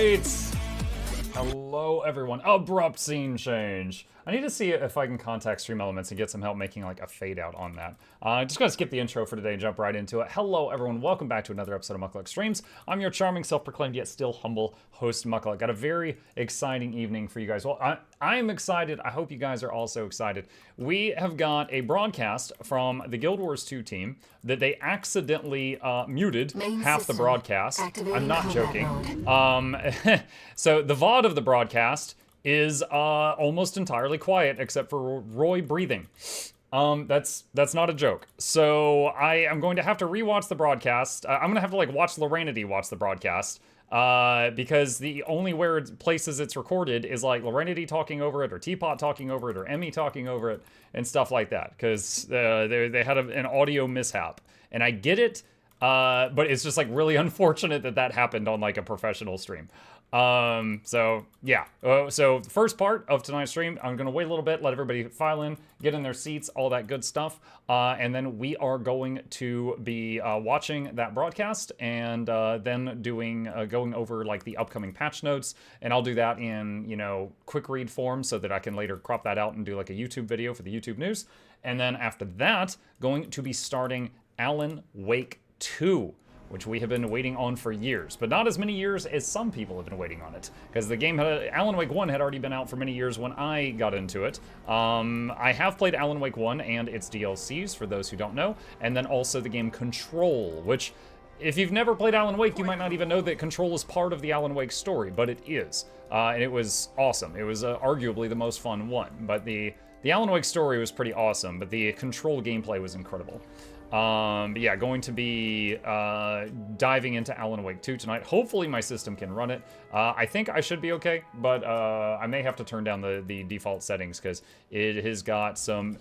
Alright. Hello, everyone. Abrupt scene change. I need to see if I can contact Stream Elements and get some help making like a fade out on that. Just gonna skip the intro for today and jump right into it. Hello, everyone. Welcome back to another episode of Mukluk Streams. I'm your charming, self-proclaimed yet still humble host, Mukluk. Got a very exciting evening for you guys. Well, I'm excited. I hope you guys are also excited. We have got a broadcast from the Guild Wars 2 team that they accidentally muted half the broadcast. I'm not joking. So the VOD of the broadcast is almost entirely quiet except for Roy breathing. That's not a joke. So I am going to have to rewatch the broadcast. I'm gonna have to like watch Lorenity watch the broadcast because the only places it's recorded is like Lorenity talking over it, or Teapot talking over it, or Emmy talking over it, and stuff like that. Because they had an audio mishap, and I get it, but it's just like really unfortunate that happened on like a professional stream. So yeah, so the first part of tonight's stream, I'm gonna wait a little bit, let everybody file in, get in their seats, all that good stuff, and then we are going to be watching that broadcast and then going over like the upcoming patch notes, and I'll do that in, you know, quick read form so that I can later crop that out and do like a YouTube video for the YouTube news. And then after that, going to be starting Alan Wake 2. Which we have been waiting on for years, but not as many years as some people have been waiting on it, because the game Alan Wake 1 had already been out for many years when I got into it. I have played Alan Wake 1 and its DLCs, for those who don't know, and then also the game Control, which, if you've never played Alan Wake, you might not even know that Control is part of the Alan Wake story, but it is, and it was awesome. It was arguably the most fun one, but the Alan Wake story was pretty awesome, but the Control gameplay was incredible. But yeah, going to be diving into Alan Wake 2 tonight. Hopefully my system can run it. I think I should be okay, but I may have to turn down the default settings because it has got some...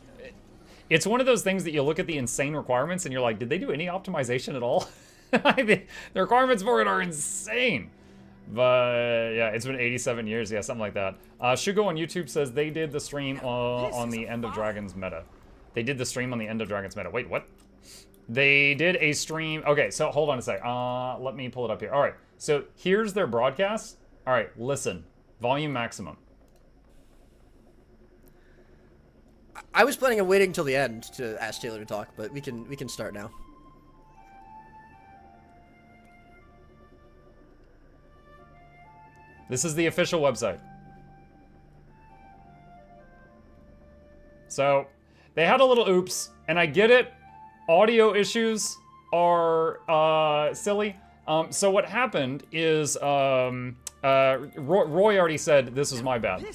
It's one of those things that you look at the insane requirements and you're like, did they do any optimization at all? The requirements for it are insane. But yeah, it's been 87 years, yeah, something like that. Shugo on YouTube says they did the stream on the End of Dragons meta. They did the stream on the End of Dragons meta. Wait, what? They did a stream. Okay, so hold on a sec. Let me pull it up here. All right, so here's their broadcast. All right, listen. Volume maximum. I was planning on waiting until the end to ask Taylor to talk, but we can start now. This is the official website. So they had a little oops, and I get it. Audio issues are silly. So what happened is Roy already said this is my bad.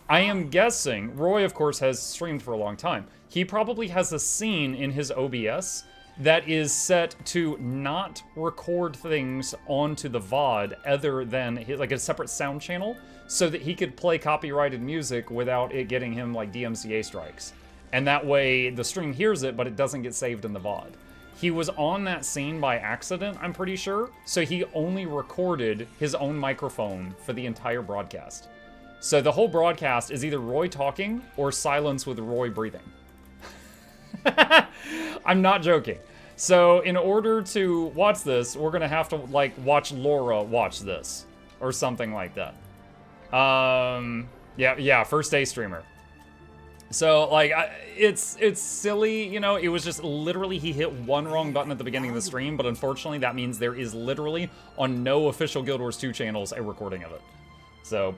I am guessing Roy, of course, has streamed for a long time. He probably has a scene in his OBS that is set to not record things onto the VOD other than like a separate sound channel, so that he could play copyrighted music without it getting him like DMCA strikes. And that way the stream hears it, but it doesn't get saved in the VOD. He was on that scene by accident, I'm pretty sure, so he only recorded his own microphone for the entire broadcast. So the whole broadcast is either Roy talking or silence with Roy breathing. I'm not joking. So in order to watch this, we're gonna have to like watch Laura watch this or something like that. Yeah, first day streamer. So like it's silly, you know. It was just literally he hit one wrong button at the beginning of the stream, but unfortunately that means there is literally on no official Guild Wars 2 channels a recording of it. So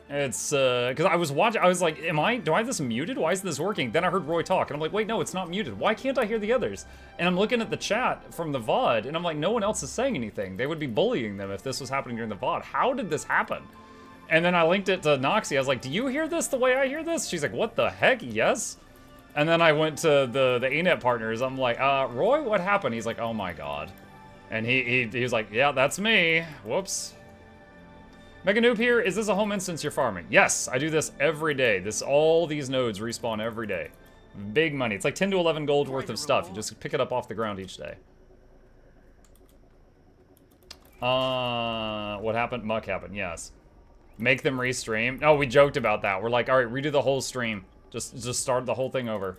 it's because I was watching, I was like, do I have this muted? Why isn't this working? Then I heard Roy talk and I'm like, wait, no, it's not muted. Why can't I hear the others? And I'm looking at the chat from the VOD and I'm like, no one else is saying anything. They would be bullying them if this was happening during the VOD. How did this happen? And then I linked it to Noxxi. I was like, do you hear this the way I hear this? She's like, what the heck? Yes. And then I went to the ANET partners. I'm like, Roy, what happened? He's like, oh my God. And he was like, yeah, that's me. Whoops. Mega Noob here. Is this a home instance you're farming? Yes, I do this every day. All these nodes respawn every day. Big money. It's like 10 to 11 gold worth of stuff. You just pick it up off the ground each day. What happened? Muck happened, yes. Make them restream. No, we joked about that. We're like, all right, redo the whole stream. Just start the whole thing over.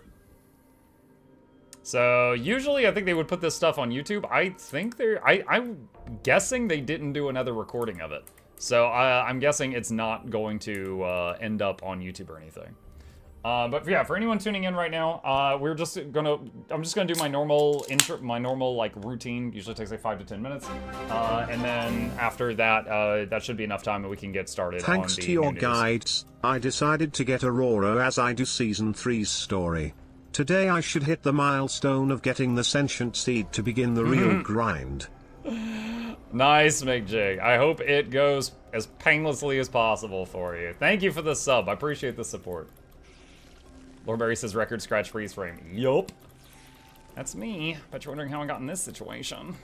So usually I think they would put this stuff on YouTube. I think I'm guessing they didn't do another recording of it. So I'm guessing it's not going to end up on YouTube or anything. But yeah, for anyone tuning in right now, I'm just gonna do my normal intro, my normal like routine. Usually takes like 5 to 10 minutes, and then after that, that should be enough time that we can get started. Thanks to your guides, I decided to get Aurora as I do Season 3's story. Today I should hit the milestone of getting the sentient seed to begin the real grind. Nice, McJig. I hope it goes as painlessly as possible for you. Thank you for the sub. I appreciate the support. Lordberry says record scratch freeze frame. Yup. That's me. Bet you're wondering how I got in this situation.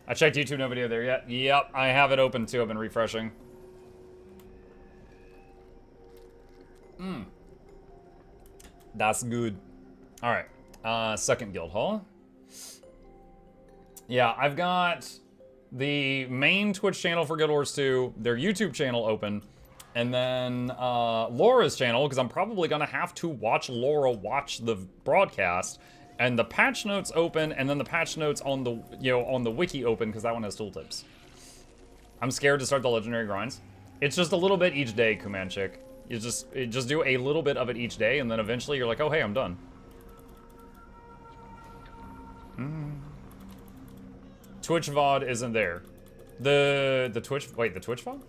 I checked YouTube, no video there yet. Yep, I have it open too. I've been refreshing. That's good. Alright. Second guild hall. Yeah, I've got the main Twitch channel for Guild Wars 2, their YouTube channel open, and then Laura's channel, because I'm probably going to have to watch Laura watch the broadcast, and the patch notes open, and then the patch notes on the, on the wiki open, because that one has tooltips. I'm scared to start the legendary grinds. It's just a little bit each day, Kumanchik. You just do a little bit of it each day, and then eventually you're like, oh, hey, I'm done. Twitch VOD isn't there. The Twitch VOD?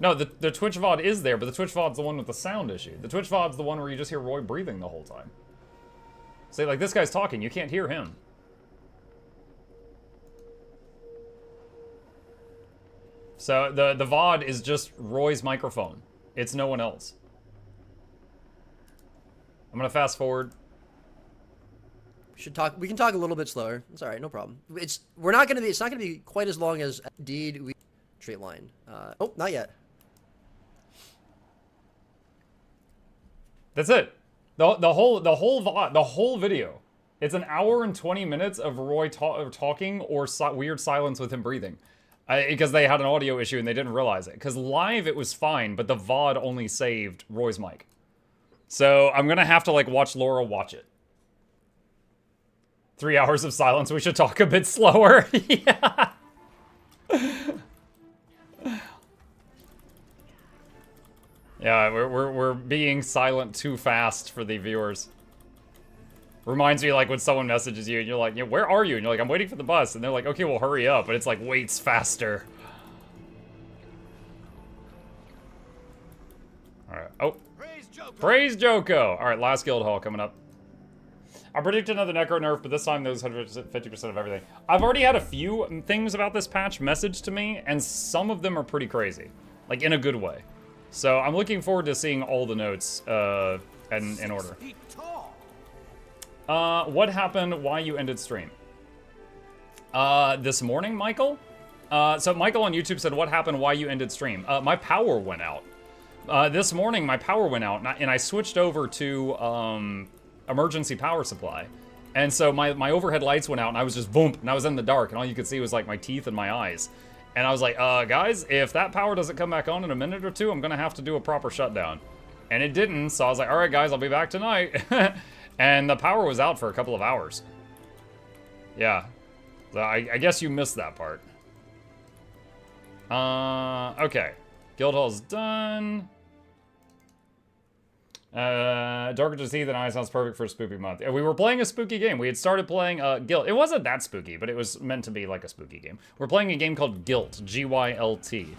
No, the Twitch VOD is there, but the Twitch VOD's the one with the sound issue. The Twitch VOD's the one where you just hear Roy breathing the whole time. Say, like, this guy's talking, you can't hear him. So, the VOD is just Roy's microphone. It's no one else. I'm gonna fast forward. We can talk a little bit slower. It's all right, no problem. It's not gonna be quite as long as indeed we straight line. Oh, not yet. That's it. The whole video. It's an hour and 20 minutes of Roy talking or weird silence with him breathing. Because they had an audio issue and they didn't realize it. Because live it was fine, but the VOD only saved Roy's mic. So I'm gonna have to like watch Laura watch it. 3 hours of silence. We should talk a bit slower. Yeah. Yeah, we're being silent too fast for the viewers. Reminds me like when someone messages you and you're like, yeah, where are you? And you're like, I'm waiting for the bus. And they're like, okay, well hurry up. But it's like, waits faster. All right. Oh. Praise Joko. All right, last guild hall coming up. I predict another Necro nerf, but this time those 50% of everything. I've already had a few things about this patch messaged to me, and some of them are pretty crazy. Like, in a good way. So, I'm looking forward to seeing all the notes in order. What happened? Why you ended stream? This morning, Michael? So, Michael on YouTube said, what happened? Why you ended stream? My power went out. This morning, my power went out, and I switched over to, emergency power supply. And so my overhead lights went out and I was just boom, and I was in the dark and all you could see was like my teeth and my eyes. And I was like, guys, if that power doesn't come back on in a minute or two, I'm gonna have to do a proper shutdown. And it didn't, so I was like, all right, guys, I'll be back tonight. And the power was out for a couple of hours. Yeah, so I guess you missed that part. Okay, guild hall's done. Darker to See Than I sounds perfect for a spooky month. We were playing a spooky game. We had started playing Guilt. It wasn't that spooky, but it was meant to be like a spooky game. We're playing a game called Guilt, G-Y-L-T.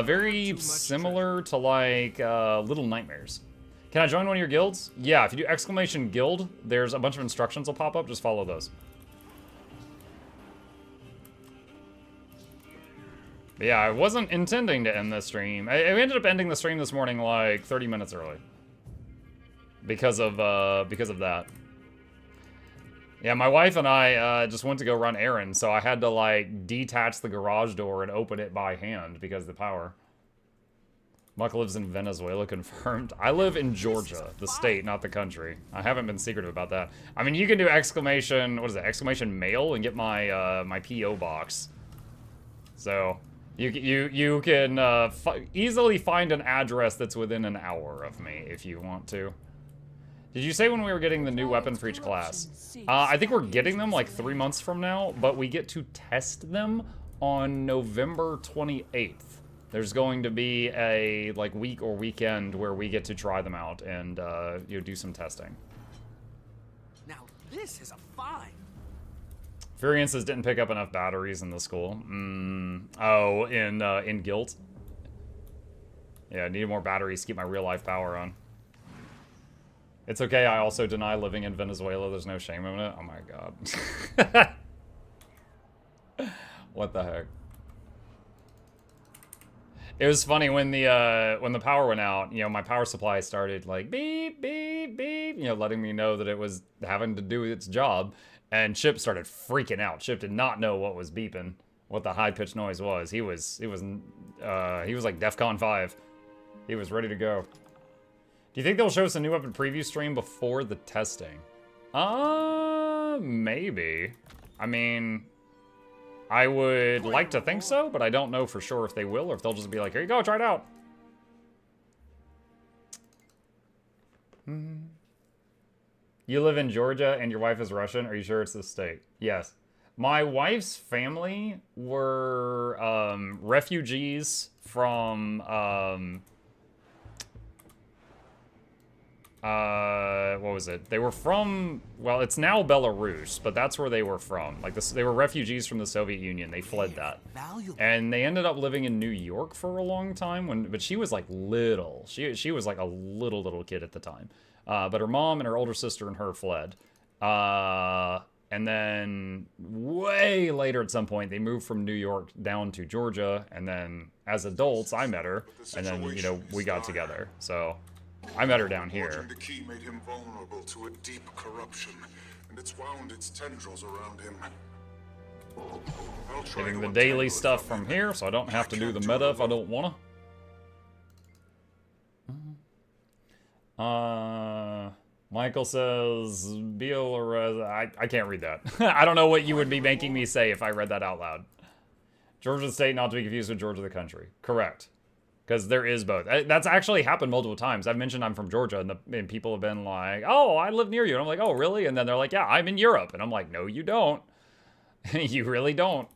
Very similar to like Little Nightmares. Can I join one of your guilds? Yeah, if you do exclamation guild, there's a bunch of instructions will pop up. Just follow those. But yeah, I wasn't intending to end this stream. I ended up ending the stream this morning like 30 minutes early. Because of that. Yeah, my wife and I just went to go run errands, so I had to like detach the garage door and open it by hand because of the power. Muck lives in Venezuela, confirmed. I live in Georgia, the state, not the country. I haven't been secretive about that. I mean, you can do exclamation, what is it, exclamation mail and get my my PO box. So you can easily find an address that's within an hour of me if you want to. Did you say when we were getting the new weapon for each class? I think we're getting them like 3 months from now, but we get to test them on November 28th. There's going to be a like week or weekend where we get to try them out and you know, do some testing. Now this is a find. Furian says didn't pick up enough batteries in the school. Oh, in Guild. Yeah, I need more batteries to keep my real life power on. It's okay, I also deny living in Venezuela. There's no shame in it. Oh my god. What the heck? It was funny when the power went out, you know, my power supply started like beep, beep, beep, you know, letting me know that it was having to do its job. And Chip started freaking out. Chip did not know what was beeping, what the high-pitched noise was. He was like DEFCON 5. He was ready to go. Do you think they'll show us a new weapon preview stream before the testing? Maybe. I mean, I would like to think so, but I don't know for sure if they will or if they'll just be like, here you go, try it out. You live in Georgia and your wife is Russian? Are you sure it's this state? Yes. My wife's family were refugees from what was it? They were from, well, it's now Belarus, but that's where they were from. Like this, they were refugees from the Soviet Union. They fled that. And they ended up living in New York for a long time but she was like little. She was like a little kid at the time. But her mom and her older sister and her fled. And then way later at some point, they moved from New York down to Georgia. And then as adults, I met her. And then, you know, we got together. So I met her down here. The key made him vulnerable to a deep corruption, and it's wound its tendrils around him. Getting the daily stuff from here, so I don't have to do the meta if I don't wanna. Michael says, I can't read that. I don't know what you would be making me say if I read that out loud. Georgia the state, not to be confused with Georgia the country. Correct. Because there is both. That's actually happened multiple times. I've mentioned I'm from Georgia, and people have been like, oh, I live near you. And I'm like, oh, really? And then they're like, yeah, I'm in Europe. And I'm like, no, you don't. You really don't.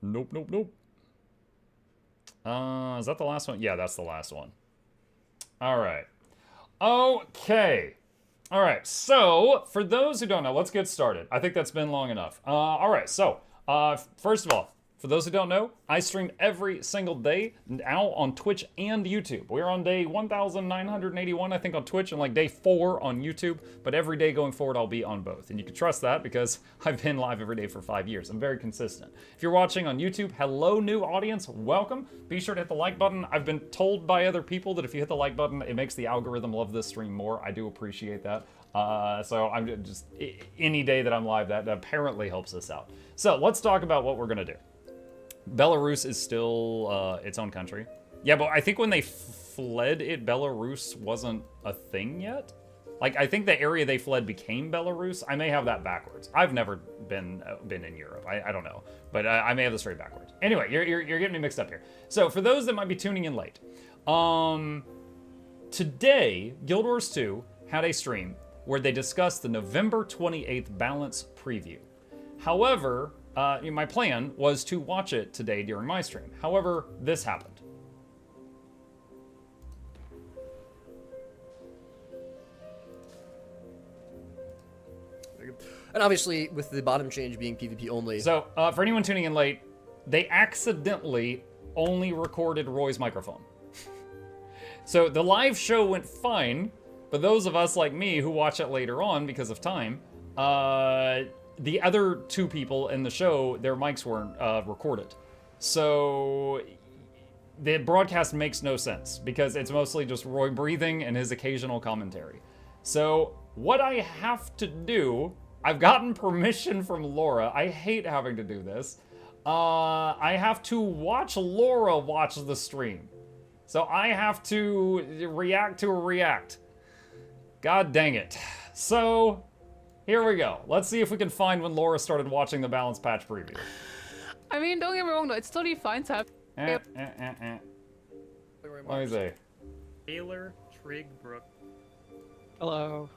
Nope, nope, nope. Is that the last one? Yeah, that's the last one. All right. Okay. All right. So, for those who don't know, let's get started. I think that's been long enough. All right. So, first of all, for those who don't know, I stream every single day now on Twitch and YouTube. We're on day 1,981, I think, on Twitch, and like day 4 on YouTube. But every day going forward, I'll be on both. And you can trust that because I've been live every day for 5 years. I'm very consistent. If you're watching on YouTube, hello, new audience. Welcome. Be sure to hit the like button. I've been told by other people that if you hit the like button, it makes the algorithm love this stream more. I do appreciate that. So I'm just, any day that I'm live, that apparently helps us out. So let's talk about what we're going to do. Belarus is still its own country. Yeah, but I think when they fled it, Belarus wasn't a thing yet. Like, I think the area they fled became Belarus. I may have that backwards. I've never been in Europe. I don't know. But I may have this straight backwards. Anyway, you're getting me mixed up here. So, for those that might be tuning in late, today, Guild Wars 2 had a stream where they discussed the November 28th balance preview. However, my plan was to watch it today during my stream. However, this happened. And obviously, with the bottom change being PvP only. So, for anyone tuning in late, they accidentally only recorded Roy's microphone. So, the live show went fine, but those of us like me who watch it later on because of time, the other 2 people in the show, their mics weren't recorded. So the broadcast makes no sense because it's mostly just Roy breathing and his occasional commentary. So what I have to do, I've gotten permission from Laura. I hate having to do this. I have to watch Laura watch the stream. So I have to react to a react. God dang it. So here we go. Let's see if we can find when Laura started watching the balance patch preview. I mean, don't get me wrong though, it's totally fine to have... What is it? Taylor Trigbrook. Hello.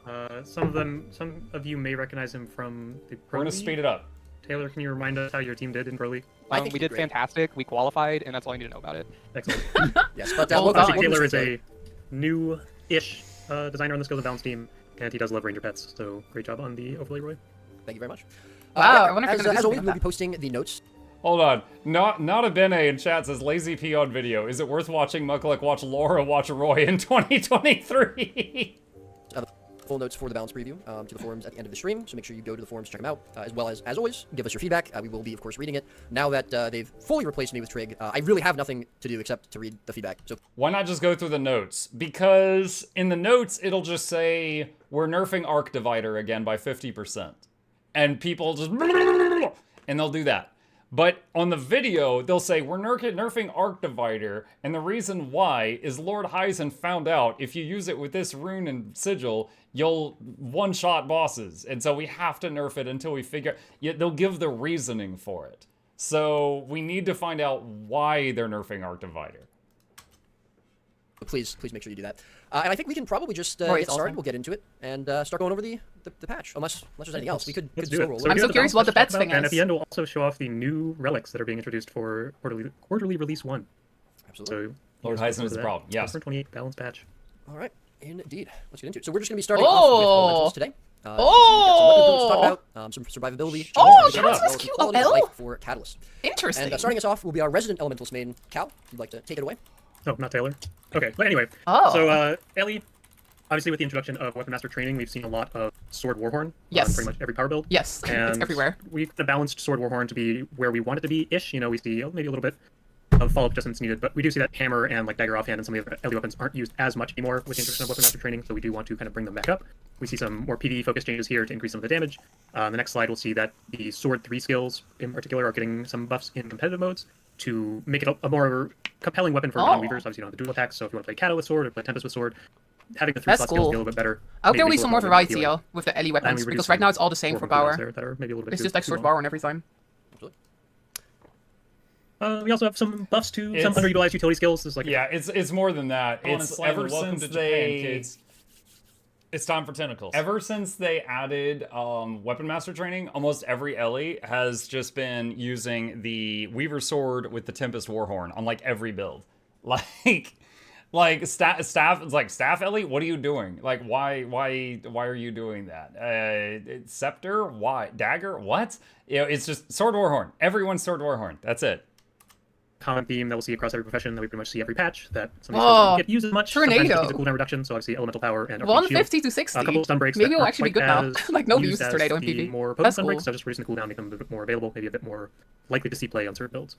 Some of you may recognize him from the Pro We're gonna League. speed it up. Taylor, can you remind us how your team did in Pro League? We did fantastic. We qualified, and that's all you need to know about it. Excellent. Yes, but Obviously, Taylor is a new-ish designer on the Skills of Balance team, and he does love Ranger pets, so great job on the overlay, Roy. Thank you very much. Wow, I wonder if you're gonna do as always, something we'll like be posting the notes. Hold on. Not a Bene in chat says lazy P on video. Is it worth watching Muckluck watch Laura watch Roy in 2023? Full notes for the balance preview to the forums at the end of the stream, so make sure you go to the forums, check them out, as well as always, give us your feedback. We will be, of course, reading it. Now that they've fully replaced me with Trig, I really have nothing to do except to read the feedback. So why not just go through the notes? Because in the notes, it'll just say, we're nerfing Arc Divider again by 50%. And people just, and they'll do that. But on the video, they'll say, we're nerfing Arc Divider, and the reason why is Lord Hyzen found out if you use it with this rune and sigil, you'll one-shot bosses. And so we have to nerf it until we figure... Yeah, they'll give the reasoning for it. So we need to find out why they're nerfing Arc Divider. please make sure you do that. And I think we can probably just get started. We'll get into it and start going over the patch. Unless there's anything else, we could do slow it. roll. So I'm so curious what the bets thing is. And at the end, we'll also show off the new relics that are being introduced for quarterly release 1. Absolutely. So Lord Hyzen is the problem. Yes. 28 balance patch. All right. Indeed. Let's get into it. So we're just going to be starting Oh! off with Elementals today. Oh! Talk about some survivability. Oh, challenges, Catalyst as well as is the cute. quality of Oh, life for Catalyst. Interesting. And starting us off will be our resident Elementalist main, Cal. If you'd like to take it away. Oh, not Taylor. Okay, but anyway. Oh. So, Ellie, obviously with the introduction of Weapon Master training, we've seen a lot of Sword Warhorn Yes. on pretty much every power build. Yes, and it's everywhere. We've the balanced Sword Warhorn to be where we want it to be-ish. You know, we see maybe a little bit of follow-up adjustments needed, but we do see that hammer and like dagger offhand and some of the Ellie weapons aren't used as much anymore with the introduction of Weapon Master training, so we do want to kind of bring them back up. We see some more PvE focused changes here to increase some of the damage. The next slide we'll see that the Sword 3 skills in particular are getting some buffs in competitive modes to make it a more compelling weapon for non-weavers. Obviously, you don't have the dual attacks, so if you want to play Kata with sword or play Tempest with sword, having the 3 slot skills be a little bit better. I hope there will be maybe some more a little variety healing. with the Ellie weapons, And we because reduce right now some it's all the same for Warhorn cooldowns power. there that are maybe a little bit It's too- just like too sword long. power on every time. We also have some buffs to some underutilized utility skills. There's like Yeah, it's more than that. It's ever welcome since to Japan, they... kids. It's time for tentacles. Ever since they added Weapon Master training, almost every Ellie has just been using the Weaver Sword with the Tempest Warhorn on like every build. Like staff, it's like staff Ellie. What are you doing? Like why are you doing that? Scepter? Why? Dagger? What? You know, it's just Sword Warhorn. Everyone's Sword Warhorn. That's it. common theme that we'll see across every profession that we pretty much see every patch that some of Whoa. these skills don't get used as much. Tornado. Sometimes it's a cooldown reduction, so obviously elemental power and 150 to 60. a couple of stun breaks Maybe that it'll aren't actually be quite good now. as Like nobody used uses as Tornado in the PvP. more potent That's stun cool. breaks, so just reducing the cooldown make them a bit more available, maybe a bit more likely to see play on certain builds.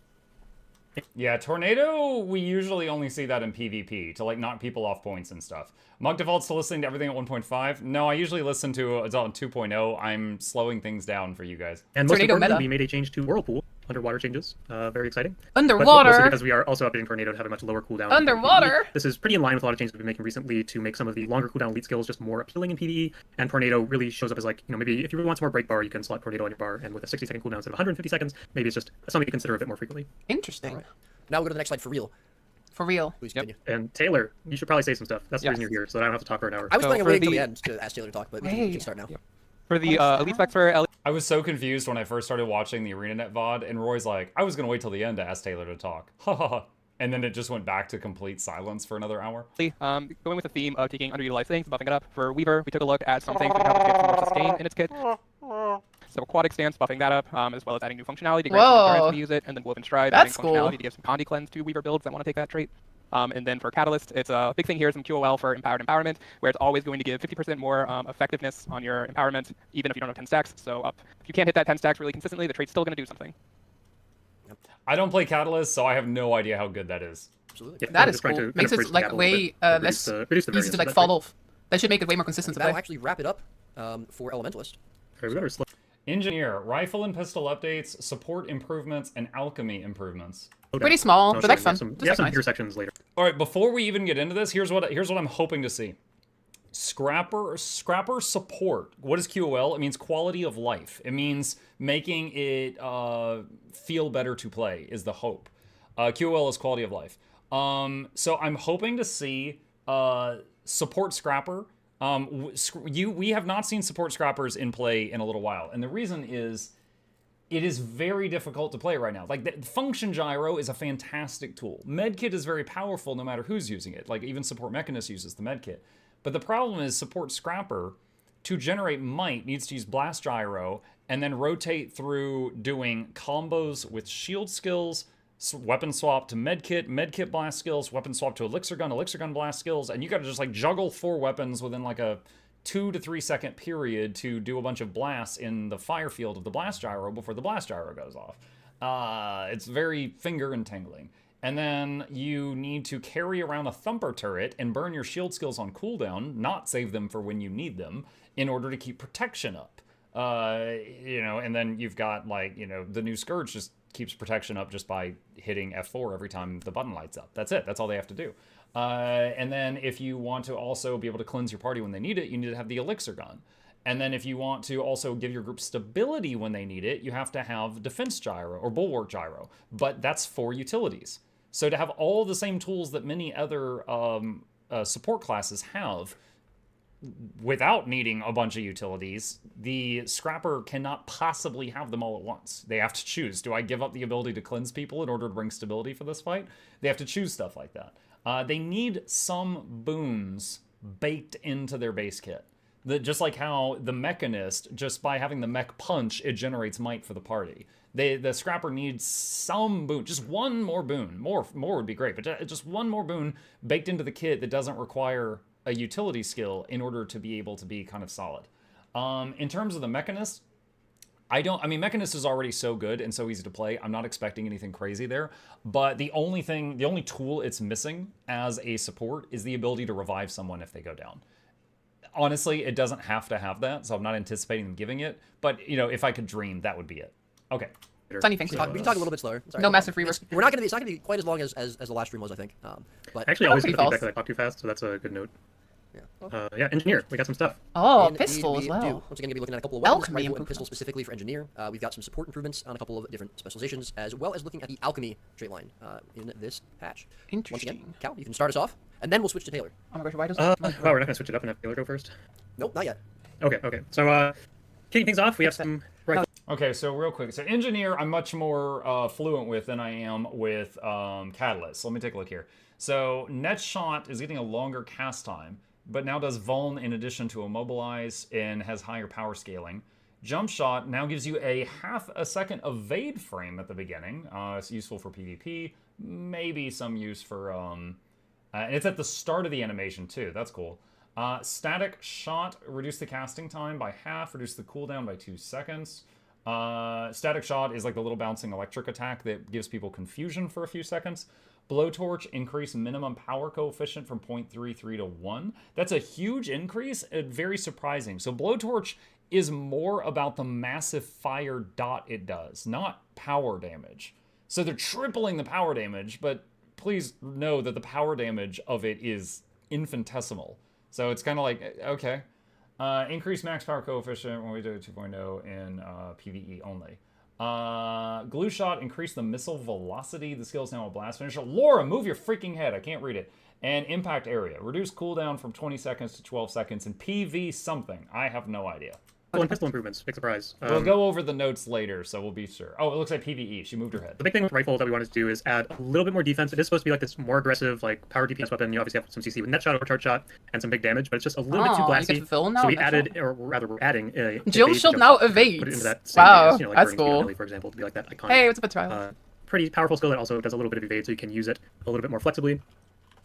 Yeah, Tornado, we usually only see that in PvP, to like knock people off points and stuff. Monk defaults to listening to everything at 1.5. No, I usually listen to it's on 2.0. I'm slowing things down for you guys. And most Tornado importantly, meta. we made a change to Whirlpool, underwater changes. Very exciting. Underwater? But mostly because we are also updating Tornado to have a much lower cooldown. in Underwater? PvE. This is pretty in line with a lot of changes we've been making recently to make some of the longer cooldown elite skills just more appealing in PvE. And Tornado really shows up as like, you know, maybe if you really want some more break bar, you can slot Tornado on your bar, and with a 60-second cooldown instead of 150 seconds, maybe it's just something to consider a bit more frequently. Interesting. Now we'll go to the next slide for real. For real. Please continue. And Taylor, you should probably say some stuff. That's the Yes. reason you're here, so that I don't have to talk for an hour. I was So planning on for waiting until the- the end to ask Taylor to talk, but we can start now. For the elite specs for Ellie, I was so confused when I first started watching the ArenaNet VOD, and Roy's like, I was going to wait till the end to ask Taylor to talk. Ha ha ha. And then it just went back to complete silence for another hour. going with the theme of taking underutilized things, buffing it up. For Weaver, we took a look at some things that help get some more sustain in its kit. So aquatic stance, buffing that up, as well as adding new functionality to grant some Whoa. endurance to use it, and then woven stride, That's adding functionality cool. to give some Condi cleanse to Weaver builds that want to take that trait. And then for Catalyst, it's a big thing here, some QOL for empowered empowerment, where it's always going to give 50% more effectiveness on your empowerment, even if you don't have 10 stacks. So if you can't hit that 10 stacks really consistently, the trait's still going to do something. I don't play Catalyst, so I have no idea how good that is. Absolutely. Yeah, That we're is just trying cool. to kind Makes of bridge it the like gap a way little bit, less reduce the easy variance to of like that fall trait. off. That should make it way more consistent to That'll play. actually wrap it up for Elementalist. Okay, we better slow. Engineer, rifle and pistol updates, support improvements, and alchemy improvements. Pretty small, No, but like sure, fun. we have Just like some nice. gear sections later. All right, before we even get into this, here's what I'm hoping to see. Scrapper support. What is QOL? It means quality of life. It means making it feel better to play is the hope. QOL is quality of life. So I'm hoping to see support Scrapper We have not seen support scrappers in play in a little while, and the reason is it is very difficult to play right now. Like, the function gyro is a fantastic tool. Medkit is very powerful no matter who's using it. Like, even support Mechanist uses the medkit. But the problem is support scrapper, to generate might, needs to use blast gyro and then rotate through doing combos with shield skills, weapon swap to medkit, medkit blast skills, weapon swap to elixir gun blast skills, and you gotta just like juggle 4 weapons within like a 2 to 3 second period to do a bunch of blasts in the fire field of the blast gyro before the blast gyro goes off. It's very finger entangling. And then you need to carry around a thumper turret and burn your shield skills on cooldown, not save them for when you need them, in order to keep protection up. And then you've got like, the new Scourge just keeps protection up just by hitting F4 every time the button lights up. That's it. That's all they have to do. And then if you want to also be able to cleanse your party when they need it, you need to have the elixir gun. And then if you want to also give your group stability when they need it, you have to have defense gyro or bulwark gyro. But that's for utilities. So to have all the same tools that many other support classes have without needing a bunch of utilities, the scrapper cannot possibly have them all at once. They have to choose. Do I give up the ability to cleanse people in order to bring stability for this fight? They have to choose stuff like that. They need some boons baked into their base kit. Just like how the Mechanist, just by having the mech punch, it generates might for the party. The scrapper needs some boon, just one more boon. More would be great, but just one more boon baked into the kit that doesn't require a utility skill in order to be able to be kind of solid. In terms of the Mechanist, Mechanist is already so good and so easy to play. I'm not expecting anything crazy there, but the only tool it's missing as a support is the ability to revive someone if they go down. Honestly, it doesn't have to have that, so I'm not anticipating them giving it, but, if I could dream, that would be it. Okay. Funny thing. We can talk a little bit slower. Sorry. No massive reworks. It's not going to be quite as long as the last stream was, I think. But Actually, I always get pretty the feedback false. that I talk too fast, so that's a good note. Yeah. Engineer, we got some stuff. Oh, Indeed pistol as we well. do. Once again, going to be looking at a couple of weapons, Alchemy rifle and improvements. pistol specifically for engineer. We've got some support improvements on a couple of different specializations, as well as looking at the alchemy trait line in this patch. Once again, Interesting. Cal, you can start us off, and then we'll switch to Taylor. Oh my gosh, why does Wow, we're not going to switch it up and have Taylor go first? Nope, not yet. Okay. So, kicking things off, we have some rifle. Okay, so real quick. So engineer, I'm much more fluent with than I am with Catalyst. So let me take a look here. So net shot is getting a longer cast time, but now does vuln in addition to immobilize and has higher power scaling. Jump shot now gives you a half a second evade frame at the beginning. It's useful for PvP, maybe some use for and it's at the start of the animation too. That's cool. Static shot, reduce the casting time by half, reduce the cooldown by 2 seconds. Static shot is like the little bouncing electric attack that gives people confusion for a few seconds. Blowtorch, increase minimum power coefficient from 0.33 to 1. That's a huge increase, very surprising. So Blowtorch is more about the massive fire dot it does, not power damage. So they're tripling the power damage, but please know that the power damage of it is infinitesimal. So it's kind of like, okay. Increase max power coefficient when we do 2.0 in PvE only. Glue shot, increase the missile velocity. The skill is now a blast finisher. Laura, move your freaking head. I can't read it. And impact area. Reduce cooldown from 20 seconds to 12 seconds. And PV something. I have no idea. And pistol improvements, big surprise. We'll go over the notes later, so we'll be sure. Oh, it looks like PvE. She moved her head. The big thing with rifle that we wanted to do is add a little bit more defense. It is supposed to be like this more aggressive, like power DPS weapon. You obviously have some CC with net shot or charge shot and some big damage, but it's just a little bit too Oh, you blasty. get the villain now So with we net added, shot? or rather, we're adding a Jill evade Shield jump now shot. evades. Put it into that same Wow, dance, like that's Burning Speed cool. Melee, for example, to be like that iconic. Hey, what's up, Trial? Pretty powerful skill that also does a little bit of evade, so you can use it a little bit more flexibly.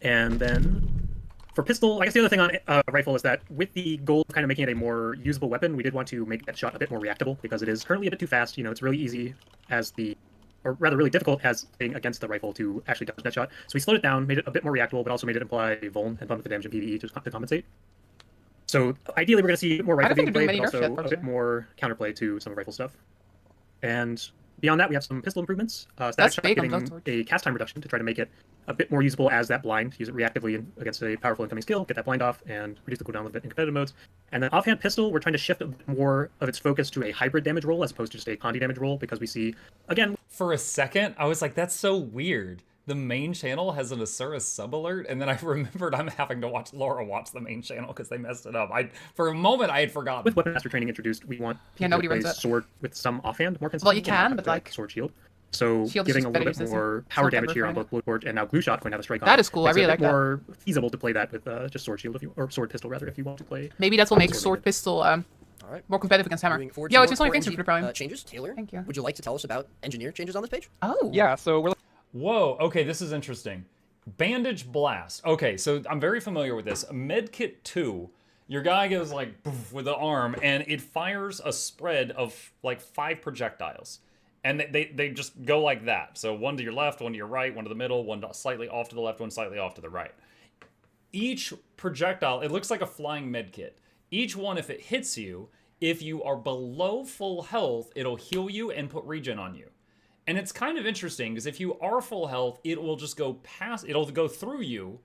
And then for pistol, I guess the other thing on rifle is that with the goal of kind of making it a more usable weapon, we did want to make that shot a bit more reactable because it is currently a bit too fast. It's really easy or rather really difficult as being against the rifle to actually dodge that shot. So we slowed it down, made it a bit more reactable, but also made it imply vuln and bumped the damage in PvE to compensate. So ideally, we're going to see more rifle I don't think gameplay, they're doing but many nerfs also yet, a bit more counterplay to some rifle stuff. And beyond that, we have some pistol improvements. Static That's shot big on getting Blowtorch. a cast time reduction to try to make it a bit more usable as that blind. Use it reactively against a powerful incoming skill, get that blind off, and reduce the cooldown a bit in competitive modes. And then offhand pistol, we're trying to shift a bit more of its focus to a hybrid damage roll as opposed to just a Condi damage roll because we see, again... For a second, I was like, that's so weird. the main channel has an Asura sub alert, and then I remembered I'm having to watch Laura watch the main channel because they messed it up. For a moment I had forgotten. With Weapon Master Training introduced, we want people nobody to play runs it. sword with some offhand more consistently. Well, you and not can, have but to like sword shield. So shield is giving just a better little bit resistant. more It's power not damage that here on different. both Bloodport and now Glue Shot when I have a strike on. That is cool, I Makes really it a like bit that. more feasible to play that with just sword shield or sword pistol rather if you want to play. maybe that's what makes Sword sword pistol All right. more competitive against hammer. Moving forward Yo, to it's just more only core thanks for the Prime. changes. Taylor, Thank you. would you like to tell us about engineer changes on this page? Oh. Yeah, so we're Whoa, okay, this is interesting. Bandage Blast. Okay, so I'm very familiar with this. Medkit 2, your guy goes like poof, with the arm, and it fires a spread of like 5 projectiles. And they just go like that. So one to your left, one to your right, one to the middle, one slightly off to the left, one slightly off to the right. Each projectile, it looks like a flying medkit. Each one, if it hits you, if you are below full health, it'll heal you and put regen on you. And it's kind of interesting because if you are full health, it will just go past, it'll go through you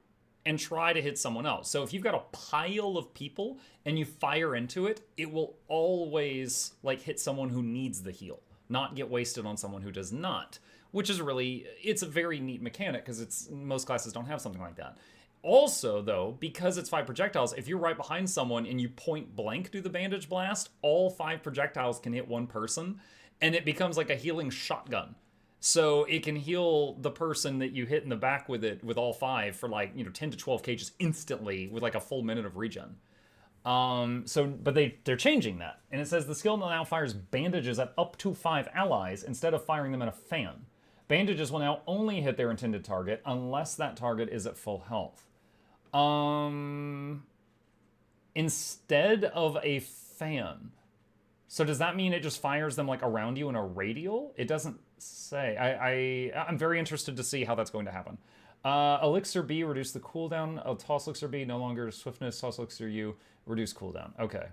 and try to hit someone else. So if you've got a pile of people and you fire into it, it will always like hit someone who needs the heal, not get wasted on someone who does not, which is really, it's a very neat mechanic because most classes don't have something like that. Also, though, because it's 5 projectiles, if you're right behind someone and you point blank do the bandage blast, all 5 projectiles can hit one person, and it becomes like a healing shotgun. So it can heal the person that you hit in the back with it, with all 5 for like, 10 to 12 cages instantly with like a full minute of regen. But they're changing that. And it says the skill now fires bandages at up to 5 allies instead of firing them in a fan. Bandages will now only hit their intended target unless that target is at full health. Instead of a fan. So does that mean it just fires them like around you in a radial? It doesn't say. I'm very interested to see how that's going to happen. Elixir B, reduce the cooldown. Toss Elixir B, no longer swiftness. Toss Elixir U, reduce cooldown. Okay.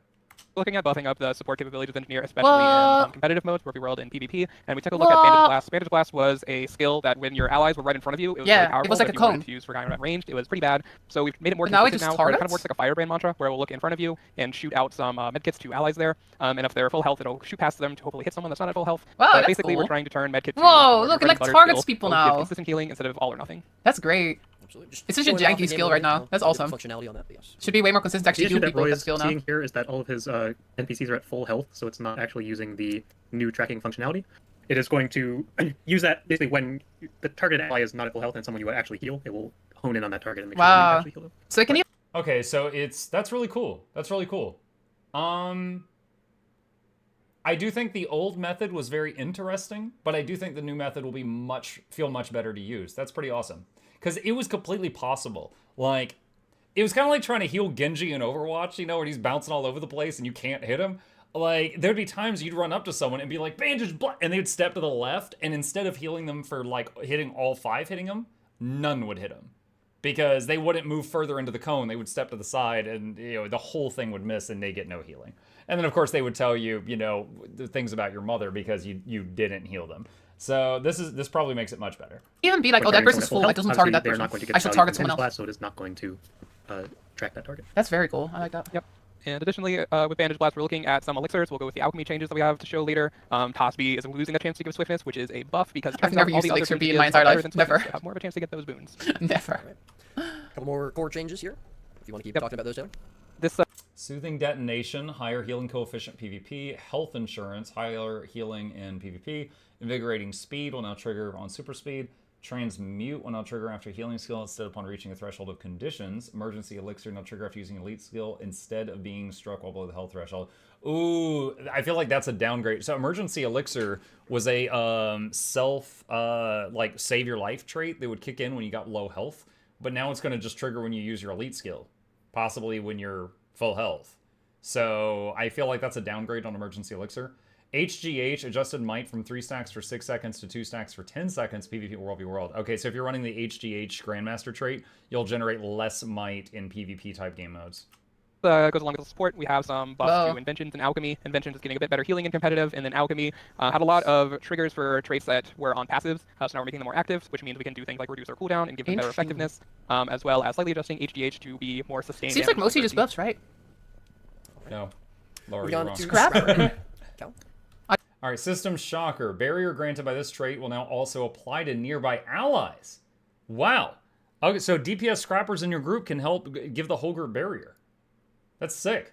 looking at buffing up the support capabilities of Engineer, especially in competitive modes, Rookie World, and PvP, and we took a look at Bandage Blast. Bandage Blast was a skill that when your allies were right in front of you, it was very powerful. It was like but a if you wanted cone. to use for guy ranged, it was pretty bad. So we've made it more Now it consistent just now, where it kind targets? of works like a Firebrand mantra, where it will look in front of you and shoot out some medkits to allies there. And if they're full health, it'll shoot past them to hopefully hit someone that's not at full health. Wow, But that's basically, cool. we're trying to turn medkit to Whoa, a look, it bread like and butter targets skill, people where we give now. consistent healing instead of all or nothing. That's great. Absolutely. Just It's such a showing off janky the skill game right now. That's awesome. Functionality on that, but yes. Should be way more consistent to The actually issue do that people Roy with that is skill now. seeing here is that all of his NPCs are at full health, so it's not actually using the new tracking functionality. It is going to use that basically when the targeted ally is not at full health and someone you would actually heal, it will hone in on that target and make sure you actually heal them. So it can even Okay, so that's really cool. That's really cool. I do think the old method was very interesting, but I do think the new method will be feel much better to use. That's pretty awesome. Because it was completely possible. Like, it was kind of like trying to heal Genji in Overwatch, you know, where he's bouncing all over the place and you can't hit him. Like, there'd be times you'd run up to someone and be like, bandage block, and they'd step to the left, and instead of healing them for, like, hitting all 5 hitting them, none would hit them. Because they wouldn't move further into the cone, they would step to the side, and, you know, the whole thing would miss, and they get no healing. And then, of course, they would tell you, you know, the things about your mother because you didn't heal them. So this probably makes it much better. even be like, When oh, that targeting person's someone full. at It doesn't health, target that obviously, they're person. not going to get I should value target from someone Bandage else. Blast, so it is not going to track that target. That's very cool. I like that. Yep. And additionally, with Bandage Blast, we're looking at some elixirs. We'll go with the alchemy changes that we have to show later. Tosby is losing a chance to give swiftness, which is a buff because it I've turns never out all used the other elixir B changes in my are entire better life. than swiftness, Never. so you have more of a chance to get those boons. Never. A couple more core changes here. If you want to keep talking about those, Taylor. This Soothing Detonation, higher healing coefficient PvP, health insurance, higher healing in PvP, invigorating speed will now trigger on super speed, transmute will now trigger after healing skill instead upon reaching a threshold of conditions, emergency elixir now trigger after using elite skill instead of being struck while below the health threshold. Ooh, I feel like that's a downgrade. So emergency elixir was a like save your life trait that would kick in when you got low health, but now it's going to just trigger when you use your elite skill, possibly when you're full health. So I feel like that's a downgrade on emergency elixir. HGH, adjusted might from 3 stacks for 6 seconds to 2 stacks for 10 seconds, PvP World v World. Okay, so if you're running the HGH Grandmaster trait, you'll generate less might in PvP type game modes. goes along with the support. We have some buffs to Inventions and Alchemy. Inventions is getting a bit better healing in competitive, and then Alchemy had a lot of triggers for traits that were on passives, so now we're making them more active, which means we can do things like reduce our cooldown and give them better effectiveness, as well as slightly adjusting HGH to be more sustained. Seems like mostly just buffs, right? No. Laura, Moving you're on wrong. to Scrapper. Cal? Alright, System Shocker. Barrier granted by this trait will now also apply to nearby allies. Wow. Okay, so DPS scrappers in your group can help give the whole group barrier. That's sick.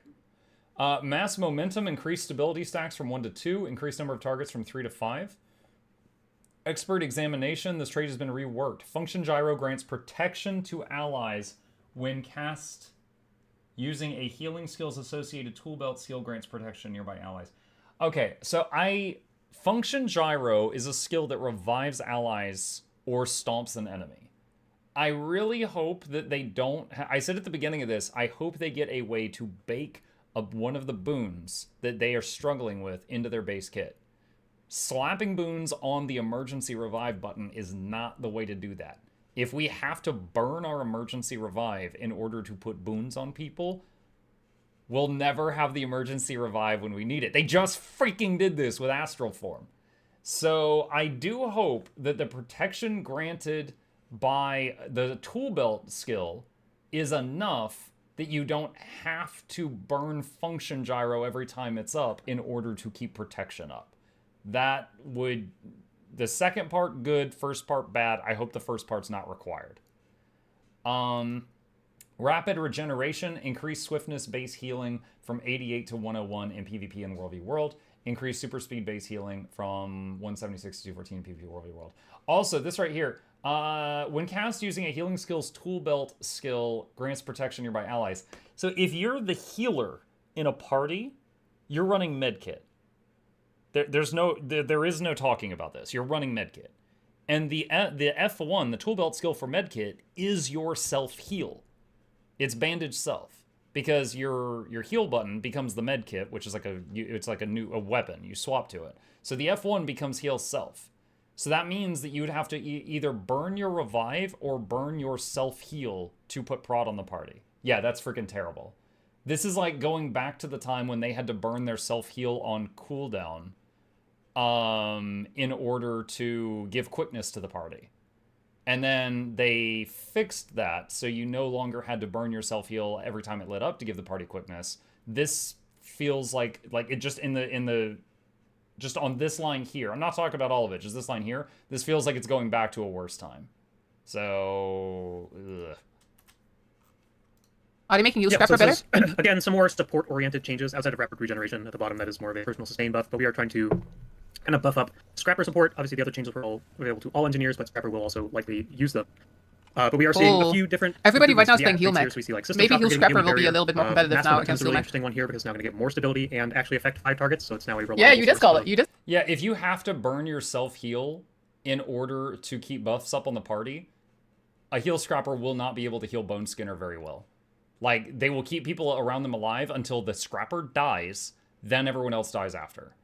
Mass momentum, increased stability stacks from 1 to 2, increased number of targets from 3 to 5. Expert examination, this trait has been reworked. Function gyro grants protection to allies when cast using a healing skills associated tool belt skill grants protection nearby allies. Okay, so Function gyro is a skill that revives allies or stomps an enemy. I really hope that they don't... I said at the beginning of this, I hope they get a way to bake one of the boons that they are struggling with into their base kit. Slapping boons on the emergency revive button is not the way to do that. If we have to burn our emergency revive in order to put boons on people, we'll never have the emergency revive when we need it. They just freaking did this with Astral Form. So I do hope that the protection granted by the tool belt skill is enough that you don't have to burn function gyro every time it's up in order to keep protection up. That would... The second part, good. First part, bad. I hope the first part's not required. Rapid regeneration, increased swiftness base healing from 88 to 101 in PvP and World v World. Increased super speed base healing from 176 to 214 in PvP World v World. Also, this right here. When cast using a healing skills tool belt skill, grants protection nearby allies. So if you're the healer in a party, you're running medkit. There is no talking about this. You're running medkit. And the F1, the tool belt skill for medkit, is your self-heal. It's bandage self. Because your heal button becomes the medkit, which is like a weapon. You swap to it. So the F1 becomes heal self. So that means that you would have to either burn your revive or burn your self-heal to put prod on the party. Yeah, that's freaking terrible. This is like going back to the time when they had to burn their self-heal on cooldown in order to give quickness to the party. And then they fixed that, so you no longer had to burn your self-heal every time it lit up to give the party quickness. This feels like it just just on this line here. I'm not talking about all of it, just this line here. This feels like it's going back to a worse time. So, ugh. Are they making you Scrapper better? Again, some more support-oriented changes outside of rapid regeneration. At the bottom, that is more of a personal sustain buff, but we are trying to kind of buff up Scrapper support. Obviously, the other changes were all available to all engineers, but Scrapper will also likely use them. But we are seeing a few different... Everybody right now is playing heal mech. We see, like, maybe heal Scrapper will be a little bit more competitive now against heal mech. Interesting one here because it's now going to get more stability and actually affect 5 targets, so it's now a reliable... Yeah, you just call it. You just... Yeah, if you have to burn your self-heal in order to keep buffs up on the party, a heal Scrapper will not be able to heal Bone Skinner very well. Like, they will keep people around them alive until the Scrapper dies, then everyone else dies after.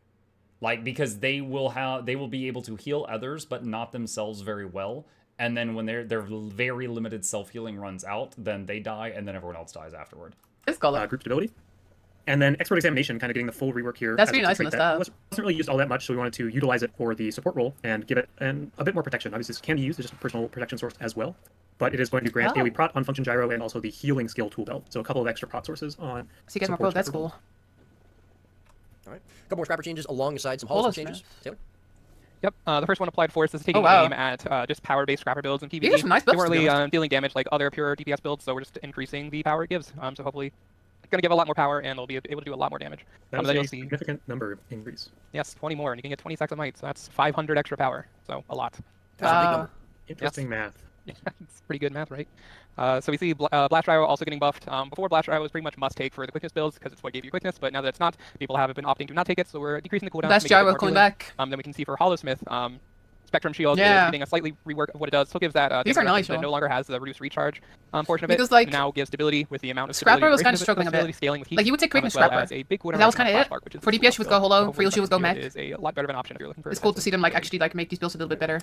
Like, because they will be able to heal others, but not themselves very well. And then when their very limited self-healing runs out, then they die, and then everyone else dies afterward. Just call it. Group stability. And then expert examination, kind of getting the full rework here. That's really nice in the stuff. Wasn't really used all that much, so we wanted to utilize it for the support role and give it a bit more protection. Obviously, this can be used as just a personal protection source as well. But it is going to grant AoE prot on function gyro and also the healing skill tool belt. So a couple of extra prot sources on. So you get more pro, that's cool. All right. A couple more Scrapper changes alongside some Hollow changes. Taylor? Yep, the first one applied force is taking aim at just power-based Scrapper builds and PvP. These are some nice builds, They weren't really dealing damage like other pure DPS builds, so we're just increasing the power it gives. So hopefully it's going to give a lot more power, and it'll be able to do a lot more damage. That's a significant number increase. Yes, 20 more, and you can get 20 stacks of might, so that's 500 extra power. So a lot. That's a big number. Interesting math. Yeah, it's pretty good math, right? So we see Blast Gyro also getting buffed. Before, Blast Gyro was pretty much must-take for the quickness builds because it's what gave you quickness, but now that it's not, people have been opting to not take it, so we're decreasing the cooldown. Blast Gyro coming back. Then we can see for Hollowsmith, Spectrum Shield is getting a slightly rework of what it does. Still gives that these are nice, but no longer has the reduced recharge portion of it. Because, like, it now gives stability with the amount of Scrapper was kind of struggling a bit. Scaling with heat, like, you would take quickness well Scrapper. A big that was kind of it. For DPS, you would go Hollow. For heal, you would go Mech. Is a lot better of an option if you're looking for. It's cool to see them actually make these builds a little bit better.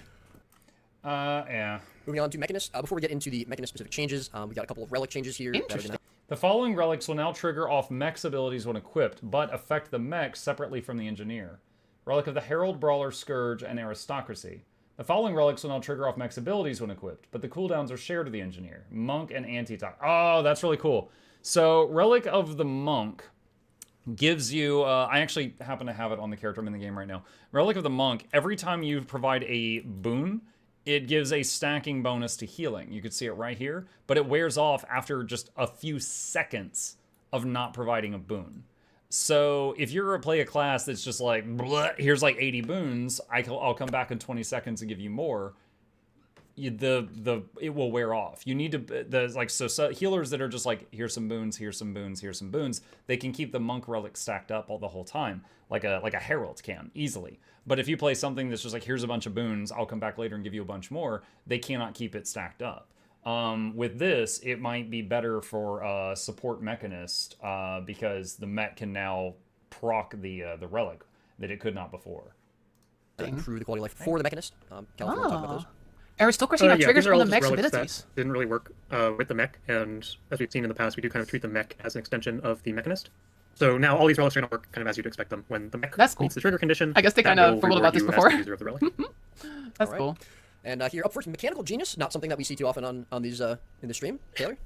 Yeah. Moving on to Mechanist. Before we get into the Mechanist-specific changes, we got a couple of Relic changes here. Interesting. The following relics will now trigger off Mech's abilities when equipped, but affect the Mech separately from the Engineer. Relic of the Herald, Brawler, Scourge, and Aristocracy. The following relics will now trigger off Mech's abilities when equipped, but the cooldowns are shared to the Engineer. Monk and Anti-Talk. Oh, that's really cool. So, Relic of the Monk gives you... I actually happen to have it on the character I'm in the game right now. Relic of the Monk, every time you provide a boon, it gives a stacking bonus to healing. You could see it right here, but it wears off after just a few seconds of not providing a boon. So if you're play a class that's just like, bleh, here's like 80 boons, I'll come back in 20 seconds and give you more, it will wear off. You need to so healers that are just like, here's some boons, here's some boons, here's some boons, they can keep the monk relic stacked up all the whole time, like a herald can easily. But if you play something that's just like, here's a bunch of boons, I'll come back later and give you a bunch more, they cannot keep it stacked up. With this, it might be better for support Mechanist because the mech can now proc the relic that it could not before. Improve the quality of life for the Mechanist. Cal, if you want to talk about those? Aristocracy now triggers these are on all the just mech's relics abilities. that didn't really work with the mech, and as we've seen in the past, we do kind of treat the mech as an extension of the Mechanist. So now all these relics are going to work kind of as you'd expect them. When the mech That's cool. meets the trigger condition, I guess they that kind of will forgot reward about this you as before. the user of the relic. That's All right. cool. And here up first, Mechanical Genius, not something that we see too often on these in the stream. Taylor?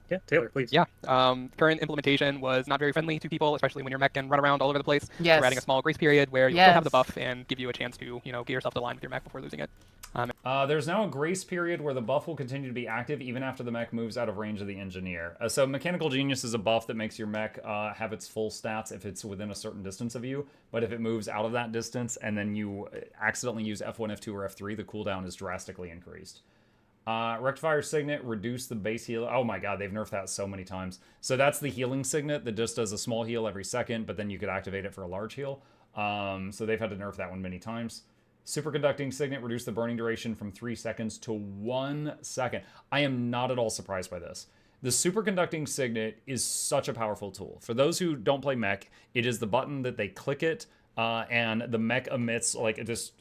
Yeah, Taylor, please. Yeah, current implementation was not very friendly to people, especially when your mech can run around all over the place. Yes. So we're adding a small grace period where you still have the buff and give you a chance to, get yourself to line with your mech before losing it. There's now a grace period where the buff will continue to be active even after the mech moves out of range of the engineer. So Mechanical Genius is a buff that makes your mech have its full stats if it's within a certain distance of you, but if it moves out of that distance and then you accidentally use F1, F2, or F3, the cooldown is drastically increased. Rectifier Signet, reduce the base heal. Oh my god, they've nerfed that so many times. So that's the healing Signet that just does a small heal every second, but then you could activate it for a large heal. So they've had to nerf that one many times. Superconducting Signet, reduce the burning duration from 3 seconds to 1 second. I am not at all surprised by this. The Superconducting Signet is such a powerful tool. For those who don't play mech, it is the button that they click it, and the mech emits like this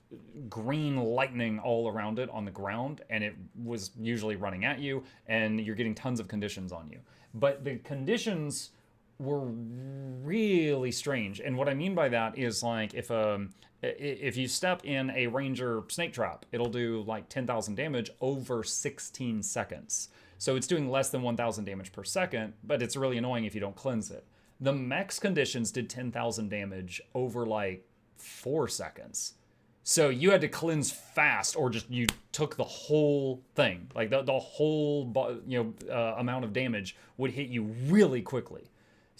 green lightning all around it on the ground, and it was usually running at you, and you're getting tons of conditions on you. But the conditions were really strange, and what I mean by that is like if you step in a ranger snake trap, it'll do like 10,000 damage over 16 seconds. So it's doing less than 1,000 damage per second, but it's really annoying if you don't cleanse it. The mech's conditions did 10,000 damage over like 4 seconds. So you had to cleanse fast, or just you took the whole thing. Like the whole amount of damage would hit you really quickly.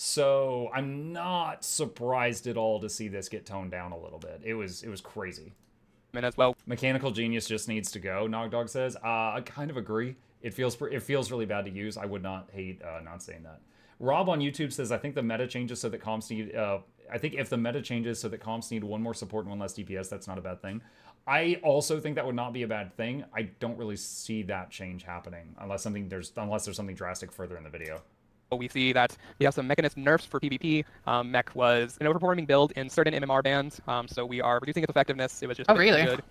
So I'm not surprised at all to see this get toned down a little bit. It was crazy. And as well, Mechanical Genius just needs to go, Nogdog says. I kind of agree. It feels really bad to use. I would not hate not saying that. Rob on YouTube says, I think the meta changes so that comps need... I think if the meta changes so that comps need 1 more support and 1 less DPS, that's not a bad thing. I also think that would not be a bad thing. I don't really see that change happening unless there's something drastic further in the video. we see that we have some Mechanist nerfs for PvP. Mech was an overperforming build in certain MMR bands, so we are reducing its effectiveness. It was just really good.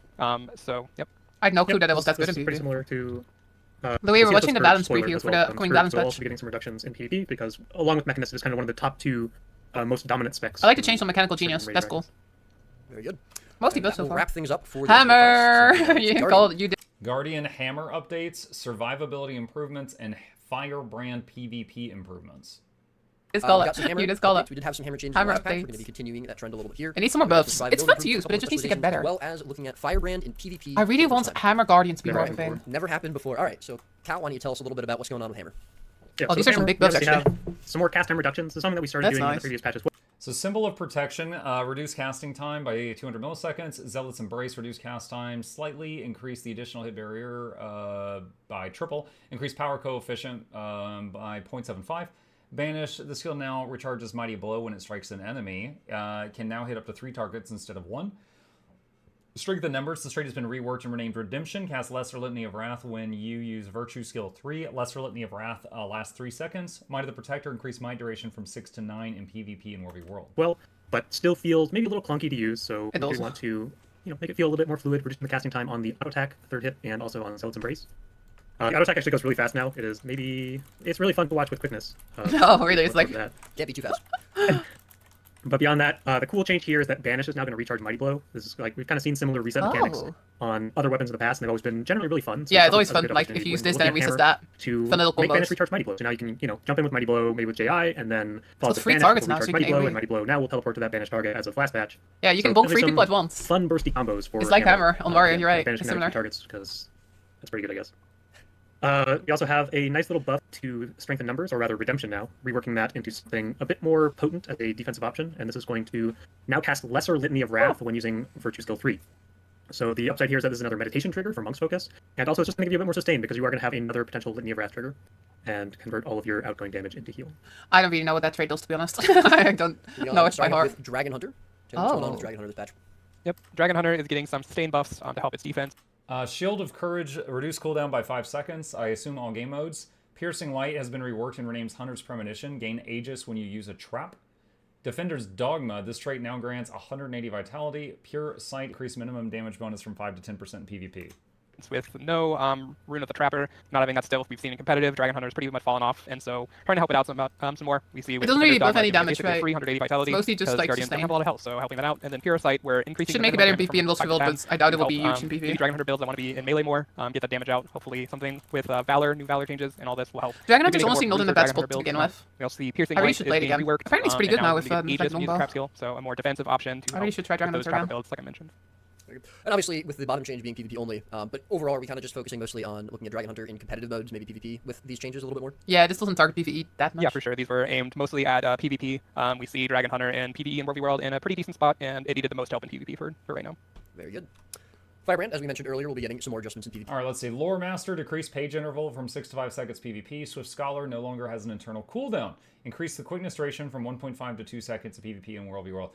So, yep. I had no clue that it was that good in This is pretty PvP. similar to... Louis, we're watching the balance spoiler preview as for well. the coming Scourge balance will patch. also be getting some reductions in PvP because, along with Mechanist, it's kind of one of the top 2 most dominant specs. I like to change on Mechanical Genius. That's cool. Very good. Mostly And good that so will far. wrap things up for the Hammer! Guardian. You called, you did. Guardian Hammer updates, survivability improvements, and Firebrand PvP improvements. Just We call got some it. hammer You just call updates. it. We did have some hammer changes Hammer last patch. We're going to updates. be continuing that trend a little bit here. It needs some more buffs. Survivability It's fun to improvements, use, but it just needs to get better. As well as looking at Firebrand and PvP. I really for the want first time. Hammer Guardians to be Never more happened thing. before. Never happened before. All right, so Cal, why don't you tell us a little bit about what's going on with Hammer? Yeah, Oh, so these are some hammer, big we buffs, obviously actually. have some more cast time reductions. This is something that we started That's doing in the nice. previous patch as well. So Symbol of Protection, reduce casting time by 200 milliseconds. Zealot's Embrace, reduce cast time slightly. Increase the additional hit barrier by triple. Increase power coefficient by 0.75. Banish, the skill now recharges Mighty Blow when it strikes an enemy. Can now hit up to 3 targets instead of 1. Strength in Numbers, the trait has been reworked and renamed Redemption. Cast Lesser Litany of Wrath when you use Virtue Skill 3. Lesser Litany of Wrath lasts 3 seconds. Might of the Protector, increase might duration from 6 to 9 in PvP and War v World. Well, but still feels maybe a little clunky to use, so It we does. want to make it feel a little bit more fluid, reducing the casting time on the auto attack, 3rd hit, and also on Zealot's Embrace. The auto attack actually goes really fast now. It's really fun to watch with quickness. Oh, really? It's like- that. Can't be too fast. But beyond that, the cool change here is that Banish is now going to recharge Mighty Blow. This is like we've kind of seen similar reset mechanics on other weapons in the past, and they've always been generally really fun. So yeah, it's always fun. Like if you use this, then it resets that. To fun little make combos. Banish recharge Mighty Blow. So now you can, jump in with Mighty Blow, maybe with JI, and then follow it's with free Banish, targets will now, so recharge you Mighty can Blow, AoE. and Mighty Blow now will teleport to that Banish target as a flash batch. Yeah, you can So bulk definitely 3 people at some once. Fun bursty combos for. It's like Hammer on Mario. You're right. Banish It's can manage similar. targets because that's pretty good, I guess. We also have a nice little buff to Strength in Numbers, or rather Redemption now, reworking that into something a bit more potent as a defensive option, and this is going to now cast lesser Litany of Wrath when using Virtue Skill 3. So the upside here is that this is another meditation trigger for Monk's Focus, and also it's just going to give you a bit more sustain because you are going to have another potential Litany of Wrath trigger, and convert all of your outgoing damage into heal. I don't really know what that trade does, to be honest. I don't know it by heart. With Dragon Hunter. What's going on with Dragon Hunter this patch? Yep, Dragon Hunter is getting some sustain buffs to help its defense. Shield of Courage, reduce cooldown by 5 seconds, I assume all game modes. Piercing Light has been reworked and renames Hunter's Premonition. Gain Aegis when you use a trap. Defender's Dogma, this trait now grants 180 Vitality. Pure Sight, increase minimum damage bonus from 5 to 10% in PvP. With no Rune of the Trapper, not having that stealth we've seen in competitive, Dragon Hunter has pretty much fallen off, and so trying to help it out some more. We see It with doesn't really buff Dogma, any damage, right? 380 Vitality. It's mostly just because like Guardians don't have a lot of health, so helping that out. And then Pure Sight, where increasing. Should make it better in PvP and Wolf's Revolt, but I doubt it will be huge in Maybe PvP. Dragon Hunter builds that want to be in melee more, get that damage out. Hopefully something with Valor, new Valor changes, and all this will help. Dragon Hunter's Maybe honestly more not in the for best Dragon Hunter spot to builds. begin with. We also see Piercing I really Light should is play it being again. reworked. Apparently it's pretty and good now we with get like Aegis when you use Longbow. Trap Skill, so a more defensive option to I really should try Dragon those Hunter trapper again. builds, like I mentioned. And obviously, with the bottom change being PvP only, but overall, are we kind of just focusing mostly on looking at Dragon Hunter in competitive modes, maybe PvP, with these changes a little bit more? Yeah, this doesn't target PvE that much. Yeah, for sure. These were aimed mostly at PvP. We see Dragon Hunter and PvE and World v World in a pretty decent spot, and it needed the most help in PvP for right now. Very good. Firebrand, as we mentioned earlier, will be getting some more adjustments in PvP. All right, let's see. Lore Master, decrease page interval from 6 to 5 seconds PvP. Swift Scholar no longer has an internal cooldown. Increase the quickness duration from 1.5 to 2 seconds of PvP in World v World.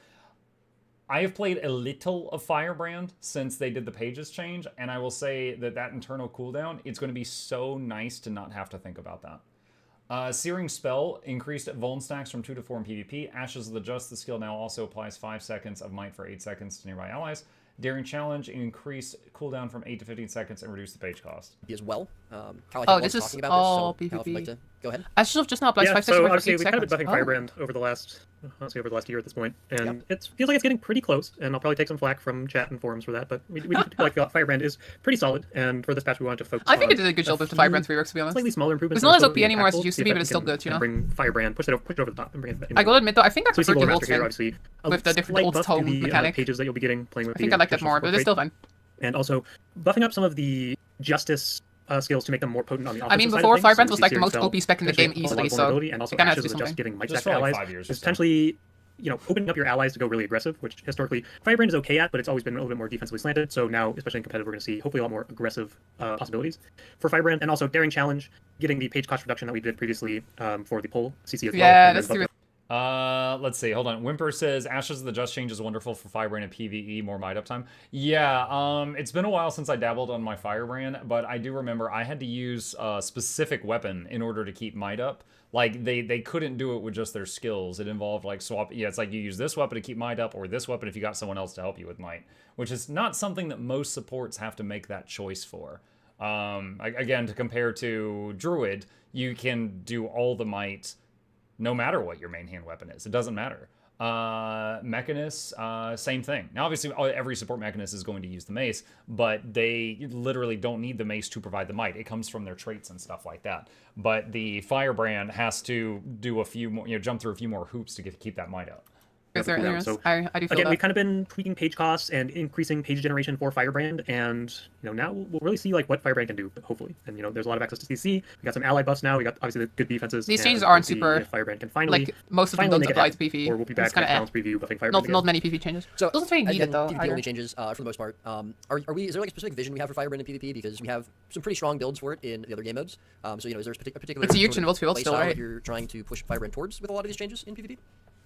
I have played a little of Firebrand since they did the pages change, and I will say that that internal cooldown, it's going to be so nice to not have to think about that. Searing Spell increased Vuln stacks from 2 to 4 in PvP. Ashes of the Just, the skill now also applies 5 seconds of Might for 8 seconds to nearby allies. Daring Challenge increase cooldown from 8 to 15 seconds and reduce the page cost. As well. Kyle, Oh, this is talking about all this, so Kyle, if you'd like PvP. to go ahead. Ashes of just now applies Yeah, 5 so seconds for obviously 8 we've kind of seconds. been buffing Firebrand over the last year at this point, and it feels like it's getting pretty close. And I'll probably take some flack from chat and forums for that, but we do feel like Firebrand is pretty solid. And for this patch, we wanted to focus. I think on it did a good job with the few Firebrand reworks, to be honest. Slightly smaller improvements. It's not as in OP the anymore as it impactful, used to see be, if but it's still can, good, you know? Bring Firebrand, push it over the top, and bring it. I gotta admit though, I think I So we see prefer Lore the Master here, Wolf obviously, with the different slight old buff tome to the mechanic. pages that you'll be getting playing with. I think I like that more, but it's still fine. And also buffing up some of the Justice skills to make them more potent on the offensive I mean, side of before things. Firebrand So was we like see the most Searing OP spec in the Spell, game actually a lot easily, of so vulnerability, and also it kinda has to Ashes do of Just something. giving might Just stack for like allies 5 years or is so. potentially, opening up your allies to go really aggressive, which historically Firebrand is okay at, but it's always been a little bit more defensively slanted. So now, especially in competitive, we're going to see hopefully a lot more aggressive possibilities for Firebrand, and also Daring Challenge, getting the page cost reduction that we did previously for the poll CC as well. Yeah, and that's then true. Let's see. Hold on. Whimper says Ashes of the Just change is wonderful for Firebrand and PvE, more might up time. Yeah, it's been a while since I dabbled on my Firebrand, but I do remember I had to use a specific weapon in order to keep might up. Like, they couldn't do it with just their skills. It involved, like, yeah, it's like you use this weapon to keep might up, or this weapon if you got someone else to help you with might, which is not something that most supports have to make that choice for. Again, to compare to Druid, you can do all the might no matter what your main hand weapon is. It doesn't matter. Mechanist, same thing. Now, obviously, every support Mechanist is going to use the mace, but they literally don't need the mace to provide the might. It comes from their traits and stuff like that. But the Firebrand has to do a few more, jump through a few more hoops to keep that might up. Is there anything So, else? I do feel Again, that. we've kind of been tweaking page costs and increasing page generation for Firebrand, and now we'll really see like what Firebrand can do, hopefully. And there's a lot of access to CC. We got some ally buffs now. We got obviously the good defenses. These and changes we'll aren't see super, if Firebrand can finally like, most of them finally don't make it apply happen. to PvE. Or we'll be It's back kinda in balance preview buffing Firebrand. not many PvP changes. So Doesn't really need again, it though. PvP either. only changes for the most part. Is there like a specific vision we have for Firebrand in PvP? Because we have some pretty strong builds for it in the other game modes. So is there a particular It's a huge sort of Wolf's Revolt play still, style right? that you're trying to push Firebrand towards with a lot of these changes in PvP?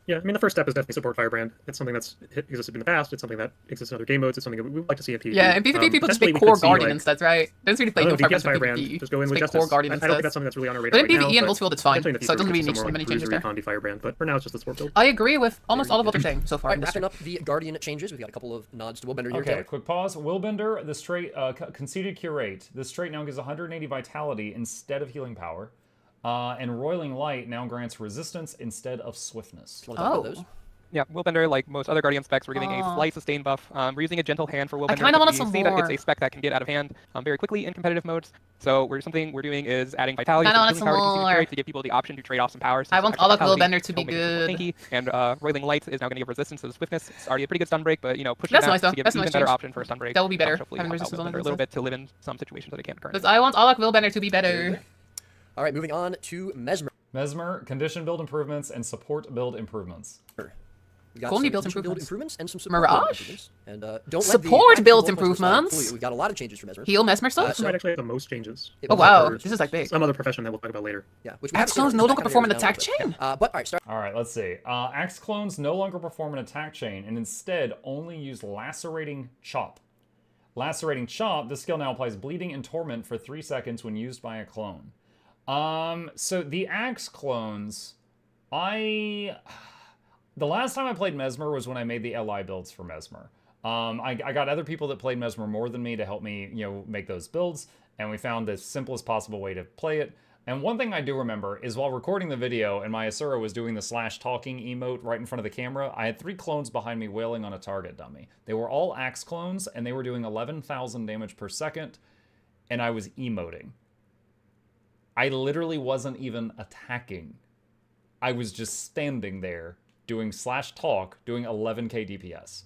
Yeah, I mean, the first step is definitely support Firebrand. It's something that's existed in the past. It's something that exists in other game modes. It's something that we would like to see in PvP. Yeah, in PvP people just potentially pick we core could see, Guardian like, instead, right? They don't really play I no don't know, Firebrand DPS for Firebrand, PvP. just go in with pick Justice. core Guardian I don't think instead. that's something that's really on our radar But in right now. PvE and Wolfsfield it's fine, so it doesn't really need so many changes there. Firebrand, but for now it's just the support build. I agree with almost all of what they're saying so far. Alright, in this wrapping up the Guardian changes, we've got a couple of nods to Willbender here. Okay, Taylor. quick pause. Willbender, this trait, Conceited Curate. This trait now gives 180 Vitality instead of healing power. And Roiling Light now grants resistance instead of swiftness. Want to talk about those? Yeah, Willbender, like most other Guardian specs, we're giving a slight sustain buff. We're using a gentle hand for Willbender. I kind of wanted we some see more. that it's a spec that can get out of hand very quickly in competitive modes. So something we're doing is adding vitality Kinda to wanted healing some power to more. to give people the option to trade off some powers. I want all of Willbender to be good. Tanky, and Roiling Light is now going to give resistance to the swiftness. It's already a pretty good stun break, but you know, pushing That's that nice, though. to give That's even nice better change. option for a stun break. That will be better, Hopefully having help resistance on Willbender it a little bit to live in some situations that it can't currently. Because I want all of Willbender to be better. All right, moving on to Mesmer. Mesmer, condition build improvements and support build improvements. We got Cool, new some build condition improvements. and some support Mirage? build improvements. And don't Support let the build Mesmer style improvements. fool you. We got a lot of changes for Mesmer. Heal Mesmer stuff? We might actually have the most changes. It Oh was wow, like this is like big. Some other profession that we'll talk about later. Yeah, which we Axe haven't clones seen. no That longer kind of perform an narrows down a attack little bit. chain. But all right, start. All right, let's see. Axe clones no longer perform an attack chain and instead only use Lacerating Chop. Lacerating Chop, this skill now applies bleeding and torment for 3 seconds when used by a clone. So the Axe clones, the last time I played Mesmer was when I made the LI builds for Mesmer. I got other people that played Mesmer more than me to help me, make those builds, and we found the simplest possible way to play it. And one thing I do remember is while recording the video and my Asura was doing the /talking emote right in front of the camera, I had 3 clones behind me wailing on a target dummy. They were all Axe clones, and they were doing 11,000 damage per second, and I was emoting. I literally wasn't even attacking. I was just standing there doing /talk, doing 11k DPS.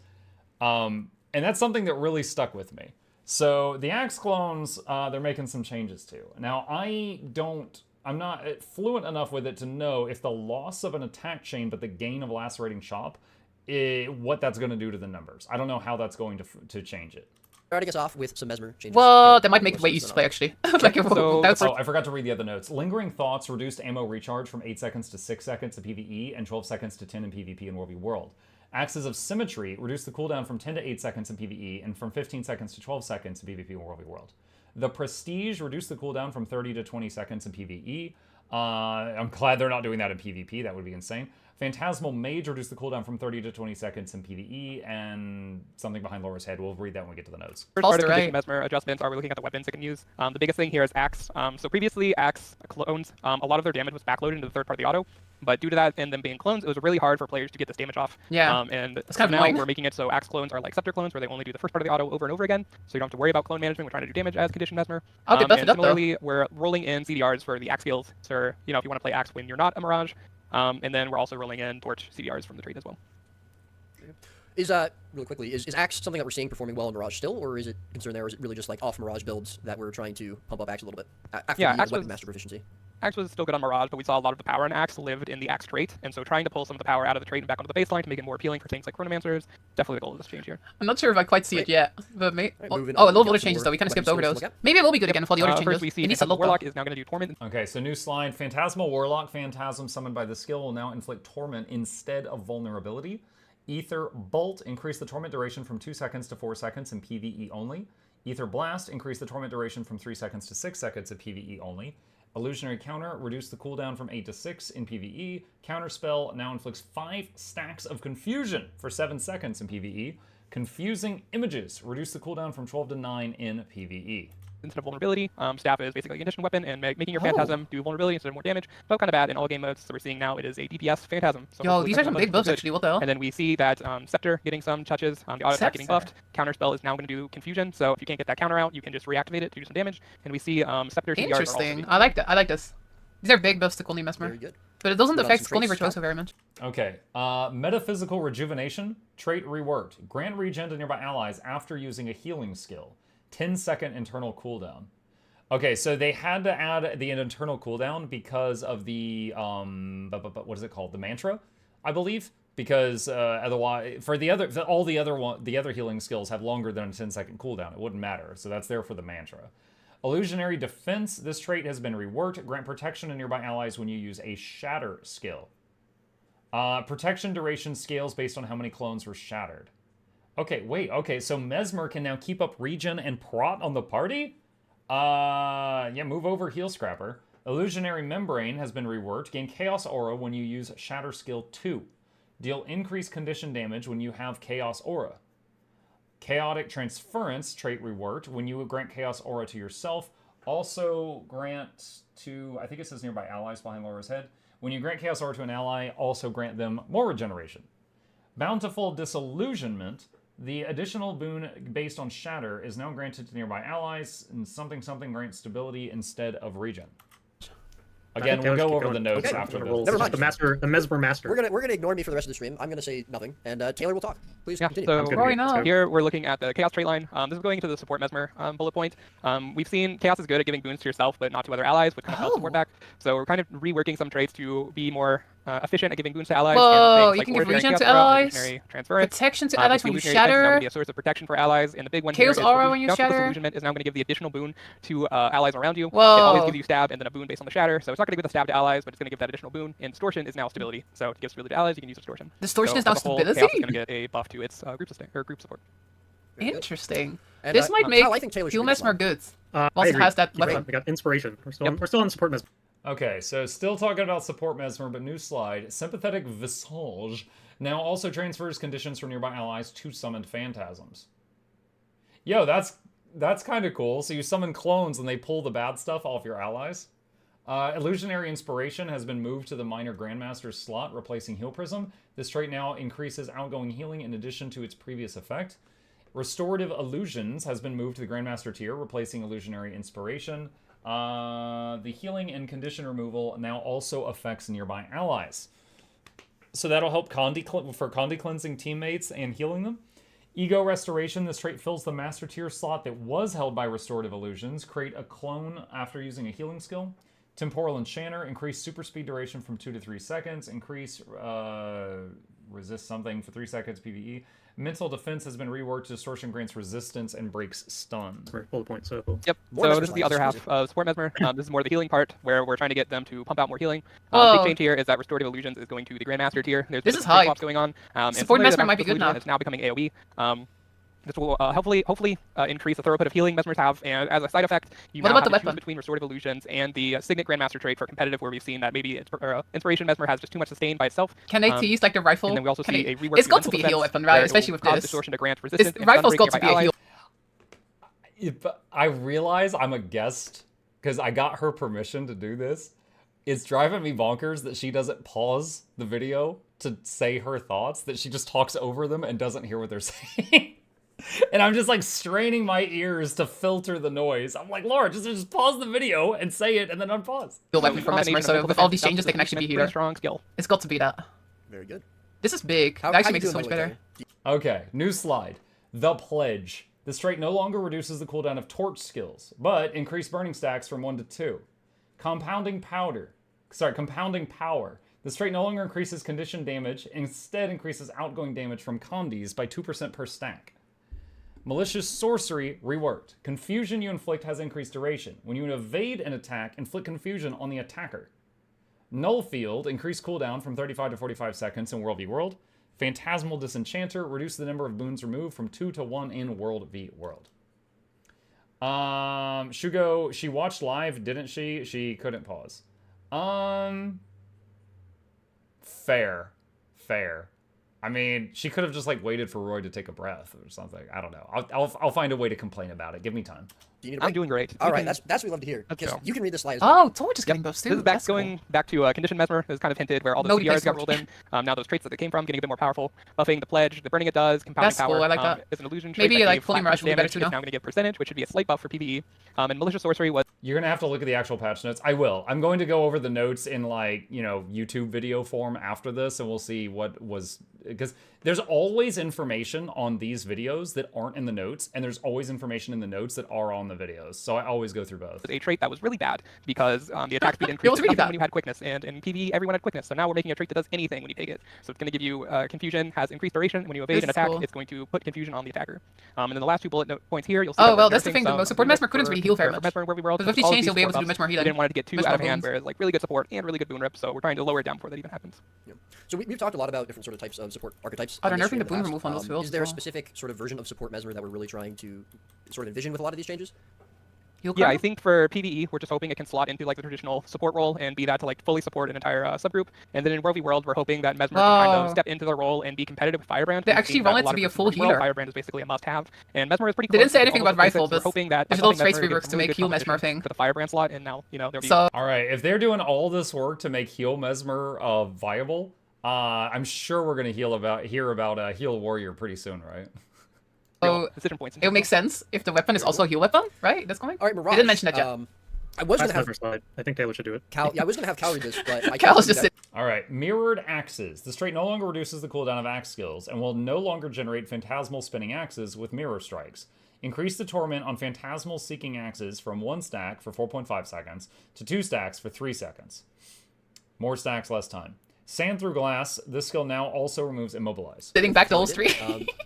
And that's something that really stuck with me. So the Axe clones, they're making some changes too. Now I'm not fluent enough with it to know if the loss of an attack chain but the gain of Lacerating Chop, what that's going to do to the numbers. I don't know how that's going to change it. Starting us off with some Mesmer changes. Well, that might make it way easier to play, actually. I forgot to read the other notes. Lingering Thoughts reduced ammo recharge from 8 seconds to 6 seconds in PvE and 12 seconds to 10 in PvP in War v World. Axes of Symmetry reduced the cooldown from 10 to 8 seconds in PvE and from 15 seconds to 12 seconds in PvP in War v World. The Prestige reduced the cooldown from 30 to 20 seconds in PvE. I'm glad they're not doing that in PvP. That would be insane. Phantasmal Mage reduced the cooldown from 30 to 20 seconds in PvE, and something behind Laura's head. We'll read that when we get to the notes. First part of condition Mesmer adjustments are we're looking at the weapons it can use. The biggest thing here is Axe. So previously, Axe clones, a lot of their damage was backloaded into the third part of the auto, but due to that and them being clones, it was really hard for players to get this damage off. Yeah, and that's kind of now annoying. we're making it so Axe clones are like Scepter clones, where they only do the first part of the auto over and over again, so you don't have to worry about clone management. We're trying to do damage as condition Mesmer. I'll get buffed and up, though. similarly, we're rolling in CDRs for the Axe skills, so if you want to play Axe when you're not a Mirage. And then we're also rolling in Torch CDRs from the trade as well. Is really quickly, is Axe something that we're seeing performing well in Mirage still, or is it concerned there, or is it really just like off Mirage builds that we're trying to pump up Axe a little bit after the weapon master proficiency? Axe was still good on Mirage, but we saw a lot of the power in Axe lived in the Axe trait, and so trying to pull some of the power out of the trait and back onto the baseline to make it more appealing for things like Chronomancers, definitely the goal of this change here. I'm not sure if I quite see it yet, but maybe. Right, Oh, on, a lot of other changes though. We kind of skipped over those. Maybe it will be good again for the other changes. First, we see Phantasmal Warlock is now going to do Torment. Okay, so new slide. Phantasmal Warlock Phantasm summoned by the skill will now inflict Torment instead of Vulnerability. Ether Bolt increase the Torment duration from 2 seconds to 4 seconds in PvE only. Ether Blast increase the Torment duration from 3 seconds to 6 seconds in PvE only. Illusionary Counter reduce the cooldown from 8 to 6 in PvE. Counterspell now inflicts 5 stacks of Confusion for 7 seconds in PvE. Confusing Images reduce the cooldown from 12 to 9 in PvE. Instead of vulnerability, Staff is basically a condition weapon, and making your Phantasm do vulnerability instead of more damage, but kind of bad in all game modes. So we're seeing now it is a DPS Phantasm. So yo, these are some big buffs actually. What the hell? And then we see that Scepter getting some touches, the auto attack getting buffed. Counterspell is now going to do Confusion, so if you can't get that counter out, you can just reactivate it to do some damage. And we see Scepter. Interesting. I like that. I like this. These are big buffs to Coolney Mesmer. Very good. But it doesn't affect Coolney Virtuoso very much. Okay, Metaphysical Rejuvenation, trait reworked. Grant regen to nearby allies after using a healing skill. 10-second internal cooldown. Okay, so they had to add the internal cooldown because of the, what is it called? The mantra, I believe? Because otherwise, for all the other healing skills have longer than a 10-second cooldown. It wouldn't matter, so that's there for the mantra. Illusionary Defense, this trait has been reworked. Grant protection to nearby allies when you use a Shatter skill. Protection duration scales based on how many clones were shattered. Okay, wait, okay, so Mesmer can now keep up regen and prot on the party? Yeah, move over, Heal Scrapper. Illusionary Membrane has been reworked. Gain Chaos Aura when you use Shatter Skill 2. Deal increased condition damage when you have Chaos Aura. Chaotic Transference, trait reworked. When you grant Chaos Aura to yourself, also grant to, I think it says nearby allies behind Laura's head. When you grant Chaos Aura to an ally, also grant them more regeneration. Bountiful Disillusionment. The additional boon based on Shatter is now granted to nearby allies, and something grants stability instead of regen. Again, we'll go over the notes Okay. after Never this. mind. The Mesmer Master. We're gonna ignore me for the rest of the stream. I'm gonna say nothing, and Taylor will talk. Please continue. So Growing up. here we're looking at the Chaos trait line. This is going into the support Mesmer bullet point. We've seen Chaos is good at giving boons to yourself, but not to other allies, which kind of helps support back. So we're kind of reworking some traits to be more efficient at giving boons to allies. Whoa, and you like can give Ordinary regen Chaos to Aura, allies, Illusionary Transference. protection to allies when you Illusionary Defense is now going to shatter, be a source of protection for allies, and the big one Chaos here is Aura when you Bountiful shatter. Disillusionment is now going to give the additional boon to allies around you. It Whoa. always gives you stab and then a boon based on the shatter. So it's not going to give the stab to allies, but it's going to give that additional boon. And Distortion is now stability. So to give stability to allies, you can use Distortion. Distortion So is now as a whole, stability? Chaos is going to get a buff to its group support. Interesting. And, This might make Cal, I think Taylor should Heal be this Mesmer one. good. I Once it agree. has that Keep weapon. We got Inspiration. We're still on support Mesmer. Okay, so still talking about support Mesmer, but new slide. Sympathetic Visage now also transfers conditions from nearby allies to summoned phantasms. Yo, that's kind of cool. So you summon clones and they pull the bad stuff off your allies. Illusionary Inspiration has been moved to the Minor Grandmaster's slot, replacing Heal Prism. This trait now increases outgoing healing in addition to its previous effect. Restorative Illusions has been moved to the Grandmaster tier, replacing Illusionary Inspiration. The healing and condition removal now also affects nearby allies. So that'll help for Condi cleansing teammates and healing them. Ego Restoration, this trait fills the Master tier slot that was held by Restorative Illusions. Create a clone after using a healing skill. Temporal Enchanter, increase super speed duration from 2 to 3 seconds. Increase resist something for 3 seconds PvE. Mental Defense has been reworked. Distortion grants resistance and breaks stun. Right, bullet point. So Yep. More So Mesmer this is the slides, other half excuse of Support Mesmer. This is more the healing part, where we're trying to get them to pump out more healing. Whoa. Big change here is that Restorative Illusions is going to the Grandmaster tier. There's This been is some flip hype. flops going on. And Support similarly, the Mesmer might be Bountiful good now. Illusion is now becoming AoE. This will hopefully increase the throughput of healing Mesmers have, and as a side effect, you What now about have the to choose weapon? between Restorative Illusions and the Signet Grandmaster trait for competitive, where we've seen that maybe Inspiration Mesmer has just too much sustain by itself. Can they tease like the rifle? And then we also Can see they- a rework It's got to to be a Mental heal Defense, weapon, where right? it will Especially with cause this. Distortion to grant resistance. and Rifle's stun got to breaking be a nearby heal. I realize I'm a guest because I got her permission to do this. It's driving me bonkers that she doesn't pause the video to say her thoughts, that she just talks over them and doesn't hear what they're saying. And I'm just like straining my ears to filter the noise. I'm like, Laura, just pause the video and say it and then unpause. Heal weapon for Combination Mesmer, of so mental with all defense these changes, they can and actually be pretty healer. strong skill. It's got to be that. Very good. This is big. How That actually you makes it so doing, much by the way, better. Taylor? Okay, new slide. The Pledge. This trait no longer reduces the cooldown of torch skills, but increase burning stacks from 1 to 2. Compounding Power. This trait no longer increases condition damage, instead increases outgoing damage from condis by 2% per stack. Malicious Sorcery reworked. Confusion you inflict has increased duration. When you evade an attack, inflict confusion on the attacker. Null Field, increased cooldown from 35 to 45 seconds in World v World. Phantasmal Disenchanter, reduce the number of boons removed from 2 to 1 in World v World. Shugo, she watched live, didn't she? She couldn't pause. Fair. I mean, she could have just like waited for Roy to take a breath or something. I don't know. I'll find a way to complain about it. Give me time. Do you need a I'm break? doing great. All We right, can- that's what we love to hear. Let's Because go. you can read the slides. well. Oh, Torch is getting buffed too. This is That's going cool. back to Condition Mesmer. It was kind of hinted where all the Nobody CDRs plays got Torch. rolled in. Now those traits that they came from getting a bit more powerful. Buffing the Pledge, the burning it does, compounding That's power. cool, I like that. It's an illusion trait Maybe, that like, gave fully flat Mirage would be better damage. too It's now. now going to give percentage, which should be a slight buff for PvE. And Malicious Sorcery was You're gonna have to look at the actual patch notes. I will. I'm going to go over the notes in like, YouTube video form after this, and we'll see what was, because there's always information on these videos that aren't in the notes, and there's always information in the notes that are on the videos. So I always go through both. a trait that was really bad because the attack speed It increased was really nothing bad. when you had quickness, and in PvE everyone had quickness. So now we're making a trait that does anything when you take it. So it's going to give you confusion, has increased duration. When you evade This an is attack, cool. it's going to put confusion on the attacker. And then the last two bullet note points here, you'll see. Oh, that we're well, that's the nursing thing, the some support reworks Mesmer couldn't really heal very much. Mesmer and Where We World. But with these All of changes, you'll be able to do support much more buffs. healing. We didn't want to get too Much out of more hand, boons. where like really good support and really good boon rip. So we're trying to lower it down before that even happens. Yeah. So we've talked a lot about different sort of types of support archetypes. Oh, they're on this nerfing stream the in boon past. removal on those fields Is there a as well. specific sort of version of support Mesmer that we're really trying to sort of envision with a lot of these changes? Heal Yeah, I cover? think for PvE, we're just hoping it can slot into like the traditional support role and be that to like fully support an entire subgroup. And then in World v World, we're hoping that Mesmer can kind Wow. of step into the role and be competitive with Firebrand. They We've actually seen that want it to lot of be a groups in full World v World, healer. Firebrand is basically a must-have, and Mesmer is pretty They close. didn't say anything Almost about rifle, basics. We're but hoping that there's by a lot of buffing trace Mesmer, we get reworks some to really make good heal Mesmer competition thing. for the Firebrand slot, and now there'll be So All right, if they're doing all this work to make Heal Mesmer viable, I'm sure we're gonna hear about Heal Warrior pretty soon, right? So Decision points. it would make sense if the weapon is also a heal weapon, right? That's coming. All right, Mirage. They didn't mention that yet. I was That's gonna have never slide. I think Taylor should do it. Cal. Yeah, I was gonna have Cal read this, but I Cal's can't just do that. All right, Mirrored Axes. This trait no longer reduces the cooldown of axe skills and will no longer generate phantasmal spinning axes with mirror strikes. Increase the torment on phantasmal seeking axes from 1 stack for 4.5 seconds to 2 stacks for 3 seconds. More stacks, less time. Sand through glass. This skill now also removes immobilize. Sitting back to all three.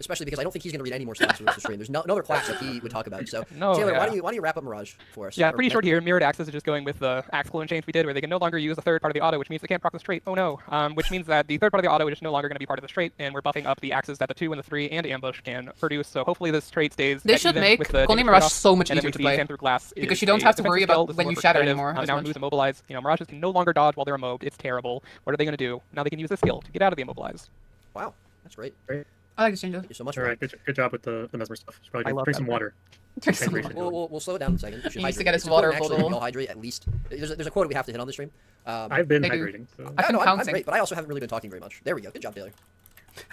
Especially because I don't think he's gonna read any more stats for the stream. There's no other class that he would talk about. So No, Taylor, yeah. why don't you wrap up Mirage for us? Yeah, Or- pretty short here. Mirrored Axes is just going with the axe clone change we did, where they can no longer use the third part of the auto, which means they can't proc this trait. Oh no. Which means that the third part of the auto is just no longer going to be part of the trait, and we're buffing up the axes that the 2 and the 3 and ambush can produce. So hopefully this trait stays. This at should even make with the Golden damage Mirage trade-off, so much and then easier we to see play. Sand through glass Because is you don't a have to defensive worry skill. about This is when more you for shatter competitive. anymore as Now much. remove immobilize. Mirages can no longer dodge while they're immobed. It's terrible. What are they going to do? Now they can use this skill to get out of the immobilize. Wow, that's great. I like this change. Thank you so much. All right, good job with the Mesmer stuff. Should probably I love drink that. some water. Drink some Hydration. We'll slow it down in a second. We should He needs to hydrate. get his It's important water actually bottle. that we all hydrate at least. There's a quota we have to hit on the stream. I've been They do. hydrating. So. I've been I'm counting. great, but I also haven't really been talking very much. There we go. Good job, Taylor.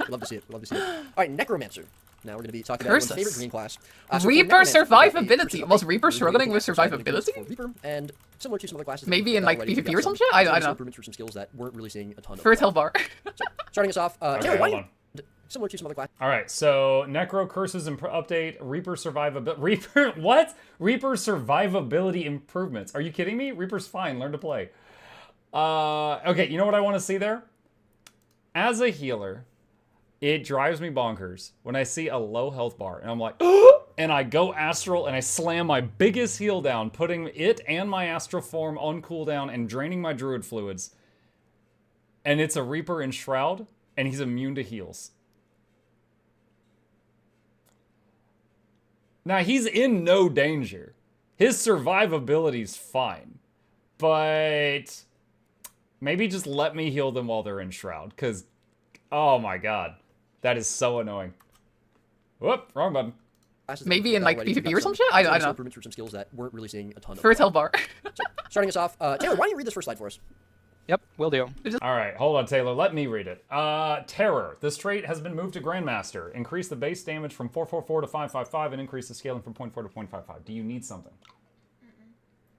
Love to see it. Love to see it. All right, Necromancer. Now we're going to be talking about Curses. one's favorite green class. So for Reaper Necromancer, we've got a survivability. first Was update. Reaper struggling with First update survivability? for Reaper, and similar to some other classes. Maybe that in, we've like, got already, we've PvP got or some shit? I don't know. Improvements for some skills that weren't really seeing a ton of. First health bar. Starting us off, Okay, Taylor, why hold don't on. similar to some other classes. All right, so Necro curses and update, Reaper survivability. Reaper what? Reaper survivability improvements. Are you kidding me? Reaper's fine. Learn to play. Okay, you know what I want to see there? As a healer, it drives me bonkers when I see a low health bar and I'm like, and I go astral and I slam my biggest heal down, putting it and my astral form on cooldown and draining my druid fluids. And it's a Reaper in Shroud, and he's immune to heals. Now, he's in no danger. His survivability's fine. But maybe just let me heal them while they're in Shroud, because, oh my god, that is so annoying. Whoop, wrong button. Classes Maybe that in, we've like, got already. We've PvP got or some shit? I don't know. Improvements for some skills that weren't really seeing a ton of. First health bar. Starting us off, Taylor, why don't you read this first slide for us? Yep, will do. All right, hold on, Taylor. Let me read it. Terror. This trait has been moved to Grandmaster. Increase the base damage from 444 to 555 and increase the scaling from 0.4 to 0.55. Do you need something?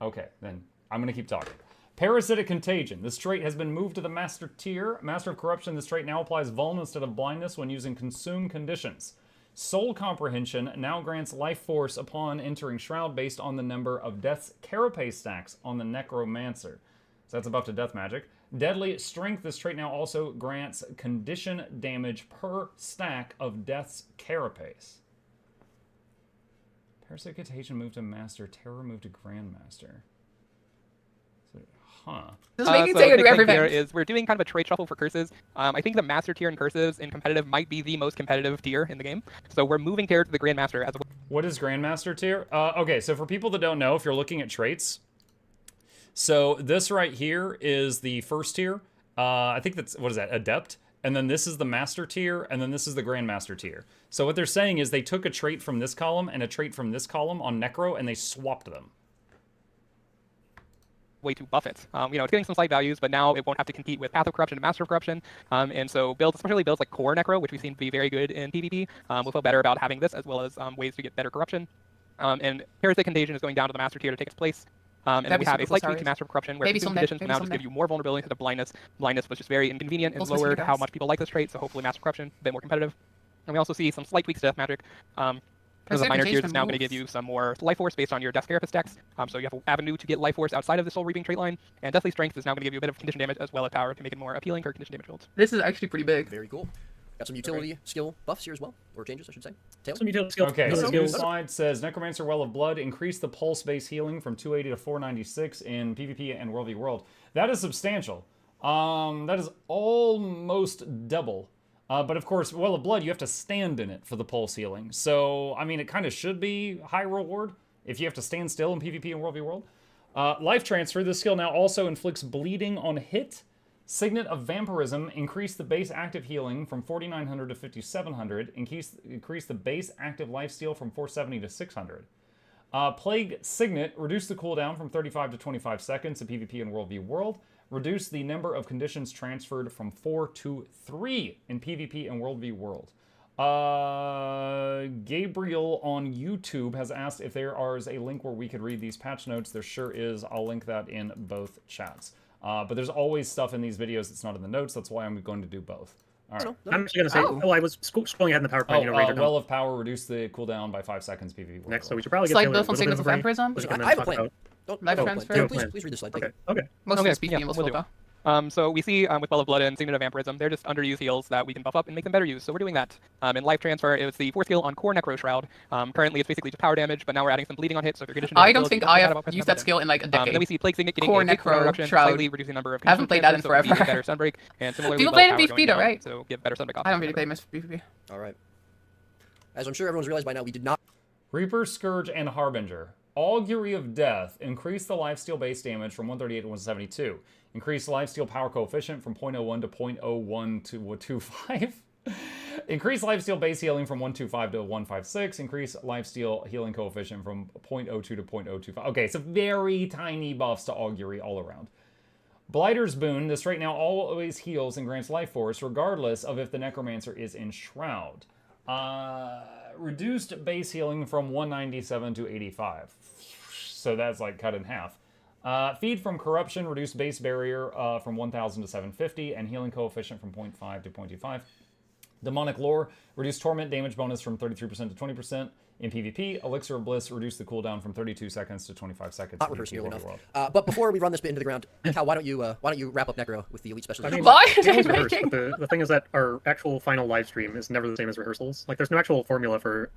Okay, then I'm going to keep talking. Parasitic Contagion. This trait has been moved to the Master tier. Master of Corruption. This trait now applies Vuln instead of Blindness when using Consume conditions. Soul Comprehension now grants Life Force upon entering Shroud based on the number of Death's Carapace stacks on the Necromancer. So that's a buff to Death Magic. Deadly Strength. This trait now also grants condition damage per stack of Death's Carapace. Parasitic Contagion moved to Master. Terror moved to Grandmaster. Huh. Just making So Taylor the do big thing here everything. is we're doing kind of a trade shuffle for curses. I think the Master tier in curses in competitive might be the most competitive tier in the game. So we're moving Terror to the Grandmaster as well. What is Grandmaster tier? Okay, so for people that don't know, if you're looking at traits, so this right here is the first tier. I think that's, what is that, Adept? And then this is the Master tier, and then this is the Grandmaster tier. So what they're saying is they took a trait from this column and a trait from this column on Necro, and they swapped them. Way to buff it. You know, it's getting some slight values, but now it won't have to compete with Path of Corruption and Master of Corruption. And so builds, especially builds like Core Necro, which we seem to be very good in PvP, will feel better about having this, as well as ways to get better corruption. And Parasitic Contagion is going down to the Master tier to take its place. And then we have a slight tweak to Master of Corruption, where Maybe Consume someday, conditions will maybe now just someday. give you more vulnerability instead of blindness. Blindness was just very inconvenient and Also, see you lowered how guys. much people like this trait, so hopefully Master of Corruption, a bit more competitive. And we also see some slight tweaks to Death Magic. There's a Parasitic minor Contagion tier that's now going to give moves. you some more Life Force based on your Death Therapist stacks. So you have an avenue to get Life Force outside of the Soul Reaping trait line. And Deathly Strength is now going to give you a bit of condition damage as well as power to make it more appealing for condition damage builds. This is actually pretty big. Very cool. Got some utility skill buffs here as well, or changes, I should say. Taylor? Some utility skills. Okay, so utility new skills. slide says Necromancer Well of Blood, increase the pulse base healing from 280 to 496 in PvP and World v World. That is substantial. That is almost double. But of course, Well of Blood, you have to stand in it for the pulse healing. So, I mean, it kind of should be high reward if you have to stand still in PvP and World v World. Life Transfer, this skill now also inflicts bleeding on hit. Signet of Vampirism, increase the base active healing from 4,900 to 5,700. Increase the base active lifesteal from 470 to 600. Plague Signet, reduce the cooldown from 35 to 25 seconds in PvP and World v World. reduce the number of conditions transferred from 4 to 3 in PvP and World v World. Gabriel on YouTube has asked if there is a link where we could read these patch notes. There sure is. I'll link that in both chats. But there's always stuff in these videos that's not in the notes. That's why I'm going to do both. All right. I'm actually going to say, I was scrolling ahead in the PowerPoint. Well of Power, reduce the cooldown by 5 seconds PvP. Next, so we should probably It's get like Taylor Bill from Signals of Vampirism. I have a plan. Life transfer. Please read this slide. Okay. Mostly Okay, speaking, yeah, was we'll do. So we see with Well of Blood and Signet of Vampirism, they're just underused heals that we can buff up and make them better used. So we're doing that. In Life Transfer, it was the 4th skill on Core Necro Shroud. Currently, it's basically just power damage, but now we're adding some bleeding on hit. So if you're conditioned, I don't think I have used that skill in like a And then decade. we see Plague Signet getting Core a big Necro reduction, Shroud. slightly reducing the number of I haven't played that in conditions transferred, so forever. better Sunbreak, and similarly, People Well played of in Power PvP going though, down, right? So get better Sunbreak off. I haven't really played much PvP. All right. As I'm sure everyone's realized by now, we did not. Reaper, Scourge, and Harbinger. Augury of Death. Increase the lifesteal base damage from 138 to 172. Increase lifesteal power coefficient from 0.01 to 0.01 to 25. Increase lifesteal base healing from 125 to 156. Increase lifesteal healing coefficient from 0.02 to 0.025. Okay, so very tiny buffs to Augury all around. Blighter's Boon. This right now always heals and grants life force, regardless of if the Necromancer is in Shroud. Reduced base healing from 197 to 85. So that's like cut in half. Feed from Corruption, reduced base barrier from 1,000 to 750, and healing coefficient from 0.5 to 0.25. Demonic Lore, reduced torment damage bonus from 33% to 20% in PvP. Elixir of Bliss, reduce the cooldown from 32 seconds to 25 seconds. Not rehearsed nearly enough. But before we run this bit into the ground, Cal, why don't you wrap up Necro with the elite specialist? I mean, Why are it's they always rehearsed, making? but the thing is that our actual final live stream is never the same as rehearsals. Like, there's no actual formula for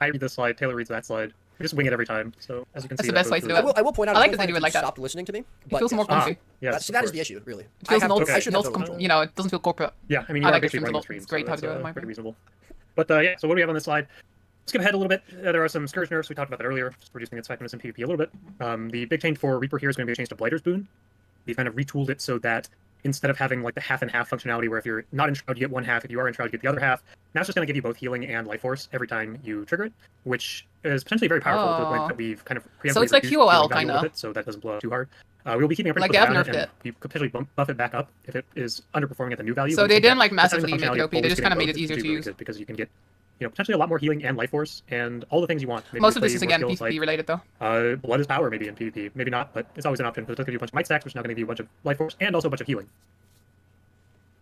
I read this slide, Taylor reads that slide. We just wing it every time. So as you can That's see, the best way to do it. I will point out. I like it's that they do it like that. Stopped listening to me. It But feels more comfy. Yes, that is the issue, really. It feels I should have total not, control. you know, it doesn't feel corporate. Yeah, I mean, you I are like basically extremes a running lot. the stream, It's great so how to do it, in that's my pretty opinion. reasonable. But yeah, so what do we have on this slide? Skip ahead a little bit. There are some Scourge nerfs. We talked about that earlier, just reducing its effectiveness in PvP a little bit. The big change for Reaper here is going to be a change to Blighter's Boon. We've kind of retooled it so that instead of having like the half and half functionality where if you're not in Shroud, you get one half. If you are in Shroud, you get the other half. Now it's just going to give you both healing and life force every time you trigger it, which is potentially very powerful to the point that we've kind of preemptively So it's like reduced QOL, healing value a little kinda. bit, so that doesn't blow up too hard. We'll be keeping a pretty Like, close they eye have on it, nerfed and it. we could potentially buff it back up if it is underperforming at the new value. So but they we think didn't that like just having massively the make it functionality OP, they always just getting kind of made both it is easier to really use. good because you can get potentially a lot more healing and life force and all the things you want. Maybe Most of play this is more again skills PvP like, related though. Blood is power maybe in PvP, maybe not, but it's always an option because it's going to give you a bunch of might stacks, which is now going to give you a bunch of life force and also a bunch of healing.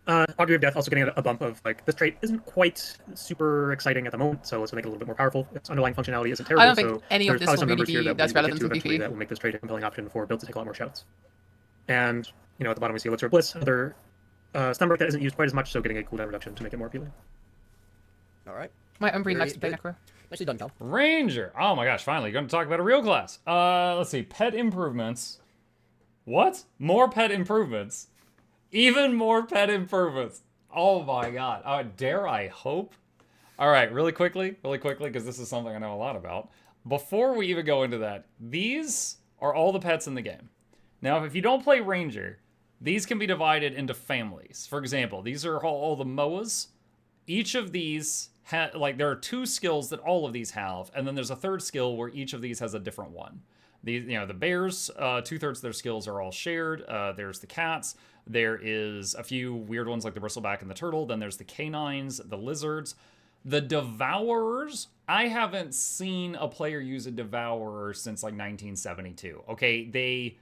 Augury of Death also getting a bump of like this trait isn't quite super exciting at the moment, so let's make it a little bit more powerful. Its underlying functionality isn't terrible. I don't think so any of there's this probably will some really numbers here be that that's we will get relevant to to eventually PvP. that will make this trait a compelling option for builds to take a lot more shouts. And at the bottom we see Elixir of Bliss, another Stunbreak that isn't used quite as much, so getting a cooldown reduction to make it more appealing. All right. I'm pretty Very nice to play good. Necro. Nicely done, Cal. Ranger. Oh my gosh, finally, going to talk about a real class. Let's see, pet improvements. What? More pet improvements? Even more pet improvements. Oh my god. Dare I hope? All right, really quickly, because this is something I know a lot about. Before we even go into that, these are all the pets in the game. Now, if you don't play Ranger, these can be divided into families. For example, these are all the MOAs. Each of these, there are 2 skills that all of these have, and then there's a 3rd skill where each of these has a different one. These, the bears, 2/3 of their skills are all shared. There's the cats. There is a few weird ones like the bristleback and the turtle. Then there's the canines, the lizards. The devourers, I haven't seen a player use a devourer since like 1972. Okay, they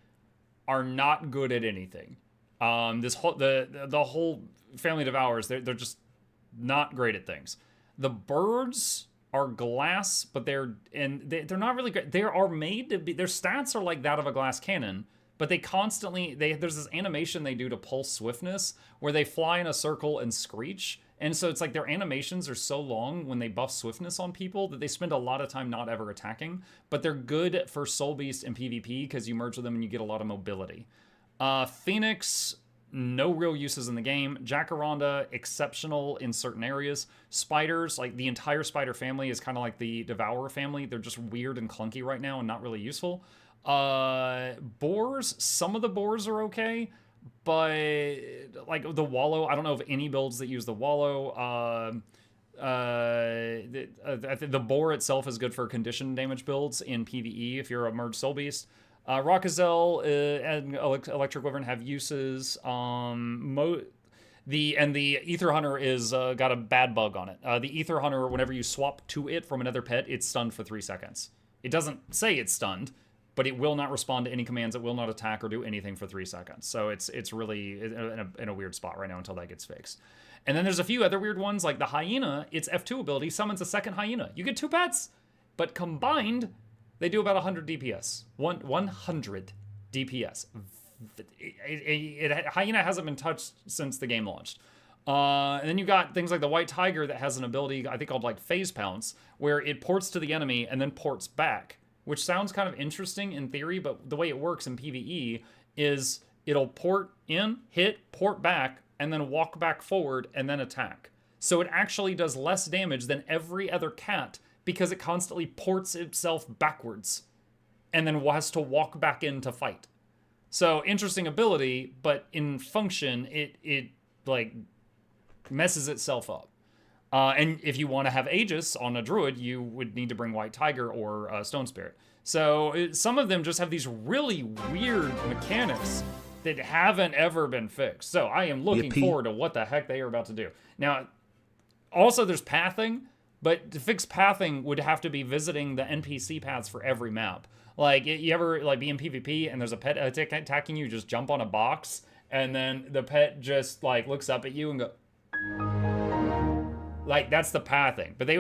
are not good at anything. The whole family of devourers, they're just not great at things. The birds are glass, but they're not really great. They are made to be. Their stats are like that of a glass cannon, but they constantly there's this animation they do to pulse swiftness where they fly in a circle and screech. And so it's like their animations are so long when they buff swiftness on people that they spend a lot of time not ever attacking. But they're good for Soul Beast and PvP because you merge with them and you get a lot of mobility. Phoenix, no real uses in the game. Jacaranda, exceptional in certain areas. Spiders, like the entire spider family is kind of like the Devourer family. They're just weird and clunky right now and not really useful. Boars, some of the boars are okay. But like the Wallow, I don't know of any builds that use the Wallow. The boar itself is good for condition damage builds in PvE if you're a merged Soul Beast. Rockazel and Electric Wyvern have uses. The Ether Hunter is got a bad bug on it. The Ether Hunter, whenever you swap to it from another pet, it's stunned for 3 seconds. It doesn't say it's stunned, but it will not respond to any commands. It will not attack or do anything for 3 seconds. So it's really in a weird spot right now until that gets fixed. And then there's a few other weird ones, like the Hyena. Its F2 ability summons a second Hyena. You get 2 pets, but combined, they do about 100 DPS. 100 DPS. Hyena hasn't been touched since the game launched. And then you got things like the White Tiger that has an ability, I think, called like Phase Pounce, where it ports to the enemy and then ports back, which sounds kind of interesting in theory, but the way it works in PvE is it'll port in, hit, port back, and then walk back forward and then attack. So it actually does less damage than every other cat because it constantly ports itself backwards and then has to walk back in to fight. So interesting ability, but in function, it like messes itself up. And if you want to have Aegis on a druid, you would need to bring White Tiger or Stone Spirit. So some of them just have these really weird mechanics that haven't ever been fixed. So I am looking forward to what the heck they are about to do. Now, also there's pathing, but to fix pathing would have to be visiting the NPC paths for every map. Like, you ever like be in PvP and there's a pet attacking you, just jump on a box, and then the pet just like looks up at you and go, like, that's the pathing. But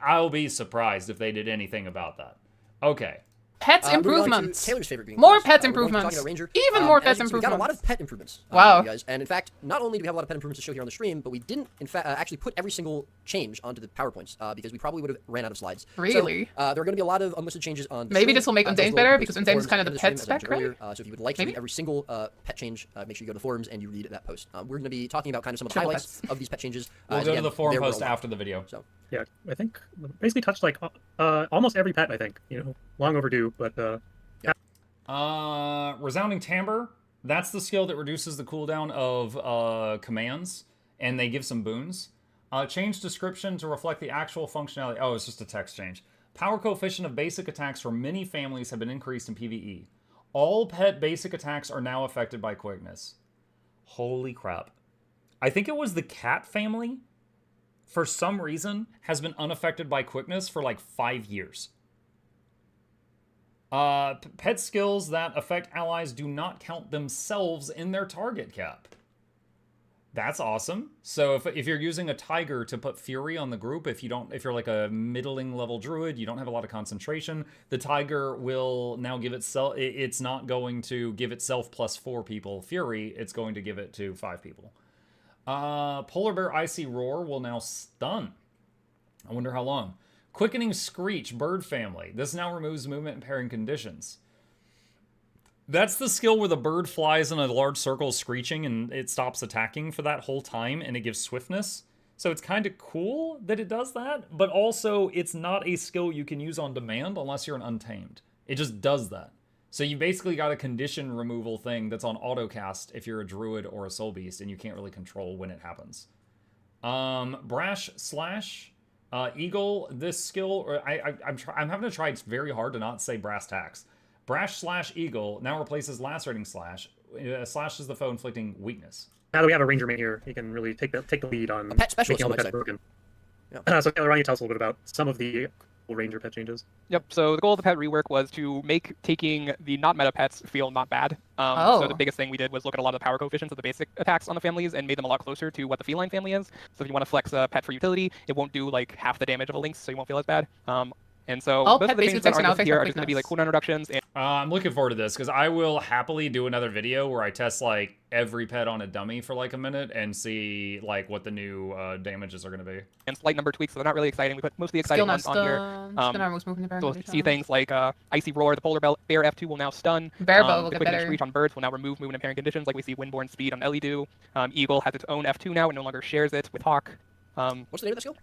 I'll be surprised if they did anything about that. Okay. Pets improvements. Taylor's favorite green more class. pets We're improvements. talking about Ranger. Even more pets We improvements. got a lot of pet improvements. Wow. You guys. And in fact, not only do we have a lot of pet improvements to show here on the stream, but we didn't, in fact, actually put every single change onto the PowerPoints because we probably would have ran out of slides. Really? So, there are going to be a lot of unlisted changes on the Maybe stream. this will make Untamed better because Untamed is kind of the pet spec, right? So if you would like to read every single pet change, make sure you go to the forums and you read that post. We're going to be talking about kind of some of the highlights of these pet changes. We'll go to the forum post after the video. So. Yeah, I think basically touched like almost every pet. I think long overdue, but Resounding Timbre. That's the skill that reduces the cooldown of commands, and they give some boons. Change description to reflect the actual functionality. Oh, it's just a text change. Power coefficient of basic attacks for many families have been increased in PvE. All pet basic attacks are now affected by quickness. Holy crap. I think it was the cat family, for some reason, has been unaffected by quickness for like 5 years. Pet skills that affect allies do not count themselves in their target cap. That's awesome. So if you're using a tiger to put fury on the group, if you're like a middling level druid, you don't have a lot of concentration, the tiger will now give itself, it's not going to give itself +4 people fury, it's going to give it to 5 people. Polar Bear Icy Roar will now stun. I wonder how long. Quickening Screech, Bird Family. This now removes movement and pairing conditions. That's the skill where the bird flies in a large circle screeching and it stops attacking for that whole time and it gives swiftness. So it's kind of cool that it does that, but also it's not a skill you can use on demand unless you're an Untamed. It just does that. So you basically got a condition removal thing that's on autocast if you're a druid or a soul beast and you can't really control when it happens. Brash Slash. Eagle, this skill, I'm having to try very hard to not say brass tacks. Brash Slash Eagle now replaces Lacerating Slash. Slashes the foe, inflicting weakness. Now that we have a ranger mate here, he can really take the lead on a pet specialist, making all the pets broken. Yeah. So Taylor, why don't you tell us a little bit about some of the ranger pet changes? Yep, so the goal of the pet rework was to make taking the not meta pets feel not bad. So the biggest thing we did was look at a lot of the power coefficients of the basic attacks on the families and made them a lot closer to what the feline family is. So if you want to flex a pet for utility, it won't do like half the damage of a lynx, so you won't feel as bad. And so all most pet of the things that are listed here are just going to be like cooldown reductions. And I'm looking forward to this because I will happily do another video where I test like every pet on a dummy for like a minute and see like what the new damages are going to be. And slight number tweaks, so they're not really exciting. We put most of the exciting ones on here. So we'll see things like Icy Roar, the Polar Bear F2 will now stun. Barebow will the get better. Screech on birds will now remove movement and pairing conditions, like we see Windborne Speed on Ellie do. Eagle has its own F2 now and no longer shares it with Hawk. What's the name of that skill?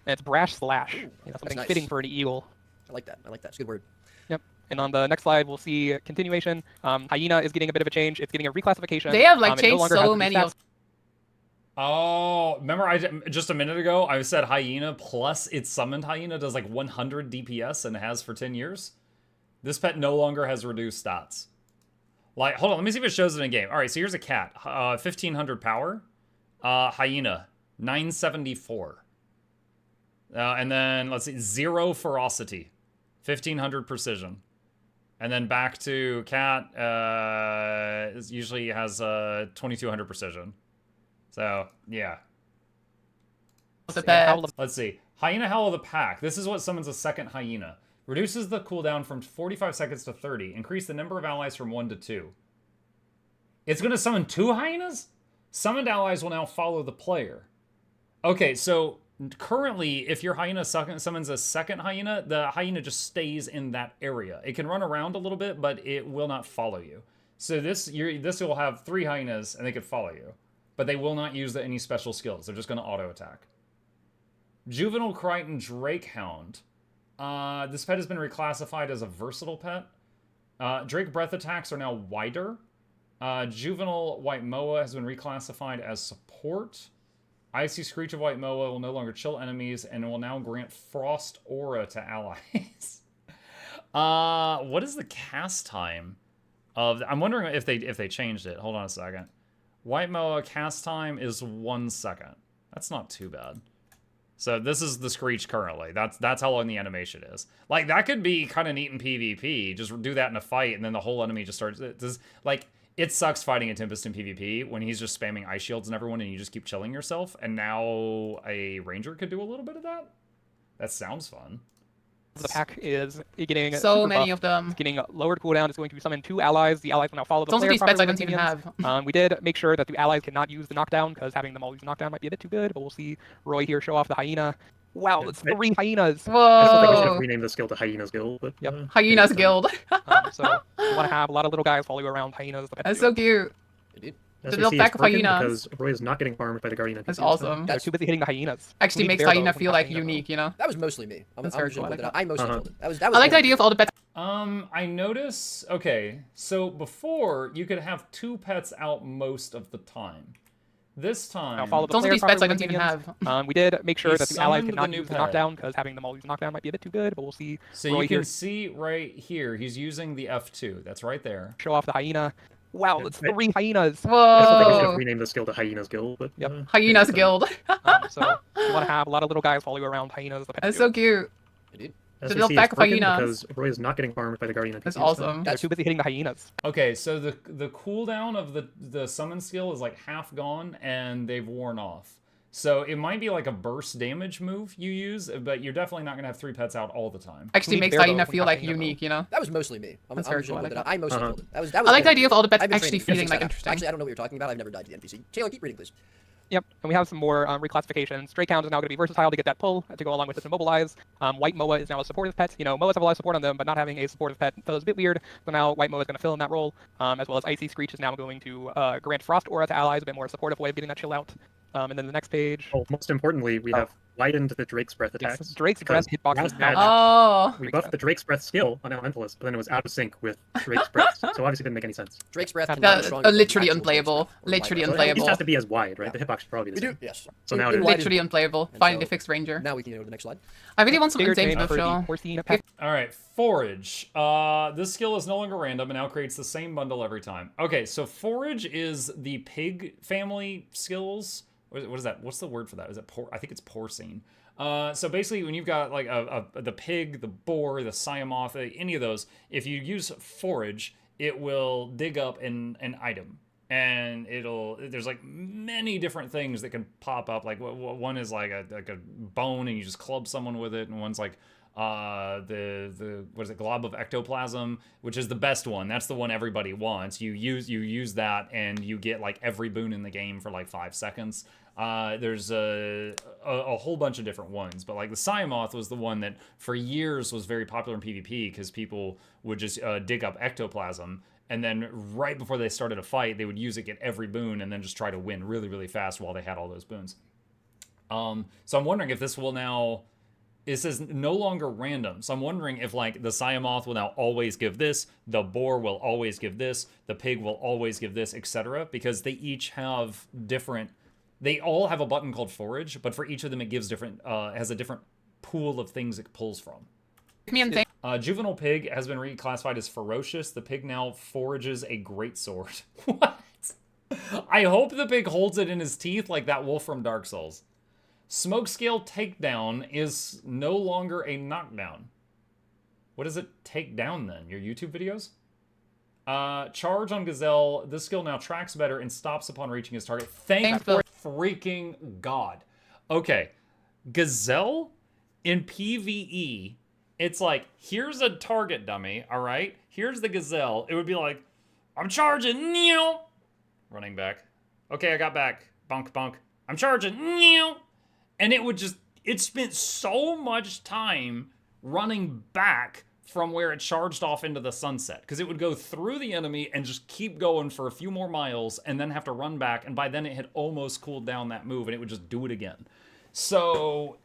And it's Brash Slash. Ooh, Something nice. fitting for an eagle. I like that. It's a good word. Yep. And on the next slide, we'll see continuation. Hyena is getting a bit of a change. It's getting a reclassification. They have like changed so many of. Oh, remember just a minute ago I said Hyena plus its summoned Hyena does like 100 DPS and has for 10 years? This pet no longer has reduced stats. Like, hold on, let me see if it shows it in game. All right, so here's a cat, 1500 power, hyena, 974. And then, let's see, 0 ferocity, 1500 precision. And then back to cat, usually has 2200 precision. So, yeah. Let's see. Hyena Howl of the Pack. This is what summons a second hyena. Reduces the cooldown from 45 seconds to 30. Increase the number of allies from 1 to 2. It's going to summon 2 hyenas? Summoned allies will now follow the player. Okay, so currently, if your hyena summons a second hyena, the hyena just stays in that area. It can run around a little bit, but it will not follow you. So this will have 3 hyenas, and they could follow you. But they will not use any special skills. They're just going to auto-attack. Juvenile Crichton Drakehound. This pet has been reclassified as a versatile pet. Drake breath attacks are now wider. Juvenile White Moa has been reclassified as support. Icy Screech of White Moa will no longer chill enemies and will now grant Frost Aura to allies. What is the cast time of... I'm wondering if they changed it. Hold on a second. White Moa cast time is 1 second. That's not too bad. So this is the Screech currently. That's how long the animation is. Like, that could be kind of neat in PvP. Just do that in a fight, and then the whole enemy just starts... It sucks fighting a Tempest in PvP when he's just spamming ice shields and everyone, and you just keep chilling yourself. And now a Ranger could do a little bit of that? That sounds fun. The pack is getting so many of them. It's getting lowered cooldown. It's going to summon 2 allies. The allies will now follow the Some of player. these pets I don't even have. We did make sure that the allies cannot use the knockdown, because having them all use knockdown might be a bit too good, but we'll see Roy here show off the hyena. Wow, it's 3 hyenas. Whoa. I still think we should have renamed the skill to Hyena's Guild. But, Yep. Hyena's Guild. So you want to have a lot of little guys follow you around, hyenas. That's so cute. As The we little see, pack it's of broken hyenas. Because Roy is not getting farmed by the Guardian NPCs. That's awesome. They're too busy hitting the hyenas. Actually makes hyena feel like unique, you know? That was mostly me. That's very cool. I mostly killed it. That was I like the idea of all the pets. I notice... Okay, so before, you could have 2 pets out most of the time. This time... Now follow the Some of player these pets I don't minions. even have. We did make sure He that the allies summoned cannot the new use the pet. knockdown, because having them all use knockdown might be a bit too good, but we'll see. So Roy you can here see right here, he's using the F2. That's right there. show off the hyena. Wow, it's 3 hyenas. I still think we should have Whoa. renamed the skill to Hyena's Guild. But, Yep. Hyena's Guild. So you want to have a lot of little guys follow you around, hyenas. That's so cute. as The we little see, pack it's of broken hyenas. because Roy is not getting farmed by the Guardian NPCs. That's awesome. They're too busy hitting the hyenas. Okay, so the cooldown of the summon skill is like half gone, and they've worn off. So it might be like a burst damage move you use, but you're definitely not going to have 3 pets out all the time. Actually Leave makes Beardo hyena when feel like attacking them. unique, you know? That was mostly me. That's very cool. I mostly killed it. That was I like the idea of all the pets I've been actually training feeling like since interesting. Actually, I don't know what you're talking about. I've never died to the NPC. Taylor, keep reading, please. Yep, and we have some more reclassifications. Drakehound is now going to be versatile to get that pull to go along with this immobilize. White Moa is now a supportive pet. You know, Moas have a lot of support on them, but not having a supportive pet feels a bit weird. So now White Moa is going to fill in that role, as well as Icy Screech is now going to grant Frost Aura to allies, a bit more supportive way of getting that chill out. And then the next page. Oh, most importantly, we have widened the Drake's Breath attacks. Yes, Drake's Breath because hitbox is last now. patch, Oh. we buffed the Drake's Breath skill on Elementalist, but then it was out of sync with Drake's Breath, so obviously didn't make any sense. Drake's breath. That's cannot be stronger than literally actual unplayable. Drake's breath or Literally White So Moa. it just unplayable. has to be as wide, right? The hitbox should probably be We the do, same. yes. So now In it is. wide Literally unplayable. And Finally so- fixed Ranger. Now we can go to the next slide. I really want some Bigger insane game stuff, for the though. Porcine pack. All right, Forage. This skill is no longer random and now creates the same bundle every time. Okay, so Forage is the pig family skills. What is that? What's the word for that? Is it I think it's porcine. So basically, when you've got like the pig, the boar, the Siamoth, any of those, if you use Forage, it will dig up an item. And there's like many different things that can pop up. Like one is like a bone, and you just club someone with it, and one's like the what is it, glob of ectoplasm, which is the best one. That's the one everybody wants. You use that, and you get like every boon in the game for like 5 seconds. There's a whole bunch of different ones, but like the Siamoth was the one that for years was very popular in PvP because people would just dig up ectoplasm. And then right before they started a fight, they would use it, get every boon, and then just try to win really, really fast while they had all those boons. So I'm wondering if this will now... This is no longer random. So I'm wondering if, like, the Siamoth will now always give this, the boar will always give this, the pig will always give this, etc. Because they each have different... They all have a button called Forage, but for each of them it gives different... has a different pool of things it pulls from. Me and thing. Juvenile pig has been reclassified as ferocious. The pig now forages a greatsword. What? I hope the pig holds it in his teeth like that wolf from Dark Souls. Smoke scale takedown is no longer a knockdown. What does it take down then? Your YouTube videos? Charge on Gazelle. This skill now tracks better and stops upon reaching his target. Thank freaking God. Okay. Gazelle in PvE, it's like, here's a target dummy, all right? Here's the Gazelle. It would be like, I'm charging, running back. Okay, I got back. Bonk, bonk. I'm charging, and it would just, it spent so much time running back from where it charged off into the sunset, because it would go through the enemy and just keep going for a few more miles and then have to run back, and by then it had almost cooled down that move and it would just do it again. So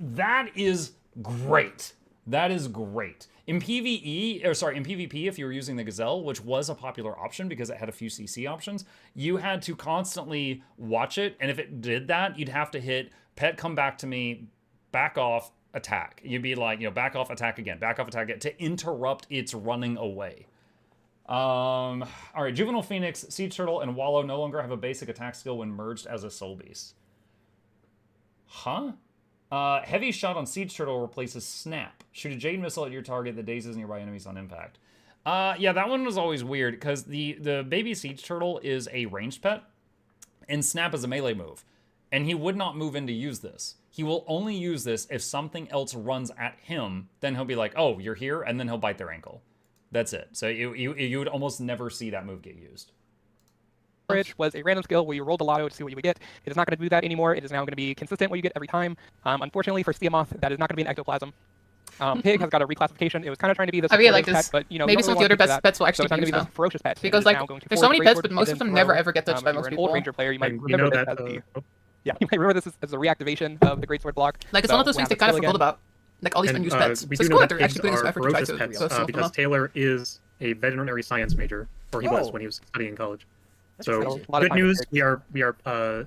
that is great. That is great. In PvE, or sorry, in PvP, if you were using the Gazelle, which was a popular option because it had a few CC options, you had to constantly watch it, and if it did that, you'd have to hit pet come back to me, back off, attack. You'd be like, you know, back off, attack again, back off, attack again, to interrupt its running away. All right, Juvenile Phoenix, Siege Turtle, and Wallow no longer have a basic attack skill when merged as a Soul Beast. Huh? Heavy Shot on Siege Turtle replaces Snap. Shoot a Jade Missile at your target that dazes nearby enemies on impact. Yeah, that one was always weird, because the baby Siege Turtle is a ranged pet, and Snap is a melee move. And he would not move in to use this. He will only use this if something else runs at him, then he'll be like, oh, you're here, and then he'll bite their ankle. That's it. So you would almost never see that move get used. Bridge was a random skill where you rolled a lotto to see what you would get. It is not going to do that anymore. It is now going to be consistent what you get every time. Unfortunately for Steamoth, that is not going to be an ectoplasm. Pig has got a reclassification. It was kind of trying to be this I really like pet, this. but you know, Maybe some of the other pets will actually so use this ferocious pet. Because like, there's so many pets, but most of them never ever get touched by most an people. old ranger player, you might You know remember that. this as yeah, you might remember this as a reactivation of the greatsword block. Like, it's one of those things they kind of forgot about. Like all these unused pets. We So do it's know cool that that they're actually pigs putting some are effort to try ferocious to pets sort them because up. Taylor is a veterinary science major, or he was when he was studying in college. So crazy. A lot of good time news, with we are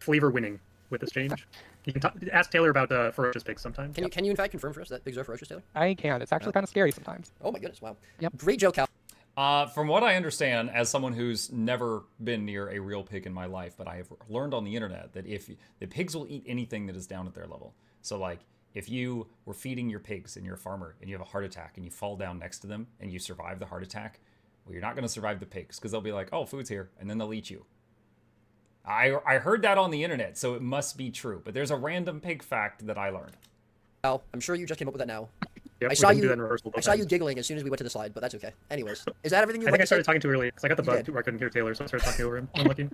flavor winning with this change. You can ask Taylor about ferocious pigs sometime. Can you in fact confirm for us that pigs are ferocious, Taylor? I can. It's actually kind of scary sometimes. Oh my goodness! Wow. Yep. Great joke, Cal. From what I understand, as someone who's never been near a real pig in my life, but I have learned on the internet that if the pigs will eat anything that is down at their level. So like, if you were feeding your pigs and you're a farmer and you have a heart attack and you fall down next to them and you survive the heart attack, well, you're not going to survive the pigs because they'll be like, oh, food's here, and then they'll eat you. I heard that on the internet, so it must be true. But there's a random pig fact that I learned. Cal, I'm sure you just came up with that now. Yep, I saw you. I saw you giggling as soon as we went to the slide, but that's okay. Anyways, is that everything you I wanted think I to started say? talking too early because I got the You bug did. where I couldn't hear Taylor, so I started talking over him. Unlucky.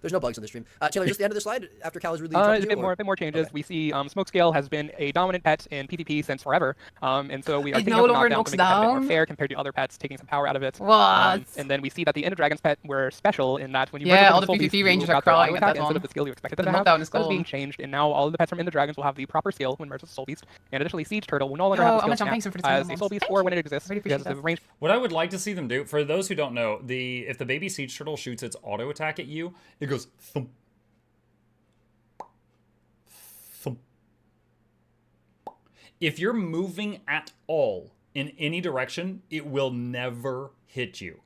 There's no bugs on the stream. Taylor, is this the end of the slide after Cal has really A bit more changes. Okay. We see Smokescale has been a dominant pet in PvP since forever, and so we are It taking no up the longer knockdown knocks to make it a bit more down? fair compared to other pets, taking some power out of it. What? And then we see that the Ender Dragon's pet were special in that when you Yeah, merge all with the Soul PvP Beast, you rangers are got their auto crying at attack that instead one. of the skill you expected them The to have. knockdown is That is cool. being changed, and now all of the pets from Ender Dragons will have the proper skill when merged with Soul Beast, and additionally Siege Turtle will no longer Yo, have I'm the gonna skill jump thanks for snap the as 10 a Soul Beast or when it exists. Really Because appreciate the that. range What I would like to see them do, for those who don't know, if the baby Siege Turtle shoots its auto attack at you, it goes thump. Thump. If you're moving at all in any direction, it will never hit you.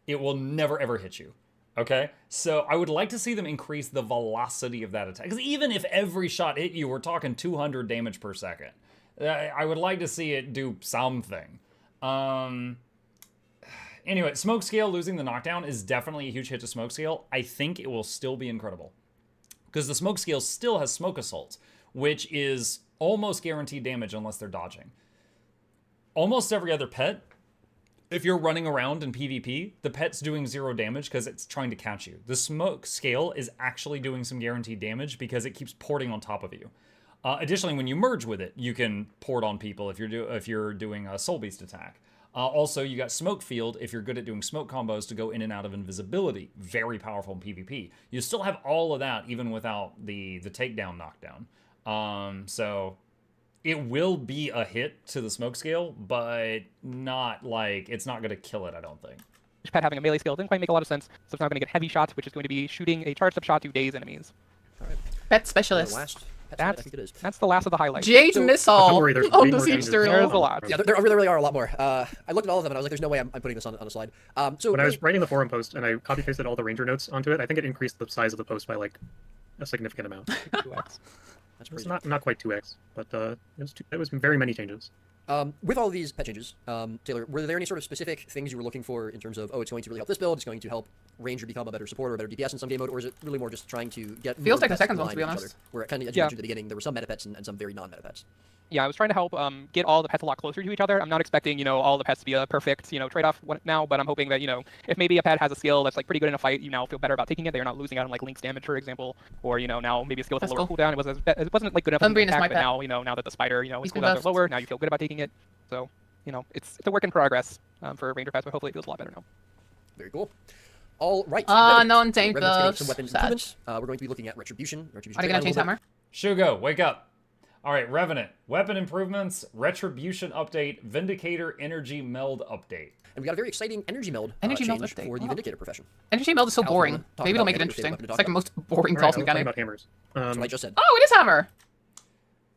It will never ever hit you. Okay? So I would like to see them increase the velocity of that attack. Because even if every shot hit you, we're talking 200 damage per second. I would like to see it do something. Anyway, Smoke Scale losing the knockdown is definitely a huge hit to Smoke Scale. I think it will still be incredible. Because the Smoke Scale still has Smoke Assault, which is almost guaranteed damage unless they're dodging. Almost every other pet, if you're running around in PvP, the pet's doing 0 damage because it's trying to catch you. The Smoke Scale is actually doing some guaranteed damage because it keeps porting on top of you. Additionally, when you merge with it, you can port on people if you're doing a Soul Beast attack. Also, you got Smoke Field if you're good at doing smoke combos to go in and out of invisibility. Very powerful in PvP. You still have all of that even without the takedown knockdown. So it will be a hit to the Smoke Scale, but not like it's not going to kill it, I don't think. pet having a melee skill didn't quite make a lot of sense, so it's now going to get heavy shot, which is going to be shooting a charged up shot to daze enemies. All right. Pet specialist. Last pet side, I think it is. That's the last of the highlights. Jade Missile Don't worry, there's on way the more Siege changes. Turtle. There's a lot. Yeah, there really are a lot more. I looked at all of them and I was like, there's no way I'm putting this on a slide. So When I was writing the forum post and I copy pasted all the ranger notes onto it, I think it increased the size of the post by like a significant amount. 2x. that's It's crazy. not quite 2x, but it was very many changes. With all of these pet changes, Taylor, were there any sort of specific things you were looking for in terms of, oh, it's going to really help this build, it's going to help Ranger become a better support or a better DPS in some game mode, or is it really more just trying to get Feels more like the pets second in one, line to be with each honest. other? Where kind of, as you Yeah. mentioned at the beginning, there were some meta pets and some very non-meta pets. Yeah, I was trying to help get all the pets a lot closer to each other. I'm not expecting, all the pets to be a perfect, trade-off now, but I'm hoping that, if maybe a pet has a skill that's like pretty good in a fight, you now feel better about taking it. They're not losing out on like Link's damage, for example, or now maybe a skill with a That's lower cool. cooldown. It wasn't like good enough for Sunbeam the is my attack, but pet. now that the spider, its He's been cooldowns are buffed. lower, now you feel good about taking it. So, it's a work in progress for Ranger pets, but hopefully it feels a lot better now. Very cool. All right. No Revenant. untamed Revenant's getting buffs. some weapons Sad. improvements. We're going to be looking at Retribution. Are they trade gonna a change little bit. hammer? Shugo, wake up. All right, Revenant. Weapon improvements, Retribution update, Vindicator energy meld update. And we got a very exciting energy meld Energy meld change update. for the Wow. Vindicator profession. Energy meld is so Alpha, boring. talk Maybe about they'll make it hammer, interesting. weapon to It's talk like the most boring All right, toss I was talking mechanic. about hammers. That's what I just said. Oh, it is hammer.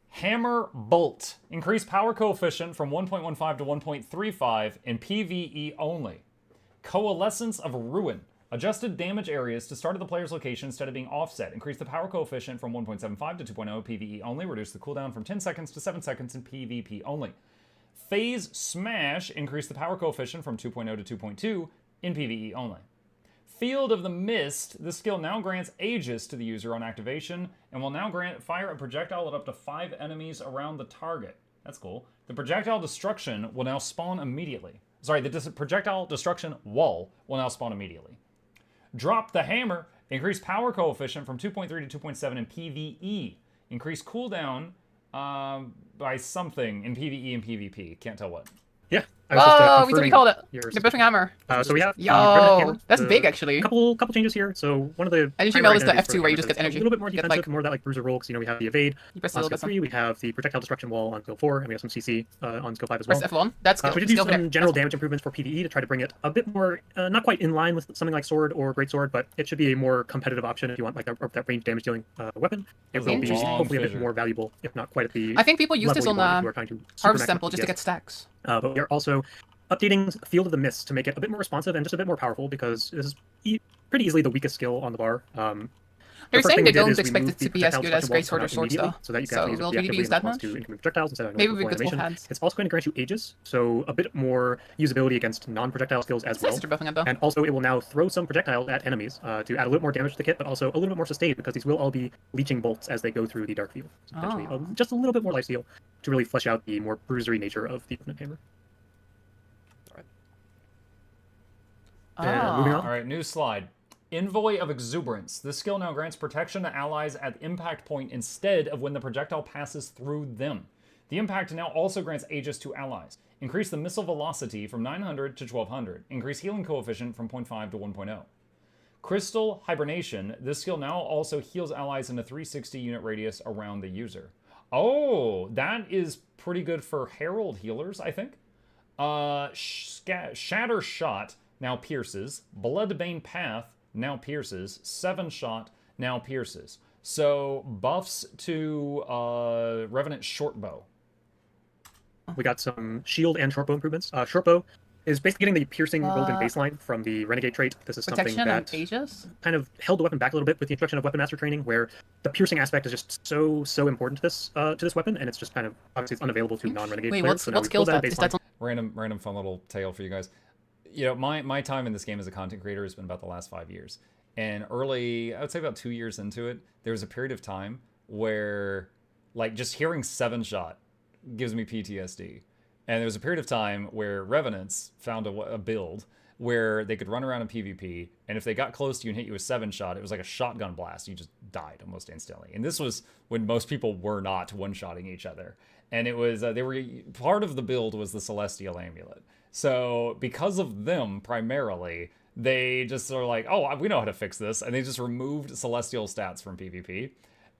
Hammer Bolt. Increase power coefficient from 1.15 to 1.35 in PvE only. Coalescence of Ruin. Adjusted damage areas to start at the player's location instead of being offset. Increase the power coefficient from 1.75 to 2.0 PvE only. Reduce the cooldown from 10 seconds to 7 seconds in PvP only. Phase Smash. Increase the power coefficient from 2.0 to 2.2 in PvE only. Field of the Mist. This skill now grants Aegis to the user on activation and will now fire a projectile at up to 5 enemies around the target. That's cool. The projectile destruction will now spawn immediately. Sorry, the projectile destruction wall will now spawn immediately. Drop the Hammer. Increase power coefficient from 2.3 to 2.7 in PvE. Increase cooldown by something in PvE and PvP. Can't tell what. Yeah. I was just, Oh, we confirming called it. your The buffing hammer. So we have the Yo, Revenant hammer, that's the- big, actually. Couple changes here. So one of the Energy primary meld is the identities for F2 where you hammer just get is energy. A little bit more You get, defensive, like- more of that like bruiser roll. Because we have the evade You press a on little skill bit. 3. We have the projectile destruction wall on skill 4, and we have some CC on skill 5 as Press well. F1. That's We good. did do Skill some there. general That's damage improvements for PvE to try to bring it a bit more, not quite in line with something like Sword or Greatsword, but it should be a more competitive option if you want like that range damage dealing weapon. It That's a will be Interesting. hopefully a bit fissure. more valuable, if not quite at the I think people use this level on you want if you the are trying to Harvest supermax Temple just to DPS. get stacks. But we are also updating Field of the Mist to make it a bit more responsive and just a bit more powerful because this is pretty easily the weakest skill on the bar. They're first saying thing they we did don't is we expect moved it the to be as projectile good as destruction Greatsword or wall Sword immediately, Style. so that you can So actually use it will VDB reactively use in that response much? to incoming projectiles instead of Maybe normal we could both animation. hands. It's also going to grant you Aegis, so a bit more usability against non-projectile skills as It's well. nice that you're buffing it though. And also, it will now throw some projectiles at enemies to add a little more damage to the kit, but also a little bit more sustain because these will all be leeching bolts as they go through the Dark Field. So potentially, Oh. just a little bit more lifesteal to really flesh out the more bruisery nature of the Revenant Hammer. And moving on. All right, new slide. Envoy of Exuberance. This skill now grants protection to allies at the impact point instead of when the projectile passes through them. The impact now also grants Aegis to allies. Increase the missile velocity from 900 to 1200. Increase healing coefficient from 0.5 to 1.0. Crystal Hibernation. This skill now also heals allies in a 360 unit radius around the user. Oh, that is pretty good for Herald healers, I think. Shatter Shot now pierces. Bloodbane Path now pierces. 7 Shot now pierces. So buffs to Revenant Shortbow. We got some shield and shortbow improvements. Shortbow is basically getting the piercing built in Uh, baseline from the Renegade trait. This is something Protection and that Aegis? kind of held the weapon back a little bit with the introduction of Weapon Master training, where the piercing aspect is just so important to this weapon, and it's just kind of obviously it's unavailable to non-Renegade Wait, players. what's So now what we pull skills that? at Is that baseline. Random fun little tale for you guys. You know, my time in this game as a content creator has been about the last 5 years. And early, I would say about 2 years into it, there was a period of time where, like, just hearing 7 Shot gives me PTSD. And there was a period of time where Revenants found a build where they could run around in PvP, and if they got close to you and hit you with 7 Shot, it was like a shotgun blast. You just died almost instantly. And this was when most people were not one-shotting each other. And it was, they were, part of the build was the Celestial Amulet. So because of them, primarily, they just are like, oh, we know how to fix this. And they just removed Celestial stats from PvP.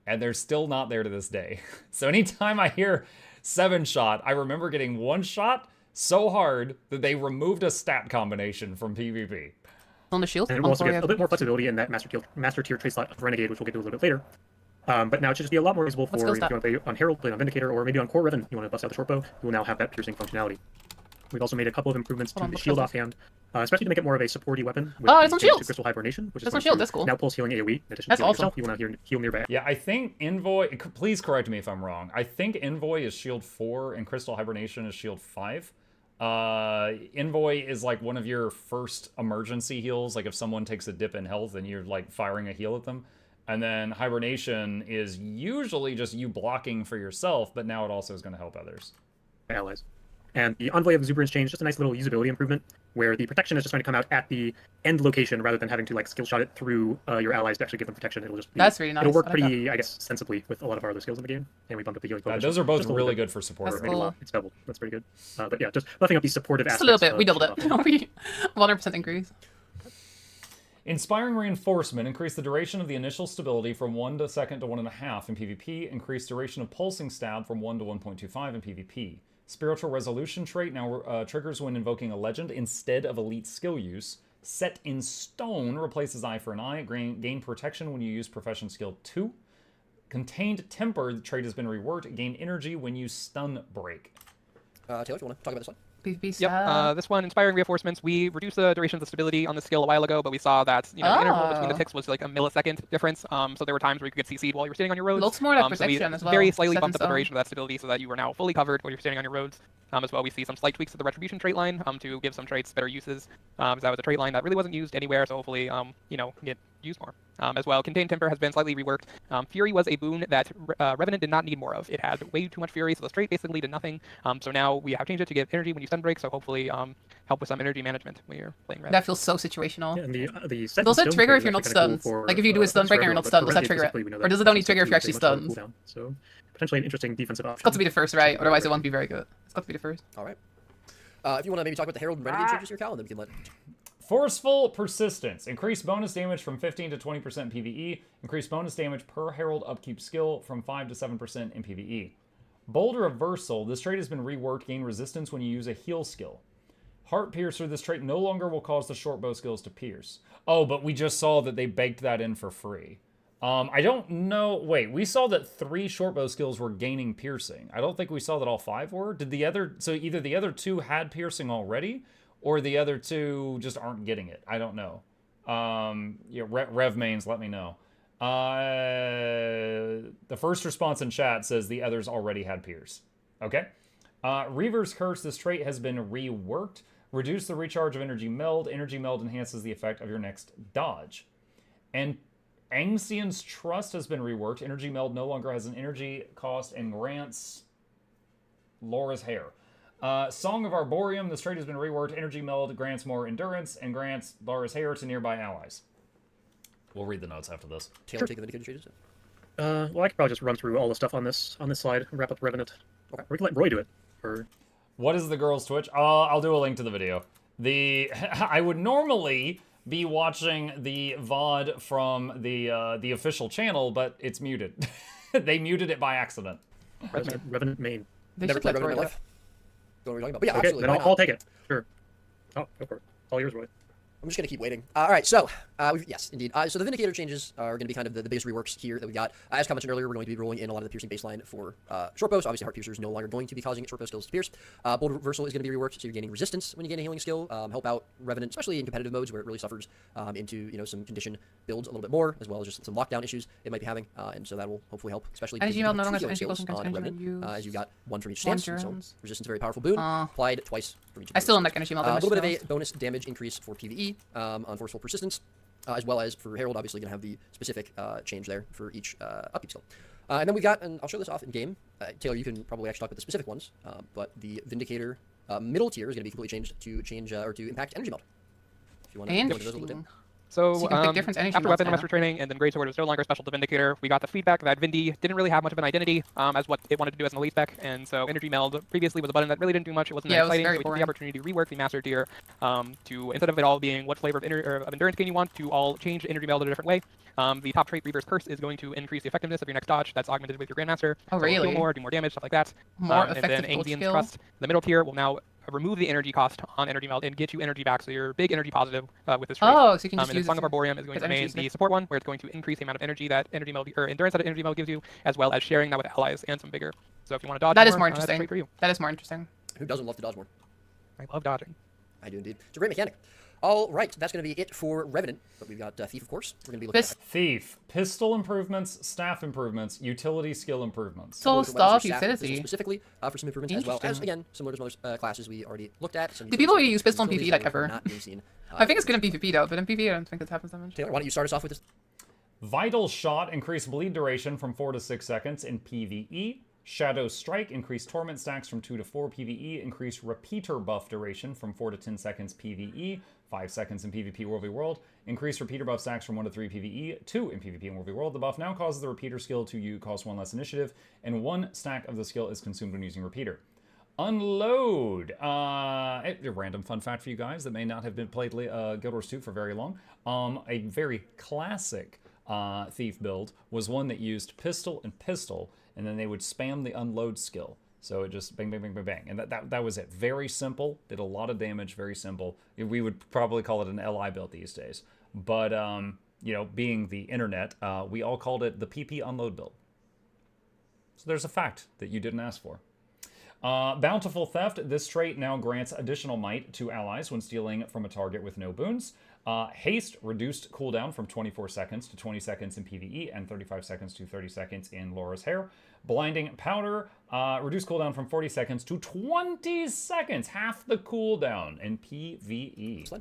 And they're still not there to this day. So anytime I hear 7 Shot, I remember getting 1 shot so hard that they removed a stat combination from PvP. on the shield? And it will also give a bit more flexibility in that master tier trait slot of Renegade, which we'll get to a little bit later. But now it should just be a lot more usable for Let's if go you want to play on Herald, play on Vindicator, or maybe on Core Revenant. You want to bust out the short bow. You will now have that piercing functionality. We've also made a couple of improvements to the shield offhand, especially to make it more of a supporty weapon. With it's on the shields. Crystal Hibernation, which That's is on shield. That's cool. now pulse healing AoE. In addition That's to awesome. yourself, you will now heal nearby. Yeah, I think Envoy, please correct me if I'm wrong. I think Envoy is shield 4 and Crystal Hibernation is shield 5. Envoy is like one of your first emergency heals. Like if someone takes a dip in health and you're like firing a heal at them. And then Hibernation is usually just you blocking for yourself, but now it also is going to help others. Allies. And the Envoy of Exuberance change, just a nice little usability improvement, where the protection is just going to come out at the end location rather than having to like skill shot it through your allies to actually give them protection. It'll just be, That's really nice. It'll work I like pretty, I guess, sensibly with a lot of our other skills in the game. And we bumped up the healing. Those are both just a really little bit. good for support. That's Maybe cool. It's doubled. That's pretty good. But yeah, just buffing up the supportive Just a aspects. little bit. We doubled it. We 100% increase. Inspiring Reinforcement. Increase the duration of the initial stability from 1 second to 1.5 in PvP. Increase duration of Pulsing Stab from 1 to 1.25 in PvP. Spiritual Resolution trait now triggers when invoking a legend instead of elite skill use. Set in Stone replaces Eye for an Eye. Gain protection when you use Profession Skill 2. Contained Temper, the trait has been reworked. Gain energy when you Stun Break. Taylor, if you want to talk about this one? PvP Yep, this one, Inspiring Reinforcements, we reduced the duration of the stability on the skill a while ago, but we saw that the interval between the ticks was like a millisecond difference, so there were times where you could get CC'd while you were standing on your roads. Looks more like so we protection as well. very slightly Set in bumped up the stone. duration of that stability so that you were now fully covered while you're standing on your roads. As well, we see some slight tweaks to the Retribution trait line to give some traits better uses. That was a trait line that really wasn't used anywhere, so hopefully, get used more. As well, Contained Temper has been slightly reworked. Fury was a boon that Revenant did not need more of. It had way too much Fury, so the trait basically did nothing. So now we have changed it to give energy when you stun break, so hopefully help with some energy management when you're playing Revenant. That feels so situational. Yeah, and the set Does in it Stone trigger trait if you're is not actually kinda stunned? cool for, Like if you do a stun break and you're not stunned, does that trigger it? Or does it only trigger if you're actually stunned? Cooldown, so potentially an interesting defensive option. It's got to be the first, right? Otherwise it won't be very good. It's got to be the first. All right. If you want to maybe talk about the Herald and Renegade changes here, Cal, and then we can let... Forceful Persistence. Increase bonus damage from 15 to 20% PvE. Increase bonus damage per Herald upkeep skill from 5 to 7% in PvE. Bold Reversal. This trait has been reworked. Gain resistance when you use a heal skill. Heart Piercer. This trait no longer will cause the short bow skills to pierce. Oh, but we just saw that they baked that in for free. I don't know. Wait, we saw that 3 short bow skills were gaining piercing. I don't think we saw that all 5 were. Did the other... So either the other 2 had piercing already, or the other 2 just aren't getting it. I don't know. Rev mains, let me know. The first response in chat says the others already had pierce. Okay. Reaver's Curse. This trait has been reworked. Reduce the recharge of Energy Meld. Energy Meld enhances the effect of your next dodge. And Angsian's Trust has been reworked. Energy Meld no longer has an energy cost and grants Laura's hair. Song of Arboreum. This trait has been reworked. Energy Meld grants more endurance and grants Laura's hair to nearby allies. We'll read the notes after this. Taylor, take the Vindicator changes. Well, I could probably just run through all the stuff on this slide and wrap up Revenant. Okay. Or we can let Roy do it. Or what is the girls' Twitch? I'll do a link to the video. I would normally be watching the VOD from the official channel, but it's muted. They muted it by accident. Revenant main. They Never should played let Revenant in Roy my life. Don't know what you're talking about. But yeah, Okay, absolutely. then why I'll not? take it. Sure. Oh, go for it. All yours, Roy. I'm just going to keep waiting. All right, so, yes, indeed. So the Vindicator changes are going to be kind of the biggest reworks here that we got. As I mentioned earlier, we're going to be rolling in a lot of the piercing baseline for short bows. Obviously, Heart Piercer is no longer going to be causing short bow skills to pierce. Bold Reversal is going to be reworked, so you're gaining resistance when you gain a healing skill. Help out Revenant, especially in competitive modes where it really suffers into some condition builds a little bit more, as well as just some lockdown issues it might be having. And so that will hopefully help, especially Energy because Meld no you longer can has do energy healing close skills on encounter Revenant, as you've got one from each One stance. So turns. resistance is a very powerful boon, applied twice from each of I those. still don't like Energy Meld. A little bit of a bonus damage increase for PvE on Forceful Persistence, as well as for Herald, obviously going to have the specific change there for each upkeep skill. And then we got, and I'll show this off in game. Taylor, you can probably actually talk about the specific ones, but the Vindicator middle tier is going to be completely changed to impact Energy Meld. If you want to go into those a little bit. So, you can pick different energy after melts Weapon now. Master Training and then Great Sword was no longer special to Vindicator, we got the feedback that Vindy didn't really have much of an identity as what it wanted to do as an elite spec, and so Energy Meld previously was a button that really didn't do much. It wasn't that Yeah, it was exciting, very so we took boring. the opportunity to rework the Master tier to, instead of it all being what flavor of endurance gain you want, to all change Energy Meld in a different way. The top trait, Reaver's Curse, is going to increase the effectiveness of your next dodge. That's augmented with your Grandmaster. Oh, So really? Heal more, do more damage, stuff like that. More And then effective ult Angsian's skill? Trust, the middle tier, will now remove the energy cost on energy meld and get you energy back, so you're big energy positive with this trait. Oh, so you can just and use then Song it of Arboreum is going to remain the support one, where it's going to increase the amount of energy that energy meld or endurance that energy meld gives you, as well as sharing that with allies and some vigor. So if you want to dodge, that is more that's interesting. great for you. That is more interesting. Who doesn't love to dodge more? I love dodging. I do indeed. It's a great mechanic. All right, that's going to be it for Revenant. But we've got Thief, of course. We're going to be looking at Thief, pistol improvements, staff improvements, utility skill improvements. So stuff, Pistol utility. specifically for some improvements, as well as, again, similar to most classes we already looked at. Do people use pistol in PvE like ever? Not being seen. I think it's good in PvP though, but in PvE I don't think this happens that much. Taylor, why don't you start us off with this? Vital Shot, increase bleed duration from 4 to 6 seconds in PvE. Shadow Strike, increase torment stacks from 2 to 4 PvE. Increase repeater buff duration from 4 to 10 seconds PvE. 5 seconds in PvP World v World. Increase repeater buff stacks from 1 to 3 PvE, 2 in PvP and World v World. The buff now causes the repeater skill to cost 1 less initiative, and 1 stack of the skill is consumed when using repeater. Unload. A random fun fact for you guys that may not have been played Guild Wars 2 for very long. A very classic Thief build was one that used pistol and pistol, and then they would spam the unload skill. So it just bang, bang, bang, bang, bang. And that was it. Very simple. Did a lot of damage. Very simple. We would probably call it an LI build these days. But, you know, being the internet, we all called it the PP unload build. So there's a fact that you didn't ask for. Bountiful Theft. This trait now grants additional might to allies when stealing from a target with no boons. Haste, reduced cooldown from 24 seconds to 20 seconds in PvE and 35 seconds to 30 seconds in Laura's Hair. Blinding Powder, reduced cooldown from 40 seconds to 20 seconds, half the cooldown in PvE.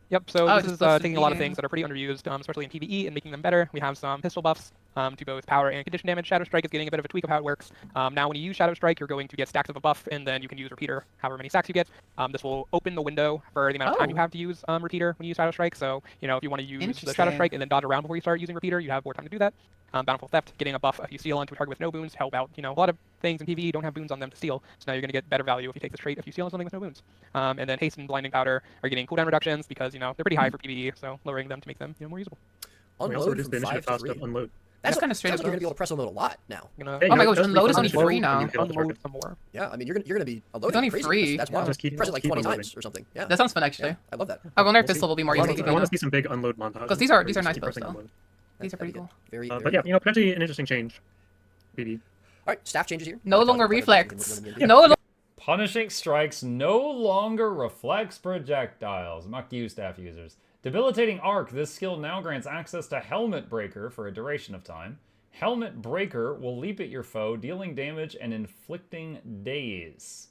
Yep, so this is taking a lot of things that are pretty underused, especially in PvE, and making them better. We have some pistol buffs to both power and condition damage. Shadow Strike is getting a bit of a tweak of how it works. Now when you use Shadow Strike, you're going to get stacks of a buff, and then you can use Repeater however many stacks you get. This will open the window for the amount of time you have to use Repeater when you use Shadow Strike. So, you know, if you want to use the Shadow Strike and then dodge around before you start using Repeater, you have more time to do that. Bountiful Theft, getting a buff if you steal onto a target with no boons, help out. You know, a lot of things in PvE don't have boons on them to steal, so now you're going to get better value if you take this trait if you steal on something with no boons. And then Haste and Blinding Powder are getting cooldown reductions because, you know, they're pretty high for PvE, so lowering them to make them, you know, more usable. We also reduce the initiative cost of unload. That's kind of straight up. You're going to be able to press unload a lot now. Oh my gosh, unload is only free now. Unload some more. Yeah, I mean, you're going to be unloading. It's only crazy. free. That's wild. Just keep- Press it like keep 20 unloading. times or something. Yeah. That sounds fun actually. Yeah, I love that. I wonder if pistol will be more easy to I want to do. see some big unload montages. Because these are where you nice just keep builds pressing though. unload. These are pretty cool. Very, But yeah, you know, potentially an interesting change. PvE. All right, staff changes here. No longer reflex. Yeah. No. Punishing Strikes no longer reflects projectiles. Muck you, staff users. Debilitating Arc. This skill now grants access to Helmet Breaker for a duration of time. Helmet Breaker will leap at your foe, dealing damage and inflicting daze.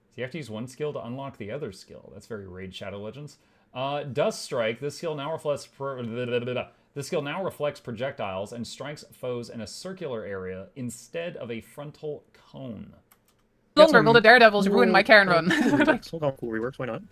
So you have to use one skill to unlock the other skill. That's very Raid Shadow Legends. Dust Strike. This skill now reflects projectiles and strikes foes in a circular area instead of a frontal cone. Longer will the Daredevils ruin my Karen run. We'll call cool reworks, why not?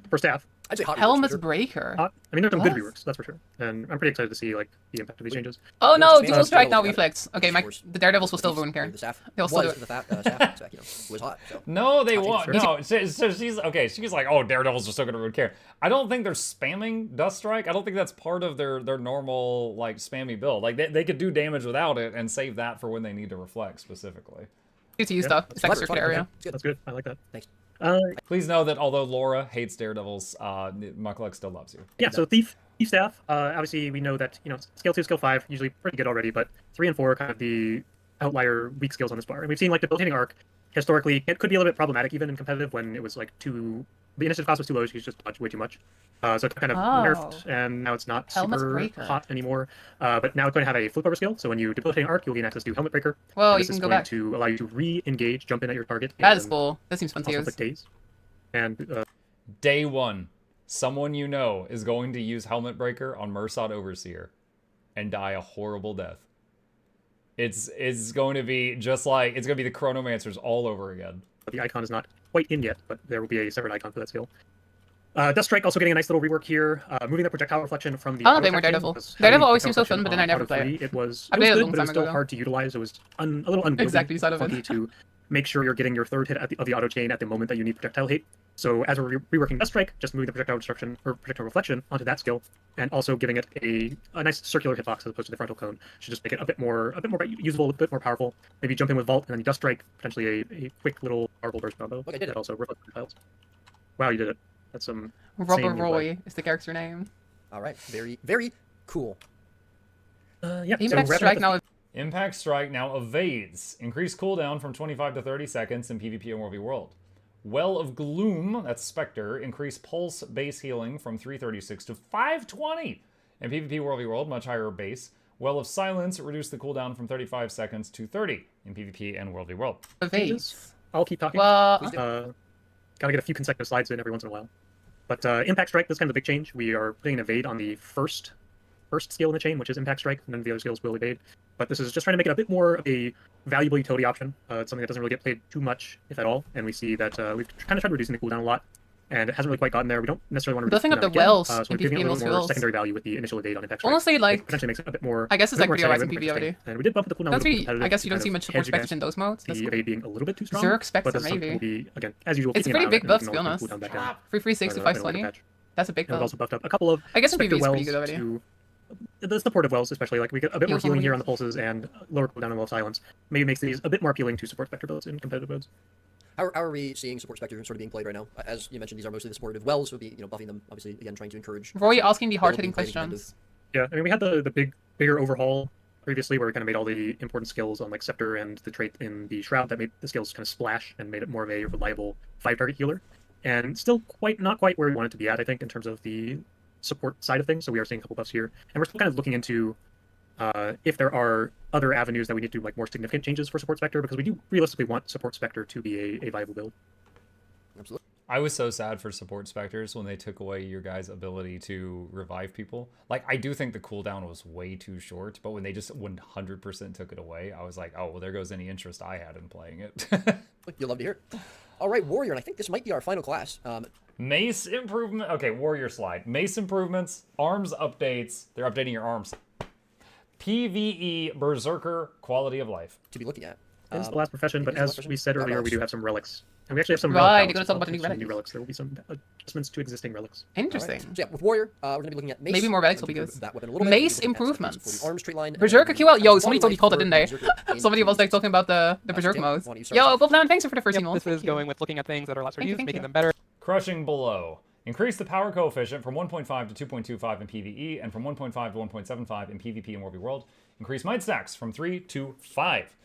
For staff. I'd say hot Helmet's reworks, Breaker. I mean, there's some good What? reworks, that's for sure. And I'm pretty excited to see like the impact of these changes. Oh no, Just Dual Strike now Daredevils got it. reflex. Okay, the Daredevils will still ruin Karen. The staff They'll still do was it. the staff spec, you know, was hot. So. No, they Hot won't. takes No, so she's okay. She's like, oh, Daredevils are still gonna ruin Karen. I don't think they're spamming Dust Strike. I don't think that's part of their normal like spammy build. Like they could do damage without it and save that for when they need to reflect specifically. Good to use stuff. It's like circular area. That's good, I like that. Thanks. Please know that although Laura hates Daredevils, Muckluck still loves you. Yeah, so Thief staff, obviously we know that, you know, skill 2, skill 5, usually pretty good already, but 3 and 4 are kind of the outlier weak skills on this bar. And we've seen like debilitating Arc, historically, it could be a little bit problematic even in competitive when it was like the initiative cost was too low, so you just dodged way too much. So it kind of nerfed, and now it's not Helmet's super Breaker. hot anymore. But now it's going to have a flip over skill, so when you debilitating Arc, you'll gain access to Helmet Breaker. Well, and you this can is go going back. to allow you to re-engage, jump in at your target. That is and cool. That seems fun to also use. click days. And Day 1, someone you know is going to use Helmet Breaker on Mersot Overseer and die a horrible death. It's going to be just like, it's going to be the Chronomancers all over again. the icon is not quite in yet, but there will be a separate icon for that skill. Dust Strike also getting a nice little rework here, moving the projectile reflection from the. I don't know more Daredevil. Daredevil always seems so fun, but then I never play it. It was I played it a good, long but it was time still ago. hard to utilize. It was a little unwieldy, Exactly, side of it. funky to make sure you're getting your third hit of the auto chain at the moment that you need projectile hate. So as we're reworking Dust Strike, just moving the projectile destruction or projectile reflection onto that skill, and also giving it a nice circular hitbox as opposed to the frontal cone, should just make it a bit more usable, a bit more powerful. Maybe jump in with Vault and then Dust Strike, potentially a quick little powerful burst combo. Look, I did it. That also reflects tiles. Wow, you did it. That's some. Robert insane Roy is the character name. All right, very, very cool. Yeah. Impact so Strike now. Impact Strike now evades. Increased cooldown from 25 to 30 seconds in PvP and 1v World. Well of Gloom, that's Spectre, increased pulse base healing from 336 to 520 in PvP 1v World, much higher base. Well of Silence reduced the cooldown from 35 seconds to 30 in PvP and 1v World. Evades. I'll keep talking. Well, Gotta get a few consecutive slides in every once in a while. But Impact Strike, this is kind of a big change. We are putting an evade on the first skill in the chain, which is Impact Strike, and then the other skills will evade. But this is just trying to make it a bit more of a valuable utility option. It's something that doesn't really get played too much, if at all. And we see that we've kind of tried reducing the cooldown a lot, and it hasn't really quite gotten there. We don't necessarily want to Buffing reduce up the the cooldown wells again, so in we're giving it a PvP little more wells. secondary value with the initial evade on Impact Strike. honestly, like, It potentially makes it a bit more. I guess it's a bit like more real life in competitive, PvP already. And we did bump the cooldown. That's a little really, competitive I guess you to don't see kind much of support hedge Spectre against in those modes. That's the cool. evade being a little bit too strong. Zerk Spectre, but this is something maybe. we'll be, again, as usual, It's a keeping an pretty eye on big it, buff, and to be we can always honest. cool down back down. 360, in a later 520. patch. That's a big And we've buff. also buffed up a couple of I guess in Spectre PvP it's pretty wells good already. to the supportive wells, especially. Like we get a bit more Heals healing on here the on the pulses and lower cooldown on Well of Silence. Maybe makes these a bit more appealing to support Spectre builds in competitive modes. How are we seeing support Spectre sort of being played right now? As you mentioned, these are mostly the supportive wells, so we'll be buffing them, obviously, again, trying to encourage. Roy asking the hard-hitting building, playing questions. Yeah, I mean we had the bigger overhaul previously, where we kind of made all the important skills on like Scepter and the trait in the Shroud that made the skills kind of splash and made it more of a reliable 5-target healer. And still not quite where we want it to be at, I think, in terms of the support side of things. So we are seeing a couple buffs here, and we're still kind of looking into if there are other avenues that we need to do like more significant changes for support Spectre, because we do realistically want support Spectre to be a viable build. Absolutely. I was so sad for support Spectres when they took away your guys' ability to revive people. Like, I do think the cooldown was way too short, but when they just 100% took it away, I was like, oh, well, there goes any interest I had in playing it. You'll love to hear it. All right, Warrior, and I think this might be our final class. Mace improvement. Okay, Warrior slide. Mace improvements, arms updates. They're updating your arms. PvE Berserker quality of life. To be looking at. It's the last profession, but as we said earlier, we do have some relics. And we actually have some Right, relic you're gonna balance talk as about the well. new Some relics. There will be some adjustments to existing relics. Interesting. So yeah, with Warrior, we're going to be looking at Mace. Maybe more relics will We're be gonna good. improve that weapon a little bit. Mace We're looking at some improvements. for the arms trait line. Berserker QL. Yo, somebody Bottom totally called it, right didn't for they? Berserker Somebody was like talking about the Berserk Tim, modes. why don't you start Yo, us off? Wolfman, thanks for the first email. This is going with looking at things that are lesser Thank you, used, thank making you. them better. Crushing Below. Increase the power coefficient from 1.5 to 2.25 in PvE and from 1.5 to 1.75 in PvP and 1v World. Increase might stacks from 3 to 5.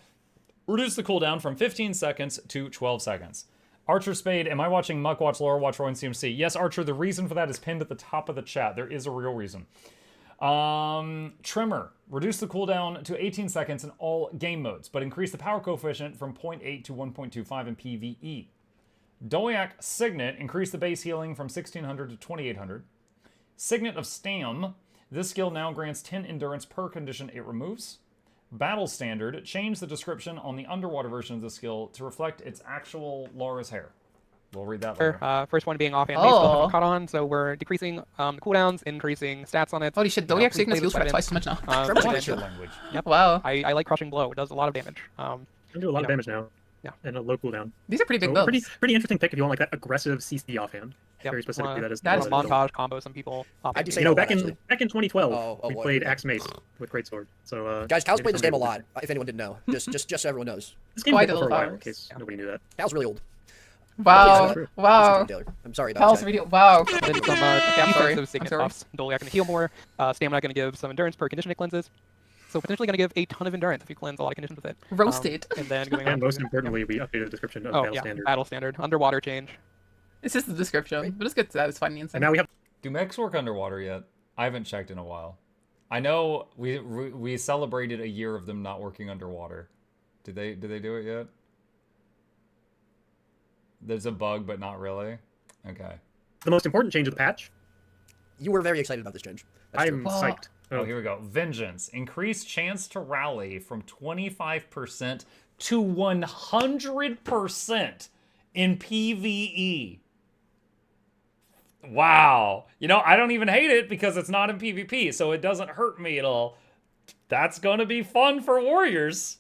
Reduce the cooldown from 15 seconds to 12 seconds. Archer Spade, am I watching Muck Watch Lore Watch Roy and CMC? Yes, Archer, the reason for that is pinned at the top of the chat. There is a real reason. Tremor, reduce the cooldown to 18 seconds in all game modes, but increase the power coefficient from 0.8 to 1.25 in PvE. Doyak Signet, increase the base healing from 1600 to 2800. Signet of Stam, this skill now grants 10 endurance per condition it removes. Battle Standard, change the description on the underwater version of the skill to reflect its actual Laura's hair. We'll read that later. First one being offhand base, still haven't caught on, so we're decreasing cooldowns, increasing stats on it. Holy shit, Doyak Sickness heals for twice as much now. Tremor's Watch great, your too. language. Yep. Wow. I like Crushing Blow. It does a lot of damage. We do a lot of damage now. Yeah. And a low cooldown. These are pretty big So builds. pretty interesting pick if you want like that aggressive CC offhand. Yep. Very specifically, that is. that a is- montage combo. Some people. I do say You know, that back a lot, in actually. 2012, Oh, we boy. played Axe Mace with Greatsword. So Guys, Cal's maybe played this game a somebody- lot, if anyone didn't know. Just so everyone knows. This game Quite been a for a little while, in virus. case nobody knew that. Cal's really old. Wow. true. Wow. Taylor. I'm sorry about Pals that. video. Wow. Then some I'm sorry. defensive I'm signet sorry. buffs. Doliak going to heal more. Stamina going to give some endurance per condition it cleanses. So potentially going to give a ton of endurance if you cleanse a lot of conditions with it. Roasted. And then going on And most importantly, we updated the description of oh Battle yeah, Standard. battle standard, underwater change. It's just the description, but it's good. That is funny and And now we have Do mechs work underwater yet? I haven't checked in a while. I know we celebrated a year of them not working underwater. Did they do it yet? There's a bug, but not really. Okay. the most important change of the patch. You were very excited about this change. That's I'm true. psyched. Oh, here we go. Vengeance. Increased chance to rally from 25% to 100% in PvE. Wow. You know, I don't even hate it because it's not in PvP, so it doesn't hurt me at all. That's going to be fun for warriors.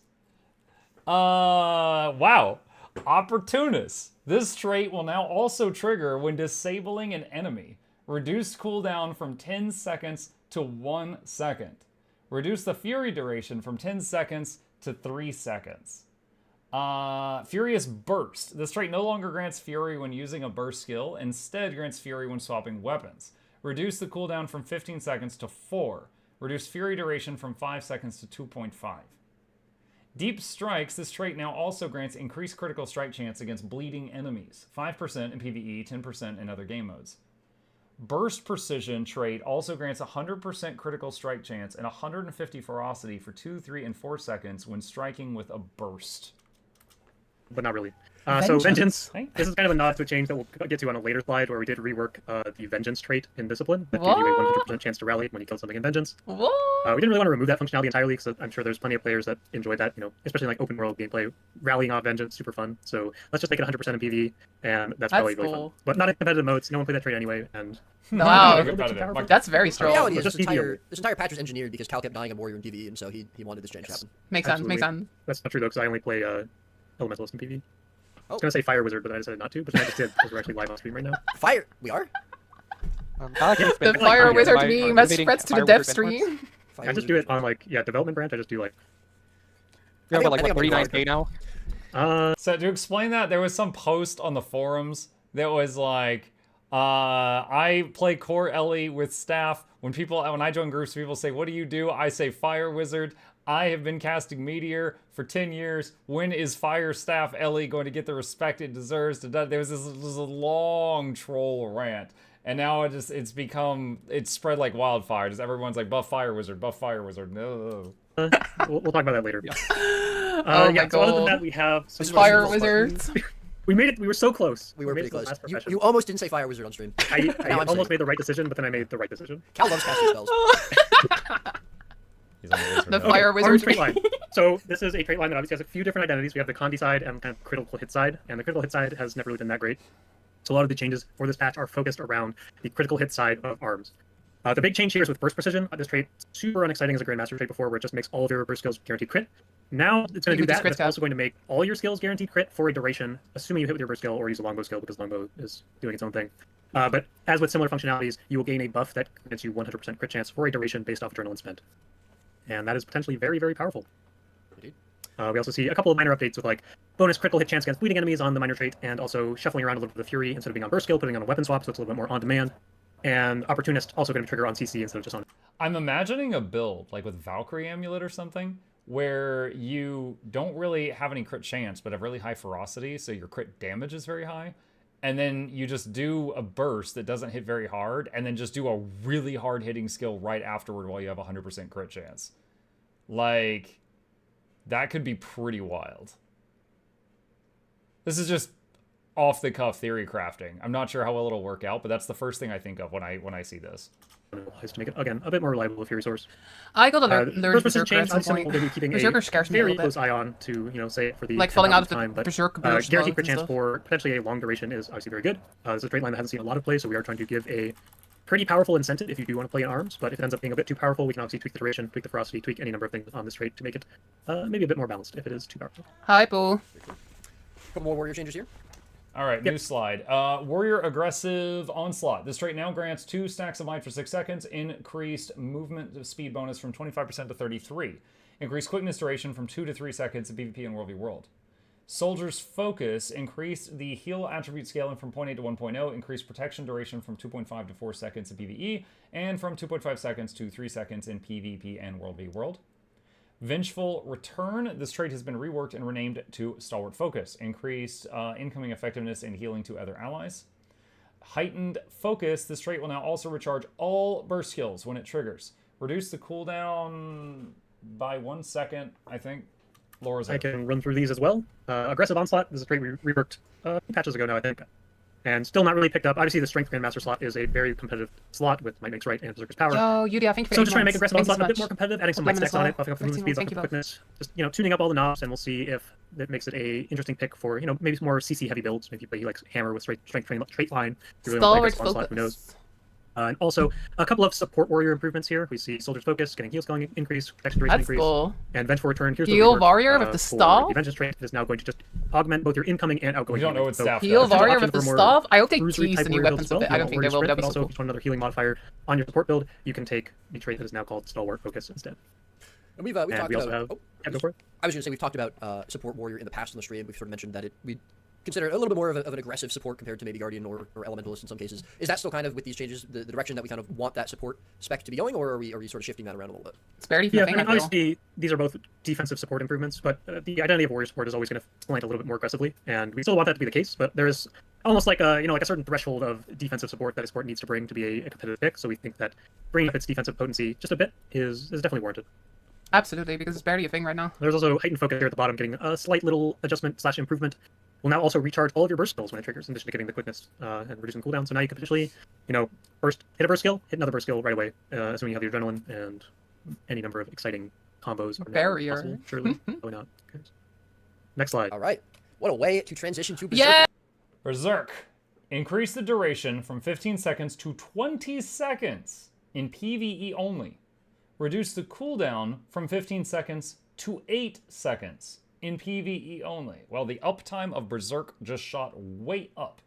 Wow. Opportunist. This trait will now also trigger when disabling an enemy. Reduce cooldown from 10 seconds to 1 second. Reduce the fury duration from 10 seconds to 3 seconds. Furious Burst. This trait no longer grants fury when using a burst skill, instead grants fury when swapping weapons. Reduce the cooldown from 15 seconds to 4. Reduce fury duration from 5 seconds to 2.5. Deep Strikes. This trait now also grants increased critical strike chance against bleeding enemies. 5% in PvE, 10% in other game modes. Burst Precision trait also grants 100% critical strike chance and 150 ferocity for 2, 3, and 4 seconds when striking with a burst. But not really. So Vengeance, Hey. this is kind of a nod to a change that we'll get to on a later slide, where we did rework the Vengeance trait in Discipline that gave you a 100% chance to rally when you kill something in Vengeance. What? We didn't really want to remove that functionality entirely, because I'm sure there's plenty of players that enjoyed that, especially in like open world gameplay, rallying off Vengeance, super fun. So let's just make it 100% in PvE, and that's probably really cool. fun. But not in competitive modes, no one played that trait anyway, and... Wow, Competitive. that's very The strong. reality is Just this PvE. entire patch was engineered because Cal kept dying on Warrior in PvE, and so he wanted this change to happen. Makes sense, Absolutely. makes sense. That's not true, though, because I only play Elementalist in PvE. I Oh. was going to say Fire Wizard, but I decided not to, but then I just did, because we're actually live on stream right now. Fire! We are? The Fire Wizard meme that spreads to the dev stream. Fire I just do it on, like, development branch, I just do, like... You're about like I think what, I'm 39k now? So to explain that, there was some post on the forums that was like, I play core Ellie with staff. When I join groups, people say, "What do you do?" I say Fire Wizard. I have been casting Meteor for 10 years. When is Fire Staff Ellie going to get the respect it deserves? There was this a long troll rant. And now it's spread like wildfire. Just everyone's like, buff Fire Wizard, buff Fire Wizard. No. We'll talk about that later. Oh my so other than god. that, we have... Fire Wizards. We made it, we were so close. We were made pretty it to the close. last You profession. almost didn't say Fire Wizard on stream. I Now I'm almost saying. made the right decision, but then I made the right decision. Cal loves casting spells. He's on the wizard The now. Fire Arms Wizard. trait line. So this is a trait line that obviously has a few different identities. We have the Condi side and kind of critical hit side, and the critical hit side has never really been that great. So a lot of the changes for this patch are focused around the critical hit side of arms. The big change here is with Burst Precision. This trait super unexciting as a Grandmaster trait before, where it just makes all of your burst skills guaranteed crit. Now it's going to You do can just that, but it's crit also going to make all your skills guaranteed crit for a duration, assuming you hit with your burst skill or use a longbow skill, because longbow is doing its own thing. But as with similar functionalities, you will gain a buff that grants you 100% crit chance for a duration based off adrenaline spent. And that is potentially very, very powerful. Indeed. We also see a couple of minor updates with like bonus critical hit chance against bleeding enemies on the minor trait, and also shuffling around a little bit of the Fury instead of being on burst skill, putting on a weapon swap, so it's a little bit more on demand. And Opportunist also going to trigger on CC instead of just on. I'm imagining a build, like with Valkyrie Amulet or something, where you don't really have any crit chance, but have really high ferocity, so your crit damage is very high. And then you just do a burst that doesn't hit very hard, and then just do a really hard-hitting skill right afterward while you have 100% crit chance. Like, that could be pretty wild. This is just off-the-cuff theory crafting. I'm not sure how well it'll work out, but that's the first thing I think of when I see this. Is to make it again a bit more reliable Fury source. I got to learn First person Berserker change, at some obviously, point. we'll be keeping Berserker a scares me a very little close bit. eye on to say for the Like falling out of the time, but Berserker guaranteed crit and chance stuff. for potentially a long duration is obviously very good. This is a trait line that hasn't seen a lot of play, so we are trying to give a pretty powerful incentive if you do want to play in arms. But if it ends up being a bit too powerful, we can obviously tweak the duration, tweak the ferocity, tweak any number of things on this trait to make it maybe a bit more balanced if it is too powerful. Hi, Boo. Couple more warrior changes here. All right, new slide. Warrior Aggressive Onslaught. This trait now grants 2 stacks of might for 6 seconds. Increased movement speed bonus from 25% to 33. Increased quickness duration from 2 to 3 seconds in PvP and World v World. Soldier's Focus. Increased the heal attribute scaling from 0.8 to 1.0. Increased protection duration from 2.5 to 4 seconds in PvE. And from 2.5 seconds to 3 seconds in PvP and World v World. Vengeful Return. This trait has been reworked and renamed to Stalwart Focus. Increased incoming effectiveness and healing to other allies. Heightened Focus. This trait will now also recharge all burst skills when it triggers. Reduce the cooldown by 1 second, I think. Laura's I up. can run through these as well. Aggressive Onslaught. This is a trait we reworked patches ago now, I think. And still not really picked up. Obviously, the Strength Grandmaster slot is a very competitive slot with Might Makes Right and Berserker's Power. Yo, Yudi, I think for So 8 just trying to make Aggressive months. Onslaught a Thank bit you more so much. competitive, adding some Lemon light as stacks on well. it, buffing up the movement 13 speeds, months, buffing up thank you, quickness. Just, tuning up all the knobs, and we'll see if it makes it a interesting pick for, maybe more CC heavy builds. Maybe you play like Hammer with straight line. You really want to play Stalwart Aggressive Onslaught, who knows? Focus. And also, a couple of support warrior improvements here. We see Soldier's Focus, getting heal scaling increase, protection duration That's increase, cool. and Vengeful Return. Here's Heal the rework, warrior with the for staff? The Vengeance trait is now going to just augment both your incoming and outgoing. We don't know what staff Heal does. warrior with the staff? I hope they Bruisery tease type the new warrior weapons build a bit. as well. I don't think they will, but that'd be also, cool. if you want another healing modifier on your support build, you can take the trait that is now called Stalwart Focus instead. And we've talked we also about. have. Yeah, go for it. I was going to say we've talked about support warrior in the past on the stream. We've sort of mentioned that we consider it a little bit more of an aggressive support compared to maybe Guardian or Elementalist in some cases. Is that still kind of, with these changes, the direction that we kind of want that support spec to be going, or are we sort of shifting that around a little bit? It's very Yeah, I mean, obviously these are both defensive support improvements, but the identity of warrior support is always going to slant a little bit more aggressively, and we still want that to be the case. But there is almost like a like a certain threshold of defensive support that a support needs to bring to be a competitive pick. So we think that bringing up its defensive potency just a bit is definitely warranted. Absolutely, because it's barely a thing right now. There's also heightened focus here at the bottom, getting a slight little adjustment / improvement. Will now also recharge all of your burst skills when it triggers, in addition to getting the quickness and reducing cooldown. So now you can potentially, first hit a burst skill, hit another burst skill right away, assuming you have your adrenaline and any number of exciting combos. Barrier. Possible, surely. Probably not. Okay. Next slide. All right. What a way to transition to Berserker. Yeah. Berserk. Increase the duration from 15 seconds to 20 seconds in PvE only. Reduce the cooldown from 15 seconds to 8 seconds in PvE only. Well, the uptime of Berserk just shot way up.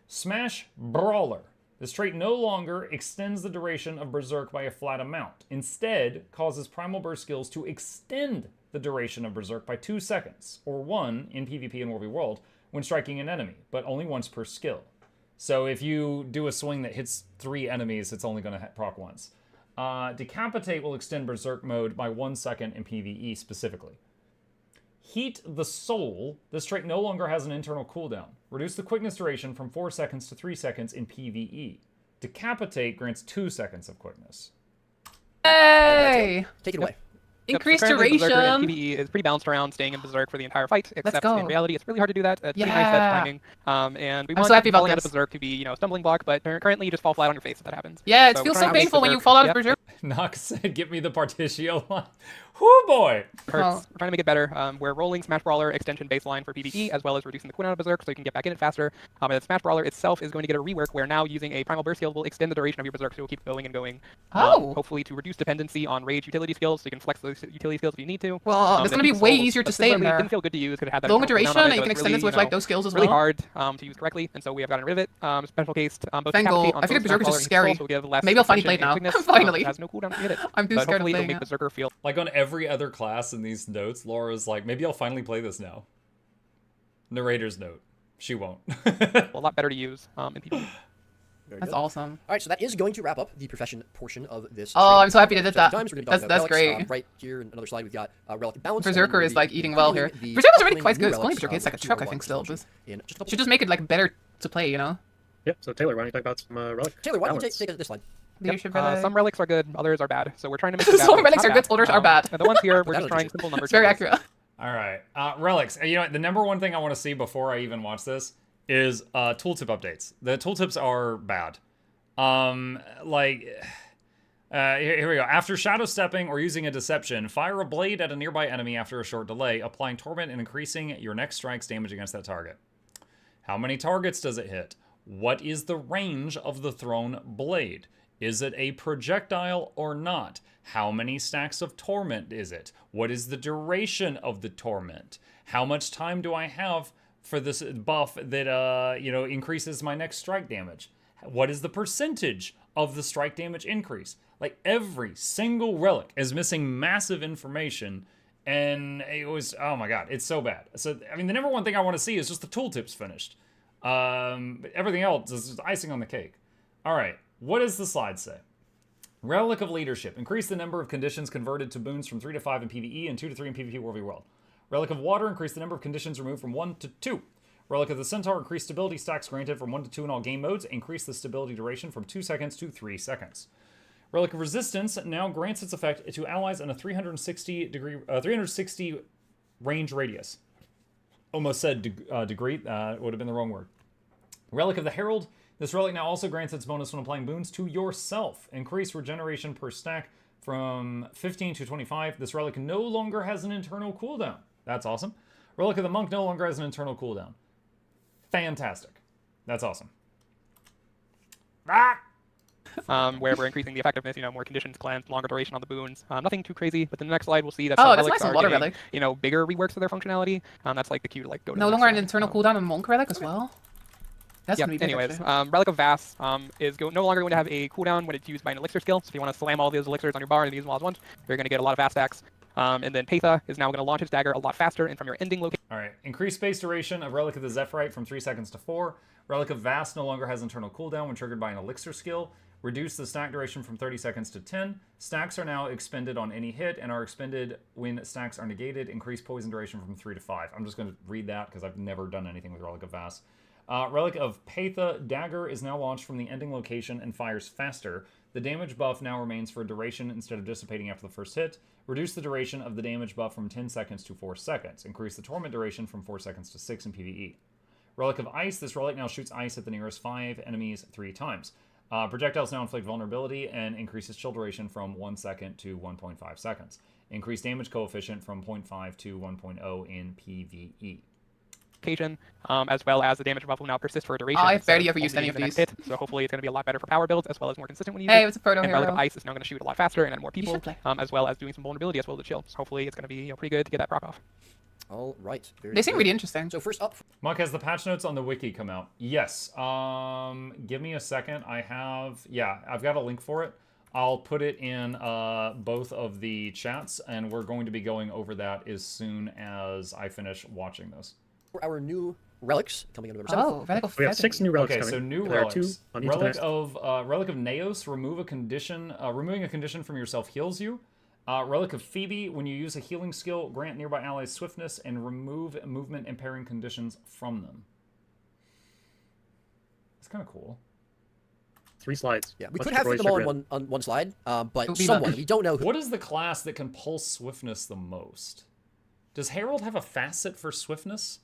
Smash Brawler. This trait no longer extends the duration of Berserk by a flat amount. Instead, causes Primal Burst skills to extend the duration of Berserk by 2 seconds, or 1 in PvP and War v World, when striking an enemy, but only once per skill. So if you do a swing that hits 3 enemies, it's only going to proc once. Decapitate will extend Berserk mode by 1 second in PvE specifically. Heat the Soul. This trait no longer has an internal cooldown. Reduce the quickness duration from 4 seconds to 3 seconds in PvE. Decapitate grants 2 seconds of quickness. Hey! Take it away. Increased so currently duration. Berserker in PvE is pretty balanced around staying in Berserk for the entire fight, except go. in reality it's really hard to do that. It's pretty nice edge timing. And we I'm want so happy about falling out of this. Berserk to be, a stumbling block, but currently you just fall flat on your face if that happens. Yeah, it So feels we're so trying to make painful when you Berserk- fall out of yep. Berserk. Nox said, "Get me the Partitio line." Whoo boy! Hurts. Oh. We're trying to make it better. We're rolling Smash Brawler extension baseline for PvE, as well as reducing the cooldown of Berserk so you can get back in it faster. And Smash Brawler itself is going to get a rework where now using a Primal Burst skill will extend the duration of your Berserk, so you'll keep going and going. Oh. Hopefully to reduce dependency on rage utility skills, so you can flex those utility skills if you need to. Well, it's then going to be Heat way Soul, easier to but stay in similarly, there. didn't feel good to use because it had that Longer internal cooldown duration, on it, and you so can it's extend really, this with like those skills as really well. hard to use correctly, and so we have gotten rid of it. Special cased both Fengal. Decapitate on I feel like both Smash Berserker's Brawler just and scary. Heat Soul, so we have less Maybe I'll finally friction play it and now. quickness, Finally. it has no cooldown to hit it. I'm too But scared of hopefully it'll playing make it. Berserker feel Like on every other class in these notes, Laura's like, "Maybe I'll finally play this now." Narrator's note. She won't. a lot better to use in PvE. Very That's good. awesome. All right, so that is going to wrap up the profession portion of this. Oh, training. I'm so happy they did that. Times, we're gonna be talking That's about relics. great. Right here, in another slide, we've got Relic and Balance. and then Berserker we're is gonna like be eating well here. reviewing the Berserker's already upcoming quite new good. It's only relics, Berserker. It's like a which we truck, will I think, watch still. in just a couple Should just make it like better to play, you know? Yep. So Taylor, why don't you talk about some Relic? Taylor, why don't you balance? take this slide? Leadership Some relics are good, others are bad. So we're trying to make it Some bad, relics not are good, bad. others are bad. The ones here, we're That'll just trying do. simple numbers. It's very accurate. All right, relics. You know what? The number one thing I want to see before I even watch this is tooltip updates. The tooltips are bad. Here we go. After shadow stepping or using a deception, fire a blade at a nearby enemy after a short delay, applying torment and increasing your next strike's damage against that target. How many targets does it hit? What is the range of the thrown blade? Is it a projectile or not? How many stacks of torment is it? What is the duration of the torment? How much time do I have for this buff that increases my next strike damage? What is the percentage of the strike damage increase? Like, every single relic is missing massive information, and it was, oh my god, it's so bad. So, I mean, the number one thing I want to see is just the tooltips finished. But everything else is just icing on the cake. All right, what does the slide say? Relic of Leadership. Increase the number of conditions converted to boons from 3 to 5 in PvE and 2 to 3 in PvP War v World. Relic of Water. Increase the number of conditions removed from 1 to 2. Relic of the Centaur. Increase stability stacks granted from 1 to 2 in all game modes. Increase the stability duration from 2 seconds to 3 seconds. Relic of Resistance now grants its effect to allies in a 360 range radius. Almost said degree. Would have been the wrong word. Relic of the Herald. This relic now also grants its bonus when applying boons to yourself. Increase regeneration per stack from 15 to 25. This relic no longer has an internal cooldown. That's awesome. Relic of the Monk no longer has an internal cooldown. Fantastic. That's awesome. Ah! where we're increasing the effectiveness, more conditions cleansed, longer duration on the boons. Nothing too crazy, but in the next slide we'll see that Oh, some that's relics nice on are Water getting, Relic. bigger reworks of their functionality. That's like the cue to like go to No the longer next an slide. internal cooldown on Monk Relic as well? That's gonna be big, Anyways, actually. Relic of Vast is no longer going to have a cooldown when it's used by an elixir skill. So if you want to slam all those elixirs on your bar and use them all at once, you're going to get a lot of Vast stacks. And then Patha is now going to launch its dagger a lot faster and from your ending location. All right, increase space duration of Relic of the Zephyrite from 3 seconds to 4. Relic of Vast no longer has internal cooldown when triggered by an elixir skill. Reduce the stack duration from 30 seconds to 10. Stacks are now expended on any hit and are expended when stacks are negated. Increase poison duration from 3 to 5. I'm just going to read that because I've never done anything with Relic of Vast. Relic of Patha Dagger is now launched from the ending location and fires faster. The damage buff now remains for a duration instead of dissipating after the first hit. Reduce the duration of the damage buff from 10 seconds to 4 seconds. Increase the torment duration from 4 seconds to 6 in PvE. Relic of Ice. This relic now shoots ice at the nearest 5 enemies 3 times. Projectiles now inflict vulnerability and increases chill duration from 1 second to 1.5 seconds. Increase damage coefficient from 0.5 to 1.0 in PvE. As well as the damage buff will now persist for a duration. I've barely ever used any of the next these. hit, so hopefully it's going to be a lot better for power builds as well as more consistent when you use Hey, it. it's a proto And Relic hero. of Ice is now going to shoot a lot faster and at more You people, should play. as well as doing some vulnerability as well as the chill. So hopefully it's going to be pretty good to get that proc off. All right. Very They seem good. really interesting. So first up, Monk, has the patch notes on the wiki come out? Yes. Give me a second. I've got a link for it. I'll put it in both of the chats, and we're going to be going over that as soon as I finish watching this. for our new relics coming in November 7th. Oh, Relic of We have 6 new relics Okay, coming. so new There are 2 relics. on each of the Relic next. of Naos, remove a condition. Removing a condition from yourself heals you. Relic of Phoebe, when you use a healing skill, grant nearby allies swiftness and remove movement impairing conditions from them. It's kind of cool. 3 slides. Yeah, we Much could to have fit Roy's them all in chagrin. on one slide, but would be someone, much. we don't know who. What is the class that can pulse swiftness the most? Does Herald have a facet for swiftness?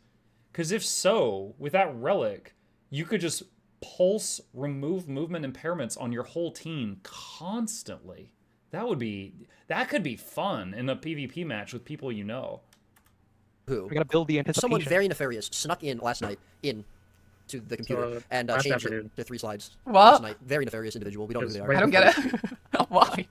Because if so, with that relic, you could just pulse remove movement impairments on your whole team constantly. That could be fun in a PvP match with people you know. Who? We got to build the anticipation. Someone very nefarious snuck in last night to the computer and last changed afternoon. it to 3 slides. What? Last night. Very nefarious individual. We don't know who they are. Right I don't get it. Why?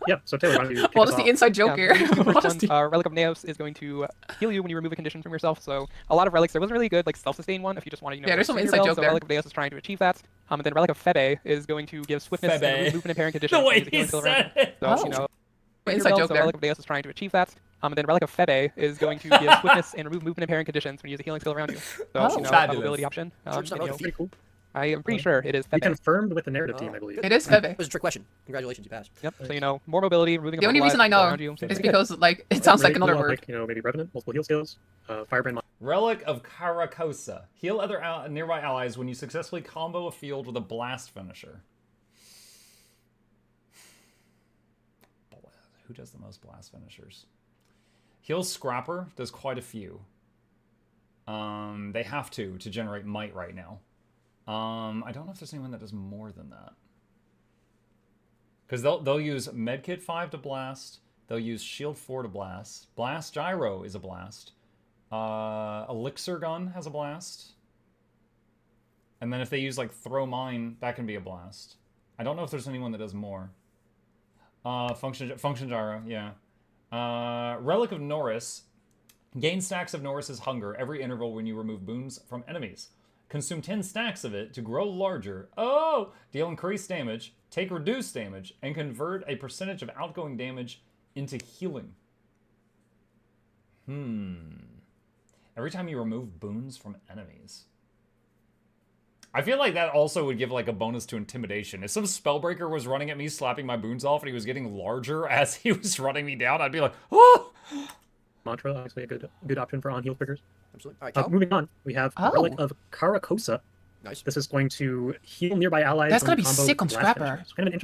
Yeah, so Taylor, why don't you kick What us is the off? inside joke here? The two What first is ones, the- Relic of Naos is going to heal you when you remove a condition from yourself. So a lot of relics, there wasn't really a good self-sustain one if you just want to, Yeah, there's some sustain inside your build, joke so there. Relic of Naos is trying to achieve that. And then Relic of Febe is going to give swiftness and Febe. remove movement impairing conditions. The way when using he healing skill around said you. it. So, Oh. you know, Inside joke so there. Relic of Naos is trying to achieve that. And then Relic of Febe is going to give swiftness and remove movement impairing conditions when you use a healing skill around you. So, Oh. you know, Fabulous. ability option. Sure, it's not and, you Relic know, of Pretty cool. I am pretty sure it is We Febe. confirmed with the narrative team, I believe. It is Febe. It was a trick question. Congratulations, you passed. Yep. So, you know, more mobility, removing The a only bunch reason of I know around you. is Pretty good. because like it sounds like Really another cool, word. Like, maybe Revenant, multiple heal skills. Firebrand. Relic of Caracosa. Heal other nearby allies when you successfully combo a field with a blast finisher. Who does the most blast finishers? Heal Scrapper does quite a few. They have to generate might right now. I don't know if there's anyone that does more than that. Because they'll use Medkit 5 to blast. They'll use Shield 4 to blast. Blast Gyro is a blast. Elixir Gun has a blast. And then if they use like Throw Mine, that can be a blast. I don't know if there's anyone that does more. Function Gyro, yeah. Relic of Norris. Gain stacks of Norris's Hunger every interval when you remove boons from enemies. Consume 10 stacks of it to grow larger. Oh! Deal increased damage, take reduced damage, and convert a percentage of outgoing damage into healing. Every time you remove boons from enemies. I feel like that also would give like a bonus to intimidation. If some spellbreaker was running at me, slapping my boons off, and he was getting larger as he was running me down, I'd be like, oh! Mantra, obviously a good option for on-heal triggers. Absolutely. All right, Cal. Moving on, we have Oh. Relic of Caracosa. Nice. This is going to heal nearby allies. That's when gonna you be combo sick on blast Scrapper. finishers. It's kind of an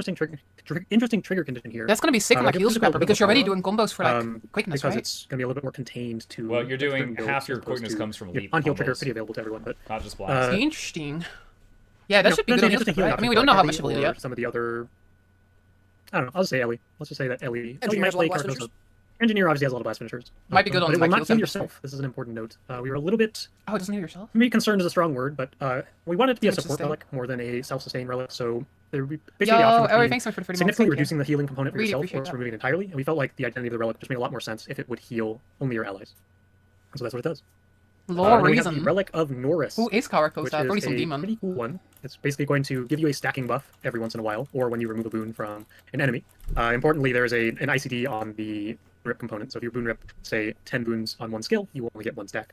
interesting trigger condition here. That's gonna be sick on like give heal physical scrapper a bit because of you're already follow, doing combos for like quickness, because right? it's going to be a little bit more contained to. Well, you're doing certain builds half your as opposed quickness to- comes from yeah, leap on-heal trigger combos. pretty available to everyone, but Not just blast. Interesting. Yeah, that you know, should be there's good an on heal interesting scrapper, right? healing I mean, we option don't know for how Ellie much ability or yet. some of the other. I don't know. I'll just say Ellie. Let's just say that Ellie. And Ellie she might has a lot play of blast Caracosa. finishers? Engineer obviously has a lot of blast finishers. Might be good on but it like will heal not heal sense. yourself. This is an important note. We were a little bit, Oh, it doesn't heal yourself? maybe concerned is a strong word, but we wanted it to be a support Interesting. relic more than a self-sustain relic, so there would be basically the Yo, option between Ellery, thanks so much for the 30 significantly months. reducing the healing component for Really yourself appreciate or just that. removing it entirely, and we felt like the identity of the relic just made a lot more sense if it would heal only your allies. And so that's what it does. Lore And then we have the reason. Relic of Norris. Who is Karak which Posta? Probably is some a demon. pretty cool one. It's basically going to give you a stacking buff every once in a while, or when you remove a boon from an enemy. Importantly, there's an ICD on the rip component, so if you boon rip, say, 10 boons on one skill, you will only get one stack.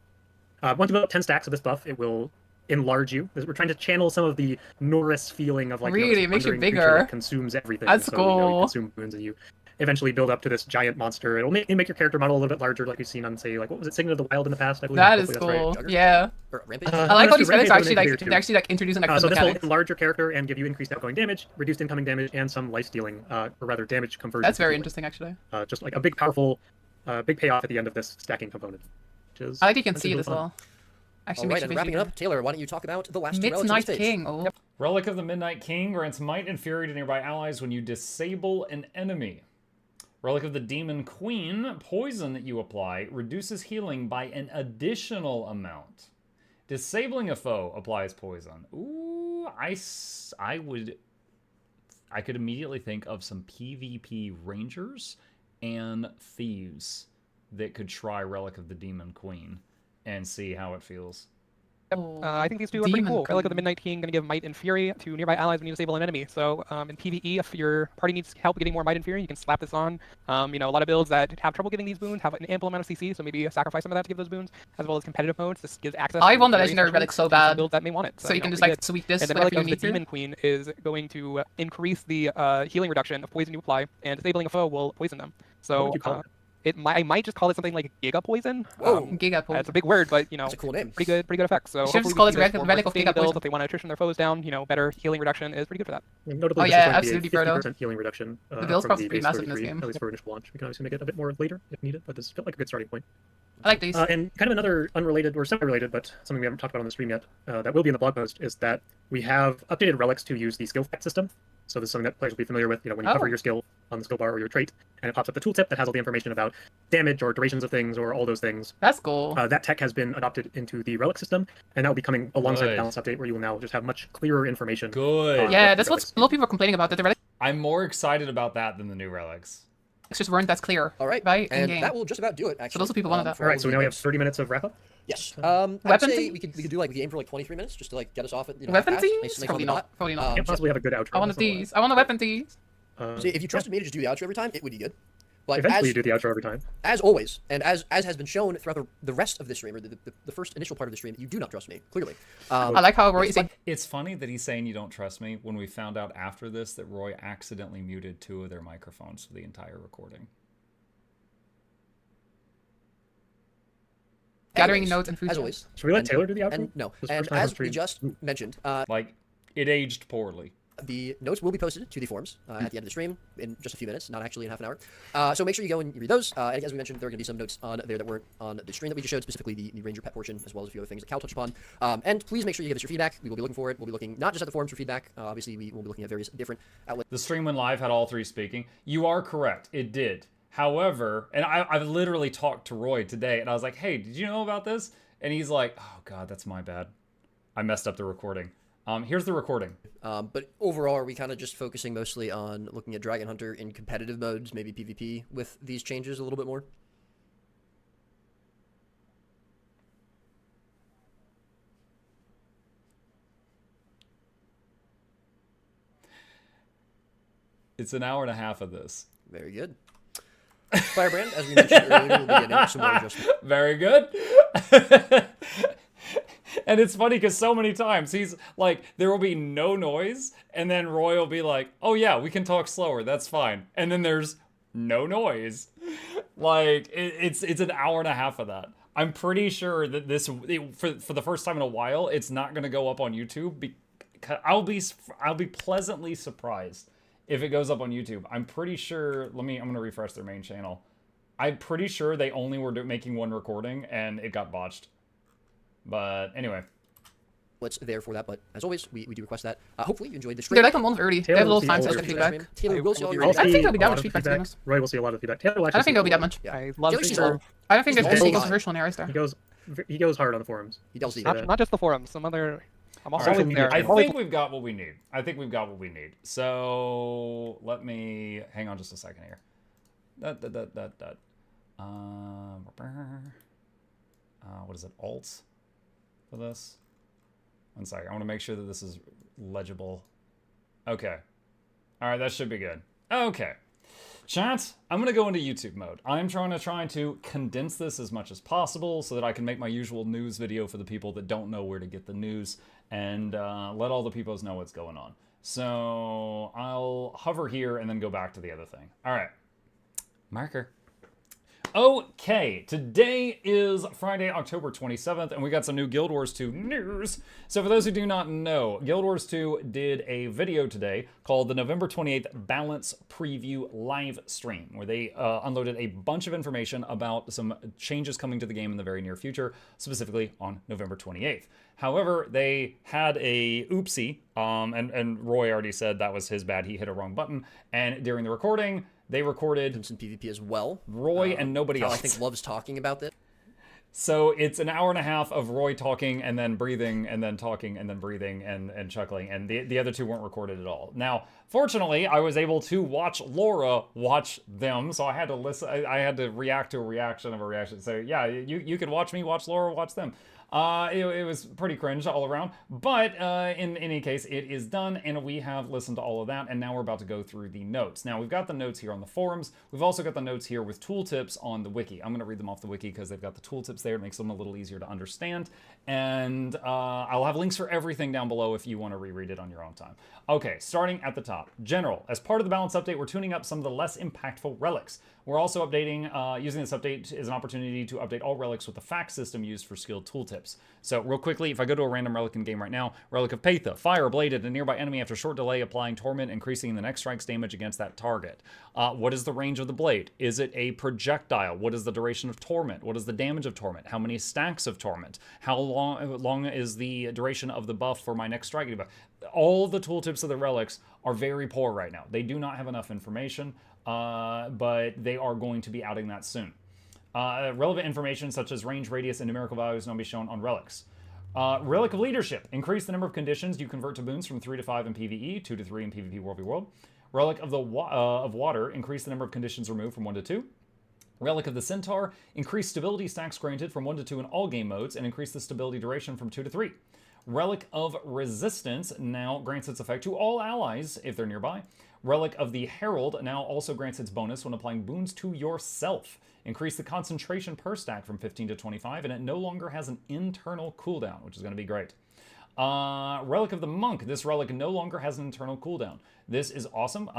Once you build up 10 stacks of this buff, it will enlarge you. We're trying to channel some of the Norris feeling of like Really? this It makes you wandering creature bigger. that consumes everything. That's so, cool. You consume boons and you eventually build up to this giant monster. It'll make your character model a little bit larger, like we've seen on, say, like what was it, Signet of the Wild in the past? I believe. That is Hopefully that's cool. right. Yeah. Or Rampage? I like how these relics Rampage are will actually make it like bigger, they actually like introducing like so this will mechanics. enlarge your character and give you increased outgoing damage, reduced incoming damage, and some life stealing, or rather damage conversion. That's very interesting actually. Just like a big, powerful, big payoff at the end of this stacking component. Which is I like you can which is see it really as fun. well. Actually, All makes right, you and wrapping it visually up, Taylor, why don't you talk about the last two relics on Midnight this page? King. Oh. Relic of the Midnight King grants might and fury to nearby allies when you disable an enemy. Relic of the Demon Queen, poison that you apply reduces healing by an additional amount. Disabling a foe applies poison. Ooh, I could immediately think of some PvP rangers and thieves that could try Relic of the Demon Queen and see how it feels. I think these two are pretty Demon cool. Relic of the Queen. Midnight King going to give Might and Fury to nearby allies when you disable an enemy. So in PvE, if your party needs help getting more Might and Fury, you can slap this on. You know, a lot of builds that have trouble getting these boons have an ample amount of CC, so maybe sacrifice some of that to give those boons, as well as competitive modes. This gives access. I to want the Fury legendary especially relic so to some bad. builds that may want it. So you can know, just pretty like good. sweep this And then whenever Relic you of the need to. Demon Queen is going to increase the healing reduction of poison you apply, and disabling a foe will poison them. What So would you call it? I might just call it something like Giga Poison. Whoa. Giga It's a big word, but you know, That's a cool name. pretty good effect. So Should have just hopefully we called it see this Relic for of more Giga sustained builds Poison. if they want to attrition their foes down. You know, better healing reduction is pretty good for that. Notably, Oh, this yeah, is going absolutely, to be a Birdo. 50% healing reduction The build's from probably the pretty base massive in this 33, game. at least for initial launch. We can obviously make it a bit more later if needed, but this felt like a good starting point. I like these. And kind of another unrelated or semi-related, but something we haven't talked about on the stream yet, that will be in the blog post, is that we have updated relics to use the skill fact system. So this is something that players will be familiar with. You know, when you cover Oh. your skill on the skill bar or your trait, and it pops up the tooltip that has all the information about damage or durations of things or all those things. That's cool. That tech has been adopted into the relic system, and that will be coming alongside the Good. balance update, where you will now just have much clearer information. Good. on Yeah, what that's the what relics a lot of people are complaining about. That the relics I'm more excited about that than the new relics. just weren't that clear. All right, Right? and In-game. that will just about do it, actually. those are people wanted that. for All right, all so of now we have these. 30 minutes of wrap up. Yes. Weapon I'd say thing? we could do like we aim for like 23 minutes just to like get us off at Weapon half-assed, tees? nice on Probably the dot. not. Probably not. Can't possibly have a good outro. I want that's a not a lot. tease. I want a weapon tease. See, if you trusted me to just do the outro every time, it would be good. But Eventually, as, you do the outro every time. as always, and as has been shown throughout the rest of the stream, or the first initial part of the stream, you do not trust me, clearly. I like how Roy is It's funny that he's saying you don't trust me when we found out after this that Roy accidentally muted 2 of their microphones for the entire recording. gathering Anyways, notes and food. as always. Should we let And- Taylor do the outro? And no, This is the and first time on as we stream. just mentioned, Like, it aged poorly. the notes will be posted to the forums at the end of the stream in just a few minutes, not actually in half an hour. So make sure you go and read those. As we mentioned, there are going to be some notes on there that weren't on the stream that we just showed, specifically the Ranger pet portion, as well as a few other things that Cal touched upon. And please make sure you give us your feedback. We will be looking for it. We'll be looking not just at the forums for feedback. Obviously, we will be looking at various different outlets. The stream when live had all 3 speaking. You are correct. It did. However, and I've literally talked to Roy today, and I was like, hey, did you know about this? And he's like, oh, God, that's my bad. I messed up the recording. Here's the recording. But overall, are we kind of just focusing mostly on looking at Dragon Hunter in competitive modes, maybe PvP, with these changes a little bit more? It's an hour and a half of this. Very good. Firebrand, as we mentioned earlier, will be getting some more adjustments. Very good. And it's funny because so many times he's like, there will be no noise, and then Roy will be like, oh yeah, we can talk slower, that's fine. And then there's no noise. Like, it's an hour and a half of that. I'm pretty sure that for the first time in a while, it's not going to go up on YouTube. Because I'll be pleasantly surprised if it goes up on YouTube. I'm pretty sure, I'm going to refresh their main channel. I'm pretty sure they only were making one recording and it got botched. But anyway. What's there for that, but as always, we do request that. Hopefully you enjoyed the stream. They're like a month early. They have a little time Taylor to will see feedback. Taylor will see all your I don't think there'll be that much of feedback, to be honest. Roy will see a lot of feedback. Taylor will I don't actually think there'll be that much. Yeah. I love Taylor sees Reaper. all. I don't think there's He's any also controversial narratives there. He goes hard on the forums. He delves deep. Not just the forums. Some other. I'm also Social always media. there. I think we've got what we need. I think we've got what we need. So let me hang on just a second here. What is it? Alt for this? One second. I want to make sure that this is legible. Okay. All right, that should be good. Okay. Chat, I'm going to go into YouTube mode. I'm trying to condense this as much as possible so that I can make my usual news video for the people that don't know where to get the news and let all the peoples know what's going on. So I'll hover here and then go back to the other thing. All right. Marker. Okay, today is Friday, October 27th, and we got some new Guild Wars 2 news. So for those who do not know, Guild Wars 2 did a video today called the November 28th Balance Preview live stream, where they unloaded a bunch of information about some changes coming to the game in the very near future, specifically on November 28th. However, they had a oopsie, and Roy already said that was his bad, he hit a wrong button, and during the recording, they recorded some PvP as well. Roy and nobody else. I think loves talking about this. So it's an hour and a half of Roy talking and then breathing and then talking and then breathing and chuckling, and the other two weren't recorded at all. Now, fortunately, I was able to watch Laura watch them, so I had to listen. I had to react to a reaction of a reaction. So yeah, you could watch me, watch Laura, watch them. It was pretty cringe all around, but in any case, it is done, and we have listened to all of that, and now we're about to go through the notes. Now, we've got the notes here on the forums. We've also got the notes here with tooltips on the wiki. I'm going to read them off the wiki because they've got the tooltips there. It makes them a little easier to understand, and I'll have links for everything down below if you want to reread it on your own time. Okay, starting at the top. General, as part of the balance update, we're tuning up some of the less impactful relics. We're also updating, using this update as an opportunity to update all relics with the fact system used for skilled tooltips. So real quickly, if I go to a random relic in game right now, Relic of Patha, fire bladed a nearby enemy after short delay, applying torment, increasing the next strike's damage against that target. What is the range of the blade? Is it a projectile? What is the duration of torment? What is the damage of torment? How many stacks of torment? How long is the duration of the buff for my next strike buff? All the tooltips of the relics are very poor right now. They do not have enough information, but they are going to be adding that soon. Relevant information such as range, radius, and numerical values will be shown on relics. Relic of Leadership. Increase the number of conditions you convert to boons from 3 to 5 in PvE, 2 to 3 in PvP World v World. Relic of the Water. Increase the number of conditions removed from 1 to 2. Relic of the Centaur. Increase stability stacks granted from 1 to 2 in all game modes, and increase the stability duration from 2 to 3. Relic of Resistance now grants its effect to all allies if they're nearby. Relic of the Herald now also grants its bonus when applying boons to yourself. Increase the concentration per stack from 15 to 25, and it no longer has an internal cooldown, which is going to be great. Relic of the Monk. This relic no longer has an internal cooldown. This is awesome.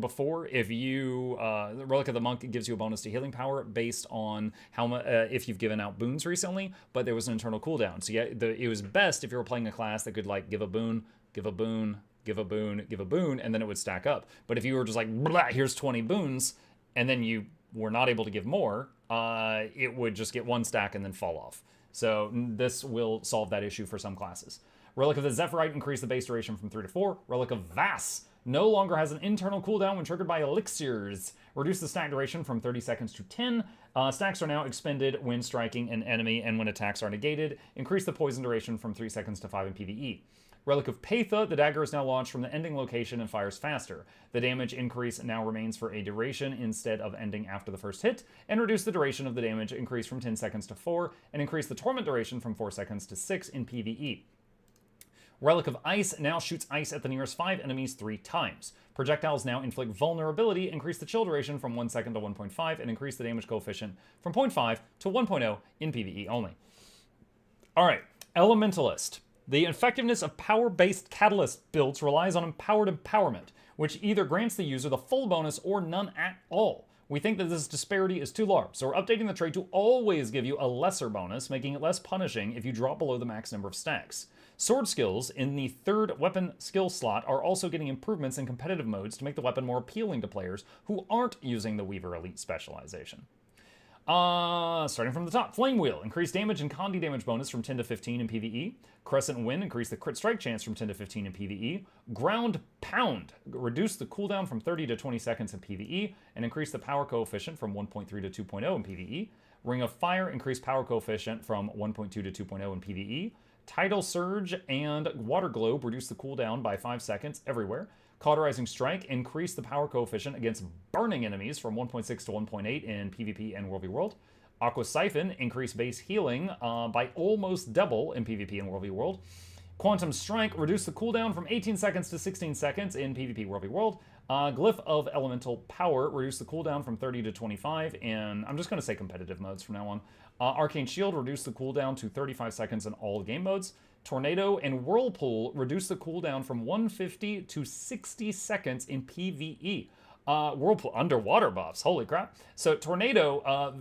Before, if you the Relic of the Monk gives you a bonus to healing power based on how much if you've given out boons recently, but there was an internal cooldown. So yeah, it was best if you were playing a class that could like give a boon, give a boon, give a boon, give a boon, and then it would stack up. But if you were just like, blah, here's 20 boons, and then you were not able to give more, it would just get 1 stack and then fall off. So this will solve that issue for some classes. Relic of the Zephyrite, increase the base duration from 3 to 4. Relic of Vass no longer has an internal cooldown when triggered by elixirs. Reduce the stack duration from 30 seconds to 10. Stacks are now expended when striking an enemy and when attacks are negated. Increase the poison duration from 3 seconds to 5 in PvE. Relic of Patha, the dagger is now launched from the ending location and fires faster. The damage increase now remains for a duration instead of ending after the first hit, and reduce the duration of the damage increase from 10 seconds to 4, and increase the torment duration from 4 seconds to 6 in PvE. Relic of Ice now shoots ice at the nearest 5 enemies 3 times. Projectiles now inflict vulnerability, increase the chill duration from 1 second to 1.5, and increase the damage coefficient from 0.5 to 1.0 in PvE only. Alright, Elementalist. The effectiveness of power-based catalyst builds relies on empowered empowerment, which either grants the user the full bonus or none at all. We think that this disparity is too large, so we're updating the trait to always give you a lesser bonus, making it less punishing if you drop below the max number of stacks. Sword skills in the 3rd weapon skill slot are also getting improvements in competitive modes to make the weapon more appealing to players who aren't using the Weaver Elite specialization. Starting from the top, Flame Wheel, increase damage and Condi damage bonus from 10 to 15 in PvE. Crescent Wind, increase the crit strike chance from 10 to 15 in PvE. Ground Pound, reduce the cooldown from 30 to 20 seconds in PvE, and increase the power coefficient from 1.3 to 2.0 in PvE. Ring of Fire, increase power coefficient from 1.2 to 2.0 in PvE. Tidal Surge and Water Globe, reduce the cooldown by 5 seconds everywhere. Cauterizing Strike, increase the power coefficient against burning enemies from 1.6 to 1.8 in PvP and World v World. Aqua Siphon, increase base healing by almost double in PvP and World v World. Quantum Strike, reduce the cooldown from 18 seconds to 16 seconds in PvP World v World. Glyph of Elemental Power, reduce the cooldown from 30 to 25 in, I'm just going to say competitive modes from now on. Arcane Shield, reduce the cooldown to 35 seconds in all game modes. Tornado and Whirlpool, reduce the cooldown from 150 to 60 seconds in PvE. Whirlpool, underwater buffs, holy crap. So Tornado,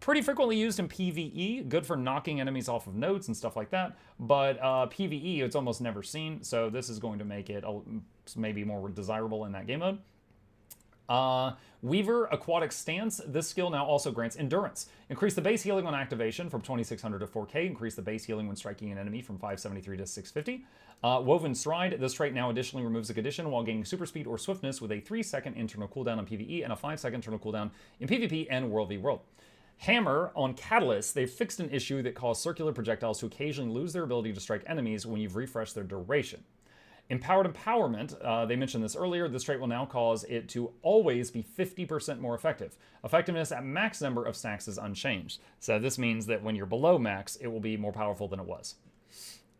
pretty frequently used in PvE, good for knocking enemies off of nodes and stuff like that, but PvE, it's almost never seen, so this is going to make it maybe more desirable in that game mode. Weaver, Aquatic Stance. This skill now also grants Endurance. Increase the base healing on activation from 2600 to 4k. Increase the base healing when striking an enemy from 573 to 650. Woven Stride. This trait now additionally removes a condition while gaining super speed or swiftness with a 3-second internal cooldown on PvE and a 5-second internal cooldown in PvP and World v World. Hammer, on Catalyst, they've fixed an issue that caused circular projectiles to occasionally lose their ability to strike enemies when you've refreshed their duration. Empowered Empowerment, they mentioned this earlier, this trait will now cause it to always be 50% more effective. Effectiveness at max number of stacks is unchanged. So this means that when you're below max, it will be more powerful than it was.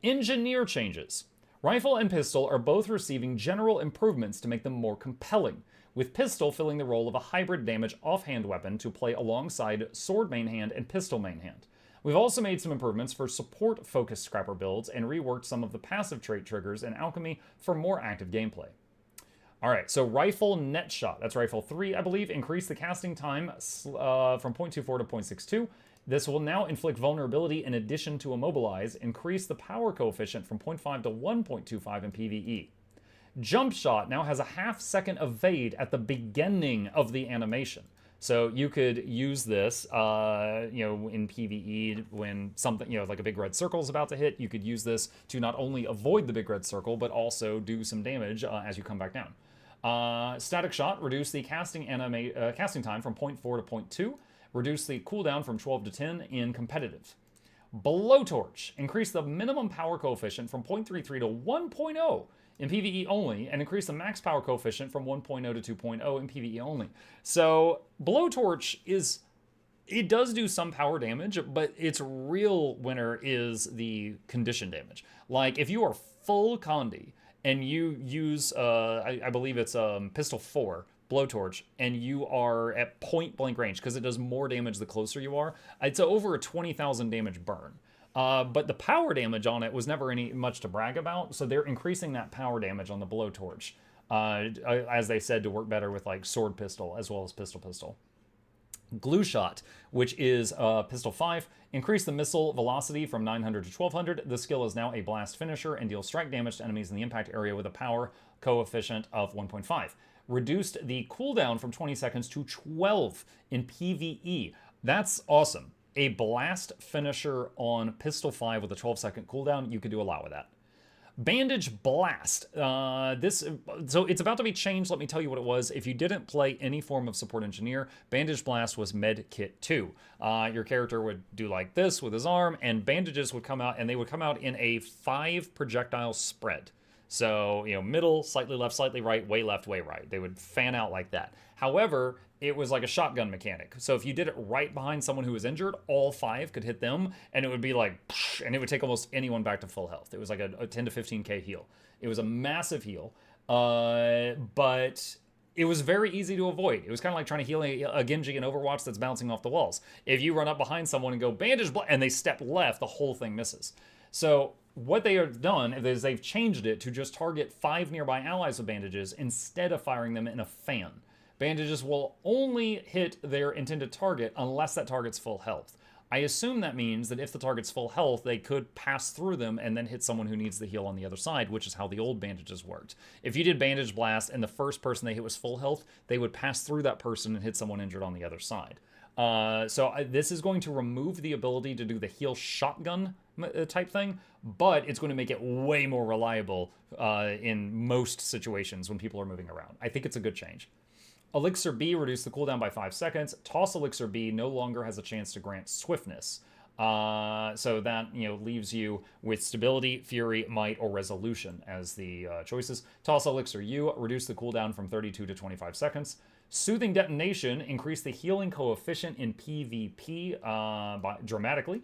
Engineer changes. Rifle and Pistol are both receiving general improvements to make them more compelling, with Pistol filling the role of a hybrid damage offhand weapon to play alongside Sword main hand and Pistol main hand. We've also made some improvements for support-focused Scrapper builds and reworked some of the passive trait triggers in Alchemy for more active gameplay. Alright, so Rifle Net Shot, that's Rifle 3, I believe, increase the casting time from 0.24 to 0.62. This will now inflict vulnerability in addition to immobilize, increase the power coefficient from 0.5 to 1.25 in PvE. Jump Shot now has a half-second evade at the beginning of the animation. So you could use this, in PvE when something, like a big red circle is about to hit. You could use this to not only avoid the big red circle, but also do some damage as you come back down. Static Shot, reduce the casting time from 0.4 to 0.2. Reduce the cooldown from 12 to 10 in competitive. Blowtorch, increase the minimum power coefficient from 0.33 to 1.0 in PvE only, and increase the max power coefficient from 1.0 to 2.0 in PvE only. So Blowtorch it does do some power damage, but its real winner is the condition damage. Like if you are full Condi and you use, I believe it's Pistol 4, Blowtorch, and you are at point blank range, because it does more damage the closer you are, it's over a 20,000 damage burn. But the power damage on it was never much to brag about, so they're increasing that power damage on the Blowtorch, as they said, to work better with like Sword Pistol as well as Pistol. Glue Shot, which is Pistol 5, increase the missile velocity from 900 to 1200. The skill is now a blast finisher and deals strike damage to enemies in the impact area with a power coefficient of 1.5. Reduced the cooldown from 20 seconds to 12 in PvE. That's awesome. A blast finisher on Pistol 5 with a 12-second cooldown, you could do a lot with that. Bandage Blast. So it's about to be changed. Let me tell you what it was. If you didn't play any form of Support Engineer, Bandage Blast was Med Kit 2. Your character would do like this with his arm, and bandages would come out, and they would come out in a 5 projectile spread. So, middle, slightly left, slightly right, way left, way right. They would fan out like that. However, it was like a shotgun mechanic. So if you did it right behind someone who was injured, all 5 could hit them, and it would be like, and it would take almost anyone back to full health. It was like a 10 to 15k heal. It was a massive heal, but it was very easy to avoid. It was kind of like trying to heal a Genji in Overwatch that's bouncing off the walls. If you run up behind someone and go bandage, and they step left, the whole thing misses. So what they have done is they've changed it to just target 5 nearby allies with bandages instead of firing them in a fan. Bandages will only hit their intended target unless that target's full health. I assume that means that if the target's full health, they could pass through them and then hit someone who needs the heal on the other side, which is how the old bandages worked. If you did Bandage Blast and the first person they hit was full health, they would pass through that person and hit someone injured on the other side. This is going to remove the ability to do the heal shotgun type thing, but it's going to make it way more reliable in most situations when people are moving around. I think it's a good change. Elixir B reduced the cooldown by 5 seconds. Toss Elixir B no longer has a chance to grant swiftness. So that, leaves you with Stability, Fury, Might, or Resolution as the choices. Toss Elixir U reduced the cooldown from 32 to 25 seconds. Soothing Detonation increased the healing coefficient in PvP dramatically.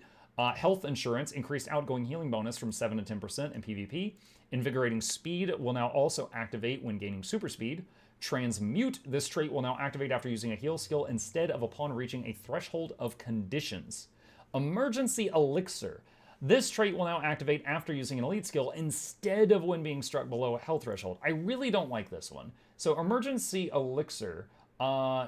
Health Insurance increased outgoing healing bonus from 7 to 10% in PvP. Invigorating Speed will now also activate when gaining super speed. Transmute, this trait will now activate after using a heal skill instead of upon reaching a threshold of conditions. Emergency Elixir. This trait will now activate after using an elite skill instead of when being struck below a health threshold. I really don't like this one. So Emergency Elixir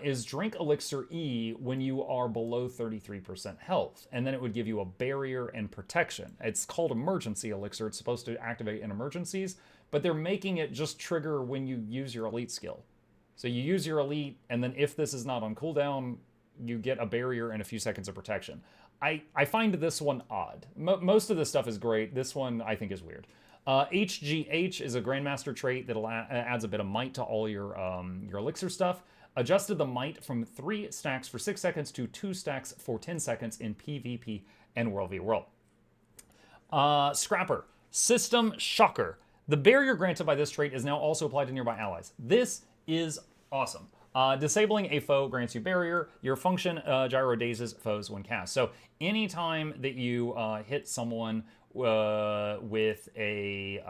is drink Elixir E when you are below 33% health, and then it would give you a barrier and protection. It's called Emergency Elixir. It's supposed to activate in emergencies, but they're making it just trigger when you use your elite skill. So you use your elite, and then if this is not on cooldown, you get a barrier and a few seconds of protection. I find this one odd. Most of this stuff is great. This one I think is weird. HGH is a Grandmaster trait that adds a bit of might to all your elixir stuff. Adjusted the might from 3 stacks for 6 seconds to 2 stacks for 10 seconds in PvP and World v World. Scrapper. System Shocker. The barrier granted by this trait is now also applied to nearby allies. This is awesome. Disabling a foe grants you barrier. Your function gyro dazes foes when cast. So anytime that you hit someone with any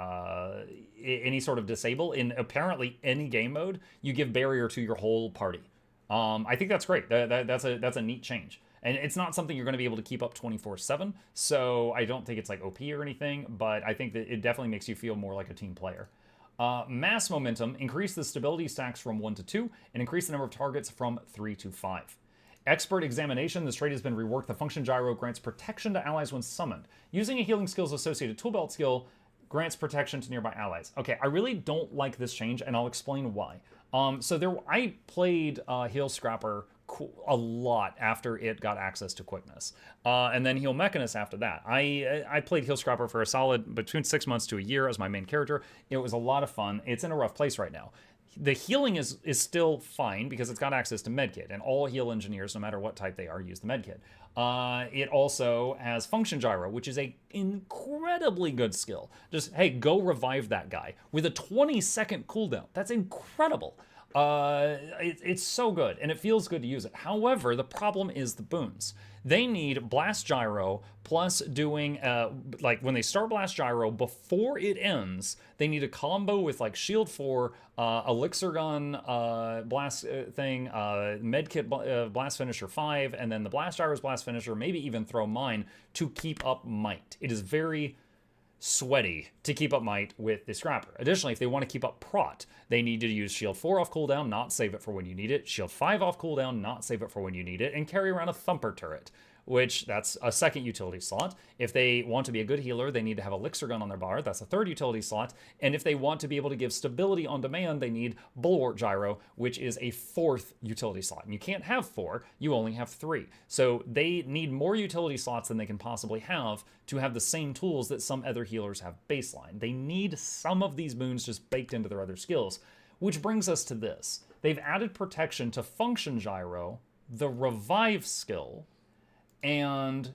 sort of disable in apparently any game mode, you give barrier to your whole party. I think that's great. That's a neat change. And it's not something you're going to be able to keep up 24/7, so I don't think it's like OP or anything, but I think that it definitely makes you feel more like a team player. Mass Momentum increased the stability stacks from 1 to 2, and increased the number of targets from 3 to 5. Expert Examination, this trait has been reworked. The function gyro grants protection to allies when summoned. Using a healing skill's associated tool belt skill grants protection to nearby allies. Okay, I really don't like this change, and I'll explain why. I played Heal Scrapper a lot after it got access to quickness, and then Heal Mechanist after that. I played Heal Scrapper for a solid between 6 months to a year as my main character. It was a lot of fun. It's in a rough place right now. The healing is still fine because it's got access to medkit, and all heal engineers, no matter what type they are, use the medkit. It also has function gyro, which is a incredibly good skill. Just, hey, go revive that guy with a 20-second cooldown. That's incredible. It's so good, and it feels good to use it. However, the problem is the boons. They need Blast Gyro plus doing, when they start Blast Gyro, before it ends, they need a combo with, Shield 4, Elixir Gun Blast thing, Medkit Blast Finisher 5, and then the Blast Gyro's Blast Finisher, maybe even throw mine to keep up might. It is very sweaty to keep up might with the Scrapper. Additionally, if they want to keep up prot, they need to use Shield 4 off cooldown, not save it for when you need it, Shield 5 off cooldown, not save it for when you need it, and carry around a Thumper turret, which that's a second utility slot. If they want to be a good healer, they need to have Elixir Gun on their bar, that's a third utility slot, and if they want to be able to give stability on demand, they need Bulwark Gyro, which is a fourth utility slot. And you can't have 4, you only have 3. So they need more utility slots than they can possibly have to have the same tools that some other healers have baseline. They need some of these boons just baked into their other skills, which brings us to this. They've added protection to Function Gyro, the Revive skill, and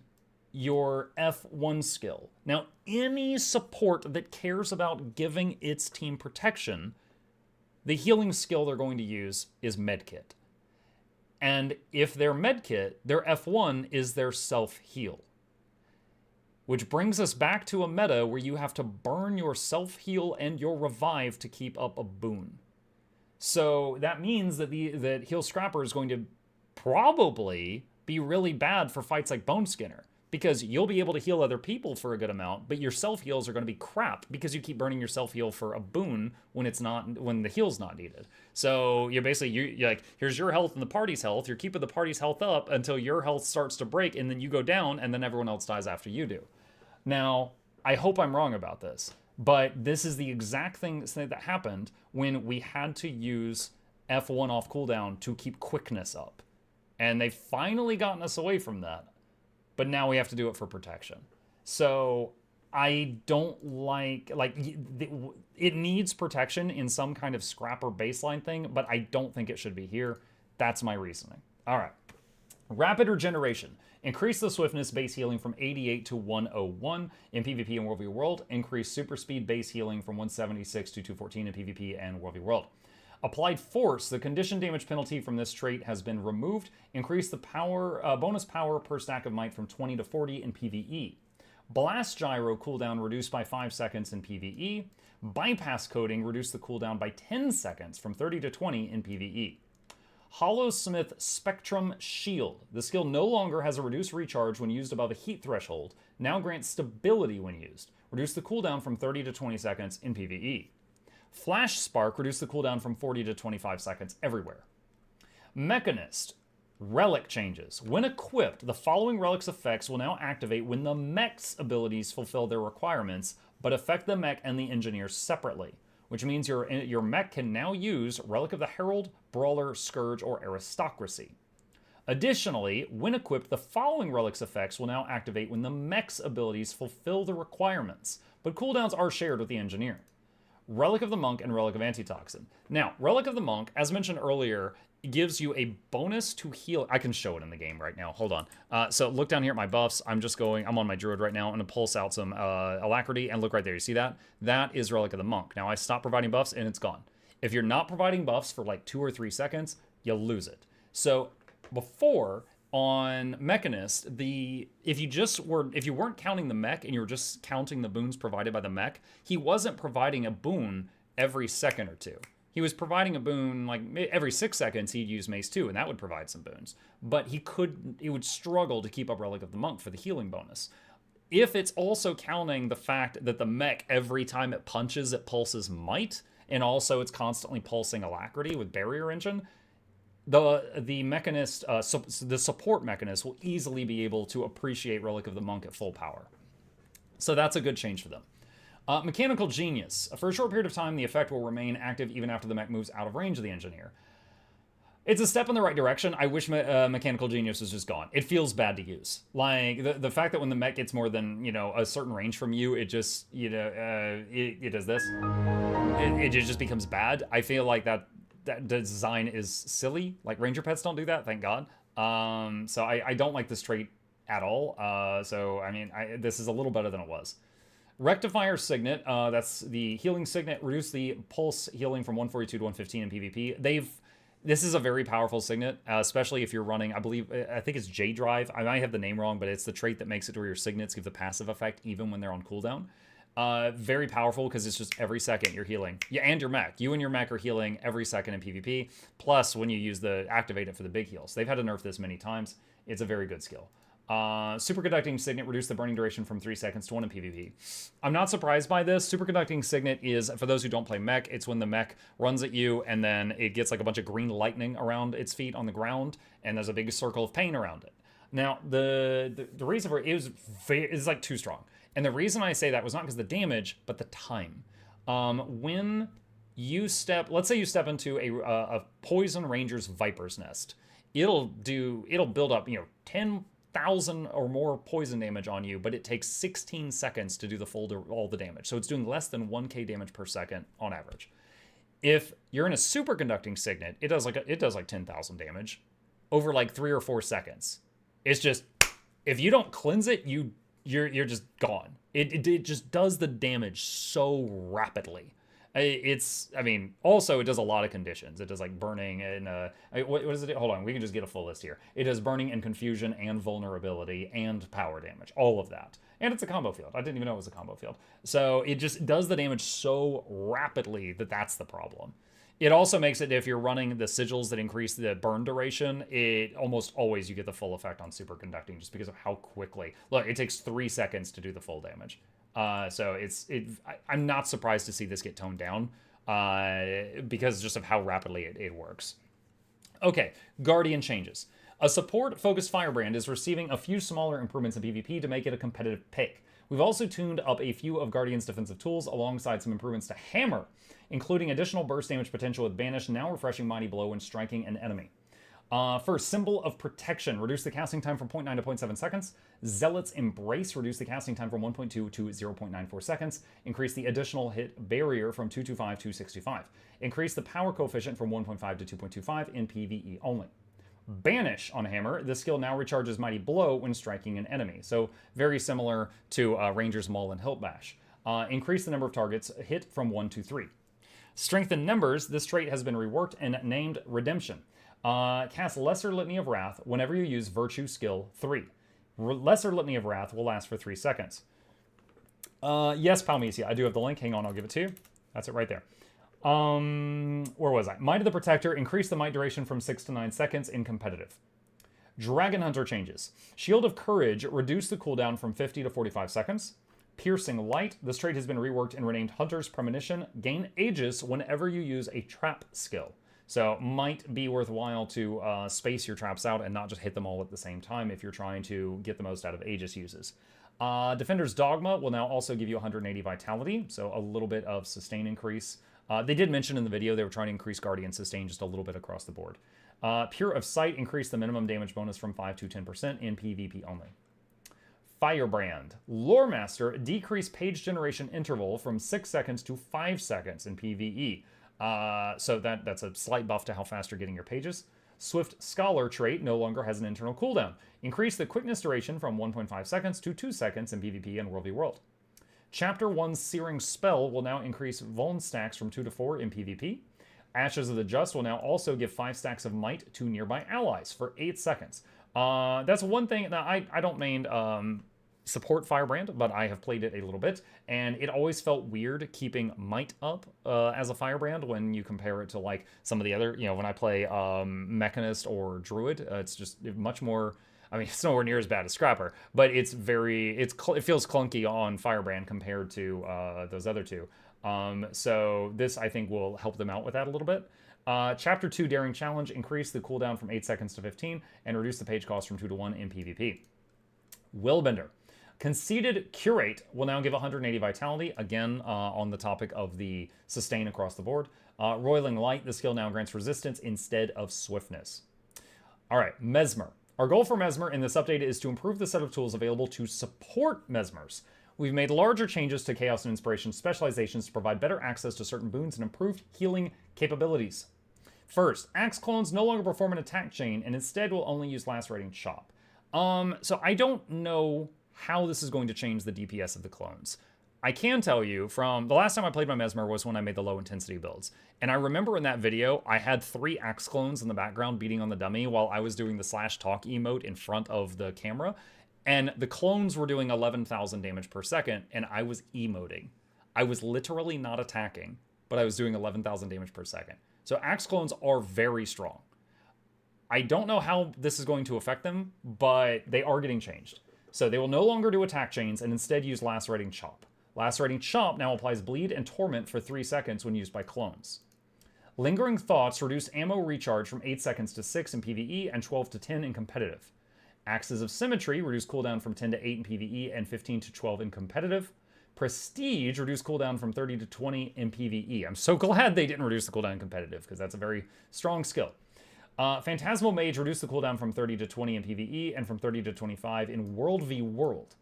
your F1 skill. Now, any support that cares about giving its team protection, the healing skill they're going to use is Medkit. And if they're Medkit, their F1 is their self-heal. Which brings us back to a meta where you have to burn your self-heal and your revive to keep up a boon. So that means that that Heal Scrapper is going to probably be really bad for fights like Bone Skinner, because you'll be able to heal other people for a good amount, but your self-heals are going to be crap because you keep burning your self-heal for a boon when the heal's not needed. So you're basically, you're like, here's your health and the party's health. You're keeping the party's health up until your health starts to break, and then you go down, and then everyone else dies after you do. Now, I hope I'm wrong about this, but this is the exact thing that happened when we had to use F1 off cooldown to keep quickness up. And they've finally gotten us away from that. But now we have to do it for protection. So I don't like it needs protection in some kind of scrapper baseline thing, but I don't think it should be here. That's my reasoning. All right. Rapid regeneration. Increase the swiftness base healing from 88 to 101 in PvP and World v. World. Increase super speed base healing from 176 to 214 in PvP and World v. World. Applied force, the condition damage penalty from this trait has been removed. Increase the bonus power per stack of might from 20 to 40 in PvE. Blast gyro cooldown reduced by 5 seconds in PvE. Bypass coding reduced the cooldown by 10 seconds from 30 to 20 in PvE. Hollowsmith Spectrum Shield. The skill no longer has a reduced recharge when used above a heat threshold. Now grants stability when used. Reduce the cooldown from 30 to 20 seconds in PvE. Flash Spark reduced the cooldown from 40 to 25 seconds everywhere. Mechanist. Relic changes. When equipped, the following Relic's effects will now activate when the mech's abilities fulfill their requirements, but affect the mech and the engineer separately, which means your mech can now use Relic of the Herald, Brawler, Scourge, or Aristocracy. Additionally, when equipped, the following Relic's effects will now activate when the mech's abilities fulfill the requirements, but cooldowns are shared with the engineer. Relic of the Monk and Relic of Antitoxin. Now, Relic of the Monk, as mentioned earlier, gives you a bonus to heal. I can show it in the game right now. Hold on. So look down here at my buffs. I'm on my Druid right now. I'm going to pulse out some Alacrity, and look right there. You see that? That is Relic of the Monk. Now, I stopped providing buffs, and it's gone. If you're not providing buffs for like 2 or 3 seconds, you'll lose it. So before, on Mechanist, if you weren't counting the mech and you were just counting the boons provided by the mech, he wasn't providing a boon every second or two. He was providing a boon like every 6 seconds. He'd use Mace 2, and that would provide some boons. But he would struggle to keep up Relic of the Monk for the healing bonus. If it's also counting the fact that the mech, every time it punches, it pulses might, and also it's constantly pulsing Alacrity with Barrier Engine, the Mechanist, the support Mechanist will easily be able to appreciate Relic of the Monk at full power. So that's a good change for them. Mechanical Genius. For a short period of time, the effect will remain active even after the mech moves out of range of the engineer. It's a step in the right direction. I wish Mechanical Genius was just gone. It feels bad to use. Like, the fact that when the mech gets more than, a certain range from you, it just, it does this. It just becomes bad. I feel like that design is silly. Like, Ranger Pets don't do that, thank God. So I don't like this trait at all. So, I mean, this is a little better than it was. Rectifier Signet, that's the healing signet, reduce the pulse healing from 142 to 115 in PvP. This is a very powerful signet, especially if you're running, I think it's J-Drive. I might have the name wrong, but it's the trait that makes it to where your signets give the passive effect even when they're on cooldown. Very powerful because it's just every second you're healing. Yeah, and your mech. You and your mech are healing every second in PvP, plus when you use activate it for the big heals. They've had to nerf this many times. It's a very good skill. Superconducting Signet reduced the burning duration from 3 seconds to 1 in PvP. I'm not surprised by this. Superconducting Signet is, for those who don't play mech, it's when the mech runs at you and then it gets like a bunch of green lightning around its feet on the ground, and there's a big circle of pain around it. Now, the reason for it is like too strong. And the reason I say that was not because of the damage, but the time. When you let's say you step into a Poison Ranger's Viper's Nest, it'll build up, 10,000 or more poison damage on you, but it takes 16 seconds to do all the damage. So it's doing less than 1k damage per second on average. If you're in a superconducting signet, it does like 10,000 damage over like 3 or 4 seconds. It's just, if you don't cleanse it, you're just gone. It just does the damage so rapidly. Also it does a lot of conditions. It does like burning and what does it do? Hold on, we can just get a full list here. It does burning and confusion and vulnerability and power damage, all of that. And it's a combo field. I didn't even know it was a combo field. So it just does the damage so rapidly that's the problem. It also makes it, if you're running the sigils that increase the burn duration, it almost always you get the full effect on superconducting just because of how quickly. Look, it takes 3 seconds to do the full damage. So I'm not surprised to see this get toned down because just of how rapidly it works. Okay, Guardian changes. A support-focused Firebrand is receiving a few smaller improvements in PvP to make it a competitive pick. We've also tuned up a few of Guardian's defensive tools alongside some improvements to Hammer, including additional burst damage potential with Banish, now refreshing Mighty Blow when striking an enemy. First, Symbol of Protection. Reduce the casting time from 0.9 to 0.7 seconds. Zealot's Embrace. Reduce the casting time from 1.2 to 0.94 seconds. Increase the additional hit barrier from 225 to 65. Increase the power coefficient from 1.5 to 2.25 in PvE only. Banish on Hammer. This skill now recharges Mighty Blow when striking an enemy. So very similar to Ranger's Maul and Hilt Bash. Increase the number of targets hit from 1 to 3. Strengthen Numbers. This trait has been reworked and named Redemption. Cast Lesser Litany of Wrath whenever you use Virtue Skill 3. Lesser Litany of Wrath will last for 3 seconds. Yes, Palmesia, I do have the link. Hang on, I'll give it to you. That's it right there. Where was I? Might of the Protector. Increase the might duration from 6 to 9 seconds in competitive. Dragon Hunter changes. Shield of Courage. Reduce the cooldown from 50 to 45 seconds. Piercing Light. This trait has been reworked and renamed Hunter's Premonition. Gain Aegis whenever you use a trap skill. So might be worthwhile to space your traps out and not just hit them all at the same time if you're trying to get the most out of Aegis uses. Defender's Dogma will now also give you 180 Vitality, so a little bit of sustain increase. They did mention in the video they were trying to increase Guardian sustain just a little bit across the board. Pure of Sight. Increase the minimum damage bonus from 5 to 10% in PvP only. Firebrand. Loremaster. Decrease page generation interval from 6 seconds to 5 seconds in PvE. So that's a slight buff to how fast you're getting your pages. Swift Scholar trait no longer has an internal cooldown. Increase the quickness duration from 1.5 seconds to 2 seconds in PvP and World v World. Chapter 1 Searing Spell will now increase Vuln stacks from 2 to 4 in PvP. Ashes of the Just will now also give 5 stacks of might to nearby allies for 8 seconds. That's one thing. Now, I don't main support Firebrand, but I have played it a little bit, and it always felt weird keeping might up as a Firebrand when you compare it to like some of the other, when I play Mechanist or Druid, it's just much more. I mean, it's nowhere near as bad as Scrapper, but it feels clunky on Firebrand compared to those other two. So this, I think, will help them out with that a little bit. Chapter 2 Daring Challenge. Increase the cooldown from 8 seconds to 15 and reduce the page cost from 2 to 1 in PvP. Willbender. Conceited Curate will now give 180 Vitality, again on the topic of the sustain across the board. Roiling Light, the skill now grants resistance instead of swiftness. All right, Mesmer. Our goal for Mesmer in this update is to improve the set of tools available to support Mesmers. We've made larger changes to Chaos and Inspiration specializations to provide better access to certain boons and improved healing capabilities. First, Axe Clones no longer perform an attack chain and instead will only use Lacerating Chop. So I don't know how this is going to change the DPS of the clones. I can tell you from the last time I played my Mesmer was when I made the low intensity builds. And I remember in that video, I had 3 Axe Clones in the background beating on the dummy while I was doing the /talk emote in front of the camera. And the clones were doing 11,000 damage per second, and I was emoting. I was literally not attacking, but I was doing 11,000 damage per second. So Axe Clones are very strong. I don't know how this is going to affect them, but they are getting changed. So they will no longer do attack chains and instead use Lacerating Chop. Lacerating Chop now applies Bleed and Torment for 3 seconds when used by clones. Lingering Thoughts reduce ammo recharge from 8 seconds to 6 in PvE and 12 to 10 in competitive. Axes of Symmetry reduce cooldown from 10 to 8 in PvE and 15 to 12 in competitive. Prestige reduce cooldown from 30 to 20 in PvE. I'm so glad they didn't reduce the cooldown in competitive because that's a very strong skill. Phantasmal Mage reduce the cooldown from 30 to 20 in PvE and from 30 to 25 in World v World.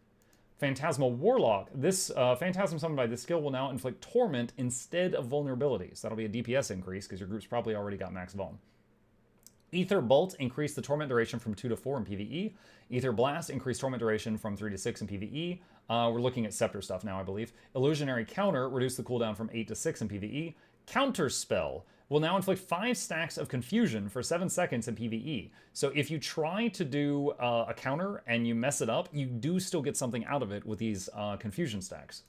Phantasmal Warlock. This Phantasm summoned by this skill will now inflict Torment instead of vulnerabilities. That'll be a DPS increase because your group's probably already got max vuln. Ether Bolt increase the torment duration from 2 to 4 in PvE. Ether Blast increase torment duration from 3 to 6 in PvE. We're looking at Scepter stuff now, I believe. Illusionary Counter reduce the cooldown from 8 to 6 in PvE. Counter Spell will now inflict 5 stacks of confusion for 7 seconds in PvE. So if you try to do a counter and you mess it up, you do still get something out of it with these confusion stacks.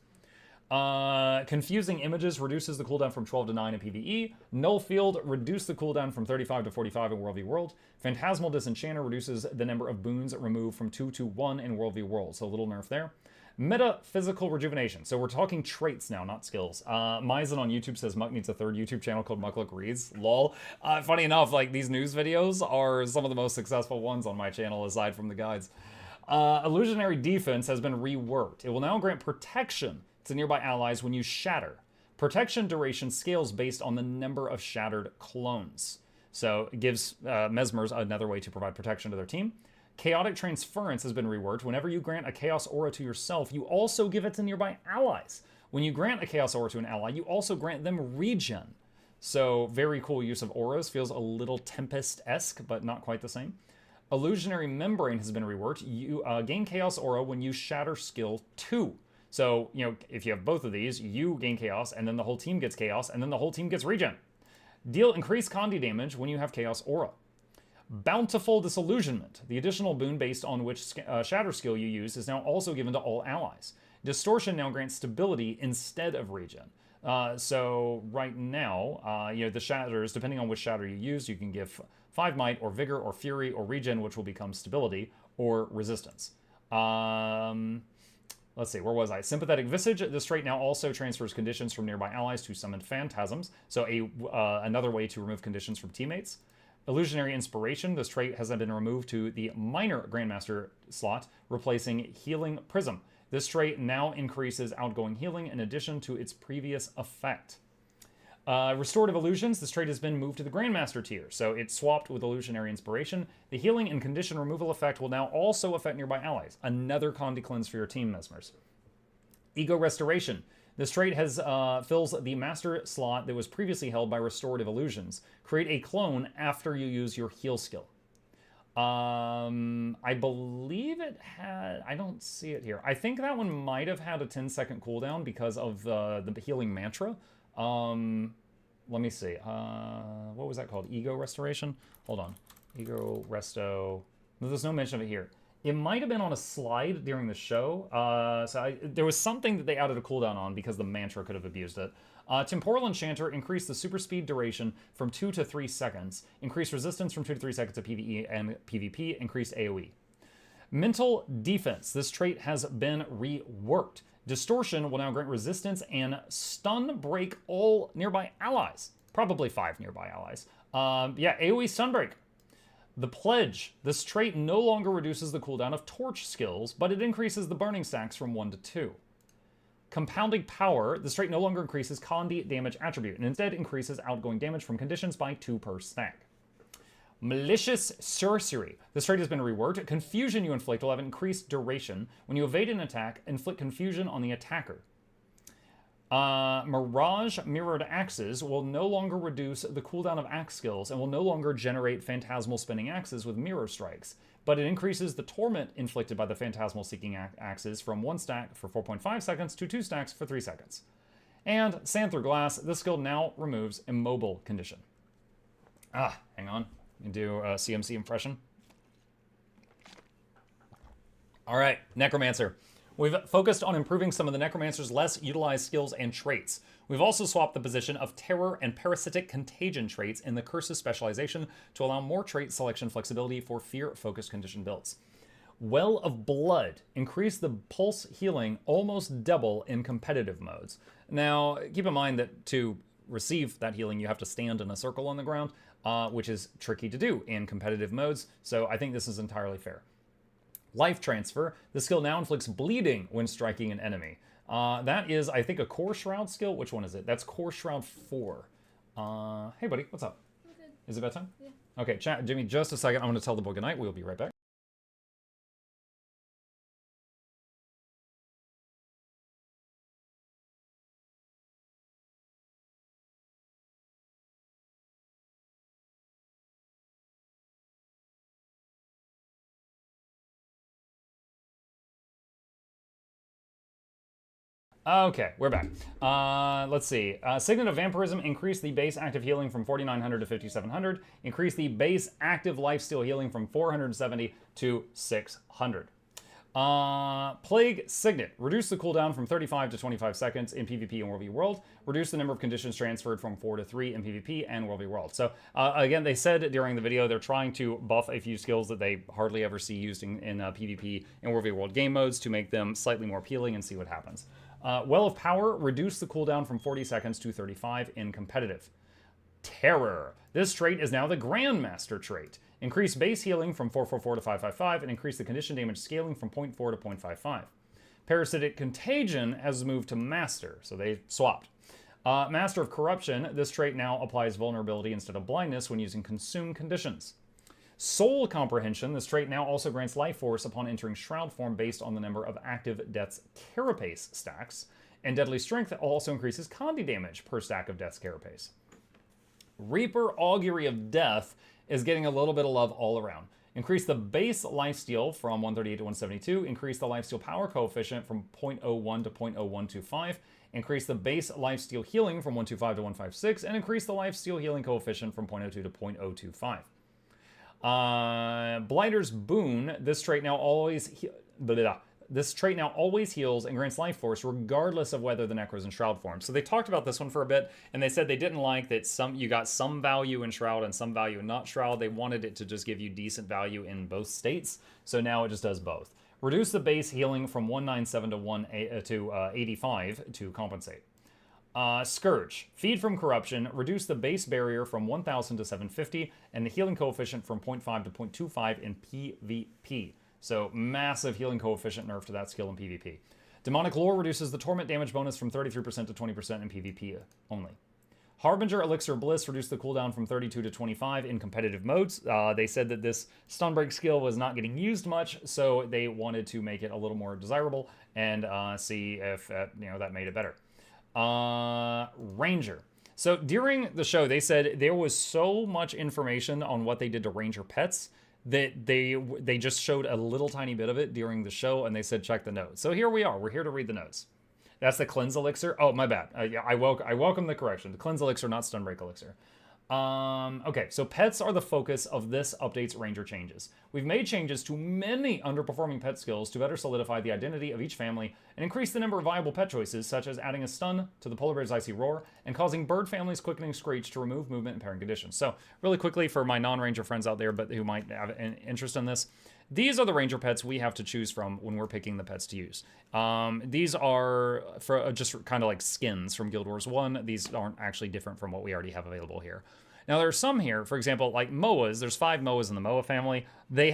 Confusing Images reduces the cooldown from 12 to 9 in PvE. Null Field reduced the cooldown from 35 to 45 in World v World. Phantasmal Disenchanter reduces the number of boons removed from 2 to 1 in World v World, so a little nerf there. Metaphysical Rejuvenation. So we're talking traits now, not skills. Maizen on YouTube says Muck needs a third YouTube channel called Muckluck Reads. Lol. Funny enough, like, these news videos are some of the most successful ones on my channel, aside from the guides. Illusionary Defense has been reworked. It will now grant protection to nearby allies when you shatter. Protection duration scales based on the number of shattered clones. So it gives Mesmers another way to provide protection to their team. Chaotic Transference has been reworked. Whenever you grant a Chaos Aura to yourself, you also give it to nearby allies. When you grant a Chaos Aura to an ally, you also grant them regen. So very cool use of auras. Feels a little Tempest-esque, but not quite the same. Illusionary Membrane has been reworked. You gain Chaos Aura when you shatter skill 2. So, you know, if you have both of these, you gain Chaos, and then the whole team gets Chaos, and then the whole team gets regen. Deal increased Condi damage when you have Chaos Aura. Bountiful Disillusionment. The additional boon based on which shatter skill you use is now also given to all allies. Distortion now grants stability instead of regen. So right now, you know, the shatters, depending on which shatter you use, you can give 5 might or vigor or fury or regen, which will become stability or resistance. Let's see, where was I? Sympathetic Visage. This trait now also transfers conditions from nearby allies to summoned phantasms. So another way to remove conditions from teammates. Illusionary Inspiration. This trait has been removed to the minor Grandmaster slot, replacing Healing Prism. This trait now increases outgoing healing in addition to its previous effect. Restorative Illusions. This trait has been moved to the Grandmaster tier, so it's swapped with Illusionary Inspiration. The healing and condition removal effect will now also affect nearby allies. Another Condi cleanse for your team, Mesmers. Ego Restoration. This trait has fills the master slot that was previously held by Restorative Illusions. Create a clone after you use your heal skill. I believe it had... I don't see it here. I think that one might have had a 10-second cooldown because of the healing mantra. Let me see. What was that called? Ego Restoration? Hold on. Ego Resto... There's no mention of it here. It might have been on a slide during the show. There was something that they added a cooldown on because the mantra could have abused it. Temporal Enchanter increased the super speed duration from 2 to 3 seconds. Increased resistance from 2 to 3 seconds to PvE and PvP. Increased AoE. Mental Defense. This trait has been reworked. Distortion will now grant resistance and stun break all nearby allies. Probably 5 nearby allies. Yeah, AoE stun break. The Pledge. This trait no longer reduces the cooldown of torch skills, but it increases the burning stacks from 1 to 2. Compounding Power. This trait no longer increases Condi damage attribute, and instead increases outgoing damage from conditions by 2 per stack. Malicious Sorcery. This trait has been reworked. Confusion you inflict will have increased duration. When you evade an attack, inflict confusion on the attacker. Mirage Mirrored Axes will no longer reduce the cooldown of axe skills and will no longer generate phantasmal spinning axes with mirror strikes, but it increases the torment inflicted by the phantasmal seeking axes from 1 stack for 4.5 seconds to 2 stacks for 3 seconds. And Sand Through Glass. This skill now removes Immobile Condition. Hang on. Do a CMC impression. All right, Necromancer. We've focused on improving some of the Necromancer's less utilized skills and traits. We've also swapped the position of Terror and Parasitic Contagion traits in the Curse's specialization to allow more trait selection flexibility for fear-focused condition builds. Well of Blood. Increase the pulse healing almost double in competitive modes. Now, keep in mind that to receive that healing, you have to stand in a circle on the ground, which is tricky to do in competitive modes, so I think this is entirely fair. Life Transfer. The skill now inflicts bleeding when striking an enemy. That is, I think, a Core Shroud skill. Which one is it? That's Core Shroud 4. Hey, buddy, what's up? I'm good. Is it bedtime? Yeah. Okay, chat, Jimmy, just a second. I'm going to tell the boy goodnight. We'll be right back. Okay, we're back. Let's see. Signet of Vampirism increased the base active healing from 4,900 to 5,700. Increased the base active lifesteal healing from 470 to 600. Plague Signet. Reduce the cooldown from 35 to 25 seconds in PvP and World v World. Reduce the number of conditions transferred from 4 to 3 in PvP and World v World. So, again, they said during the video they're trying to buff a few skills that they hardly ever see used in PvP and World v World game modes to make them slightly more appealing and see what happens. Well of Power. Reduce the cooldown from 40 seconds to 35 in competitive. Terror. This trait is now the Grandmaster trait. Increase base healing from 444 to 555, and increase the condition damage scaling from 0.4 to 0.55. Parasitic Contagion has moved to Master, so they swapped. Master of Corruption. This trait now applies vulnerability instead of blindness when using consume conditions. Soul Comprehension. This trait now also grants life force upon entering Shroud form based on the number of active Death's Carapace stacks. And Deadly Strength also increases Condi damage per stack of Death's Carapace. Reaper Augury of Death is getting a little bit of love all around. Increase the base lifesteal from 138 to 172. Increase the lifesteal power coefficient from 0.01 to 0.0125. Increase the base lifesteal healing from 125 to 156. And increase the lifesteal healing coefficient from 0.02 to 0.025. Blighter's Boon. This trait now always heals and grants life force regardless of whether the Necro's in Shroud form. So they talked about this one for a bit, and they said they didn't like that you got some value in Shroud and some value in not Shroud. They wanted it to just give you decent value in both states, so now it just does both. Reduce the base healing from 197 to 85 to compensate. Scourge. Feed from Corruption. Reduce the base barrier from 1000 to 750, and the healing coefficient from 0.5 to 0.25 in PvP. So massive healing coefficient nerf to that skill in PvP. Demonic Lore reduces the torment damage bonus from 33% to 20% in PvP only. Harbinger Elixir Bliss reduced the cooldown from 32 to 25 in competitive modes. They said that this Stunbreak skill was not getting used much, so they wanted to make it a little more desirable and see if that made it better. Ranger. So during the show, they said there was so much information on what they did to Ranger pets that they just showed a little tiny bit of it during the show, and they said check the notes. So here we are. We're here to read the notes. That's the Cleanse Elixir. Oh, my bad. I welcome the correction. The Cleanse Elixir, not Stunbreak Elixir. Okay, so pets are the focus of this update's Ranger changes. We've made changes to many underperforming pet skills to better solidify the identity of each family and increase the number of viable pet choices, such as adding a stun to the Polar Bear's Icy Roar and causing Bird Family's Quickening Screech to remove movement and pairing conditions. So, really quickly for my non-Ranger friends out there but who might have an interest in this, these are the Ranger pets we have to choose from when we're picking the pets to use. These are for just kind of like skins from Guild Wars 1. These aren't actually different from what we already have available here. Now, there are some here, for example, like Moas. There's 5 Moas in the Moa family. They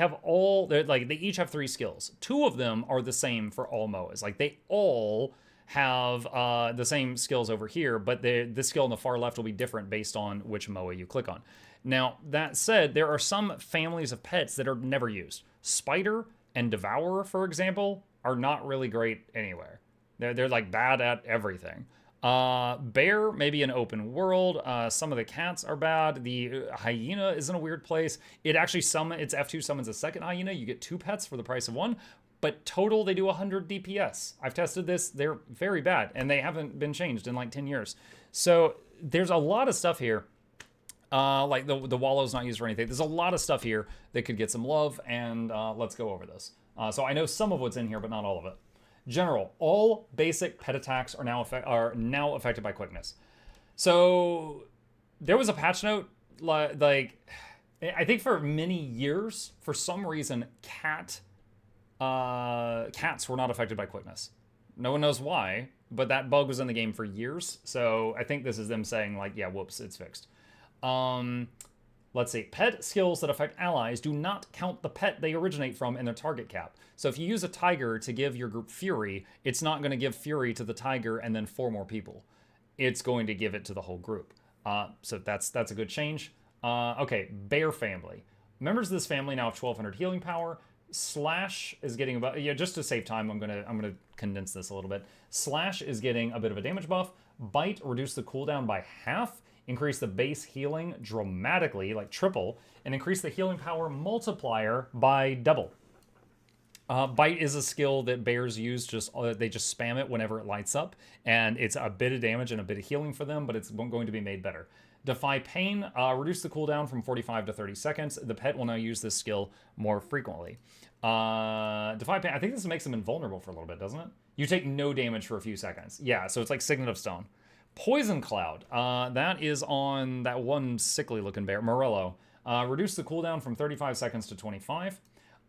each have 3 skills. 2 of them are the same for all Moas. Like, they all have the same skills over here, but the skill on the far left will be different based on which Moa you click on. Now, that said, there are some families of pets that are never used. Spider and Devourer, for example, are not really great anywhere. They're like bad at everything. Bear, maybe an open world. Some of the cats are bad. The hyena is in a weird place. It actually its F2 summons a second hyena. You get 2 pets for the price of 1, but total they do 100 DPS. I've tested this. They're very bad, and they haven't been changed in like 10 years. So there's a lot of stuff here. Like the Wallow's not used for anything. There's a lot of stuff here that could get some love, and let's go over this. So I know some of what's in here, but not all of it. General, all basic pet attacks are now affected by quickness. So there was a patch note, like I think for many years, for some reason, cats were not affected by quickness. No one knows why, but that bug was in the game for years. So I think this is them saying like, yeah, whoops, it's fixed. Let's see. Pet skills that affect allies do not count the pet they originate from in their target cap. So if you use a tiger to give your group Fury, it's not going to give Fury to the tiger and then 4 more people. It's going to give it to the whole group. So that's a good change. Okay, Bear family. Members of this family now have 1200 healing power. Slash is getting about, just to save time, I'm gonna condense this a little bit. Slash is getting a bit of a damage buff. Bite reduce the cooldown by half. Increase the base healing dramatically, like triple, and increase the healing power multiplier by double. Bite is a skill that bears use, they just spam it whenever it lights up, and it's a bit of damage and a bit of healing for them, but it's going to be made better. Defy Pain, reduce the cooldown from 45 to 30 seconds. The pet will now use this skill more frequently. Defy Pain, I think this makes him invulnerable for a little bit, doesn't it? You take no damage for a few seconds. Yeah, so it's like Signet of Stone. Poison Cloud, that is on that one sickly looking bear, Morello. Reduce the cooldown from 35 seconds to 25.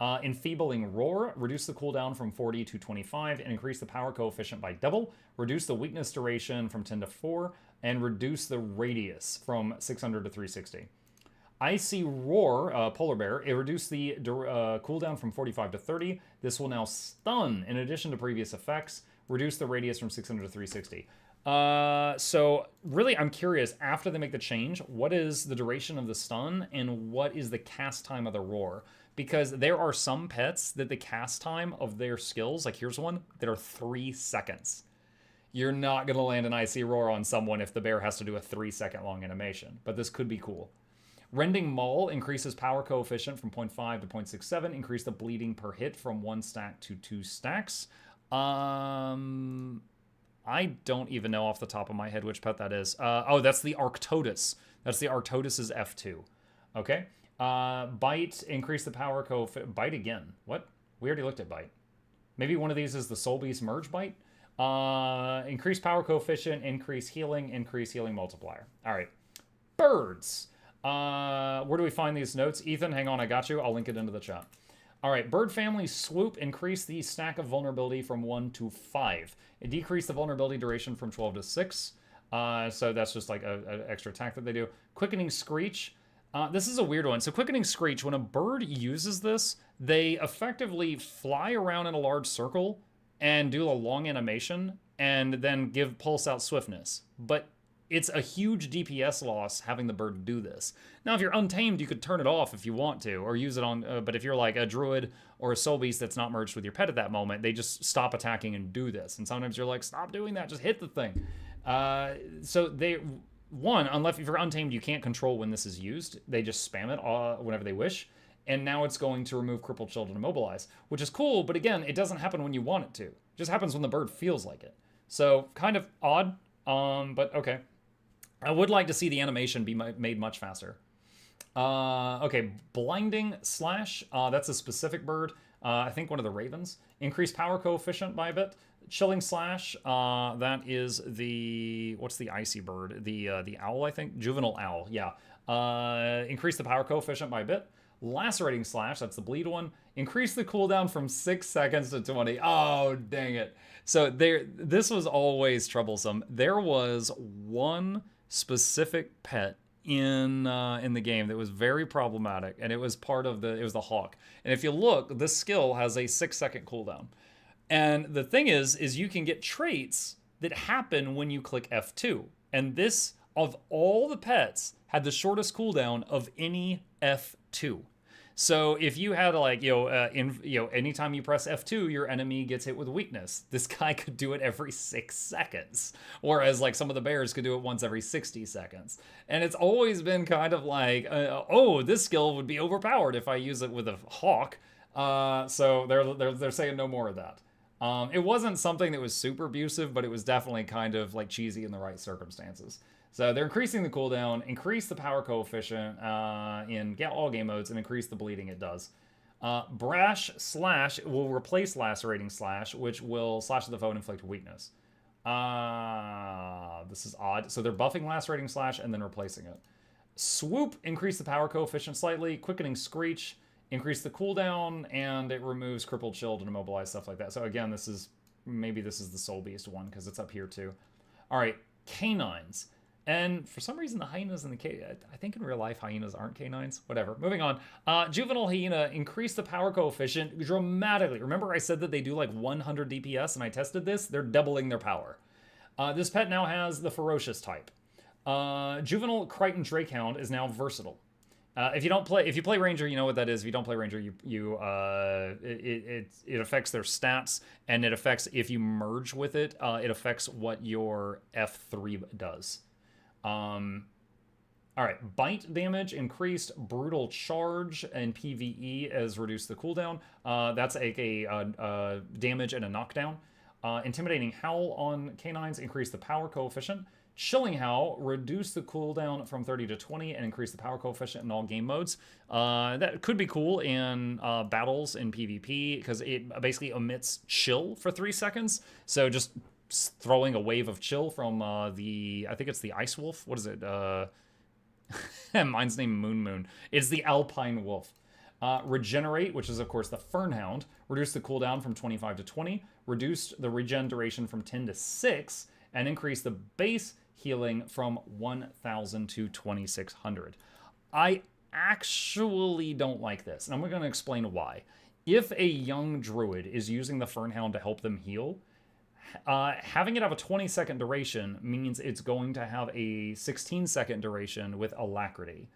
Enfeebling Roar, reduce the cooldown from 40 to 25 and increase the power coefficient by double. Reduce the weakness duration from 10 to 4 and reduce the radius from 600 to 360. Icy Roar, Polar Bear, it reduced the cooldown from 45 to 30. This will now stun in addition to previous effects. Reduce the radius from 600 to 360. So really I'm curious, after they make the change, what is the duration of the stun and what is the cast time of the roar? Because there are some pets that the cast time of their skills, like here's one, that are 3 seconds. You're not going to land an Icy Roar on someone if the bear has to do a 3-second long animation, but this could be cool. Rending Maul increases power coefficient from 0.5 to 0.67, increase the bleeding per hit from 1 stack to 2 stacks. I don't even know off the top of my head which pet that is. Oh, that's the Arctodus. That's the Arctodus's F2. Okay. Bite, increase the power coefficient. Bite again. What? We already looked at Bite. Maybe one of these is the Soul Beast Merge Bite. Increase power coefficient, increase healing multiplier. All right. Birds. Where do we find these notes? Ethan, hang on, I got you. I'll link it into the chat. All right, Bird Family Swoop, increase the stack of vulnerability from 1 to 5. It decreased the vulnerability duration from 12 to 6. So that's just like an extra attack that they do. Quickening Screech. This is a weird one. So Quickening Screech, when a bird uses this, they effectively fly around in a large circle and do a long animation and then give Pulse Out Swiftness. But it's a huge DPS loss having the bird do this. Now, if you're untamed, you could turn it off if you want to, or use it on, but if you're like a druid or a soul beast that's not merged with your pet at that moment, they just stop attacking and do this. And sometimes you're like, stop doing that, just hit the thing. So unless if you're untamed, you can't control when this is used. They just spam it whenever they wish. And now it's going to remove Crippled Children and Immobilize, which is cool, but again, it doesn't happen when you want it to. It just happens when the bird feels like it. So kind of odd, but okay. I would like to see the animation be made much faster. Okay, Blinding Slash. That's a specific bird. I think one of the ravens. Increased power coefficient by a bit. Chilling Slash. That is the... What's the icy bird? The owl, I think? Juvenile owl, yeah. Increase the power coefficient by a bit. Lacerating Slash. That's the bleed one. Increase the cooldown from 6 seconds to 20. Oh, dang it. So this was always troublesome. There was one specific pet in the game that was very problematic, and it was the hawk. And if you look, this skill has a 6-second cooldown. And the thing is you can get traits that happen when you click F2. And this, of all the pets, had the shortest cooldown of any F2. So if you had like, anytime you press F2, your enemy gets hit with weakness. This guy could do it every 6 seconds. Whereas like some of the bears could do it once every 60 seconds. And it's always been kind of like, this skill would be overpowered if I use it with a hawk. So they're saying no more of that. It wasn't something that was super abusive, but it was definitely kind of like cheesy in the right circumstances. So they're increasing the cooldown, increase the power coefficient in all game modes, and increase the bleeding it does. Brash Slash will replace Lacerating Slash, which will slash the foe and inflict weakness. This is odd. So they're buffing Lacerating Slash and then replacing it. Swoop, increase the power coefficient slightly. Quickening Screech, increase the cooldown, and it removes Crippled Shield and Immobilize, stuff like that. So again, maybe this is the Soul Beast one, because it's up here too. All right, Canines. And for some reason, the hyenas and I think in real life, hyenas aren't canines. Whatever. Moving on. Juvenile Hyena, increase the power coefficient dramatically. Remember I said that they do like 100 DPS, and I tested this? They're doubling their power. This pet now has the Ferocious type. Juvenile Crichton Drakehound is now versatile. If you play Ranger, you know what that is. If you don't play Ranger, it affects their stats, and it affects, if you merge with it, it affects what your F3 does. All right, bite damage increased, brutal charge and PvE has reduced the cooldown. That's a damage and a knockdown. Intimidating howl on canines increased the power coefficient. Chilling Howl, reduce the cooldown from 30 to 20 and increase the power coefficient in all game modes. That could be cool in battles in PvP because it basically emits chill for 3 seconds. So just throwing a wave of chill from I think it's the Ice Wolf. What is it? Mine's named Moon. It's the Alpine Wolf. Regenerate, which is of course the Fernhound, reduce the cooldown from 25 to 20, reduce the regen duration from 10 to 6, and increase the base healing from 1,000 to 2,600. I actually don't like this, and I'm going to explain why. If a young druid is using the Fernhound to help them heal, having it have a 20-second duration means it's going to have a 16-second duration with Alacrity.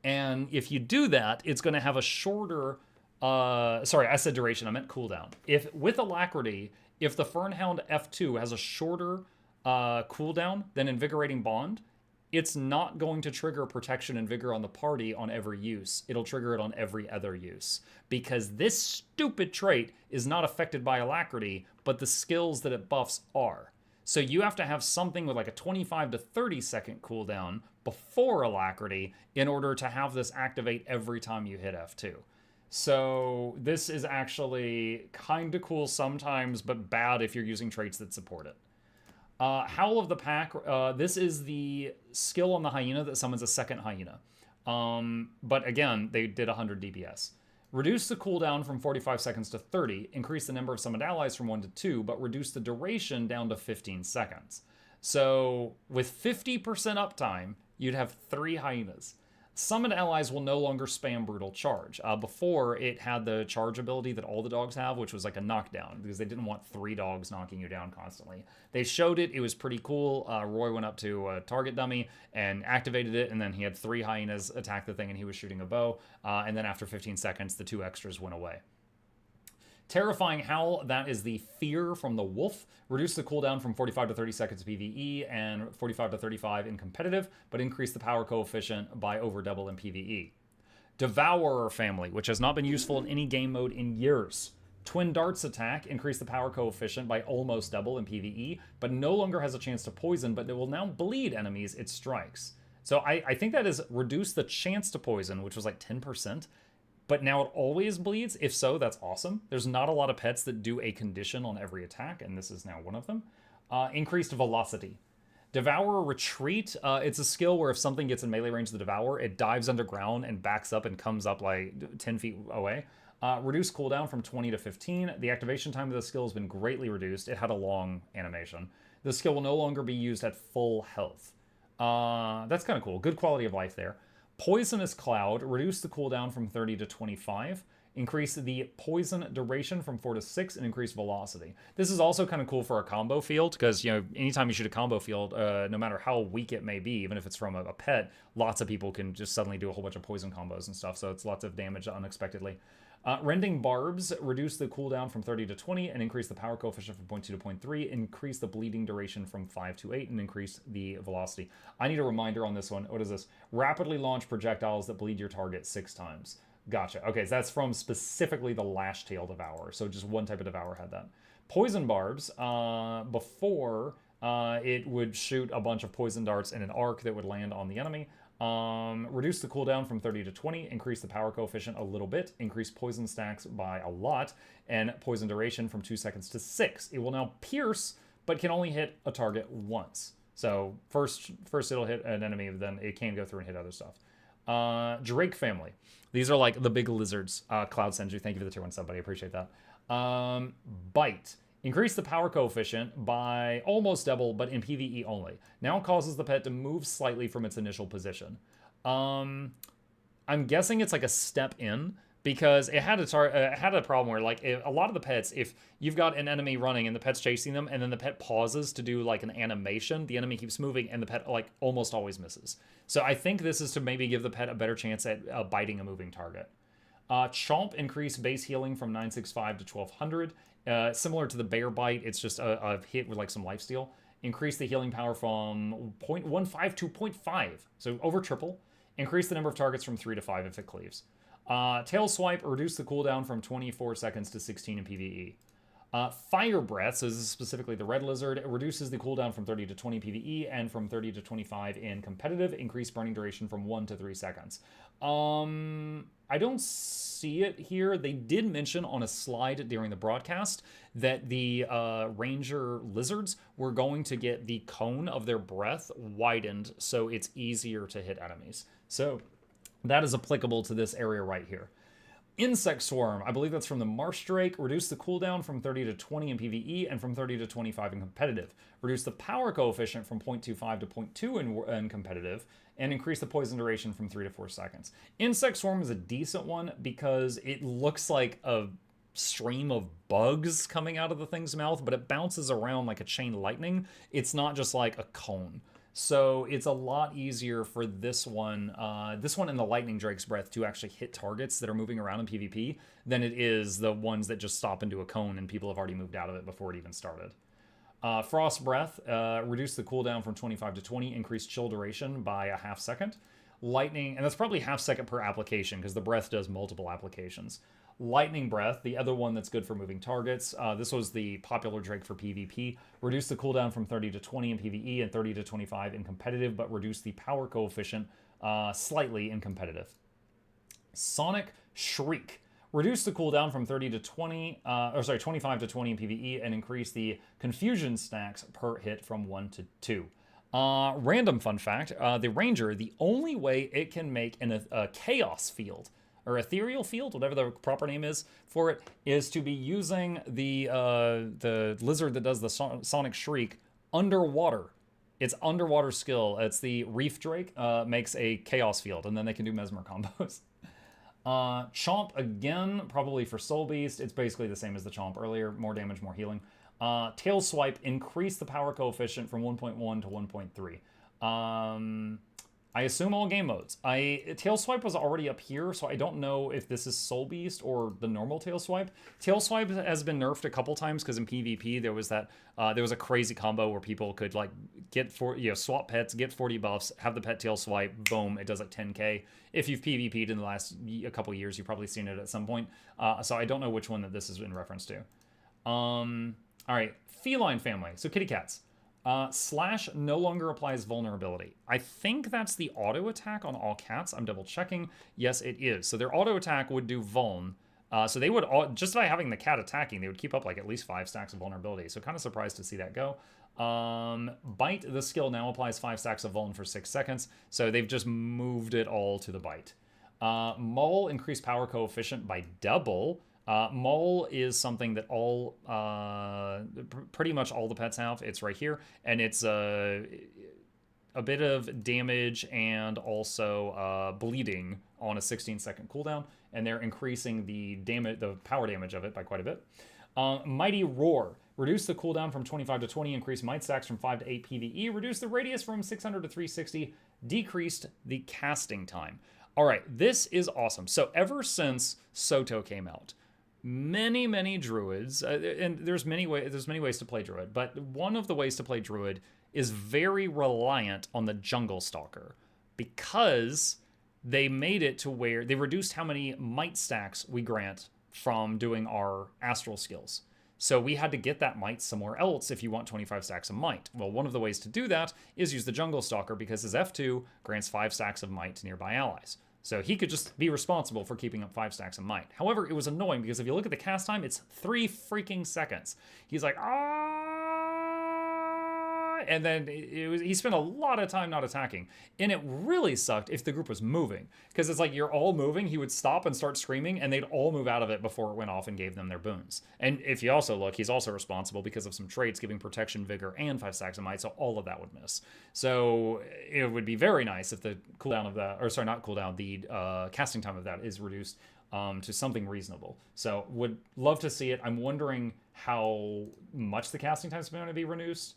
And if you do that, it's going to have a shorter... sorry, I said duration. I meant cooldown. With Alacrity, if the Fernhound F2 has a shorter cooldown than Invigorating Bond, it's not going to trigger Protection and Vigor on the party on every use. It'll trigger it on every other use. Because this stupid trait is not affected by Alacrity, but the skills that it buffs are. So you have to have something with like a 25 to 30 second cooldown before Alacrity in order to have this activate every time you hit F2. So this is actually kind of cool sometimes, but bad if you're using traits that support it. Howl of the Pack, this is the skill on the hyena that summons a second hyena. But again, they did 100 DPS. Reduce the cooldown from 45 seconds to 30, increase the number of summoned allies from 1 to 2, but reduce the duration down to 15 seconds. So with 50% uptime, you'd have 3 hyenas. Summoned allies will no longer spam Brutal Charge. Before, it had the charge ability that all the dogs have, which was like a knockdown, because they didn't want 3 dogs knocking you down constantly. They showed it. It was pretty cool. Roy went up to a target dummy and activated it, and then he had 3 hyenas attack the thing, and he was shooting a bow. And then after 15 seconds, the 2 extras went away. Terrifying Howl, that is the fear from the wolf. Reduce the cooldown from 45 to 30 seconds PvE and 45 to 35 in competitive, but increase the power coefficient by over double in PvE. Devourer family, which has not been useful in any game mode in years. Twin Darts attack, increase the power coefficient by almost double in PvE, but no longer has a chance to poison, but it will now bleed enemies it strikes. So I think that is reduce the chance to poison, which was like 10%. But now it always bleeds. If so, that's awesome. There's not a lot of pets that do a condition on every attack, and this is now one of them. Increased velocity. Devourer Retreat. It's a skill where if something gets in melee range of the Devourer, it dives underground and backs up and comes up like 10 feet away. Reduce cooldown from 20 to 15. The activation time of the skill has been greatly reduced. It had a long animation. The skill will no longer be used at full health. That's kind of cool. Good quality of life there. Poisonous Cloud, reduce the cooldown from 30 to 25, increase the poison duration from 4 to 6, and increase velocity. This is also kind of cool for a combo field, because, you know, anytime you shoot a combo field, no matter how weak it may be, even if it's from a pet, lots of people can just suddenly do a whole bunch of poison combos and stuff, so it's lots of damage unexpectedly. Rending Barbs, reduce the cooldown from 30 to 20, and increase the power coefficient from 0.2 to 0.3, increase the bleeding duration from 5 to 8, and increase the velocity. I need a reminder on this one. What is this? Rapidly launch projectiles that bleed your target 6 times. Gotcha. Okay, so that's from specifically the Lash-Tail Devourer, so just one type of Devourer had that. Poison Barbs, before it would shoot a bunch of poison darts in an arc that would land on the enemy. Reduce the cooldown from 30 to 20, increase the power coefficient a little bit, increase poison stacks by a lot, and poison duration from 2 seconds to 6. It will now pierce, but can only hit a target once. So first it'll hit an enemy, then it can go through and hit other stuff. Drake family. These are like the big lizards. Cloud sends you. Thank you for the tier 1 sub, buddy. Appreciate that. Bite. Increase the power coefficient by almost double, but in PvE only. Now causes the pet to move slightly from its initial position. I'm guessing it's like a step in, because it had a problem where, like, a lot of the pets, if you've got an enemy running and the pet's chasing them, and then the pet pauses to do like an animation, the enemy keeps moving and the pet like almost always misses. So I think this is to maybe give the pet a better chance at biting a moving target. Chomp, increase base healing from 965 to 1200. Similar to the Bear Bite, it's just a hit with like some lifesteal. Increase the healing power from 0.15 to 0.5, so over triple. Increase the number of targets from 3 to 5 if it cleaves. Tail Swipe, reduce the cooldown from 24 seconds to 16 in PvE. Fire Breath, so this is specifically the red lizard, it reduces the cooldown from 30 to 20 PvE and from 30 to 25 in competitive, increased burning duration from 1 to 3 seconds. I don't see it here. They did mention on a slide during the broadcast that the ranger lizards were going to get the cone of their breath widened so it's easier to hit enemies. So that is applicable to this area right here. Insect Swarm, I believe that's from the Marsh Drake. Reduce the cooldown from 30 to 20 in PvE and from 30 to 25 in competitive. Reduce the power coefficient from 0.25 to 0.2 in competitive. And increase the poison duration from 3 to 4 seconds. Insect Swarm is a decent one because it looks like a stream of bugs coming out of the thing's mouth, but it bounces around like a chain lightning. It's not just like a cone. So it's a lot easier for this one and the Lightning Drake's Breath to actually hit targets that are moving around in PvP than it is the ones that just stop into a cone and people have already moved out of it before it even started. Frost Breath, reduce the cooldown from 25 to 20, increase chill duration by a half second. Lightning, and that's probably half second per application because the breath does multiple applications. Lightning Breath, the other one that's good for moving targets. This was the popular Drake for PvP. Reduce the cooldown from 30 to 20 in PvE and 30 to 25 in competitive, but reduce the power coefficient slightly in competitive. Sonic Shriek. Reduce the cooldown from 30 to 25 to 20 in PvE and increase the confusion stacks per hit from 1 to 2. Random fun fact, the Ranger, the only way it can make a chaos field or ethereal field, whatever the proper name is for it, is to be using the lizard that does the Sonic Shriek underwater. It's underwater skill. It's the Reef Drake, makes a chaos field, and then they can do Mesmer combos. Chomp, again, probably for Soul Beast. It's basically the same as the Chomp earlier. More damage, more healing. Tail Swipe, increase the power coefficient from 1.1 to 1.3. I assume all game modes. Tail Swipe was already up here, so I don't know if this is Soul Beast or the normal Tail Swipe. Tail Swipe has been nerfed a couple times because in PvP there was that there was a crazy combo where people could like swap pets, get 40 buffs, have the pet Tail Swipe, boom, it does like 10k. If you've PvP'd in the last couple years, you've probably seen it at some point. So I don't know which one that this is in reference to. All right, Feline Family. So kitty cats. Slash no longer applies vulnerability. I think that's the auto attack on all cats. I'm double checking. Yes, it is. So their auto attack would do vuln. So they would, just by having the cat attacking, they would keep up like at least 5 stacks of vulnerability. So kind of surprised to see that go. Bite, the skill now applies 5 stacks of vuln for 6 seconds. So they've just moved it all to the bite. Maul, increased power coefficient by double. Maul is something that pretty much all the pets have. It's right here, and it's a bit of damage and also bleeding on a 16-second cooldown, and they're increasing the power damage of it by quite a bit. Mighty Roar. Reduce the cooldown from 25 to 20, increase might stacks from 5 to 8 PvE, reduce the radius from 600 to 360, decreased the casting time. All right, this is awesome. So ever since Soto came out, many druids, and there's many ways to play druid, but one of the ways to play druid is very reliant on the jungle stalker because they made it to where they reduced how many might stacks we grant from doing our astral skills. So we had to get that might somewhere else if you want 25 stacks of might. Well, one of the ways to do that is use the jungle stalker because his F2 grants 5 stacks of might to nearby allies. So he could just be responsible for keeping up 5 stacks of might. However, it was annoying because if you look at the cast time, it's 3 freaking seconds. He's like, and then he spent a lot of time not attacking. And it really sucked if the group was moving. Because it's like you're all moving, he would stop and start screaming, and they'd all move out of it before it went off and gave them their boons. And if you also look, he's also responsible because of some traits giving protection, vigor, and 5 stacks of might, so all of that would miss. So it would be very nice if the cooldown of that, or sorry, not cooldown, the casting time of that is reduced to something reasonable. So would love to see it. I'm wondering how much the casting time is going to be reduced.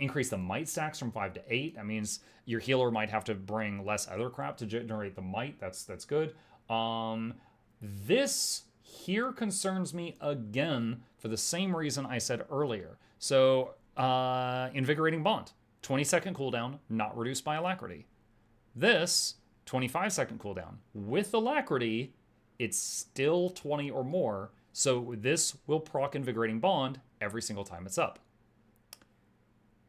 Increase the might stacks from 5 to 8. That means your healer might have to bring less other crap to generate the might. That's good. This here concerns me again for the same reason I said earlier. So Invigorating Bond, 20-second cooldown, not reduced by alacrity. This 25-second cooldown with alacrity, it's still 20 or more. So this will proc Invigorating Bond every single time it's up.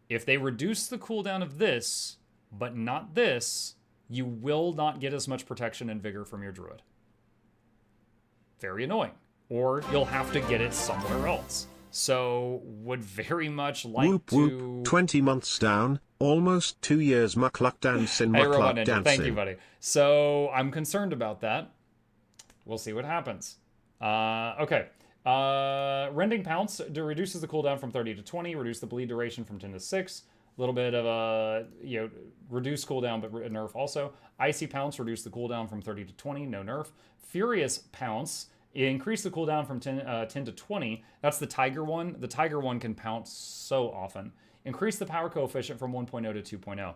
If they reduce the cooldown of this, but not this, you will not get as much protection and vigor from your druid. Very annoying. Or you'll have to get it somewhere else. So, would very much like whoop, to... Whoop, 20 months down, almost 2 years muckluck dancing, Hey, muckluck Robot Ninja, dancing. thank you, buddy. So, I'm concerned about that. We'll see what happens. Okay. Rending Pounce reduces the cooldown from 30 to 20, reduce the bleed duration from 10 to 6. A little bit of a, reduce cooldown, but nerf also. Icy Pounce, reduce the cooldown from 30 to 20, no nerf. Furious Pounce, increase the cooldown from 10 to 20. That's the Tiger one. The Tiger one can pounce so often. Increase the power coefficient from 1.0 to 2.0.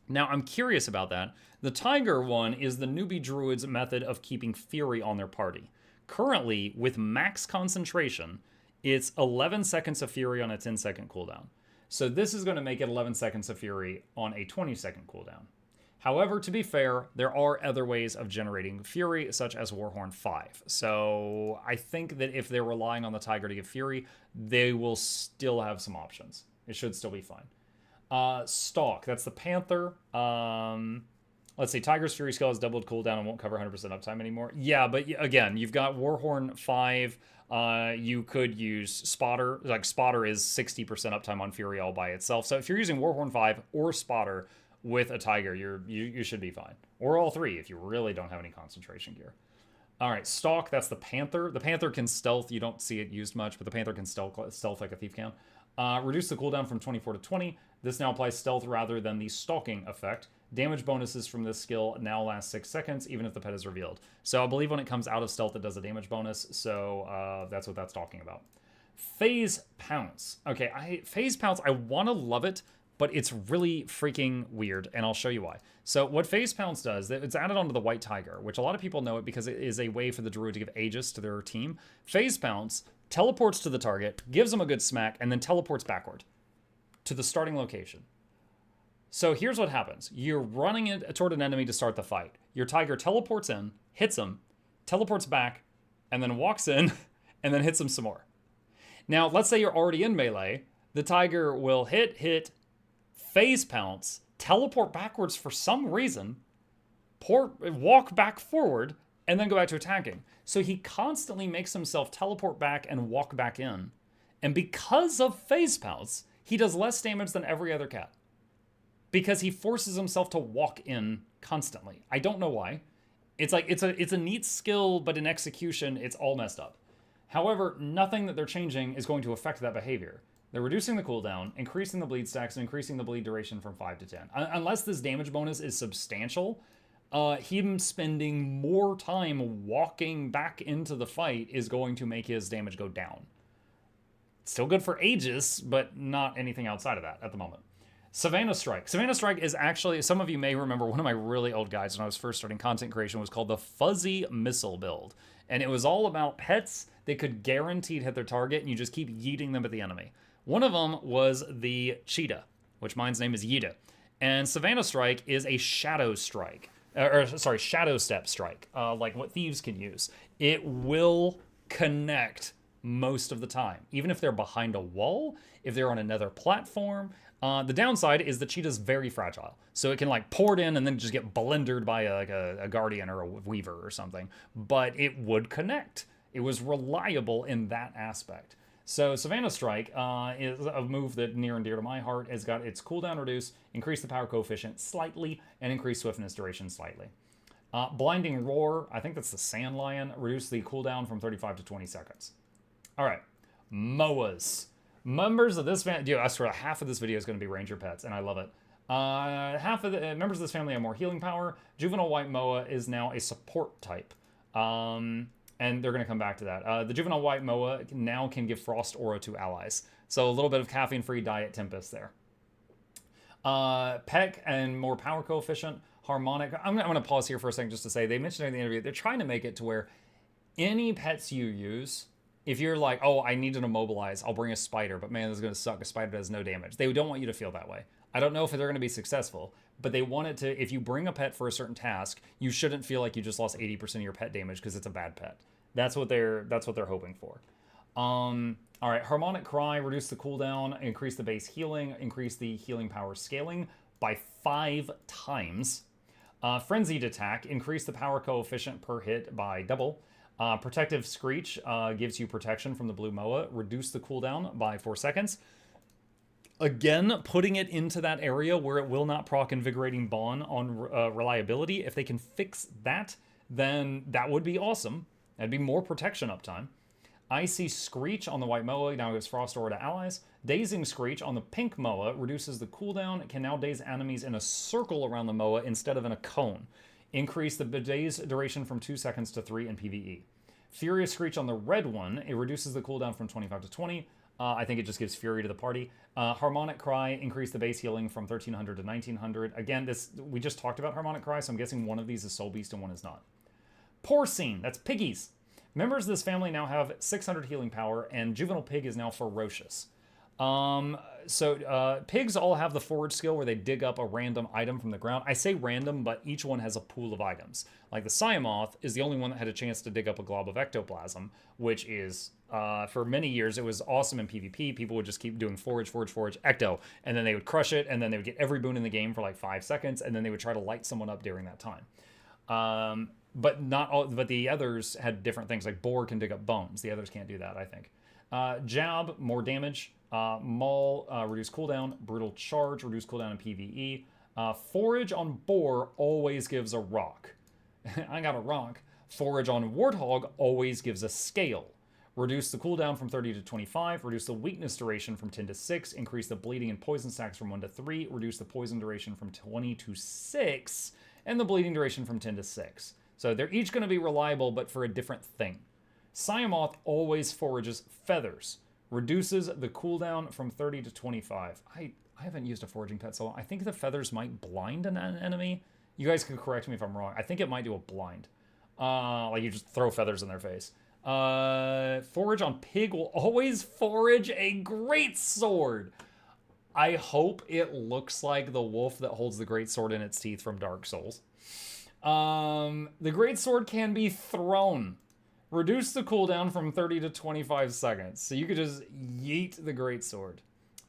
Now, I'm curious about that. The Tiger one is the newbie druid's method of keeping Fury on their party. Currently, with max concentration, it's 11 seconds of Fury on a 10-second cooldown. So this is going to make it 11 seconds of Fury on a 20-second cooldown. However, to be fair, there are other ways of generating Fury, such as Warhorn 5. So I think that if they're relying on the Tiger to give Fury, they will still have some options. It should still be fine. Stalk, that's the Panther. Let's see, Tiger's Fury skill has doubled cooldown and won't cover 100% uptime anymore. Yeah, but again, you've got Warhorn 5. You could use Spotter. Like, Spotter is 60% uptime on Fury all by itself. So if you're using Warhorn 5 or Spotter with a Tiger, you should be fine. Or all three if you really don't have any concentration gear. All right, Stalk, that's the Panther. The Panther can stealth. You don't see it used much, but the Panther can stealth like a thief can. Reduce the cooldown from 24 to 20. This now applies stealth rather than the stalking effect. Damage bonuses from this skill now last 6 seconds, even if the pet is revealed. So I believe when it comes out of stealth, it does a damage bonus. So that's what that's talking about. Phase Pounce. Okay, Phase Pounce, I want to love it, but it's really freaking weird, and I'll show you why. So what Phase Pounce does, it's added onto the White Tiger, which a lot of people know it because it is a way for the druid to give Aegis to their team. Phase Pounce teleports to the target, gives them a good smack, and then teleports backward to the starting location. So here's what happens. You're running it toward an enemy to start the fight. Your Tiger teleports in, hits him, teleports back, and then walks in, and then hits him some more. Now, let's say you're already in melee. The Tiger will hit, Phase Pounce, teleport backwards for some reason, walk back forward, and then go back to attacking. So he constantly makes himself teleport back and walk back in. And because of Phase Pounce, he does less damage than every other cat. Because he forces himself to walk in constantly. I don't know why. It's like it's a neat skill, but in execution, it's all messed up. However, nothing that they're changing is going to affect that behavior. They're reducing the cooldown, increasing the bleed stacks, and increasing the bleed duration from 5 to 10. Unless this damage bonus is substantial, him spending more time walking back into the fight is going to make his damage go down. Still good for Aegis, but not anything outside of that at the moment. Savannah Strike. Savannah Strike is actually, some of you may remember, one of my really old guides when I was first starting content creation was called the Fuzzy Missile build. And it was all about pets that could guaranteed hit their target, and you just keep yeeting them at the enemy. One of them was the Cheetah, which mine's name is Yida. And Savannah Strike is a Shadow Strike. Shadow Step Strike, like what thieves can use. It will connect most of the time, even if they're behind a wall, if they're on another platform. The downside is the Cheetah's very fragile, so it can like pour it in and then just get blendered by a Guardian or a Weaver or something, but it would connect. It was reliable in that aspect. So Savannah Strike is a move that near and dear to my heart. Has got its cooldown reduced, increase the power coefficient slightly, and increase swiftness duration slightly. Blinding Roar, I think that's the Sand Lion, reduce the cooldown from 35 to 20 seconds. All right, MOAs. Members of this family, I swear half of this video is going to be Ranger pets, and I love it. Half of the members of this family have more healing power. Juvenile White Moa is now a support type. And they're going to come back to that. The Juvenile White Moa now can give Frost Aura to allies. So a little bit of caffeine-free diet Tempest there. Peck and more power coefficient. Harmonic. I'm going to pause here for a second just to say, they mentioned in the interview, they're trying to make it to where any pets you use, if you're like, oh, I need to immobilize, I'll bring a spider, but man, this is going to suck. A spider does no damage. They don't want you to feel that way. I don't know if they're going to be successful, but they want it to, if you bring a pet for a certain task, you shouldn't feel like you just lost 80% of your pet damage because it's a bad pet. That's what they're hoping for. All right, Harmonic Cry, reduce the cooldown, increase the base healing, increase the healing power scaling by 5 times. Frenzied Attack, increase the power coefficient per hit by double. Protective Screech gives you protection from the blue Moa, reduce the cooldown by 4 seconds. Again, putting it into that area where it will not proc Invigorating Bond on reliability. If they can fix that, then that would be awesome. That'd be more protection uptime. Icy Screech on the white Moa now gives Frost Aura to allies. Dazing Screech on the pink Moa reduces the cooldown. It can now daze enemies in a circle around the Moa instead of in a cone. Increase the daze duration from 2 seconds to 3 in PvE. Furious Screech on the red one, it reduces the cooldown from 25 to 20. I think it just gives fury to the party. Harmonic Cry, increase the base healing from 1300 to 1900. Again, we just talked about Harmonic Cry, so I'm guessing one of these is Soul Beast and one is not. Porcine, that's piggies. Members of this family now have 600 healing power, and Juvenile Pig is now ferocious. Pigs all have the forage skill where they dig up a random item from the ground. I say random, but each one has a pool of items. Like the Siamoth is the only one that had a chance to dig up a glob of ectoplasm, which is, for many years, it was awesome in PvP. People would just keep doing forage, ecto, and then they would crush it, and then they would get every boon in the game for like 5 seconds, and then they would try to light someone up during that time. But not all. But the others had different things. Like Boar can dig up bones. The others can't do that, I think. Jab, more damage. Maul, reduce cooldown. Brutal Charge, reduce cooldown in PvE. Forage on Boar always gives a rock. I got a rock. Forage on Warthog always gives a scale. Reduce the cooldown from 30 to 25. Reduce the weakness duration from 10 to 6. Increase the bleeding and poison stacks from 1 to 3. Reduce the poison duration from 20 to 6. And the bleeding duration from 10 to 6. So they're each going to be reliable, but for a different thing. Siamoth always forages feathers. Reduces the cooldown from 30 to 25. I haven't used a foraging pet so long. I think the feathers might blind an enemy. You guys can correct me if I'm wrong. I think it might do a blind. Like you just throw feathers in their face. Forage on Pig will always forage a great sword. I hope it looks like the wolf that holds the great sword in its teeth from Dark Souls. The great sword can be thrown. Reduce the cooldown from 30 to 25 seconds. So you could just yeet the great sword.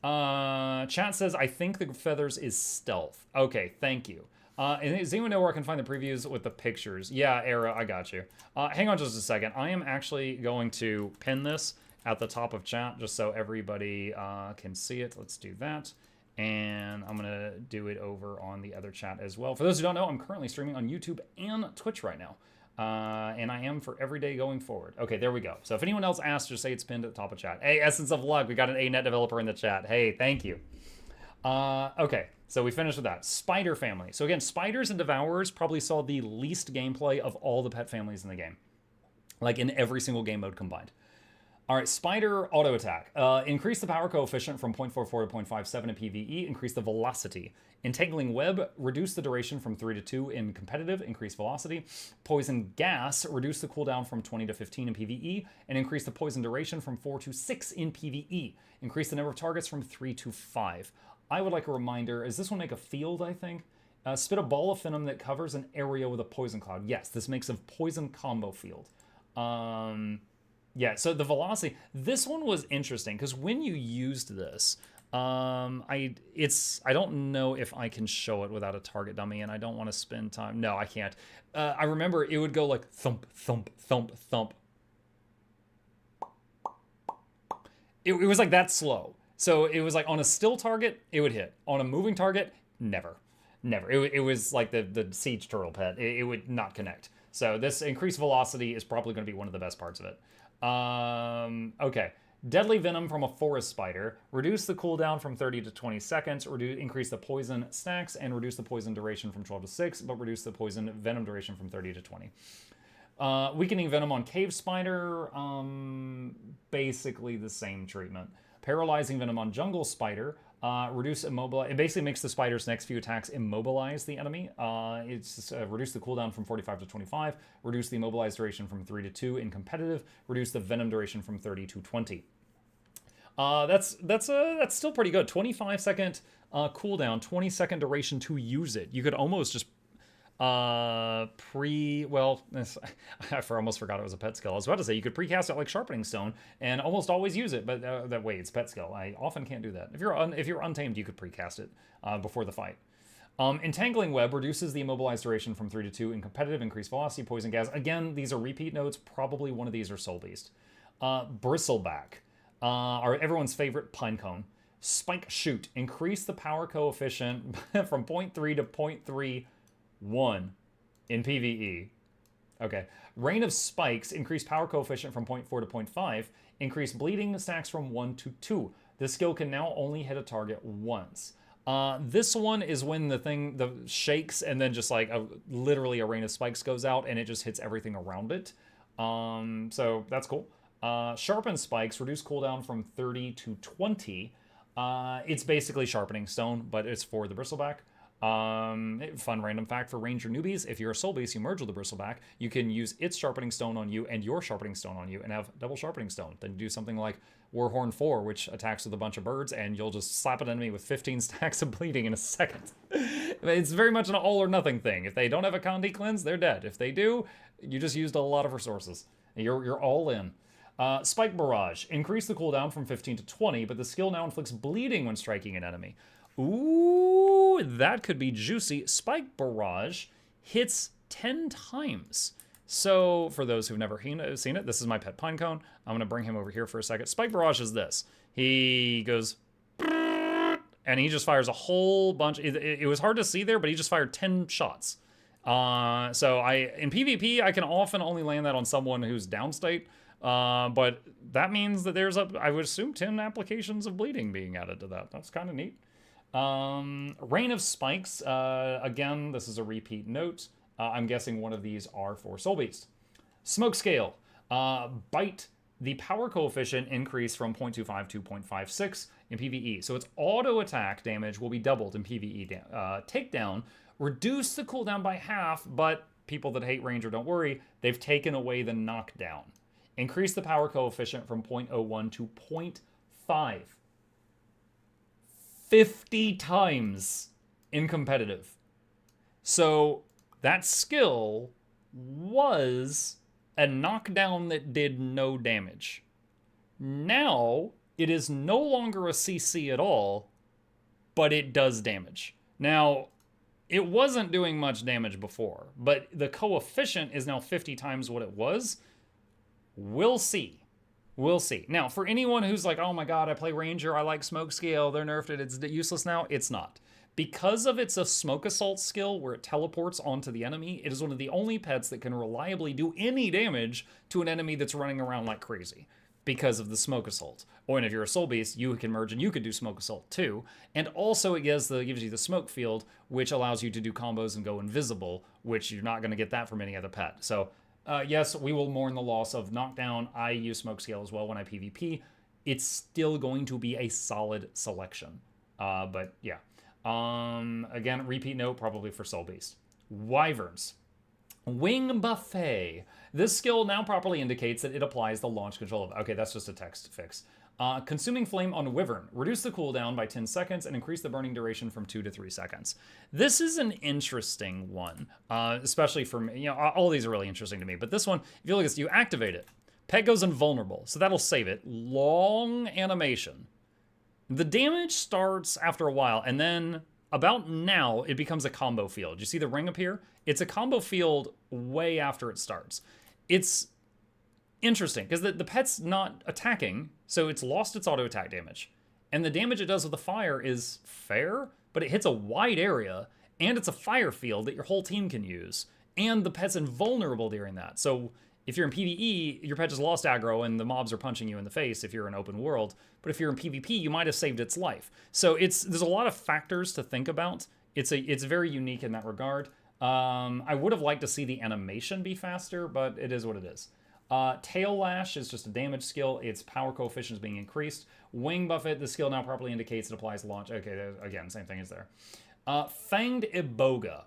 Chat says, I think the feathers is stealth. Okay, thank you. And does anyone know where I can find the previews with the pictures? Yeah, Era, I got you. Hang on just a second. I am actually going to pin this at the top of chat just so everybody can see it. Let's do that. And I'm going to do it over on the other chat as well. For those who don't know, I'm currently streaming on YouTube and Twitch right now. And I am for every day going forward. Okay, there we go. So if anyone else asks, just say it's pinned at the top of chat. Hey, Essence of Luck, we got an ANET developer in the chat. Hey, thank you. Okay, so we finished with that. Spider family. So again, spiders and devourers probably saw the least gameplay of all the pet families in the game. Like in every single game mode combined. All right, Spider auto attack. Increase the power coefficient from 0.44 to 0.57 in PvE. Increase the velocity. Entangling Web. Reduce the duration from 3 to 2 in competitive. Increase velocity. Poison Gas. Reduce the cooldown from 20 to 15 in PvE. And increase the poison duration from 4 to 6 in PvE. Increase the number of targets from 3 to 5. I would like a reminder. Does this one make a field, I think? Spit a ball of venom that covers an area with a poison cloud. Yes, this makes a poison combo field. Yeah, so the velocity, this one was interesting because when you used this, I don't know if I can show it without a target dummy, and I don't want to spend time. No, I can't. I remember it would go like thump, thump, thump, thump. It was like that slow. So it was like on a still target, it would hit. On a moving target, never. Never. It was like the siege turtle pet. It would not connect. So this increased velocity is probably going to be one of the best parts of it. Okay. Deadly Venom from a Forest Spider. Reduce the cooldown from 30 to 20 seconds. Increase the poison stacks and reduce the poison duration from 12 to 6, but reduce the poison venom duration from 30 to 20. Weakening Venom on Cave Spider. Basically the same treatment. Paralyzing Venom on Jungle Spider. Reduce immobilize. It basically makes the spider's next few attacks immobilize the enemy. Reduce the cooldown from 45 to 25. Reduce the immobilized duration from 3 to 2 in competitive. Reduce the venom duration from 30 to 20. That's still pretty good. 25-second cooldown, 20-second duration to use it. You could almost just Well, I almost forgot it was a pet skill. I was about to say you could precast it like Sharpening Stone and almost always use it, but that way it's pet skill. I often can't do that. If you're untamed, you could precast it before the fight. Entangling Web reduces the immobilized duration from 3 to 2 in competitive, increased velocity, poison gas. Again, these are repeat notes. Probably one of these are Soul Beast. Bristleback, are everyone's favorite Pinecone. Spike Shoot, increase the power coefficient from 0.3 to 0.31 in PvE. Okay. Rain of Spikes, increase power coefficient from 0.4 to 0.5. Increase bleeding stacks from 1 to 2. This skill can now only hit a target once. This one is when the shakes and then just like literally a rain of spikes goes out and it just hits everything around it. So that's cool. Sharpen Spikes, reduce cooldown from 30 to 20. It's basically Sharpening Stone, but it's for the Bristleback. Fun random fact for Ranger newbies, if you're a Soul Beast, you merge with the Bristleback, you can use its Sharpening Stone on you and your Sharpening Stone on you and have double Sharpening Stone. Then you do something like Warhorn 4, which attacks with a bunch of birds, and you'll just slap an enemy with 15 stacks of bleeding in a second. It's very much an all or nothing thing. If they don't have a Condi Cleanse, they're dead. If they do, you just used a lot of resources. You're all in. Spike Barrage. Increase the cooldown from 15 to 20, but the skill now inflicts bleeding when striking an enemy. Ooh, that could be juicy. Spike Barrage hits 10 times. So, for those who've never seen it, this is my pet Pinecone. I'm going to bring him over here for a second. Spike Barrage is this. He goes... and he just fires a whole bunch. It was hard to see there, but he just fired 10 shots. So, in PvP, I can often only land that on someone who's downstate. But that means that there's, I would assume, 10 applications of bleeding being added to that. That's kind of neat. Rain of Spikes, again, this is a repeat note. I'm guessing one of these are for Soul Beast. Smoke Scale. Bite. The power coefficient increase from 0.25 to 0.56 in PvE. So its auto attack damage will be doubled in PvE. Takedown. Reduce the cooldown by half, but people that hate Ranger, don't worry. They've taken away the knockdown. Increase the power coefficient from 0.01 to 0.5. 50 times in competitive. So that skill was a knockdown that did no damage. Now it is no longer a CC at all, but it does damage. Now, it wasn't doing much damage before, but the coefficient is now 50 times what it was. We'll see. We'll see. Now, for anyone who's like, oh my god, I play Ranger, I like Smoke Scale, they're nerfed it, it's useless now, it's not. Because of its a Smoke Assault skill where it teleports onto the enemy, it is one of the only pets that can reliably do any damage to an enemy that's running around like crazy because of the Smoke Assault. Or if you're a Soul Beast, you can merge and you could do Smoke Assault too. And also it gives you the Smoke Field, which allows you to do combos and go invisible, which you're not going to get that from any other pet. So, yes, we will mourn the loss of Knockdown. I use Smoke Scale as well when I PvP. It's still going to be a solid selection. But yeah. Again, repeat note, probably for Soul Beast. Wyverns. Wing Buffet. This skill now properly indicates that it applies the launch control of... Okay, that's just a text fix. Consuming Flame on Wyvern. Reduce the cooldown by 10 seconds and increase the burning duration from 2 to 3 seconds. This is an interesting one, especially for me. You know, all these are really interesting to me, but this one, if you look at this, you activate it. Pet goes invulnerable, so that'll save it. Long animation. The damage starts after a while, and then about now, it becomes a combo field. You see the ring appear? It's a combo field way after it starts. It's interesting, because the pet's not attacking, so it's lost its auto attack damage. And the damage it does with the fire is fair, but it hits a wide area, and it's a fire field that your whole team can use. And the pet's invulnerable during that. So if you're in PvE, your pet just lost aggro and the mobs are punching you in the face if you're in open world. But if you're in PvP, you might have saved its life. So there's a lot of factors to think about. It's very unique in that regard. I would have liked to see the animation be faster, but it is what it is. Tail Lash is just a damage skill. Its power coefficient is being increased. Wing Buffet, the skill now properly indicates it applies launch. Okay, again, same thing as there. Fanged Iboga.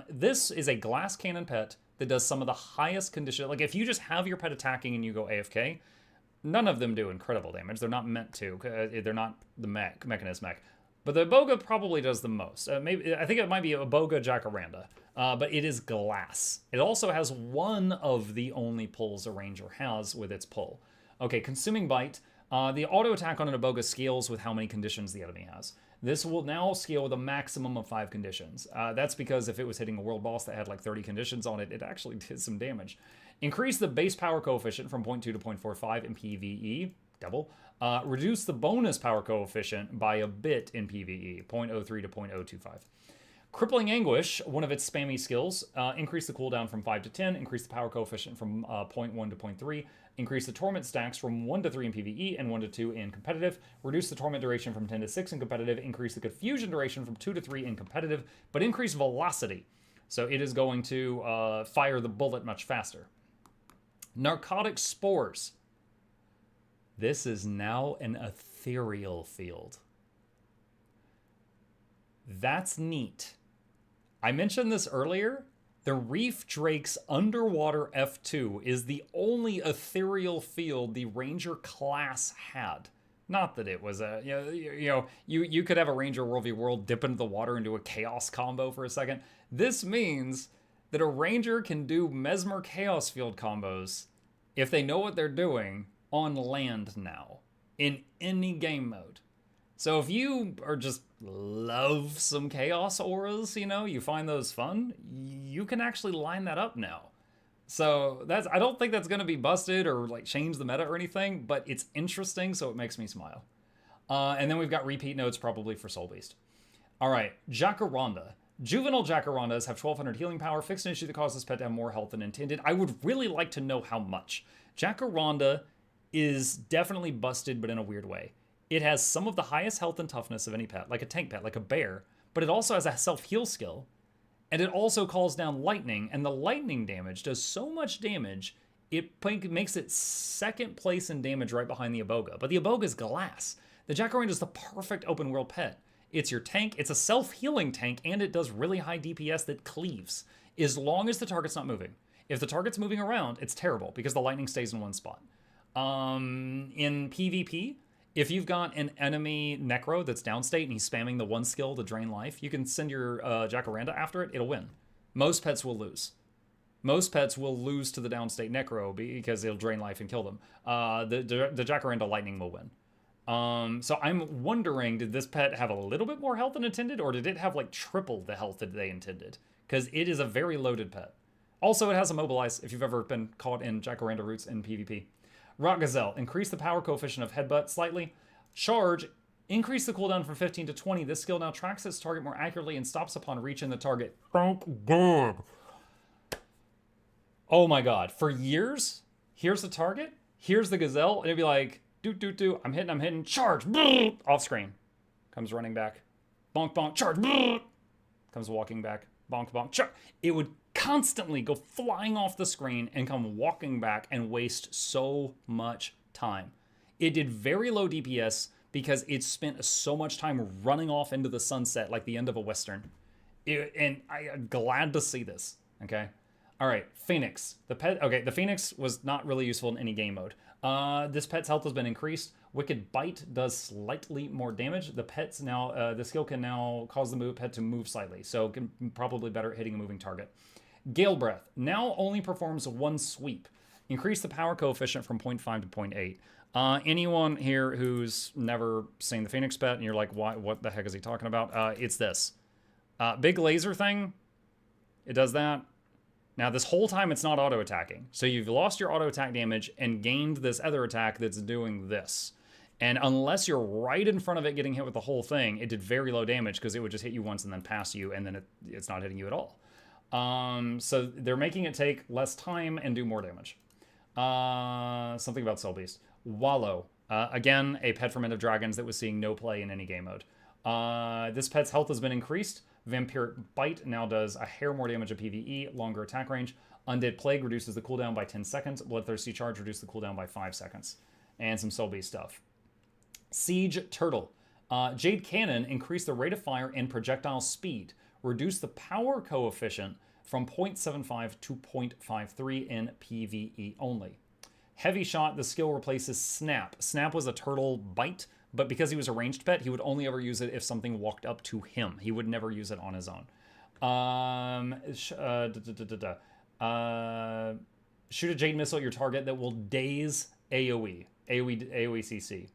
This is a glass cannon pet that does some of the highest condition. Like, if you just have your pet attacking and you go AFK, none of them do incredible damage. They're not meant to. They're not the Mechanist mech. But the Iboga probably does the most. Maybe I think it might be Iboga Jacaranda. but it is glass. It also has one of the only pulls a ranger has with its pull. Okay, Consuming Bite. The auto attack on an Iboga scales with how many conditions the enemy has. This will now scale with a maximum of 5 conditions. That's because if it was hitting a world boss that had like 30 conditions on it, it actually did some damage. Increase the base power coefficient from 0.2 to 0.45 in PvE, double. Reduce the bonus power coefficient by a bit in PvE, 0.03 to 0.025. Crippling Anguish, one of its spammy skills, increase the cooldown from 5 to 10, increase the power coefficient from 0.1 to 0.3, increase the torment stacks from 1 to 3 in PvE and 1 to 2 in competitive, reduce the torment duration from 10 to 6 in competitive, increase the confusion duration from 2 to 3 in competitive, but increase velocity. So it is going to fire the bullet much faster. Narcotic Spores. This is now an ethereal field. That's neat. I mentioned this earlier. The Reef Drake's Underwater F2 is the only ethereal field the Ranger class had. Not that it was a, you could have a Ranger World v World dip into the water and do a Chaos combo for a second. This means that a Ranger can do Mesmer Chaos Field combos if they know what they're doing on land now, in any game mode. So if you are just love some chaos auras, you find those fun, you can actually line that up now. So I don't think that's going to be busted or like change the meta or anything, but it's interesting, so it makes me smile. And then we've got repeat nodes probably for Soul Beast. All right, Jacaranda. Juvenile Jacarandas have 1200 healing power, fixed an issue that causes pet to have more health than intended. I would really like to know how much. Jacaranda is definitely busted, but in a weird way. It has some of the highest health and toughness of any pet, like a tank pet, like a bear, but it also has a self-heal skill, and it also calls down lightning, and the lightning damage does so much damage, it makes it second place in damage right behind the Iboga. But the Iboga is glass. The Jacaranda is the perfect open world pet. It's your tank, it's a self-healing tank, and it does really high DPS that cleaves, as long as the target's not moving. If the target's moving around, it's terrible, because the lightning stays in one spot. In PvP, if you've got an enemy Necro that's downstate and he's spamming the one skill to drain life, you can send your Jacaranda after it, it'll win. Most pets will lose. Most pets will lose to the downstate Necro because it'll drain life and kill them. The Jacaranda Lightning will win. So I'm wondering, did this pet have a little bit more health than intended, or did it have like triple the health that they intended? Because it is a very loaded pet. Also, it has Immobilize if you've ever been caught in Jacaranda roots in PvP. Rock Gazelle, increase the power coefficient of Headbutt slightly. Charge, increase the cooldown from 15 to 20. This skill now tracks its target more accurately and stops upon reaching the target. Thank God. Oh my God. For years, here's the target, here's the Gazelle, and it'd be like, do, I'm hitting, charge, off screen. Comes running back, bonk, bonk, charge, comes walking back, bonk, bonk, charge. It would constantly go flying off the screen and come walking back and waste so much time. It did very low DPS because it spent so much time running off into the sunset like the end of a Western. And I'm glad to see this, okay? All right, Phoenix. The Phoenix was not really useful in any game mode. This pet's health has been increased. Wicked Bite does slightly more damage. The skill can now cause the pet to move slightly, so can probably better at hitting a moving target. Gale Breath now only performs one sweep. Increase the power coefficient from 0.5 to 0.8. Anyone here who's never seen the Phoenix pet and you're like, what the heck is he talking about? It's this. Big laser thing, it does that. Now this whole time it's not auto-attacking. So you've lost your auto-attack damage and gained this other attack that's doing this. And unless you're right in front of it getting hit with the whole thing, it did very low damage because it would just hit you once and then pass you, and then it's not hitting you at all. So they're making it take less time and do more damage. Something about Soul Beast. Wallow. Again, a pet from End of Dragons that was seeing no play in any game mode. This pet's health has been increased. Vampiric Bite now does a hair more damage at PvE, longer attack range. Undead Plague reduces the cooldown by 10 seconds. Bloodthirsty Charge reduces the cooldown by 5 seconds. And some Soul Beast stuff. Siege Turtle. Jade Cannon increased the rate of fire and projectile speed. Reduce the power coefficient from 0.75 to 0.53 in PvE only. Heavy Shot, the skill replaces Snap. Snap was a turtle bite, but because he was a ranged pet, he would only ever use it if something walked up to him. He would never use it on his own. Shoot a Jade Missile at your target that will daze AoE CC.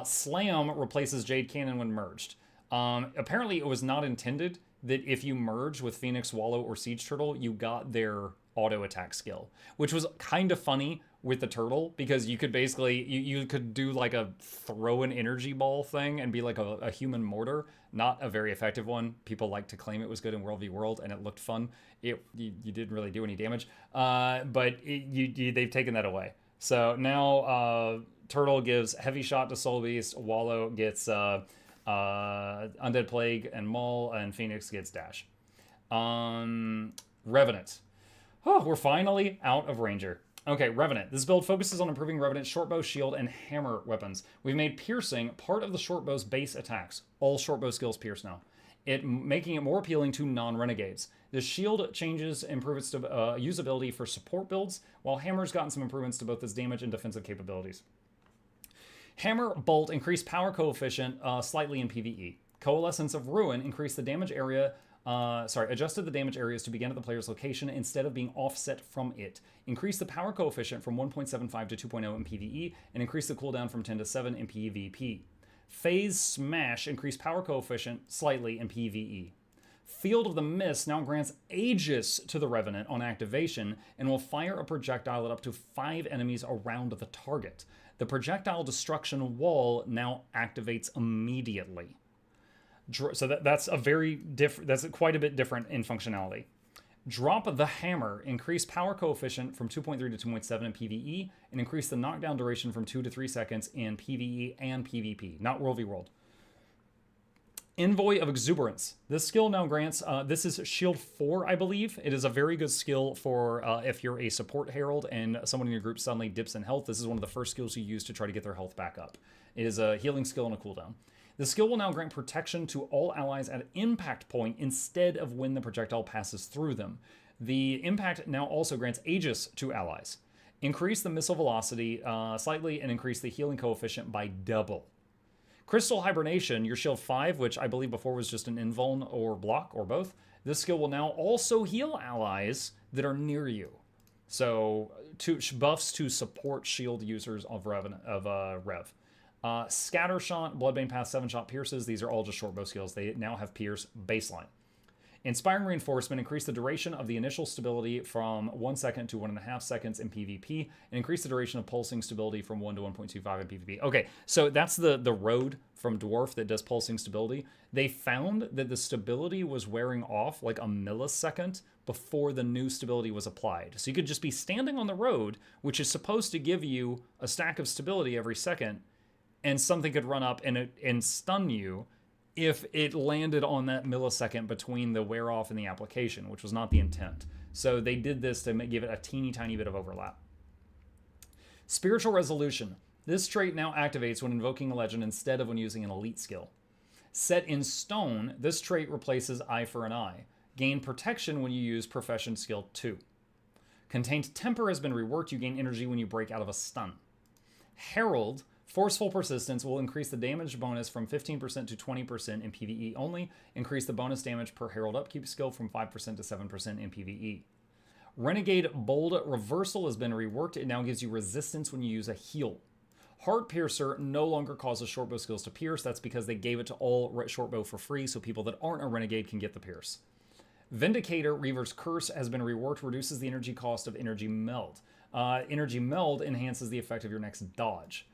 Slam replaces Jade Cannon when merged. Apparently, it was not intended that if you merge with Phoenix, Wallow, or Siege Turtle, you got their auto attack skill, which was kind of funny with the turtle, because you could basically, you could do like a throw an energy ball thing and be like a human mortar. Not a very effective one. People like to claim it was good in World v World and it looked fun. You didn't really do any damage, but they've taken that away. So now Turtle gives Heavy Shot to Soul Beast, Wallow gets Undead Plague and Maul, and Phoenix gets Dash. Revenant. Oh, we're finally out of Ranger. Okay, Revenant. This build focuses on improving Revenant's shortbow, shield, and hammer weapons. We've made piercing part of the shortbow's base attacks. All shortbow skills pierce now, making it more appealing to non-renegades. The shield changes improve its usability for support builds, while hammer's gotten some improvements to both its damage and defensive capabilities. Hammer Bolt increased power coefficient slightly in PvE. Coalescence of Ruin increased the damage area. Adjusted the damage areas to begin at the player's location instead of being offset from it. Increase the power coefficient from 1.75 to 2.0 in PvE, and increase the cooldown from 10 to 7 in PvP. Phase Smash increased power coefficient slightly in PvE. Field of the Mist now grants Aegis to the Revenant on activation, and will fire a projectile at up to 5 enemies around the target. The projectile destruction wall now activates immediately. So that's a very different. That's quite a bit different in functionality. Drop the Hammer, increase power coefficient from 2.3 to 2.7 in PvE, and increase the knockdown duration from 2 to 3 seconds in PvE and PvP, not World v World. Envoy of Exuberance. This skill now grants, this is Shield 4, I believe. It is a very good skill for if you're a support herald and someone in your group suddenly dips in health. This is one of the first skills you use to try to get their health back up. It is a healing skill and a cooldown. The skill will now grant protection to all allies at impact point instead of when the projectile passes through them. The impact now also grants Aegis to allies. Increase the missile velocity slightly and increase the healing coefficient by double. Crystal Hibernation, your shield 5, which I believe before was just an invuln or block or both. This skill will now also heal allies that are near you. So buffs to support shield users of Rev. Scattershot, Bloodbane Path, 7-shot pierces. These are all just short bow skills. They now have pierce baseline. Inspiring Reinforcement, increase the duration of the initial stability from 1 second to 1.5 seconds in PvP, and increase the duration of pulsing stability from 1 to 1.25 in PvP. Okay, so that's the road from Dwarf that does pulsing stability. They found that the stability was wearing off like a millisecond before the new stability was applied. So you could just be standing on the road, which is supposed to give you a stack of stability every second, and something could run up and stun you if it landed on that millisecond between the wear off and the application, which was not the intent. So they did this to give it a teeny tiny bit of overlap. Spiritual Resolution. This trait now activates when invoking a legend instead of when using an elite skill. Set in Stone, this trait replaces Eye for an Eye. Gain protection when you use Profession Skill 2. Contained Temper has been reworked. You gain energy when you break out of a stun. Herald. Forceful Persistence will increase the damage bonus from 15% to 20% in PvE only. Increase the bonus damage per Herald upkeep skill from 5% to 7% in PvE. Renegade Bold Reversal has been reworked. It now gives you resistance when you use a heal. Heart Piercer no longer causes shortbow skills to pierce. That's because they gave it to all shortbow for free, so people that aren't a Renegade can get the pierce. Vindicator Reaver's Curse has been reworked. Reduces the energy cost of Energy Meld. Energy Meld enhances the effect of your next dodge.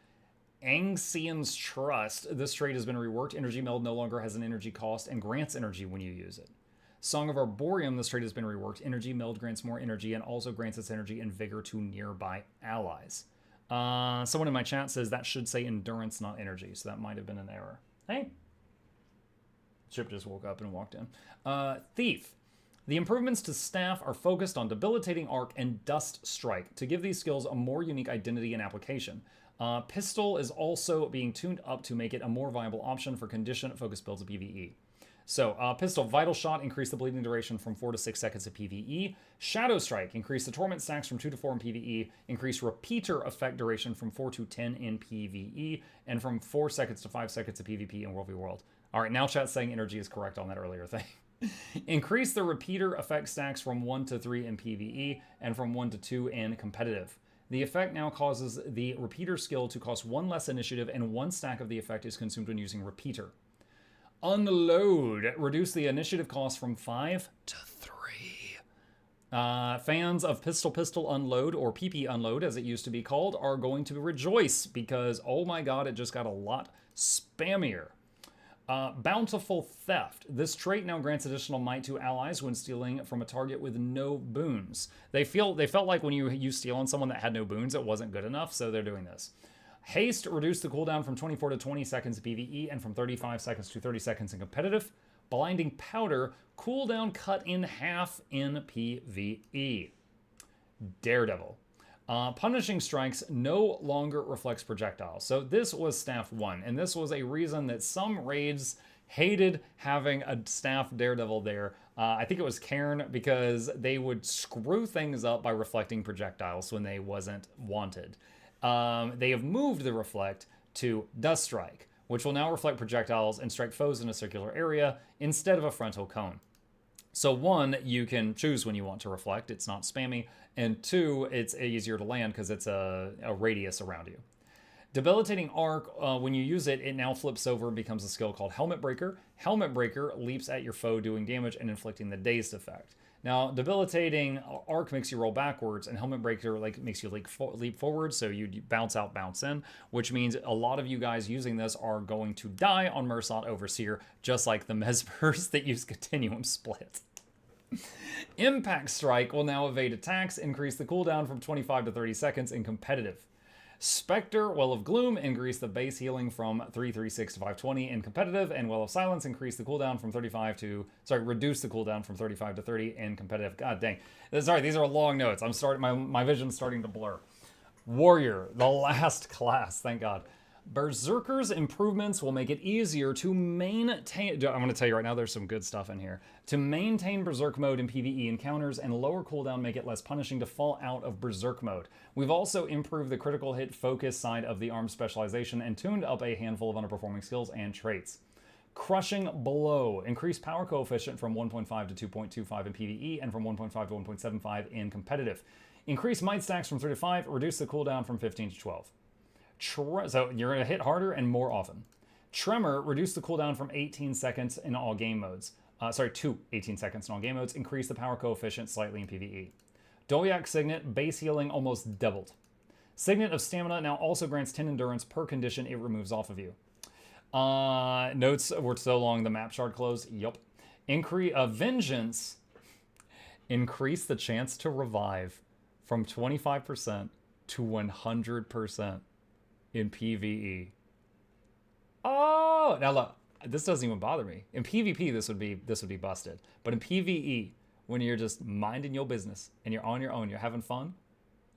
Angcian's Trust. This trait has been reworked. Energy Meld no longer has an energy cost and grants energy when you use it. Song of Arboreum. This trait has been reworked. Energy Meld grants more energy and also grants its energy and vigor to nearby allies. Someone in my chat says that should say endurance, not energy, so that might have been an error. Hey. Chip just woke up and walked in. Thief. The improvements to Staff are focused on Debilitating Arc and Dust Strike to give these skills a more unique identity and application. Pistol is also being tuned up to make it a more viable option for condition-focused builds of PvE. So, Pistol Vital Shot, increase the bleeding duration from 4 to 6 seconds of PvE. Shadow Strike, increase the torment stacks from 2 to 4 in PvE. Increase repeater effect duration from 4 to 10 in PvE. And from 4 seconds to 5 seconds of PvP in World v World. Alright, now chat's saying energy is correct on that earlier thing. Increase the repeater effect stacks from 1 to 3 in PvE and from 1 to 2 in competitive. The effect now causes the repeater skill to cost 1 less initiative, and 1 stack of the effect is consumed when using repeater. Unload. Reduce the initiative cost from 5 to 3. Fans of Pistol Unload, or PP Unload as it used to be called, are going to rejoice because, oh my god, it just got a lot spammier. Bountiful Theft. This trait now grants additional might to allies when stealing from a target with no boons. They felt like when you steal on someone that had no boons, it wasn't good enough, so they're doing this. Haste. Reduce the cooldown from 24 to 20 seconds in PvE and from 35 seconds to 30 seconds in competitive. Blinding Powder. Cooldown cut in half in PvE. Daredevil. Punishing Strikes no longer reflects projectiles. So this was Staff 1, and this was a reason that some raids hated having a Staff Daredevil there. I think it was Cairn, because they would screw things up by reflecting projectiles when they wasn't wanted. They have moved the reflect to Dust Strike, which will now reflect projectiles and strike foes in a circular area instead of a frontal cone. So 1, you can choose when you want to reflect, it's not spammy, and 2, it's easier to land because it's a radius around you. Debilitating Arc, when you use it, it now flips over and becomes a skill called Helmet Breaker. Helmet Breaker leaps at your foe doing damage and inflicting the dazed effect. Now, Debilitating Arc makes you roll backwards, and Helmet Breaker makes you leap forward, so you bounce out, bounce in, which means a lot of you guys using this are going to die on Mersat Overseer, just like the Mesmers that use Continuum Split. Impact Strike will now evade attacks, increase the cooldown from 25 to 30 seconds in competitive. Spectre, Well of Gloom, increase the base healing from 336 to 520 in competitive, and Well of Silence, increase the cooldown from reduce the cooldown from 35 to 30 in competitive. God dang. Sorry, these are long notes. My vision's starting to blur. Warrior, the last class, thank God. Berserker's improvements will make it easier to maintain... I'm going to tell you right now, there's some good stuff in here. To maintain Berserk mode in PvE encounters, and lower cooldown make it less punishing to fall out of Berserk mode. We've also improved the critical hit focus side of the arm specialization and tuned up a handful of underperforming skills and traits. Crushing Blow. Increased power coefficient from 1.5 to 2.25 in PvE and from 1.5 to 1.75 in competitive. Increase might stacks from 3 to 5, reduce the cooldown from 15 to 12. So you're going to hit harder and more often. Tremor, reduce the cooldown from 18 seconds in all game modes. To 18 seconds in all game modes. Increase the power coefficient slightly in PvE. Dolyak Signet, base healing almost doubled. Signet of Stamina now also grants 10 endurance per condition it removes off of you. Notes were so long the map shard closed. Yup. Vengeance. Increase the chance to revive from 25% to 100%. In PvE. Oh, now look, this doesn't even bother me. In PvP, this would be busted. But in PvE, when you're just minding your business and you're on your own, you're having fun,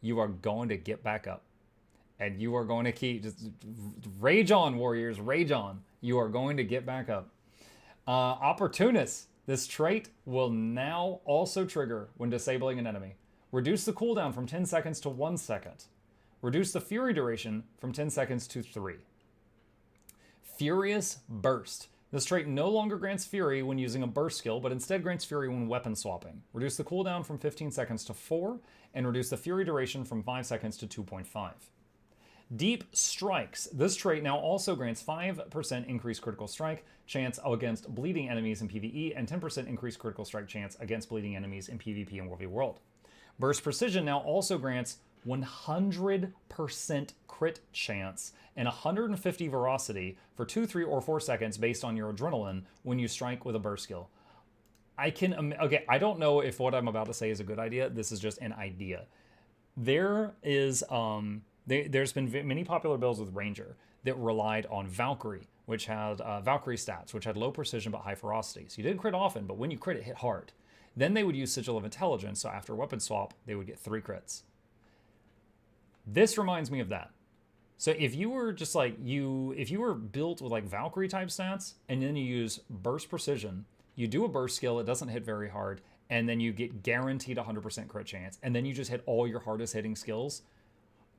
you are going to get back up, and you are going to keep just rage on, warriors, rage on. You are going to get back up. Opportunist. This trait will now also trigger when disabling an enemy. Reduce the cooldown from 10 seconds to 1 second. Reduce the Fury duration from 10 seconds to 3. Furious Burst. This trait no longer grants Fury when using a burst skill, but instead grants Fury when weapon swapping. Reduce the cooldown from 15 seconds to 4, and reduce the Fury duration from 5 seconds to 2.5. Deep Strikes. This trait now also grants 5% increased critical strike chance against bleeding enemies in PvE, and 10% increased critical strike chance against bleeding enemies in PvP and 1v World. Burst Precision now also grants 100% crit chance and 150 veracity for 2, 3, or 4 seconds based on your adrenaline when you strike with a burst skill. I don't know if what I'm about to say is a good idea. This is just an idea. There's been many popular builds with Ranger that relied on Valkyrie, which had Valkyrie stats, which had low precision but high ferocity. So you didn't crit often, but when you crit, it hit hard. Then they would use Sigil of Intelligence, so after weapon swap, they would get 3 crits. This reminds me of that. So if you were just like, if you were built with like Valkyrie type stats, and then you use Burst Precision, you do a burst skill, it doesn't hit very hard, and then you get guaranteed 100% crit chance, and then you just hit all your hardest hitting skills,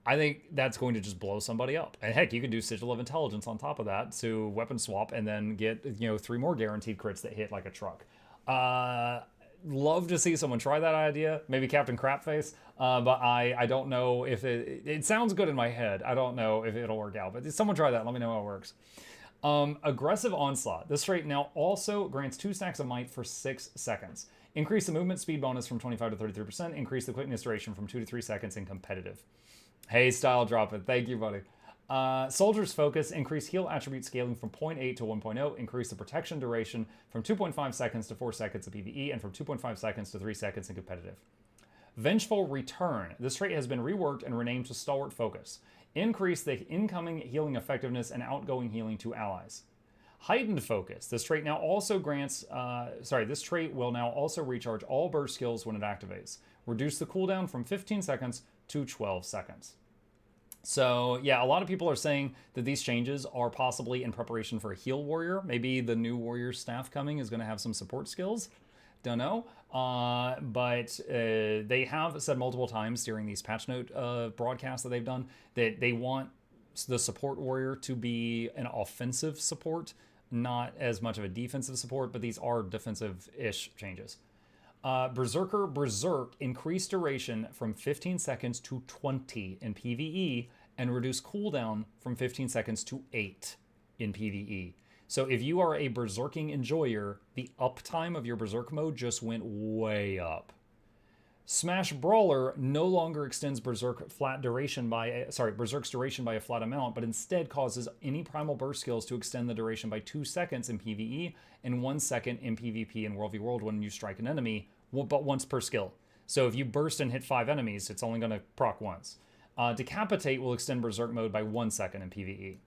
I think that's going to just blow somebody up. And heck, you can do Sigil of Intelligence on top of that to weapon swap and then get, 3 more guaranteed crits that hit like a truck. Love to see someone try that idea. Maybe Captain Crapface. But I don't know if it sounds good in my head. I don't know if it'll work out. But someone try that. Let me know how it works. Aggressive Onslaught. This trait now also grants 2 stacks of might for 6 seconds. Increase the movement speed bonus from 25 to 33%. Increase the quickness duration from 2 to 3 seconds in competitive. Hey, Style Drop It. Thank you, buddy. Soldier's Focus. Increase heal attribute scaling from 0.8 to 1.0. Increase the protection duration from 2.5 seconds to 4 seconds in PvE and from 2.5 seconds to 3 seconds in competitive. Vengeful Return. This trait has been reworked and renamed to Stalwart Focus. Increase the incoming healing effectiveness and outgoing healing to allies. Heightened Focus. This trait now also grants, this trait will now also recharge all burst skills when it activates. Reduce the cooldown from 15 seconds to 12 seconds. So yeah, a lot of people are saying that these changes are possibly in preparation for a heal warrior. Maybe the new warrior staff coming is going to have some support skills. Don't know. But they have said multiple times during these patch note broadcasts that they've done that they want the support warrior to be an offensive support, not as much of a defensive support, but these are defensive-ish changes. Berserker Berserk, increase duration from 15 seconds to 20 in PvE and reduce cooldown from 15 seconds to 8 in PvE. So if you are a berserking enjoyer, the uptime of your berserk mode just went way up. Smash Brawler no longer extends Berserk's duration by a flat amount, but instead causes any primal burst skills to extend the duration by 2 seconds in PvE and 1 second in PvP in World v World when you strike an enemy, but once per skill. So if you burst and hit 5 enemies, it's only going to proc once. Decapitate will extend Berserk mode by 1 second in PvE.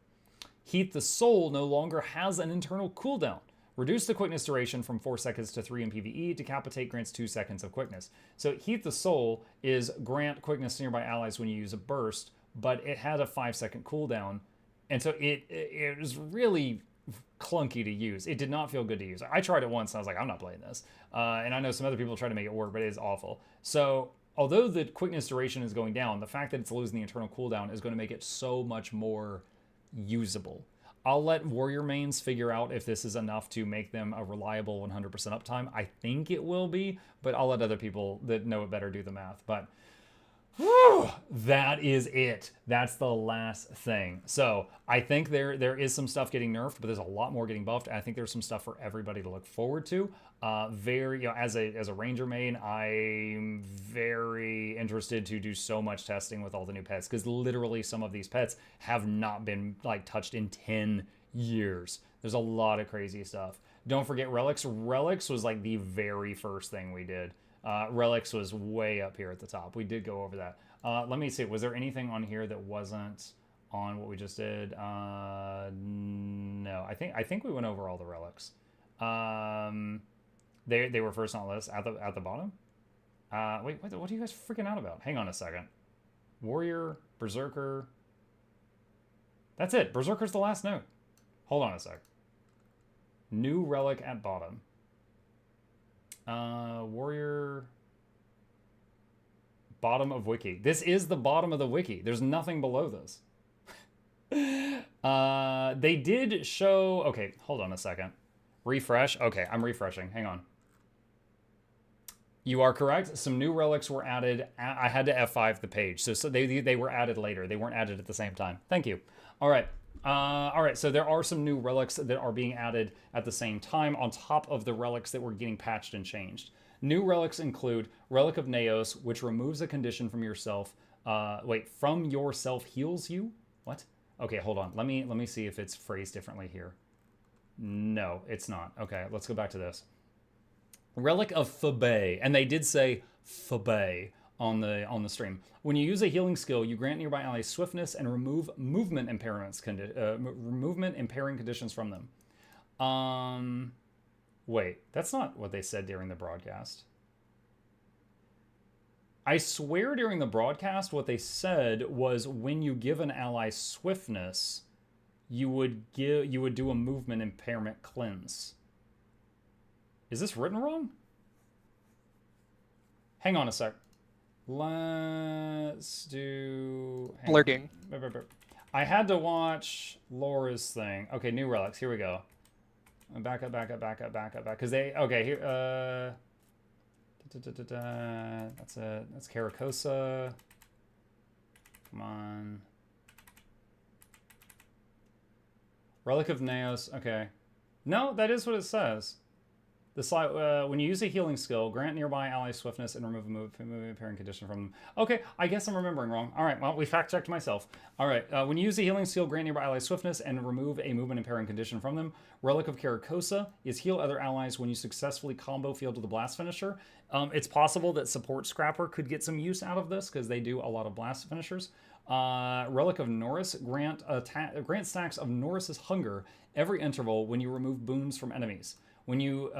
Heat the Soul no longer has an internal cooldown. Reduce the quickness duration from 4 seconds to 3 in PvE. Decapitate grants 2 seconds of quickness. So Heat the Soul is grant quickness to nearby allies when you use a burst, but it had a 5-second cooldown. And so it was really clunky to use. It did not feel good to use. I tried it once and I was like, I'm not playing this. And I know some other people try to make it work, but it is awful. So although the quickness duration is going down, the fact that it's losing the internal cooldown is going to make it so much more usable. I'll let warrior mains figure out if this is enough to make them a reliable 100% uptime. I think it will be, but I'll let other people that know it better do the math. But whew, that is it. That's the last thing. So I think there is some stuff getting nerfed, but there's a lot more getting buffed. I think there's some stuff for everybody to look forward to. As a ranger main, I'm very interested to do so much testing with all the new pets, because literally some of these pets have not been like touched in 10 years. There's a lot of crazy stuff. Don't forget Relics. Relics was like the very first thing we did. Relics was way up here at the top. We did go over that. Let me see. Was there anything on here that wasn't on what we just did? No. I think we went over all the relics. They were first on the list at the bottom. Wait, what are you guys freaking out about? Hang on a second. Warrior, Berserker. That's it. Berserker's the last note. Hold on a sec. New relic at bottom. Warrior. Bottom of wiki. This is the bottom of the wiki. There's nothing below this. They did show... Okay, hold on a second. Refresh. Okay, I'm refreshing. Hang on. You are correct. Some new relics were added. I had to F5 the page. So they were added later. They weren't added at the same time. Thank you. All right. So there are some new relics that are being added at the same time on top of the relics that were getting patched and changed. New relics include Relic of Naos, which removes a condition from yourself. From yourself heals you? What? Okay, hold on. Let me see if it's phrased differently here. No, it's not. Okay, let's go back to this. Relic of Fabay, and they did say Fabay on the stream. When you use a healing skill, you grant nearby allies swiftness and remove movement impairing conditions from them. Wait, that's not what they said during the broadcast. I swear during the broadcast what they said was when you give an ally swiftness, you would do a movement impairment cleanse. Is this written wrong? Hang on a sec. Let's do... Lurking. I had to watch Laura's thing. Okay, new relics. Here we go. Back up. Because they, okay, here, that's Caracosa. Come on. Relic of Naos, okay. No, that is what it says. The slide, when you use a healing skill, grant nearby allies swiftness and remove a moving pairing condition from them. Okay, I guess I'm remembering wrong. All right, well, we fact-checked myself. All right, when you use a healing skill, grant nearby allies swiftness and remove a movement and pairing condition from them. Relic of Caracosa is heal other allies when you successfully combo field to the blast finisher. It's possible that support Scrapper could get some use out of this because they do a lot of blast finishers. Relic of Norris, grant stacks of Norris's Hunger every interval when you remove boons from enemies. When you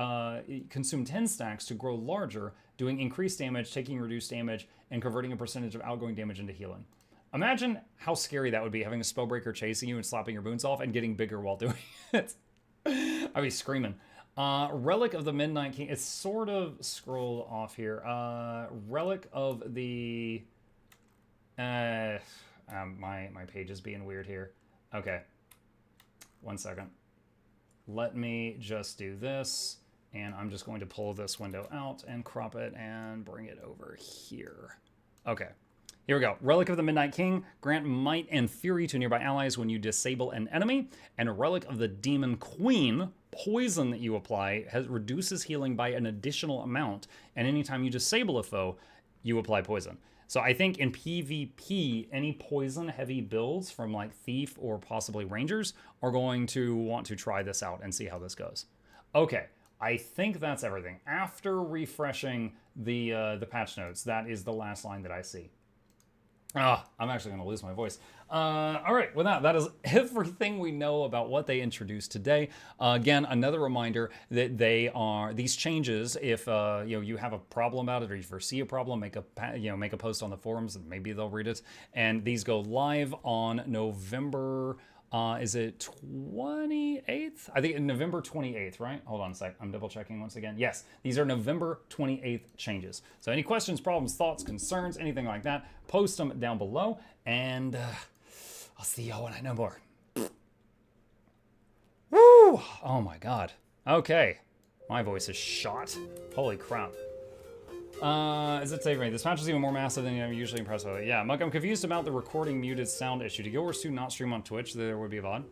consume 10 stacks to grow larger, doing increased damage, taking reduced damage, and converting a percentage of outgoing damage into healing. Imagine how scary that would be, having a Spellbreaker chasing you and slapping your boons off and getting bigger while doing it. I'd be screaming. Relic of the Midnight King. It's sort of scrolled off here. Relic of the... my page is being weird here. Okay. 1 second. Let me just do this, and I'm just going to pull this window out and crop it and bring it over here. Okay, here we go. Relic of the Midnight King, grant might and fury to nearby allies when you disable an enemy, and a Relic of the Demon Queen, poison that you apply reduces healing by an additional amount, and anytime you disable a foe, you apply poison. So I think in PvP, any poison-heavy builds from like Thief or possibly Rangers are going to want to try this out and see how this goes. Okay, I think that's everything. After refreshing the patch notes, that is the last line that I see. I'm actually going to lose my voice. All right, with that is everything we know about what they introduced today. Again, another reminder that these changes. If you have a problem about it, or you foresee a problem, make a post on the forums, and maybe they'll read it. And these go live on November. Is it 28th? I think November 28th, right? Hold on a sec. I'm double checking once again. Yes, these are November 28th changes. So any questions, problems, thoughts, concerns, anything like that, post them down below. And I'll see y'all when I know more. Woo! Oh my God. Okay. My voice is shot. Holy crap. Is it safe? This match is even more massive than I'm usually impressed with. Yeah, Muck, I'm confused about the recording muted sound issue. Do Guild Wars 2 not stream on Twitch? There would be a VOD.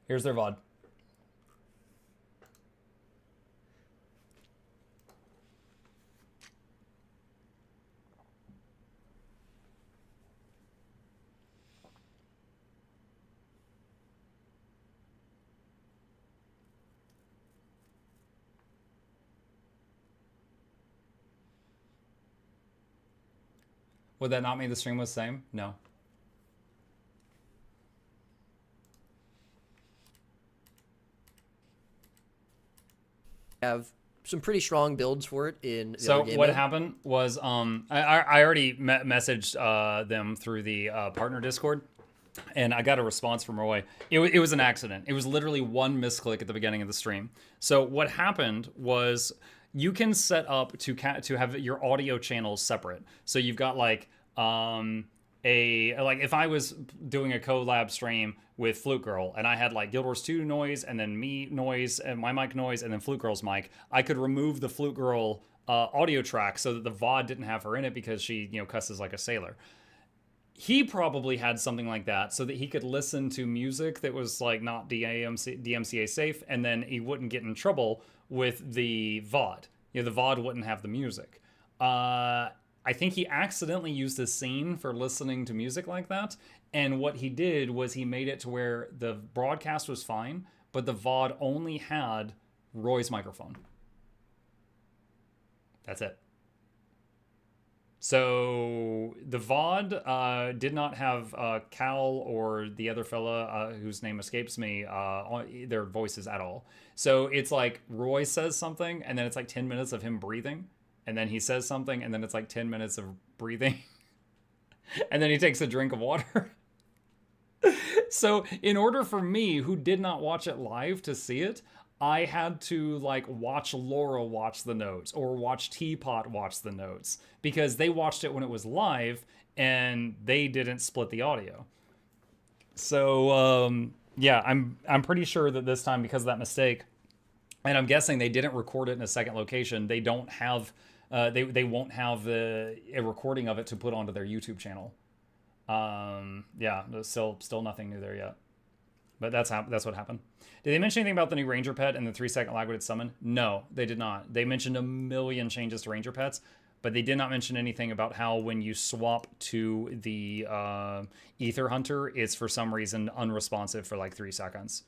Here's their VOD. Would that not mean the stream was the same? No. Have some pretty strong builds for it in the so other game what mode. happened was I already messaged them through the partner Discord, and I got a response from Roy. It was an accident. It was literally one misclick at the beginning of the stream. So what happened was you can set up to have your audio channels separate. So you've got like if I was doing a collab stream with Flute Girl and I had like Guild Wars 2 noise and then me noise and my mic noise and then Flute Girl's mic, I could remove the Flute Girl audio track so that the VOD didn't have her in it because she, cusses like a sailor. He probably had something like that so that he could listen to music that was like not DMCA safe, and then he wouldn't get in trouble with the VOD. The VOD wouldn't have the music. I think he accidentally used a scene for listening to music like that, and what he did was he made it to where the broadcast was fine, but the VOD only had Roy's microphone. That's it. So the VOD did not have Cal or the other fella whose name escapes me on their voices at all. So it's like Roy says something, and then it's like 10 minutes of him breathing, and then he says something, and then it's like 10 minutes of breathing, and then he takes a drink of water. So in order for me, who did not watch it live, to see it, I had to like watch Laura watch the notes or watch Teapot watch the notes because they watched it when it was live and they didn't split the audio. So yeah, I'm pretty sure that this time, because of that mistake, and I'm guessing they didn't record it in a second location, they don't have they won't have a recording of it to put onto their YouTube channel. Yeah, there's still nothing new there yet. But that's what happened. Did they mention anything about the new Ranger pet and the 3-second lag when it's summoned? No, they did not. They mentioned a million changes to Ranger pets, but they did not mention anything about how when you swap to the Ether Hunter, it's for some reason unresponsive for like 3 seconds.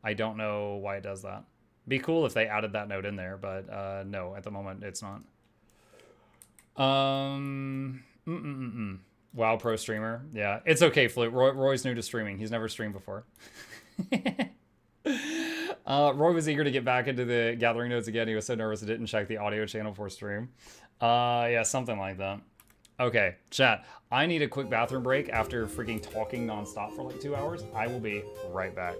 I don't know why it does that. Be cool if they added that note in there, but no, at the moment it's not. WoW Pro streamer. Yeah, it's okay, Flute. Roy's new to streaming. He's never streamed before. Roy was eager to get back into the gathering nodes again. He was so nervous he didn't check the audio channel for stream. Yeah, something like that. Okay, chat. I need a quick bathroom break after freaking talking nonstop for like 2 hours. I will be right back.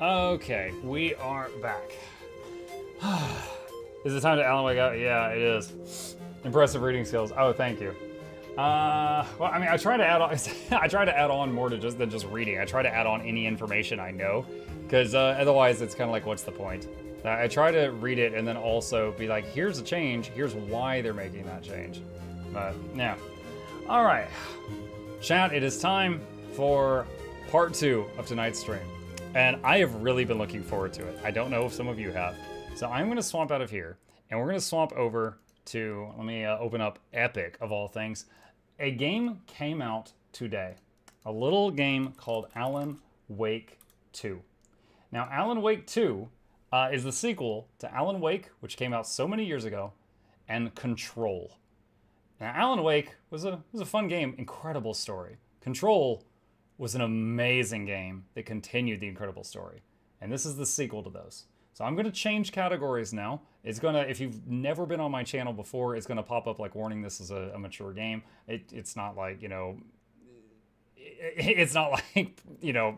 Okay, we are back. Is it time to Alan wake up? Yeah, it is. Impressive reading skills. Oh, thank you. Well, I mean, I try to add on. I try to add on more than just reading. I try to add on any information I know, because otherwise, it's kind of like, what's the point? I try to read it and then also be like, here's a change. Here's why they're making that change. But yeah. All right, chat. It is time for part 2 of tonight's stream. And I have really been looking forward to it. I don't know if some of you have. So I'm going to swamp out of here. And we're going to swamp over to, let me open up Epic, of all things. A game came out today. A little game called Alan Wake 2. Now, Alan Wake 2 is the sequel to Alan Wake, which came out so many years ago, and Control. Now, Alan Wake was a fun game, incredible story. Control was an amazing game that continued the incredible story. And this is the sequel to those. So I'm going to change categories now. It's going to, if you've never been on my channel before, it's going to pop up like, warning, this is a mature game. It's not like, you know, it's not like, you know,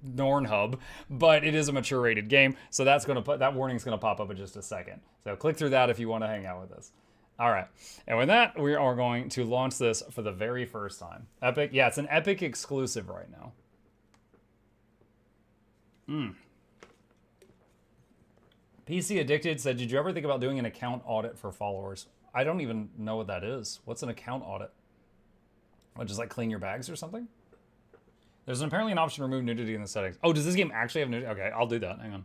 Nornhub, but it is a mature rated game. So that's going to put, that warning's going to pop up in just a second. So click through that if you want to hang out with us. All right, and with that, we are going to launch this for the very first time. Epic, yeah, it's an Epic exclusive right now. PC Addicted said, did you ever think about doing an account audit for followers? I don't even know what that is. What's an account audit? What, just like clean your bags or something? There's apparently an option to remove nudity in the settings. Oh, does this game actually have nudity? Okay, I'll do that, hang on.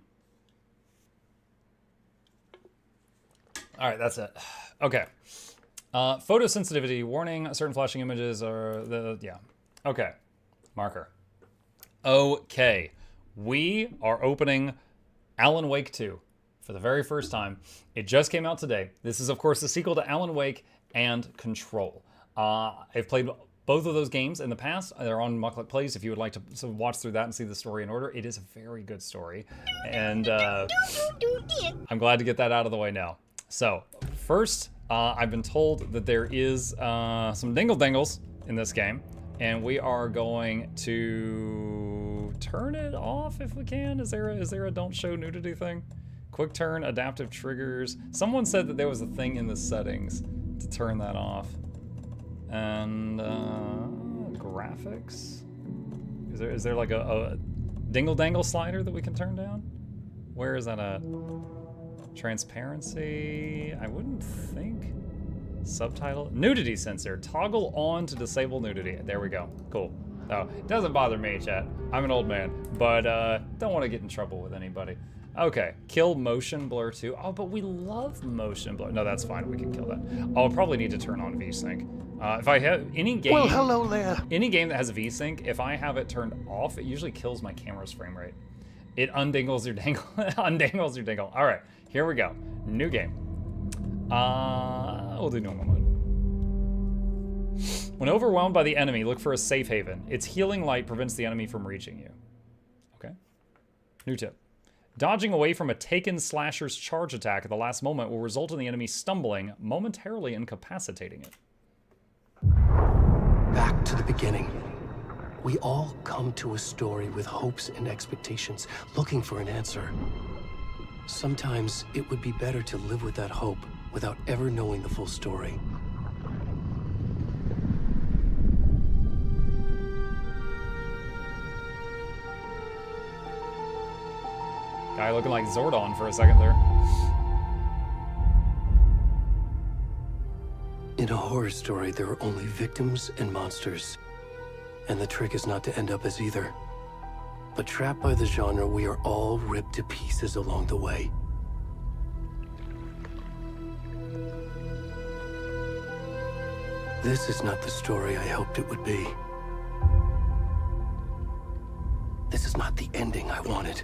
All right, that's it. Okay. Photosensitivity, warning, certain flashing images are yeah. Okay, marker. Okay, we are opening Alan Wake 2 for the very first time. It just came out today. This is, of course, the sequel to Alan Wake and Control. I've played both of those games in the past. They're on Muckluck Plays if you would like to watch through that and see the story in order. It is a very good story. And I'm glad to get that out of the way now. So, first, I've been told that there is some dingle-dangles in this game. And we are going to turn it off if we can. Is there a don't show nudity thing? Quick turn, adaptive triggers. Someone said that there was a thing in the settings to turn that off. And graphics. Is there like a dingle dangle slider that we can turn down? Where is that at? Transparency. I wouldn't think. Subtitle. Nudity sensor. Toggle on to disable nudity. There we go. Cool. Oh, it doesn't bother me, chat. I'm an old man, but don't want to get in trouble with anybody. Okay, kill motion blur too. Oh, but we love motion blur. No, that's fine. We can kill that. I'll probably need to turn on VSync. If I have any game, well, hello there. Any game that has a VSync, if I have it turned off, it usually kills my camera's frame rate. It undingles your dangle, undangles your dingle. All right, here we go. New game. We'll do normal mode. When overwhelmed by the enemy, look for a safe haven. Its healing light prevents the enemy from reaching you. Okay. New tip. Dodging away from a taken slasher's charge attack at the last moment will result in the enemy stumbling, momentarily incapacitating it. Back to the beginning. We all come to a story with hopes and expectations, looking for an answer. Sometimes it would be better to live with that hope without ever knowing the full story. Guy looking like Zordon for a second there. In a horror story, there are only victims and monsters. And the trick is not to end up as either. But trapped by the genre, we are all ripped to pieces along the way. This is not the story I hoped it would be. This is not the ending I wanted.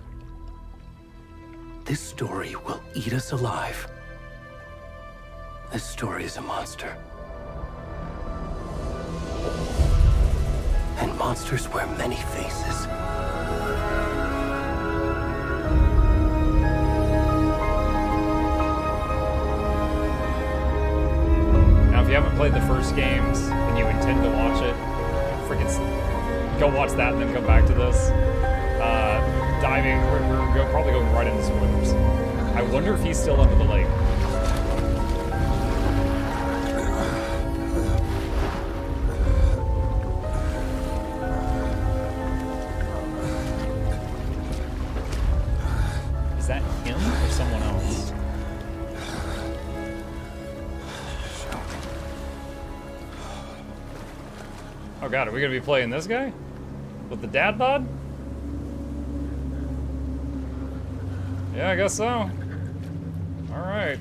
This story will eat us alive. This story is a monster. And monsters wear many faces. Now, if you haven't played the first games and you intend to watch it, freaking go watch that and then come back to this. Diving, we're probably going right into spoilers. I wonder if he's still under the lake. Is that him or someone else? Oh god, are we gonna be playing this guy? With the dad bod? Yeah, I guess so. Alright.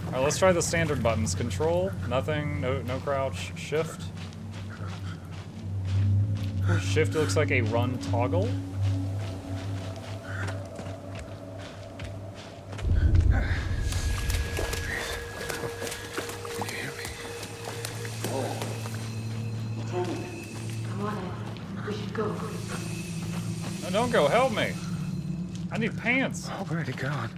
Alright, let's try the standard buttons. Control, nothing, no crouch, shift. Shift looks like a run toggle. No, don't go, help me. I need pants. Oh, where'd he gone?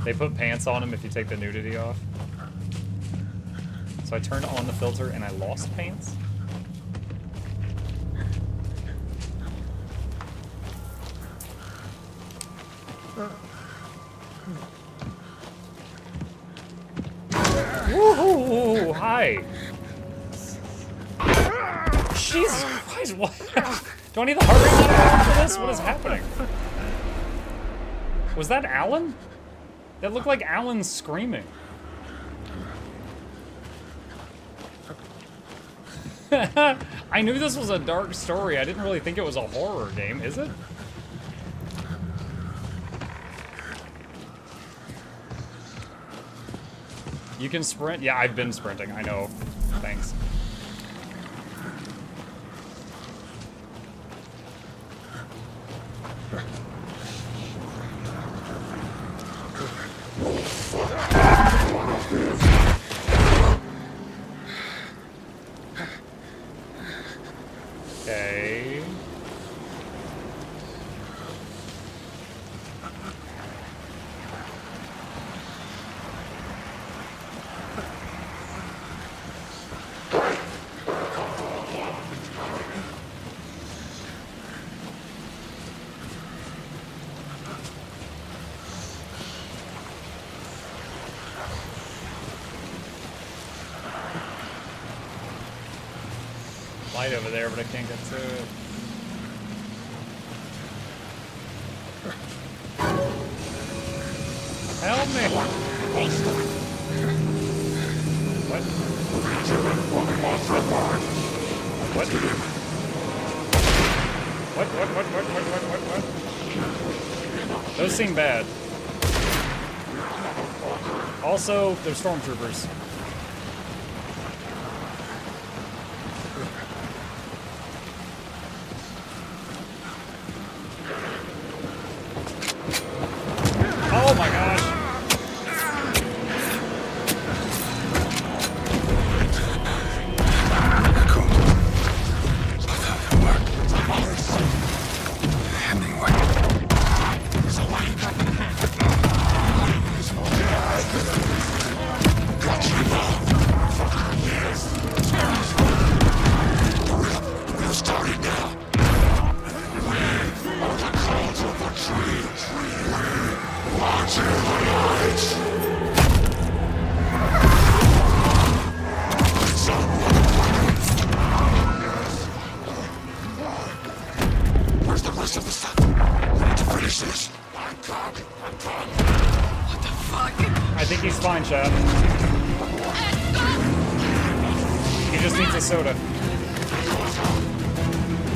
They put pants on him if you take the nudity off. So I turned on the filter and I lost pants. Woohoo! Hi. Jesus Christ! What? Do I need the heart rate monitor for this? What is happening? Was that Alan? That looked like Alan screaming. I knew this was a dark story. I didn't really think it was a horror game. Is it? You can sprint? Yeah, I've been sprinting. I know. Thanks. Okay. Light over there, but I can't get to it. Help me! What? What? Those seem bad. Also, they're stormtroopers. Oh my gosh. I think he's fine, Chad. He just needs a soda.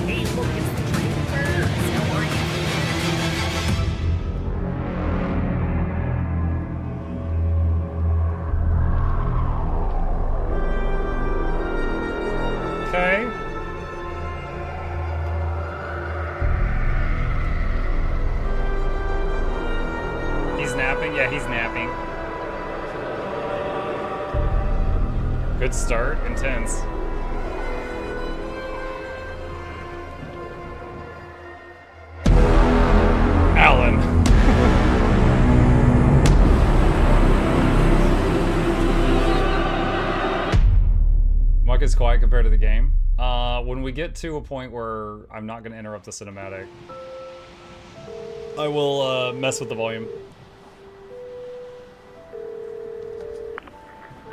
Hey, look, it's the Reaper. How are you? Okay. He's napping? Yeah, he's napping. Good start. Intense. Alan. Muck is quiet compared to the game. When we get to a point where I'm not going to interrupt the cinematic, I will mess with the volume.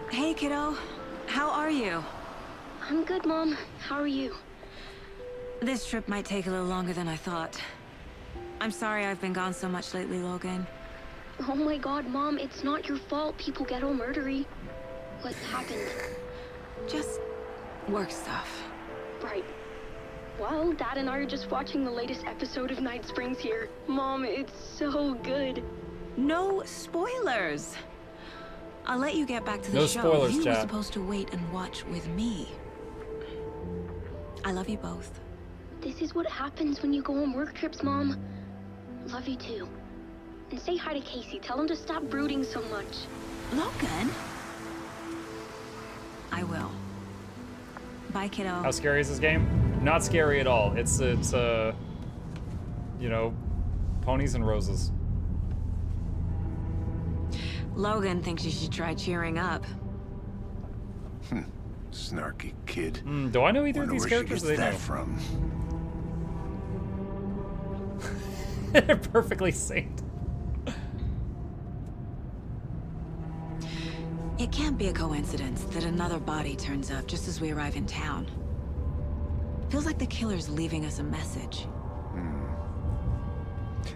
Hey, kiddo. How are you? I'm good, Mom. How are you? This trip might take a little longer than I thought. I'm sorry I've been gone so much lately, Logan. Oh my god, Mom, it's not your fault people get all murdery. What happened? Just work stuff. Right. Well, Dad and I are just watching the latest episode of Night Springs here. Mom, it's so good. No spoilers. I'll let you get back to the No show. spoilers, You were chat. supposed to wait and watch with me. I love you both. This is what happens when you go on work trips, Mom. Love you too. And say hi to Casey. Tell him to stop brooding so much. Logan? I will. Bye, kiddo. How scary is this game? Not scary at all. It's you know, ponies and roses. Logan thinks you should try cheering up. Snarky kid. Do I know either of Wonder these where characters? she Or gets they that know from? They're perfectly synced. It can't be a coincidence that another body turns up just as we arrive in town. Feels like the killer's leaving us a message.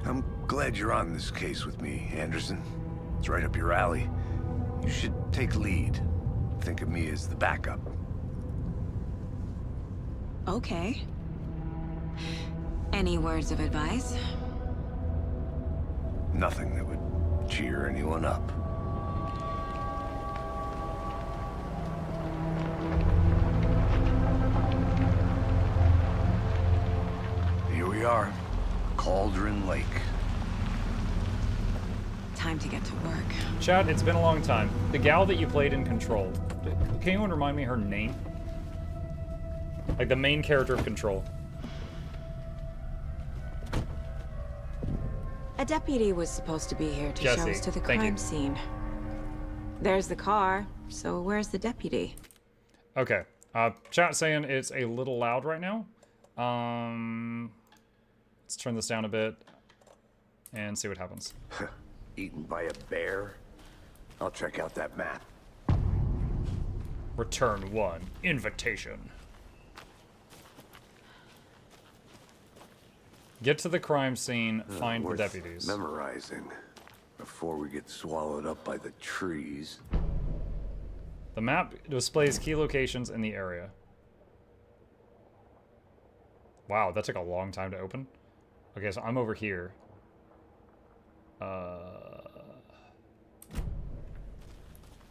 I'm glad you're on this case with me, Anderson. It's right up your alley. You should take lead. Think of me as the backup. Okay. Any words of advice? Nothing that would cheer anyone up. Here we are. Cauldron Lake. Time to get to work. Chat, it's been a long time. The gal that you played in Control, can anyone remind me her name? Like the main character of Control. A deputy was supposed to be here to show Jesse, us to the thank you. crime scene. There's the car, so where's the deputy? Okay. Chat saying it's a little loud right now. Let's turn this down a bit and see what happens. Eaten by a bear? I'll check out that map. Return 1. Invitation. Get to the crime scene, find the Worth deputies. Memorizing before we get swallowed up by the trees. The map displays key locations in the area. Wow, that took a long time to open. Okay, so I'm over here. You're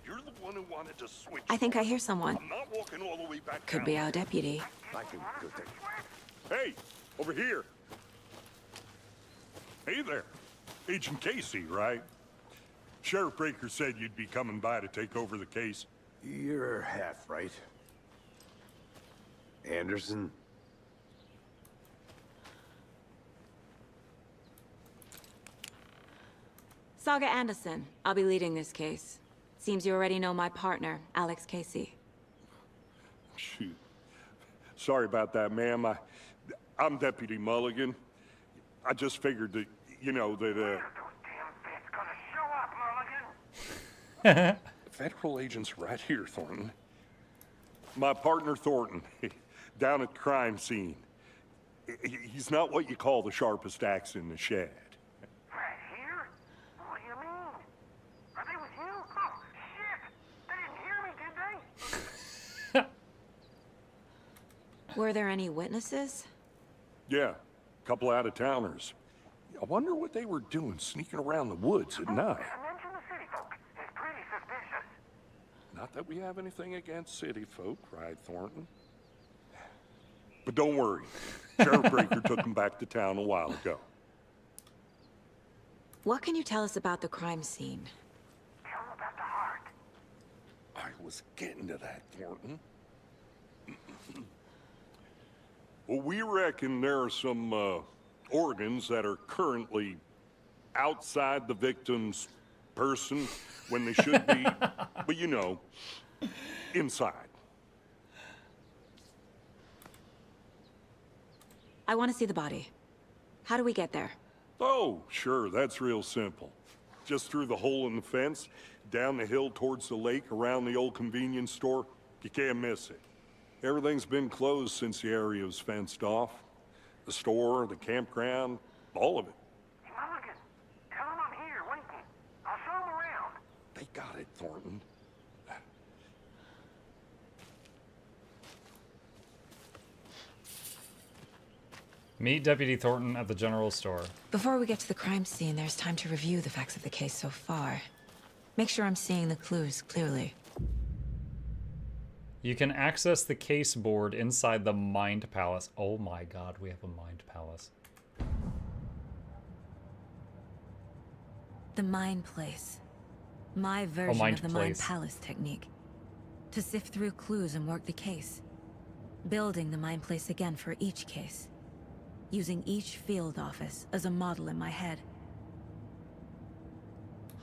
the one who wanted to switch. I think I hear someone. I'm not walking all the way back Could down. be our deputy. I can go take. Hey, over here. Hey there. Agent Casey, right? Sheriff Breaker said you'd be coming by to take over the case. You're half right. Anderson? Saga Anderson. I'll be leading this case. Seems you already know my partner, Alex Casey. Shoot. Sorry about that, ma'am. I'm Deputy Mulligan. I just figured that, you know, that, Federal agents right here, Thornton. My partner, Thornton, down at the crime scene. He's not what you call the sharpest axe in the shed. Right here? What do you mean? Are they with you? Oh, shit! They didn't hear me, did they? Were there any witnesses? Yeah, a couple out-of-towners. I wonder what they were doing sneaking around the woods at night. Mention the city folk. It's pretty suspicious. Not that we have anything against city folk, right, Thornton? But don't worry. Sheriff Breaker took them back to town a while ago. What can you tell us about the crime scene? Tell them about the heart. I was getting to that, Thornton. Well, we reckon there are some organs that are currently outside the victim's person when they should be, but you know, inside. I want to see the body. How do we get there? Oh, sure, that's real simple. Just through the hole in the fence, down the hill towards the lake, around the old convenience store. You can't miss it. Everything's been closed since the area was fenced off. The store, the campground, all of it. Hey, Mulligan, tell them I'm here, waiting. I'll show them around. They got it, Thornton. Meet Deputy Thornton at the general store. Before we get to the crime scene, there's time to review the facts of the case so far. Make sure I'm seeing the clues clearly. You can access the case board inside the Mind Palace. Oh my god, we have a Mind Palace. The Mind Place. My version Mind of the Mind Place. Palace technique. To sift through clues and work the case. Building the Mind Place again for each case. Using each field office as a model in my head.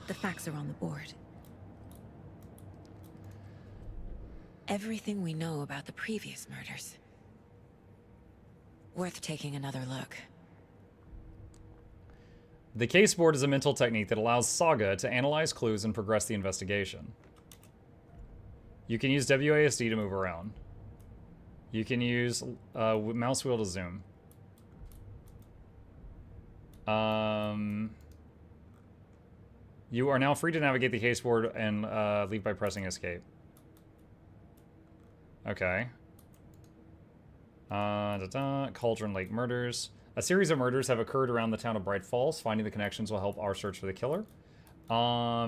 The facts are on the board. Everything we know about the previous murders. Worth taking another look. The case board is a mental technique that allows Saga to analyze clues and progress the investigation. You can use WASD to move around. You can use mouse wheel to zoom. You are now free to navigate the case board and leave by pressing escape. Okay. Cauldron Lake murders. A series of murders have occurred around the town of Bright Falls. Finding the connections will help our search for the killer.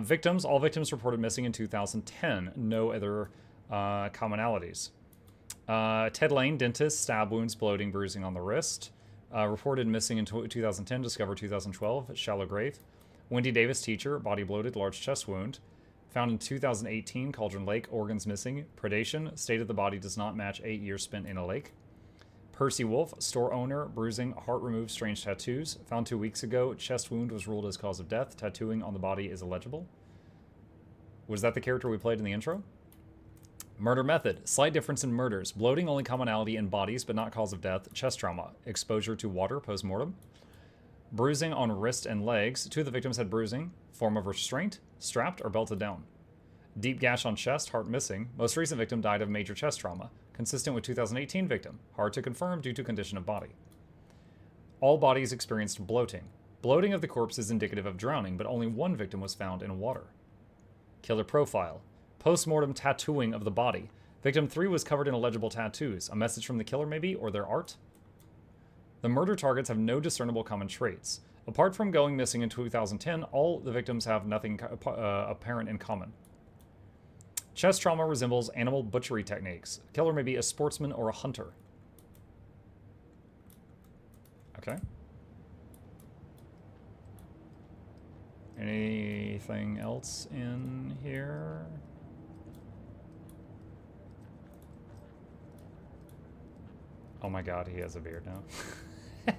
Victims. All victims reported missing in 2010. No other commonalities. Ted Lane, dentist, stab wounds, bloating, bruising on the wrist. Reported missing in 2010, discovered 2012, shallow grave. Wendy Davis, teacher, body bloated, large chest wound. Found in 2018, Cauldron Lake, organs missing. Predation, stated the body does not match 8 years spent in a lake. Percy Wolf, store owner, bruising, heart removed, strange tattoos. Found 2 weeks ago. Chest wound was ruled as cause of death. Tattooing on the body is illegible. Was that the character we played in the intro? Murder method. Slight difference in murders. Bloating, only commonality in bodies, but not cause of death. Chest trauma. Exposure to water, post-mortem. Bruising on wrist and legs. 2 of the victims had bruising. Form of restraint. Strapped or belted down. Deep gash on chest, heart missing. Most recent victim died of major chest trauma. Consistent with 2018 victim. Hard to confirm due to condition of body. All bodies experienced bloating. Bloating of the corpse is indicative of drowning, but only 1 victim was found in water. Killer profile. Post-mortem tattooing of the body. Victim 3 was covered in illegible tattoos. A message from the killer maybe, or their art? The murder targets have no discernible common traits. Apart from going missing in 2010, all the victims have nothing apparent in common. Chest trauma resembles animal butchery techniques. Killer may be a sportsman or a hunter. Okay. Anything else in here? Oh my god, he has a beard now.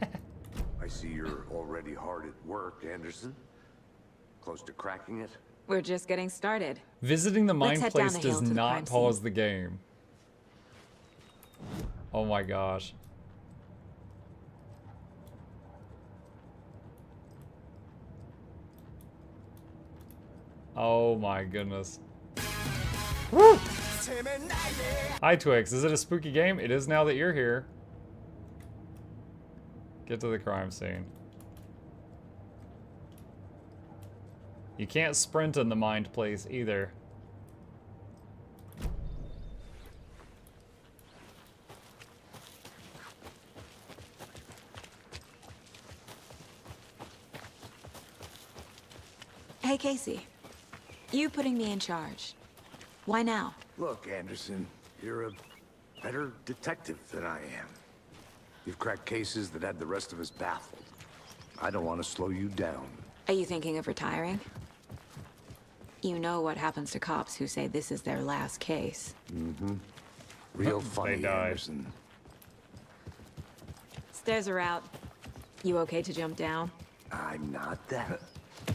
I see you're already hard at work, Anderson. Close to cracking it? We're just getting started. Visiting the Let's mine head down place the hill does to the crime not pause the game. Oh my gosh. Oh my goodness. Woo! Hi Twix, is it a spooky game? It is now that you're here. Get to the crime scene. You can't sprint in the mined place either. Hey, Casey. You putting me in charge. Why now? Look, Anderson, you're a better detective than I am. You've cracked cases that had the rest of us baffled. I don't want to slow you down. Are you thinking of retiring? You know what happens to cops who say this is their last case. Mm-hmm. Real funny, Anderson. Stairs are out. You okay to jump down? I'm not that.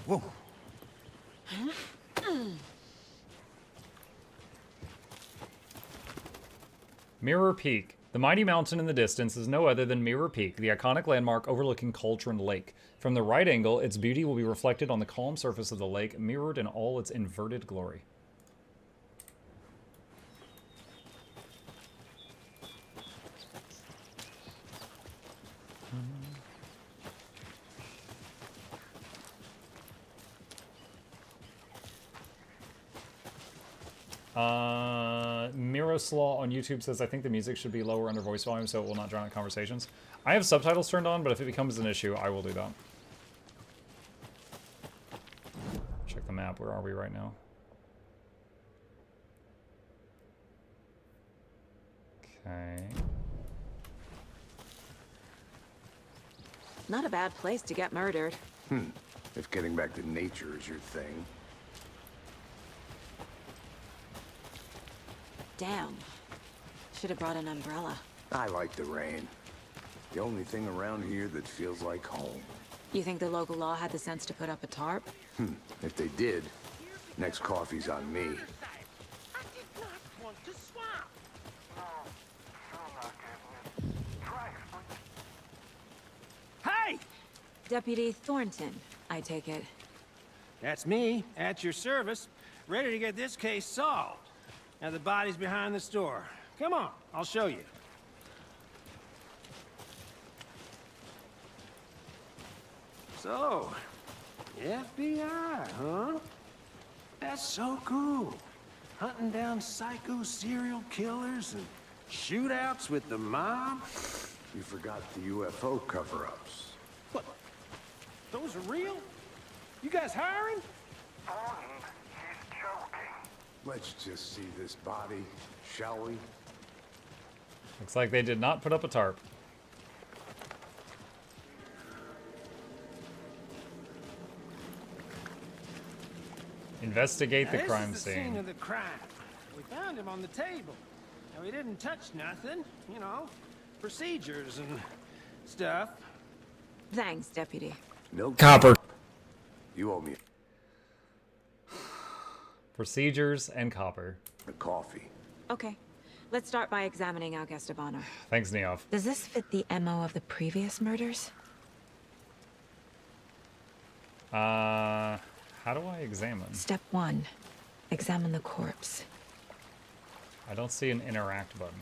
Whoa. Mirror Peak. The mighty mountain in the distance is no other than Mirror Peak, the iconic landmark overlooking Cauldron Lake. From the right angle, its beauty will be reflected on the calm surface of the lake, mirrored in all its inverted glory. Miroslaw on YouTube says, I think the music should be lower under voice volume so it will not drown out conversations. I have subtitles turned on, but if it becomes an issue, I will do that. Check the map. Where are we right now? Okay. Not a bad place to get murdered. If getting back to nature is your thing. Damn. Should have brought an umbrella. I like the rain. The only thing around here that feels like home. You think the local law had the sense to put up a tarp? If they did, next coffee's on me. Hey! Deputy Thornton, I take it. That's me, at your service, ready to get this case solved. Now the body's behind the store. Come on, I'll show you. So, FBI, huh? That's so cool. Hunting down psycho serial killers and shootouts with the mob. You forgot the UFO cover-ups. What? Those are real? You guys hiring? Let's just see this body, shall we? Looks like they did not put up a tarp. Investigate the crime This is the scene scene. of the crime. We found him on the table. And we didn't touch nothing, you know. procedures and stuff. Thanks, Deputy. No Copper. You owe me Procedures and copper. a coffee. Okay. Let's start by examining our guest of honor. Thanks, Neof. Does this fit the MO of the previous murders? How do I examine? Step 1. Examine the corpse. I don't see an interact button.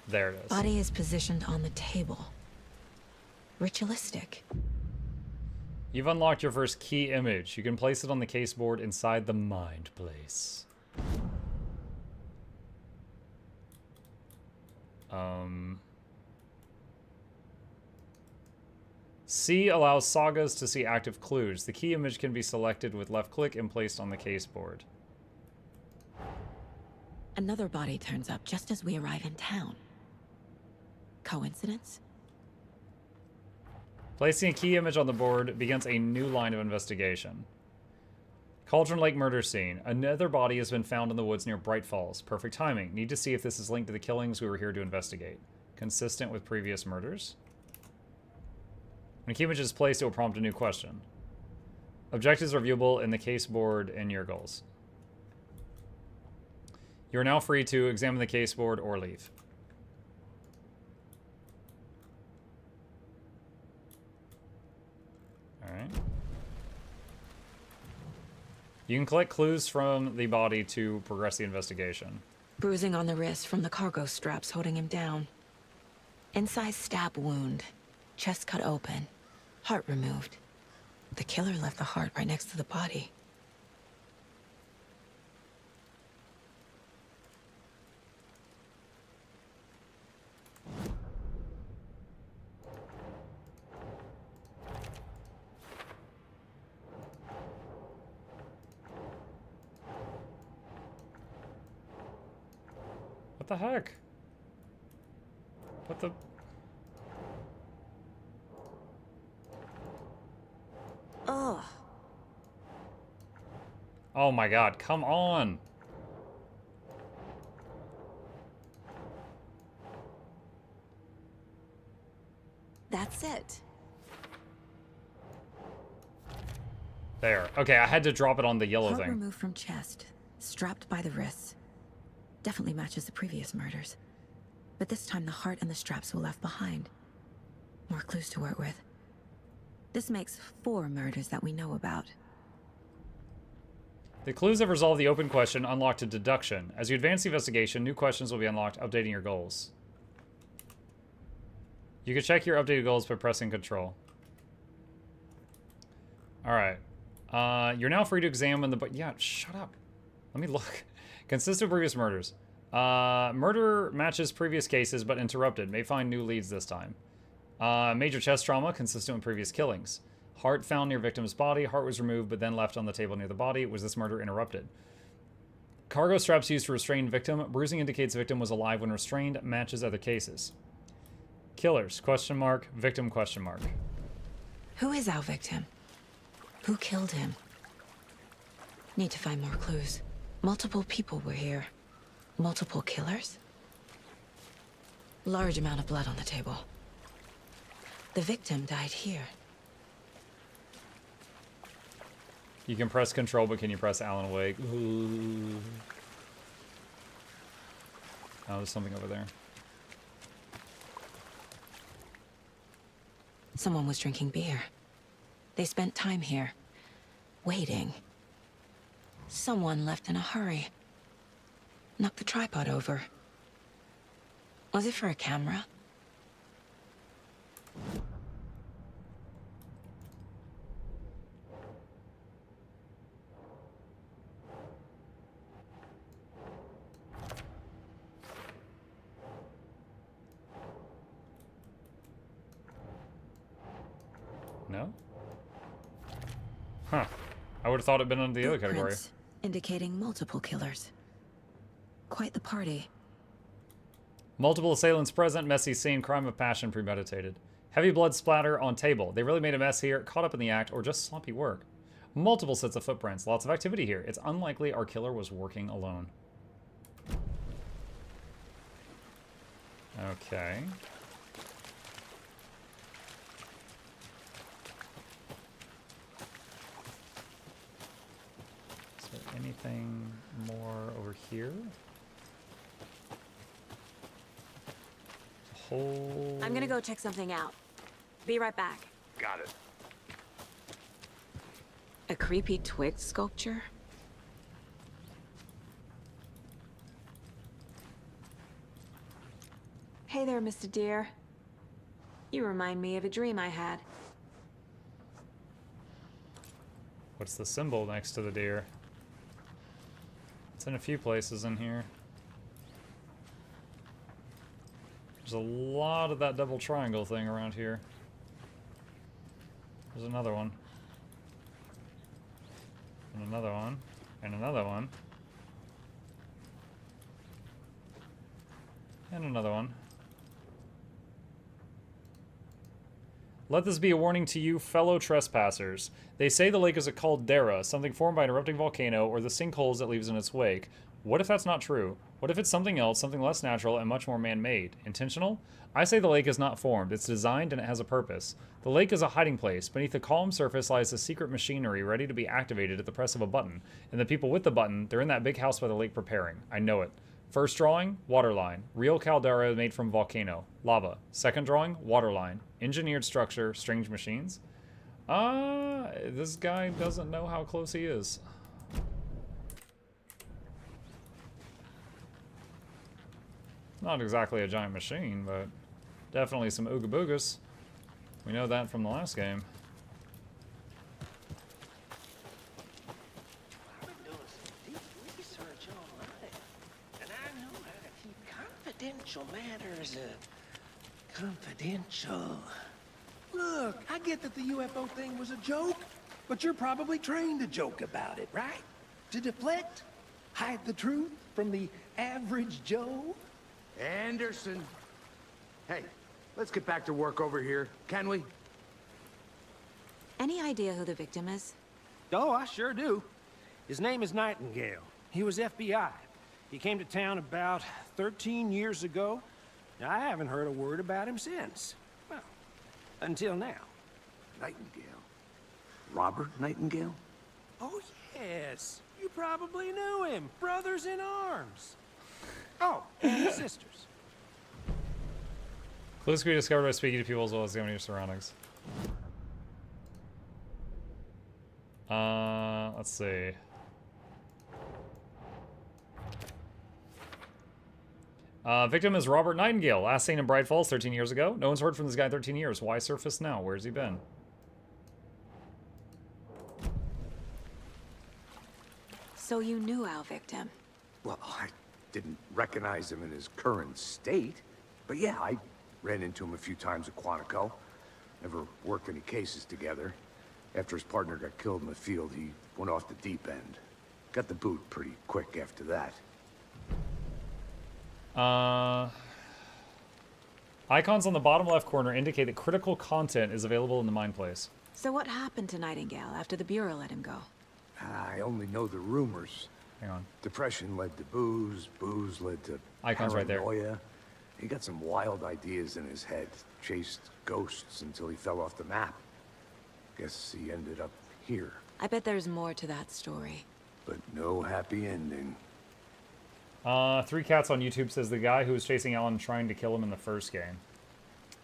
There it is. Body is positioned on the table. Ritualistic. You've unlocked your first key image. You can place it on the caseboard inside the mind place. C allows sagas to see active clues. The key image can be selected with left click and placed on the caseboard. Another body turns up just as we arrive in town. Coincidence? Placing a key image on the board begins a new line of investigation. Cauldron Lake murder scene. Another body has been found in the woods near Bright Falls. Perfect timing. Need to see if this is linked to the killings we were here to investigate. Consistent with previous murders. When a key image is placed, it will prompt a new question. Objectives are viewable in the case board and your goals. You are now free to examine the case board or leave. Alright. You can collect clues from the body to progress the investigation. Bruising on the wrist from the cargo straps holding him down. Inside stab wound. Chest cut open. Heart removed. The killer left the heart right next to the body. What the heck? What the... Ugh. Oh my god, come on! That's it. There. Okay, I had to drop it on the yellow Heart thing. removed from chest. Strapped by the wrists. Definitely matches the previous murders. But this time the heart and the straps were left behind. More clues to work with. This makes 4 murders that we know about. The clues have resolved the open question, unlocked a deduction. As you advance the investigation, new questions will be unlocked, updating your goals. You can check your updated goals by pressing Control. Alright. You're now free to examine the... Yeah, shut up. Let me look. Consistent with previous murders. Murder matches previous cases, but interrupted. May find new leads this time. Major chest trauma, consistent with previous killings. Heart found near victim's body. Heart was removed, but then left on the table near the body. Was this murder interrupted? Cargo straps used to restrain victim. Bruising indicates victim was alive when restrained. Matches other cases. Killers, question mark. Victim, question mark. Who is our victim? Who killed him? Need to find more clues. Multiple people were here. Multiple killers? Large amount of blood on the table. The victim died here. You can press Control, but can you press Alan awake? Ooh. Oh, there's something over there. Someone was drinking beer. They spent time here. Waiting. Someone left in a hurry. Knocked the tripod over. Was it for a camera? No? Huh. I would have thought it'd been under the other category. Footprints indicating multiple killers. Quite the party. Multiple assailants present, messy scene, crime of passion premeditated. Heavy blood splatter on table. They really made a mess here, caught up in the act, or just sloppy work. Multiple sets of footprints, lots of activity here. It's unlikely our killer was working alone. Okay. Is there anything more over here? Whole... I'm gonna go check something out. Be right back. Got it. A creepy twig sculpture? Hey there, Mr. Deer. You remind me of a dream I had. What's the symbol next to the deer? It's in a few places in here. There's a lot of that double triangle thing around here. There's another one. And another one. And another one. And another one. Let this be a warning to you, fellow trespassers. They say the lake is a caldera, something formed by an erupting volcano, or the sinkholes it leaves in its wake. What if that's not true? What if it's something else, something less natural and much more man-made? Intentional? I say the lake is not formed. It's designed and it has a purpose. The lake is a hiding place. Beneath the calm surface lies a secret machinery ready to be activated at the press of a button. And the people with the button, they're in that big house by the lake preparing. I know it. First drawing, waterline. Real caldera made from volcano. Lava. Second drawing, waterline. Engineered structure, strange machines. This guy doesn't know how close he is. Not exactly a giant machine, but definitely some ooga boogas. We know that from the last game. I've been doing some deep research online, and I know how to keep confidential matters confidential. Look, I get that the UFO thing was a joke, but you're probably trained to joke about it, right? To deflect? Hide the truth from the average Joe? Anderson. Hey, let's get back to work over here, can we? Any idea who the victim is? Oh, I sure do. His name is Nightingale. He was FBI. He came to town about 13 years ago. Now, I haven't heard a word about him since. Well, until now. Nightingale? Robert Nightingale? Oh, yes. You probably knew him. Brothers in arms. Oh, and sisters. Clues can be discovered by speaking to people as well as examining your surroundings. Let's see. Victim is Robert Nightingale. Last seen in Bright Falls 13 years ago. No one's heard from this guy in 13 years. Why surface now? Where's he been? So you knew our victim? Well, I didn't recognize him in his current state. But yeah, I ran into him a few times at Quantico. Never worked any cases together. After his partner got killed in the field, he went off the deep end. Got the boot pretty quick after that. Icons on the bottom left corner indicate that critical content is available in the mine place. So what happened to Nightingale after the Bureau let him go? I only know the rumors. Hang on. Depression led to booze, booze led to Icons right there. paranoia. He got some wild ideas in his head, chased ghosts until he fell off the map. Guess he ended up here. I bet there's more to that story. But no happy ending. Three Cats on YouTube says the guy who was chasing Alan trying to kill him in the first game.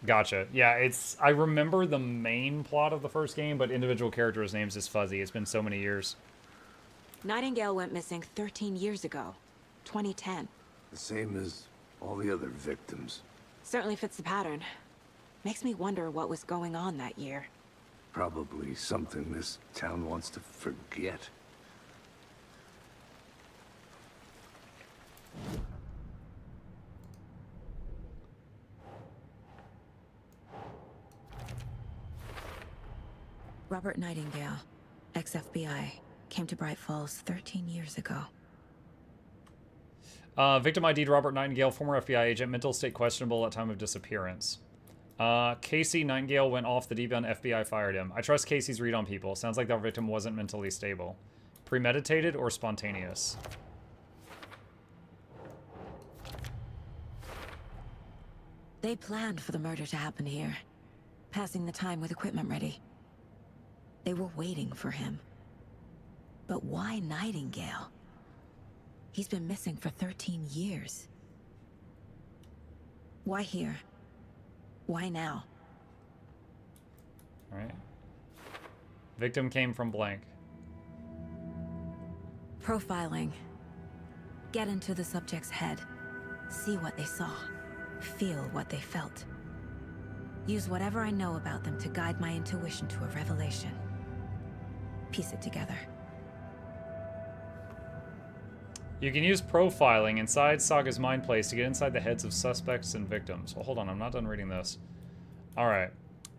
Gotcha. Yeah, I remember the main plot of the first game, but individual characters' names is fuzzy. It's been so many years. Nightingale went missing 13 years ago. 2010. The same as all the other victims. Certainly fits the pattern. Makes me wonder what was going on that year. Probably something this town wants to forget. Robert Nightingale, ex-FBI, came to Bright Falls 13 years ago. Victim ID'd Robert Nightingale, former FBI agent, mental state questionable at time of disappearance. Casey Nightingale went off the deep end, FBI fired him. I trust Casey's read on people. Sounds like the victim wasn't mentally stable. Premeditated or spontaneous? They planned for the murder to happen here, passing the time with equipment ready. They were waiting for him. But why Nightingale? He's been missing for 13 years. Why here? Why now? All right. Victim came from blank. Profiling. Get into the subject's head. See what they saw. Feel what they felt. Use whatever I know about them to guide my intuition to a revelation. Piece it together. You can use profiling inside Saga's mind place to get inside the heads of suspects and victims. Well, hold on, I'm not done reading this. All right.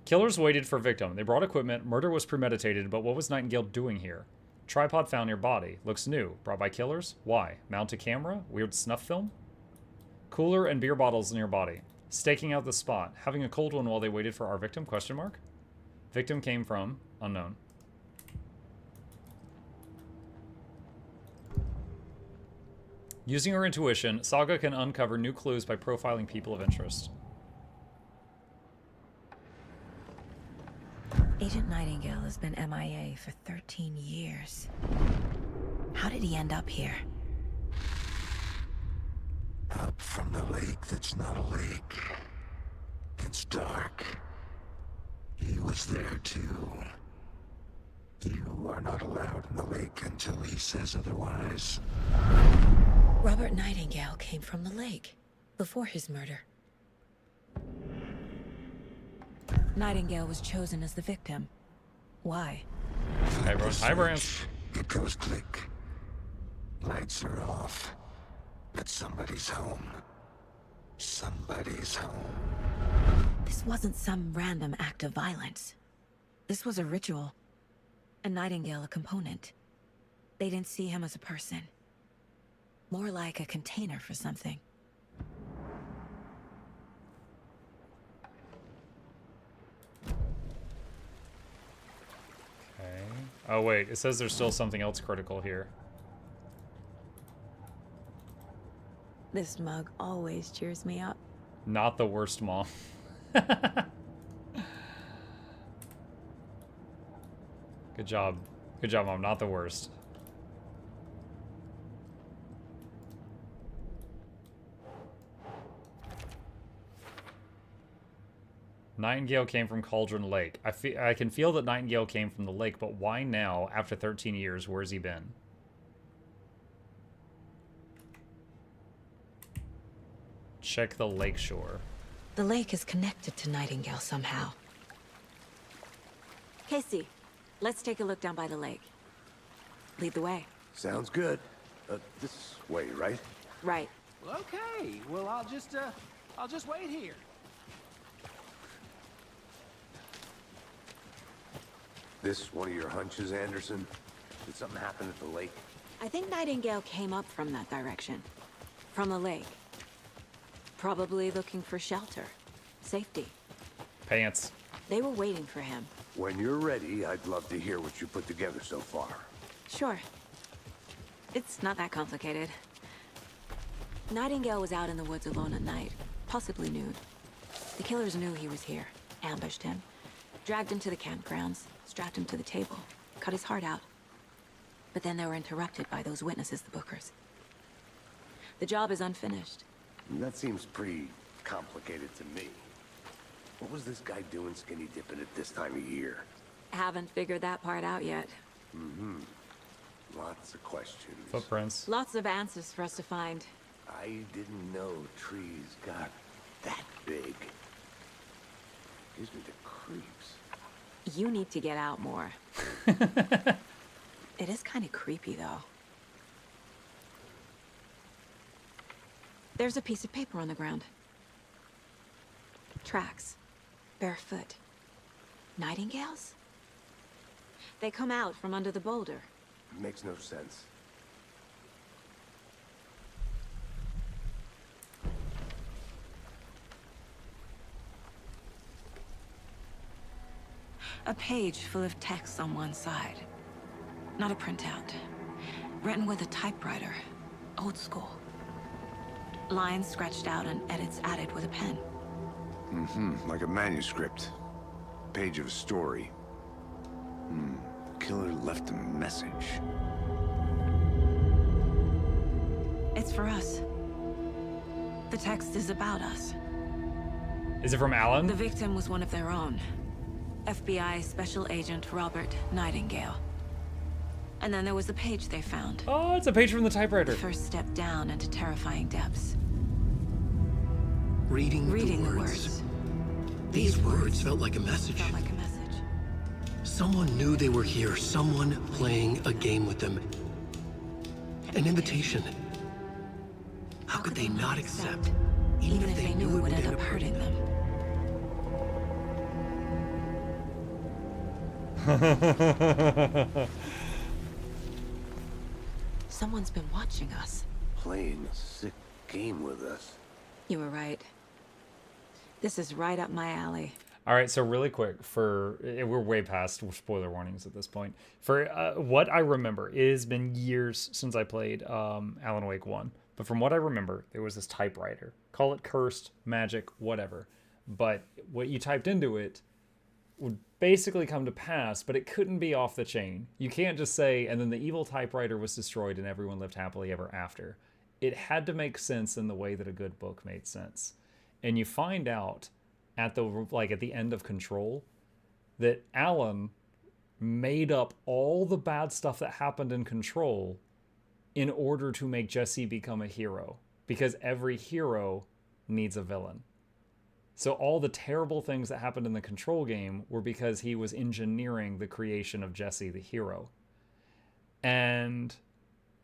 Killers waited for victim. They brought equipment. Murder was premeditated, but what was Nightingale doing here? Tripod found near body. Looks new. Brought by killers? Why? Mount a camera? Weird snuff film? Cooler and beer bottles near body. Staking out the spot. Having a cold one while they waited for our victim? Question mark. Victim came from unknown. Using her intuition, Saga can uncover new clues by profiling people of interest. Agent Nightingale has been MIA for 13 years. How did he end up here? Up from the lake that's not a lake. It's dark. He was there too. You are not allowed in the lake until he says otherwise. Robert Nightingale came from the lake before his murder. Nightingale was chosen as the victim. Why? Hi, everyone. Hi, Brans. It goes click. Lights are off. But somebody's home. Somebody's home. This wasn't some random act of violence. This was a ritual. And Nightingale a component. They didn't see him as a person. More like a container for something. Okay. Oh, wait. It says there's still something else critical here. This mug always cheers me up. Not the worst, Mom. Good job. Good job, Mom. Not the worst. Nightingale came from Cauldron Lake. I can feel that Nightingale came from the lake, but why now, after 13 years? Where's he been? Check the lake shore. The lake is connected to Nightingale somehow. Casey, let's take a look down by the lake. Lead the way. Sounds good. This way, right? Right. Well, okay. Well, I'll just wait here. This one of your hunches, Anderson? Did something happen at the lake? I think Nightingale came up from that direction. From the lake. Probably looking for shelter. Safety. Pants. They were waiting for him. When you're ready, I'd love to hear what you put together so far. Sure. It's not that complicated. Nightingale was out in the woods alone at night, possibly nude. The killers knew he was here, ambushed him, dragged him to the campgrounds, strapped him to the table, cut his heart out. But then they were interrupted by those witnesses, the Bookers. The job is unfinished. That seems pretty complicated to me. What was this guy doing skinny dipping at this time of year? Haven't figured that part out yet. Mm-hmm. Lots of questions. Footprints. Lots of answers for us to find. I didn't know trees got that big. Gives me the creeps. You need to get out more. It is kind of creepy, though. There's a piece of paper on the ground. Tracks. Barefoot. Nightingales? They come out from under the boulder. Makes no sense. A page full of text on one side. Not a printout. Written with a typewriter. Old school. Lines scratched out and edits added with a pen. Like a manuscript. Page of a story. The killer left a message. It's for us. The text is about us. Is it from Alan? The victim was one of their own. FBI Special Agent Robert Nightingale. And then there was the page they found. Oh, it's a page from the typewriter. The first step down into terrifying depths. Reading the words. These words felt like a message. Someone knew they were here. Someone playing a game with them. An invitation. How could they not accept, even if they knew it would end up hurting them? Someone's been watching us. Playing a sick game with us. You were right. This is right up my alley. All right, so really quick, we're way past spoiler warnings at this point. For what I remember, it has been years since I played Alan Wake 1. But from what I remember, there was this typewriter. Call it cursed, magic, whatever. But what you typed into it would basically come to pass, but it couldn't be off the chain. You can't just say, and then the evil typewriter was destroyed and everyone lived happily ever after. It had to make sense in the way that a good book made sense. And you find out at the end of Control that Alan made up all the bad stuff that happened in Control in order to make Jesse become a hero, because every hero needs a villain. So all the terrible things that happened in the Control game were because he was engineering the creation of Jesse the hero. And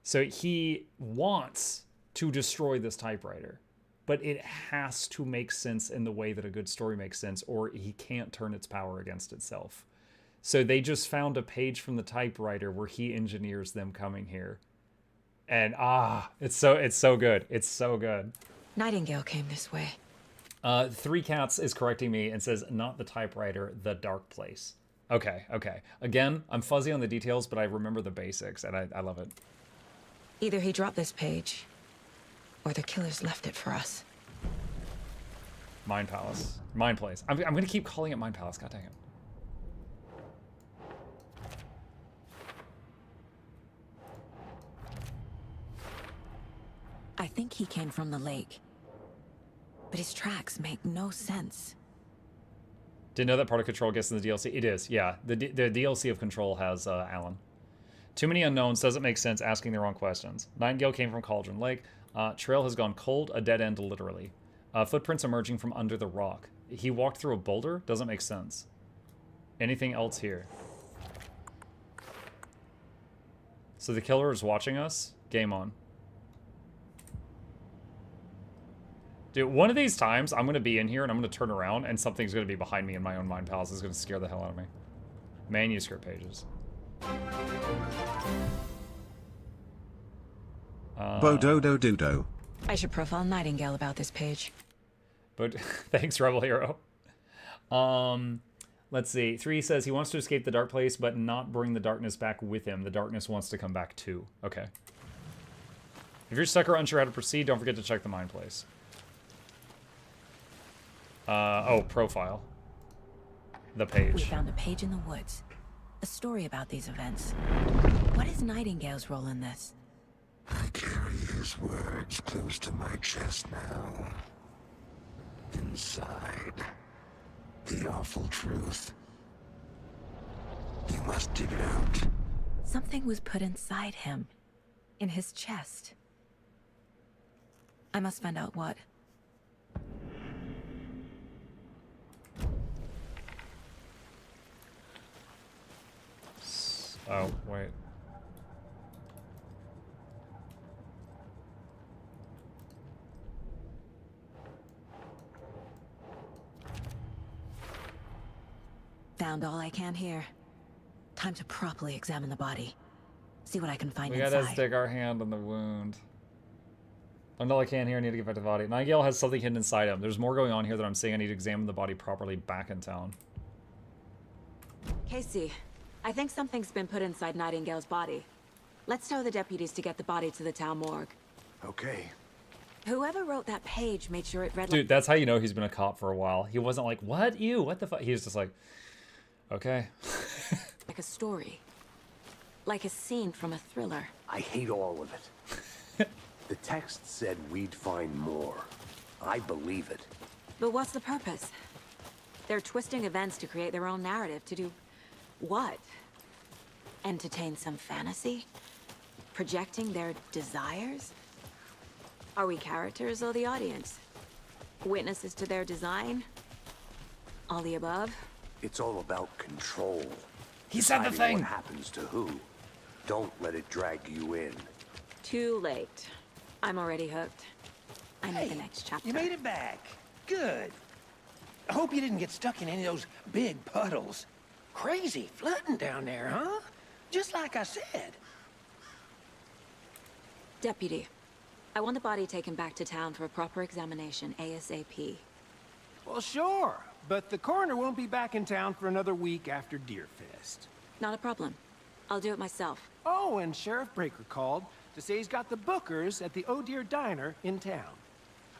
so he wants to destroy this typewriter, but it has to make sense in the way that a good story makes sense, or he can't turn its power against itself. So they just found a page from the typewriter where he engineers them coming here. And it's so good. It's so good. Nightingale came this way. Three Cats is correcting me and says, not the typewriter, the dark place. Okay. Again, I'm fuzzy on the details, but I remember the basics, and I love it. Either he dropped this page, or the killers left it for us. Mind Palace. Mind Place. I'm going to keep calling it Mind Palace. God dang it. I think he came from the lake. But his tracks make no sense. Didn't know that part of Control gets in the DLC. It is, yeah. The DLC of Control has Alan. Too many unknowns, doesn't make sense, asking the wrong questions. Nightingale came from Cauldron Lake. Trail has gone cold, a dead end literally. Footprints emerging from under the rock. He walked through a boulder, doesn't make sense. Anything else here? So the killer is watching us? Game on. Dude, one of these times, I'm going to be in here and I'm going to turn around and something's going to be behind me in my own Mind Palace. It's going to scare the hell out of me. Manuscript pages. Bododo-dudo. I should profile Nightingale about this page. But thanks, Rebel Hero. Let's see. 3 says he wants to escape the dark place, but not bring the darkness back with him. The darkness wants to come back too. Okay. If you're stuck or unsure how to proceed, don't forget to check the Mind Place. Profile. The page. We found a page in the woods. A story about these events. What is Nightingale's role in this? I carry his words close to my chest now. Inside, the awful truth. You must dig it out. Something was put inside him. In his chest. I must find out what. Oh, wait. Found all I can here. Time to properly examine the body. See what I can find We inside. gotta stick our hand on the wound. Found all I can here. I need to get back to the body. Nightingale has something hidden inside him. There's more going on here that I'm saying I need to examine the body properly back in town. Casey, I think something's been put inside Nightingale's body. Let's tell the deputies to get the body to the town morgue. Okay. Whoever wrote that page made sure it read Dude, that's how you know he's been a cop for a while. He wasn't like, what? You? What the fuck? He was just like, okay. like a story. Like a scene from a thriller. I hate all of it. The text said we'd find more. I believe it. But what's the purpose? They're twisting events to create their own narrative. To do what? Entertain some fantasy? Projecting their desires? Are we characters or the audience? Witnesses to their design? All the above? It's all about control. He said the Deciding thing. What happens to who? Don't let it drag you in. Too late. I'm already hooked. I know the next chapter. You made it back. Good. I hope you didn't get stuck in any of those big puddles. Crazy flooding down there, huh? Just like I said. Deputy, I want the body taken back to town for a proper examination ASAP. Well, sure. But the coroner won't be back in town for another week after Deerfest. Not a problem. I'll do it myself. Oh, and Sheriff Breaker called to say he's got the bookers at the Oh Dear Diner in town.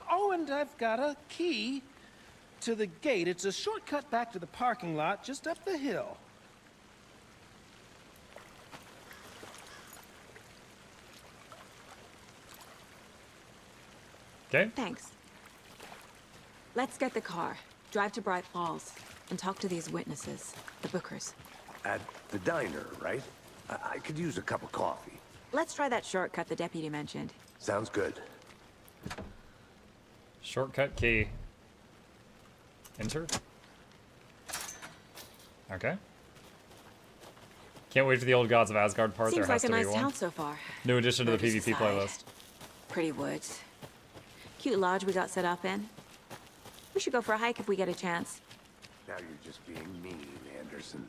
Oh, and I've got a key to the gate. It's a shortcut back to the parking lot just up the hill. Okay. Thanks. Let's get the car, drive to Bright Falls, and talk to these witnesses, the bookers. At the diner, right? I could use a cup of coffee. Let's try that shortcut the deputy mentioned. Sounds good. Shortcut key. Enter. Okay. Can't wait for the old Gods of Asgard part. Seems There has like a to be nice one. town so far. New addition to the Murders PvP aside. playlist. Pretty woods. Cute lodge we got set up in. We should go for a hike if we get a chance. Now you're just being mean, Anderson.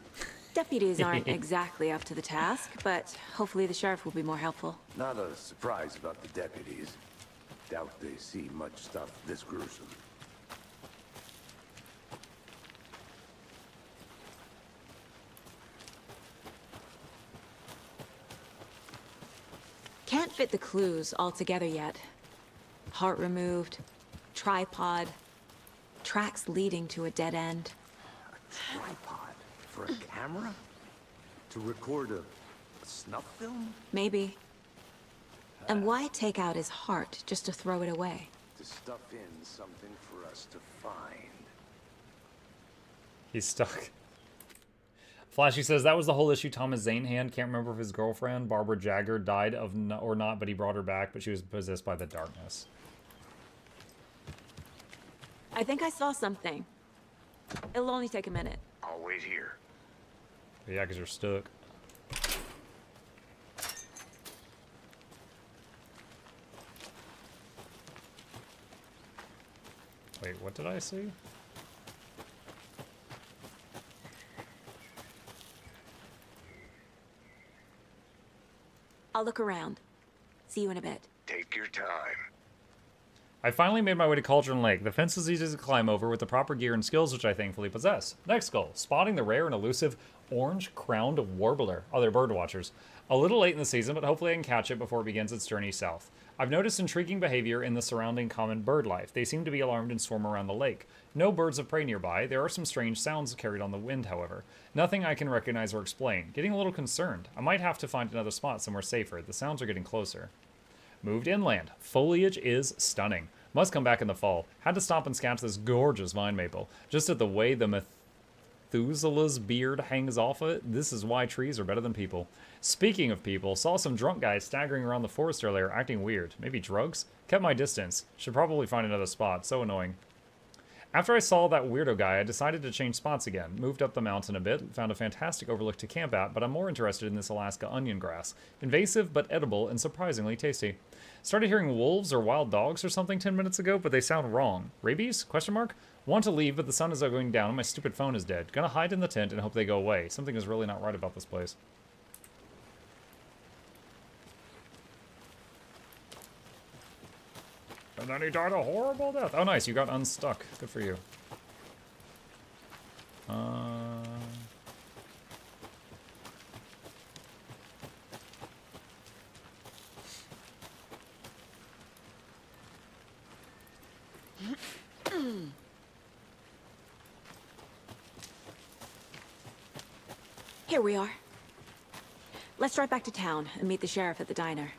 Deputies aren't exactly up to the task, but hopefully the sheriff will be more helpful. Not a surprise about the deputies. Doubt they see much stuff this gruesome. Can't fit the clues all together yet. Heart removed, tripod, tracks leading to a dead end. A tripod for a camera? To record a snuff film? Maybe. And why take out his heart just to throw it away? To stuff in something for us to find. He's stuck. Flashy says that was the whole issue. Thomas Zane hand. Can't remember if his girlfriend Barbara Jagger died of or not, but he brought her back. But she was possessed by the darkness. I think I saw something. It'll only take a minute. I'll wait here. Yeah, because you're stuck. Wait, what did I see? I'll look around. See you in a bit. Take your time. I finally made my way to Cauldron Lake. The fence is easy to climb over with the proper gear and skills, which I thankfully possess. Next goal, spotting the rare and elusive orange-crowned warbler. Oh, they're bird watchers. A little late in the season, but hopefully I can catch it before it begins its journey south. I've noticed intriguing behavior in the surrounding common bird life. They seem to be alarmed and swarm around the lake. No birds of prey nearby. There are some strange sounds carried on the wind, however. Nothing I can recognize or explain. Getting a little concerned. I might have to find another spot somewhere safer. The sounds are getting closer. Moved inland. Foliage is stunning. Must come back in the fall. Had to stop and scout this gorgeous vine maple. Just at the way the Methuselah's beard hangs off it, this is why trees are better than people. Speaking of people, saw some drunk guys staggering around the forest earlier, acting weird. Maybe drugs? Kept my distance. Should probably find another spot. So annoying. After I saw that weirdo guy, I decided to change spots again. Moved up the mountain a bit, found a fantastic overlook to camp at, but I'm more interested in this Alaska onion grass. Invasive, but edible, and surprisingly tasty. Started hearing wolves or wild dogs or something 10 minutes ago, but they sound wrong. Rabies? Question mark? Want to leave, but the sun is going down and my stupid phone is dead. Gonna hide in the tent and hope they go away. Something is really not right about this place. And then he died a horrible death. Oh, nice. You got unstuck. Good for you. Here we are. Let's drive back to town and meet the sheriff at the diner.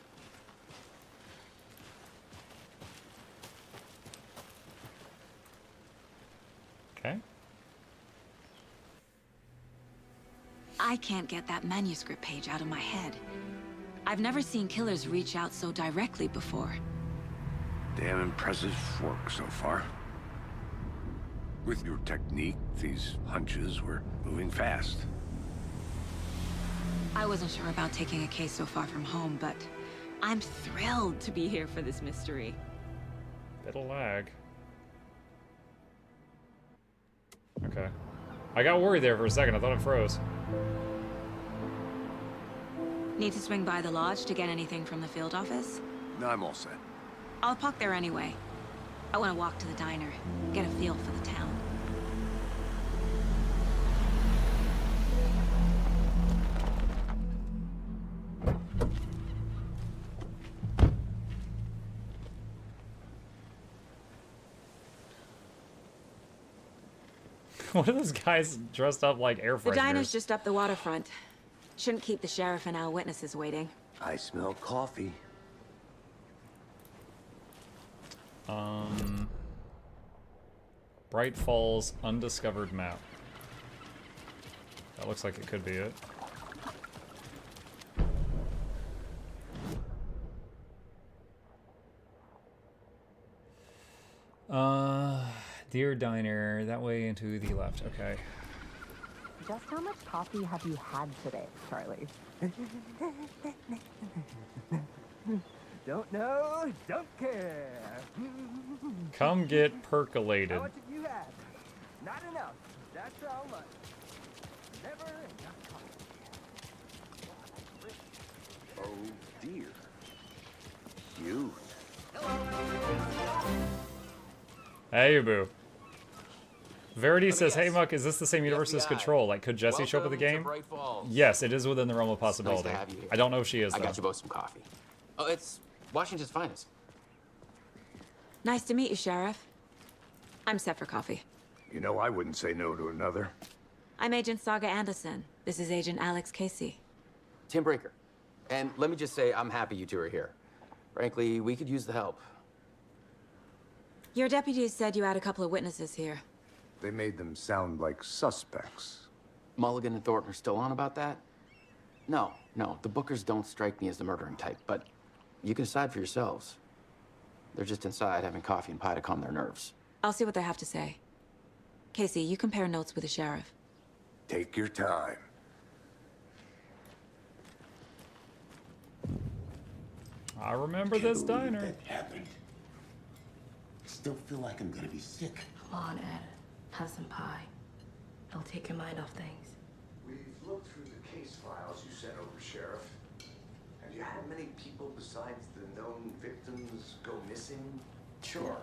Okay. I can't get that manuscript page out of my head. I've never seen killers reach out so directly before. Damn impressive work so far. With your technique, these hunches were moving fast. I wasn't sure about taking a case so far from home, but I'm thrilled to be here for this mystery. Bit of lag. Okay. I got worried there for a second. I thought it froze. Need to swing by the lodge to get anything from the field office? No, I'm all set. I'll park there anyway. I want to walk to the diner, get a feel for the town. What are those guys dressed up like air The fresheners? diner's just up the waterfront. Shouldn't keep the sheriff and our witnesses waiting. I smell coffee. Bright Falls undiscovered map. That looks like it could be it. Deer Diner, that way into the left, okay. Just how much coffee have you had today, Charlie? Don't know, don't care. Come get percolated. How much have you had? Not enough. That's how much. Never enough coffee. Oh dear. You. Hey, boo. Verity says, hey, Muck, is this the same universe as Control? Like, could Jessie show up at the game? Yes, it is within the realm of possibility. Nice to have you here. I don't know if she is, though. I got you both some coffee. Oh, it's Washington's finest. Nice to meet you, Sheriff. I'm set for coffee. You know, I wouldn't say no to another. I'm Agent Saga Anderson. This is Agent Alex Casey. Tim Breaker. And let me just say, I'm happy you two are here. Frankly, we could use the help. Your deputies said you had a couple of witnesses here. They made them sound like suspects. Mulligan and Thornton are still on about that? No, the Bookers don't strike me as the murdering type, but you can decide for yourselves. They're just inside having coffee and pie to calm their nerves. I'll see what they have to say. Casey, you compare notes with the sheriff. Take your time. I remember this diner. That happened. Still feel like I'm gonna be sick. Come on, Ed. Have some pie. It'll take your mind off things. We've looked through the case files you sent over, Sheriff. Have you had many people besides the known victims go missing? Sure.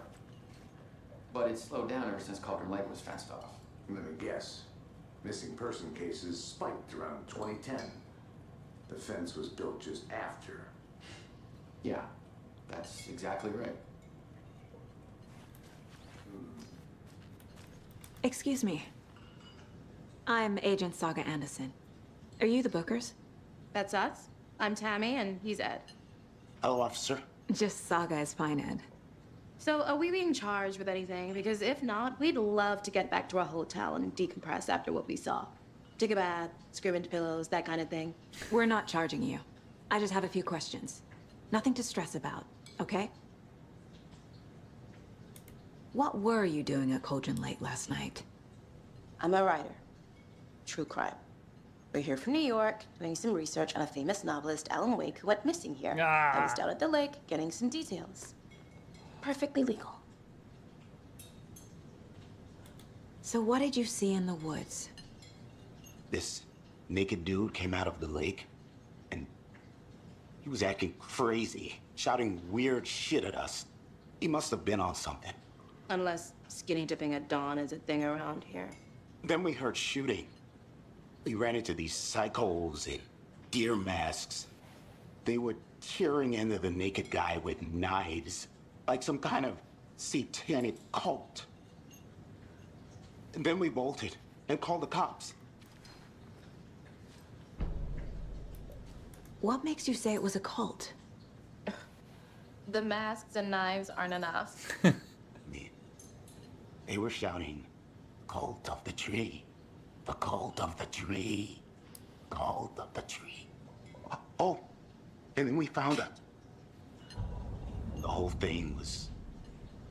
But it's slowed down ever since Cauldron Lake was fenced off. Let me guess. Missing person cases spiked around 2010. The fence was built just after. Yeah, that's exactly right. Excuse me. I'm Agent Saga Anderson. Are you the Bookers? That's us. I'm Tammy, and he's Ed. Hello, officer. Just Saga is fine, Ed. So, are we being charged with anything? Because if not, we'd love to get back to our hotel and decompress after what we saw. Take a bath, scream into pillows, that kind of thing. We're not charging you. I just have a few questions. Nothing to stress about, okay? What were you doing at Cauldron Lake last night? I'm a writer. True crime. We're here from New York, doing some research on a famous novelist, Alan Wake, who went missing here. I was down at the lake, getting some details. Perfectly legal. So what did you see in the woods? This naked dude came out of the lake, and he was acting crazy, shouting weird shit at us. He must have been on something. Unless skinny dipping at dawn is a thing around here. Then we heard shooting. We ran into these psychos in deer masks. They were tearing into the naked guy with knives, like some kind of satanic cult. And then we bolted and called the cops. What makes you say it was a cult? The masks and knives aren't enough. They were shouting, "Cult of the tree. The cult of the tree. Cult of the tree." Oh, and then we found out. The whole thing was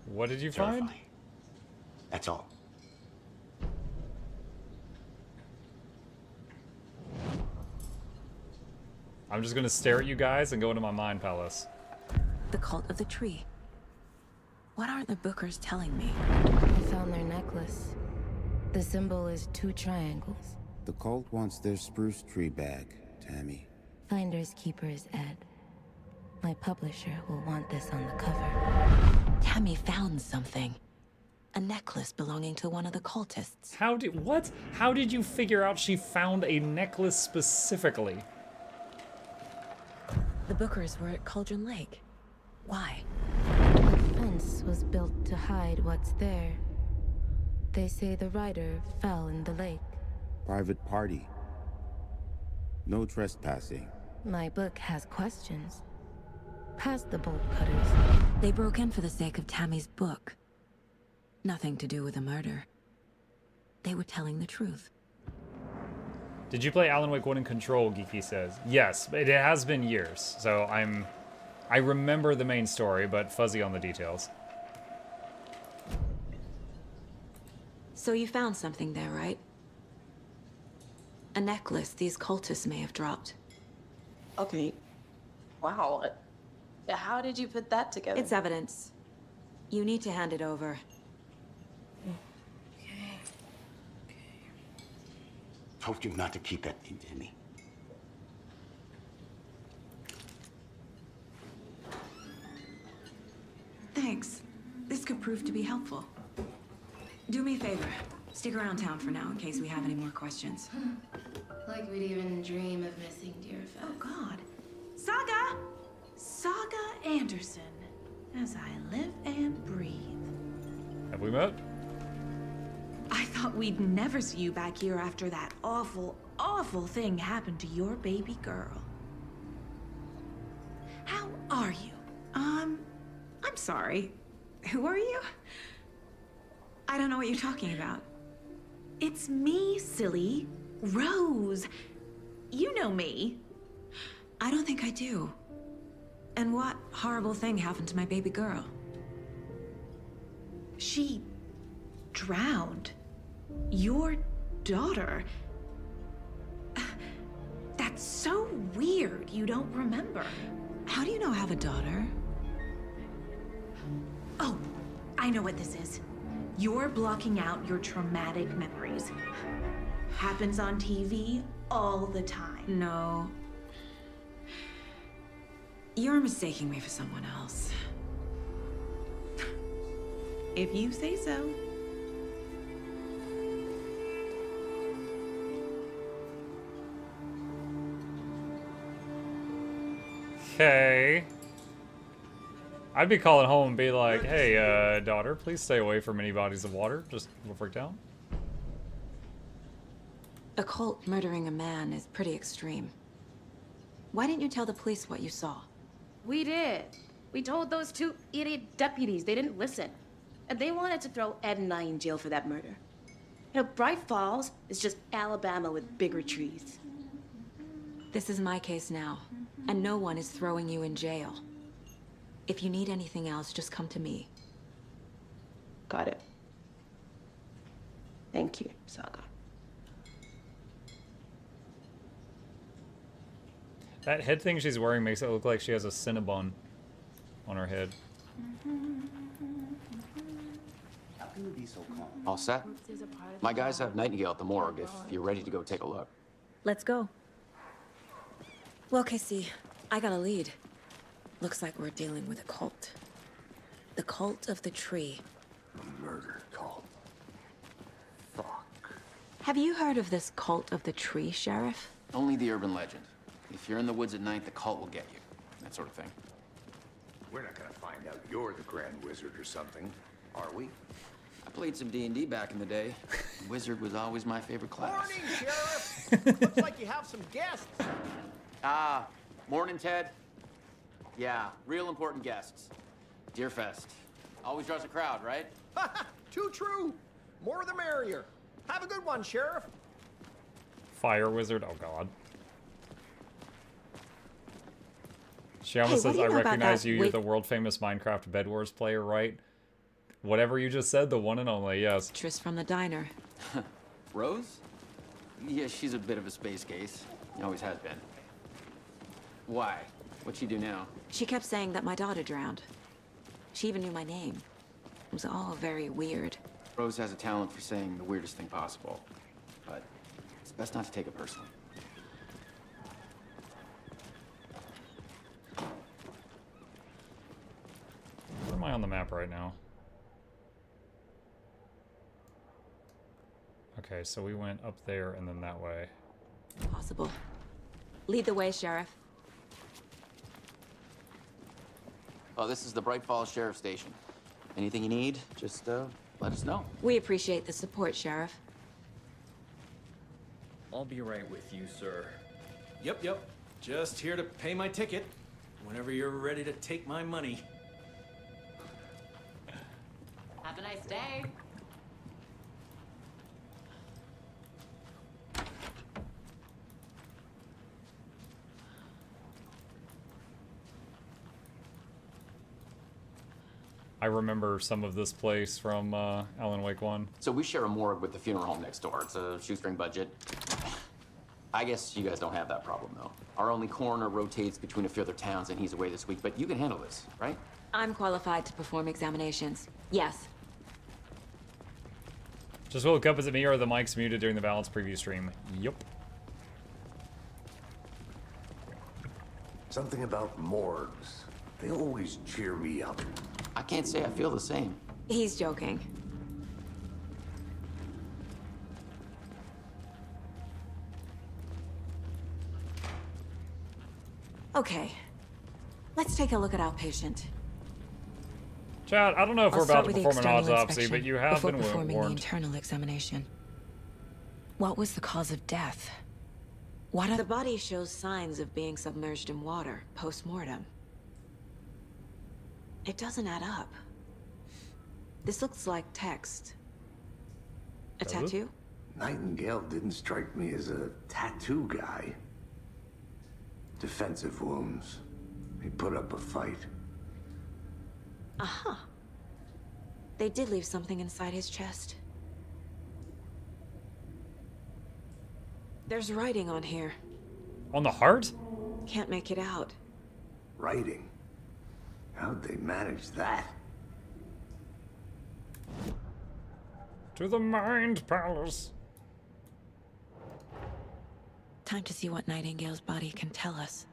What did you terrifying. find? That's all. I'm just gonna stare at you guys and go into my mind palace. The cult of the tree. What aren't the bookers telling me? I found their necklace. The symbol is 2 triangles. The cult wants their spruce tree back, Tammy. Finders keepers, Ed. My publisher will want this on the cover. Tammy found something. A necklace belonging to one of the cultists. How did you figure out she found a necklace specifically? The bookers were at Cauldron Lake. Why? The fence was built to hide what's there. They say the rider fell in the lake. Private party. No trespassing. My book has questions. Past the bolt cutters. They broke in for the sake of Tammy's book. Nothing to do with the murder. They were telling the truth. Did you play Alan Wake 1 in Control, Geeky says. Yes, it has been years, so I remember the main story, but fuzzy on the details. So you found something there, right? A necklace these cultists may have dropped. Okay. Wow. How did you put that together? It's evidence. You need to hand it over. Told you not to keep that thing, Tammy. Thanks. This could prove to be helpful. Do me a favor. Stick around town for now in case we have any more questions. Like we'd even dream of missing dear Fez. Oh, God. Saga! Saga Anderson. As I live and breathe. Have we met? I thought we'd never see you back here after that awful, awful thing happened to your baby girl. How are you? I'm sorry. Who are you? I don't know what you're talking about. It's me, silly. Rose. You know me. I don't think I do. And what horrible thing happened to my baby girl? She drowned. Your daughter. That's so weird you don't remember. How do you know I have a daughter? Oh, I know what this is. You're blocking out your traumatic memories. Happens on TV all the time. No. You're mistaking me for someone else. If you say so. Okay. I'd be calling home and be like, hey, daughter, please stay away from any bodies of water. Just don't freak out. A cult murdering a man is pretty extreme. Why didn't you tell the police what you saw? We did. We told those 2 idiot deputies. They didn't listen. And they wanted to throw Ed and I in jail for that murder. You know, Bright Falls is just Alabama with bigger trees. This is my case now, and no one is throwing you in jail. If you need anything else, just come to me. Got it. Thank you, Saga. That head thing she's wearing makes it look like she has a Cinnabon on her head. How can you be so calm? All set? My guys have Nightingale at the morgue if you're ready to go take a look. Let's go. Well, Casey, I got a lead. Looks like we're dealing with a cult. The cult of the tree. A murder cult. Fuck. Have you heard of this cult of the tree, Sheriff? Only the urban legend. If you're in the woods at night, the cult will get you. That sort of thing. We're not gonna find out you're the Grand Wizard or something, are we? I played some D&D back in the day. Wizard was always my favorite class. Morning, Sheriff! Looks like you have some guests. Morning, Ted. Yeah, real important guests. Deerfest. Always draws a crowd, right? Too true. More the merrier. Have a good one, Sheriff. Fire wizard. Oh god. Shiama Hey, what says, do you I know about recognize that you. You're the world famous Minecraft Bed Wars player, right? Whatever you just said, the one and only, yes. Tris from the diner. Rose? Yeah, she's a bit of a space case. Always has been. Why? What'd she do now? She kept saying that my daughter drowned. She even knew my name. It was all very weird. Rose has a talent for saying the weirdest thing possible. But it's best not to take it personally. Where am I on the map right now? Okay, so we went up there and then that way. Possible. Lead the way, Sheriff. Oh, this is the Bright Falls Sheriff Station. Anything you need, just let us know. We appreciate the support, Sheriff. I'll be right with you, sir. Yep. Just here to pay my ticket. Whenever you're ready to take my money. Have a nice day. I remember some of this place from Alan Wake 1. So we share a morgue with the funeral home next door. It's a shoestring budget. I guess you guys don't have that problem, though. Our only coroner rotates between a few other towns, and he's away this week. But you can handle this, right? I'm qualified to perform examinations. Yes. Just woke up, is it me or are the mics muted during the balance preview stream? Yup. Something about morgues. They always cheer me up. I can't say I feel the same. He's joking. Okay. Let's take a look at our patient. Chad, I don't know if we're about to perform an autopsy, but you have been performing warned. the internal examination. What was the cause of death? The body shows signs of being submerged in water post-mortem. It doesn't add up. This looks like text. A tattoo? Nightingale didn't strike me as a tattoo guy. Defensive wounds. He put up a fight. Aha. They did leave something inside his chest. There's writing on here. On the heart? Can't make it out. Writing? How'd they manage that? To the Mind Palace. Time to see what Nightingale's body can tell us.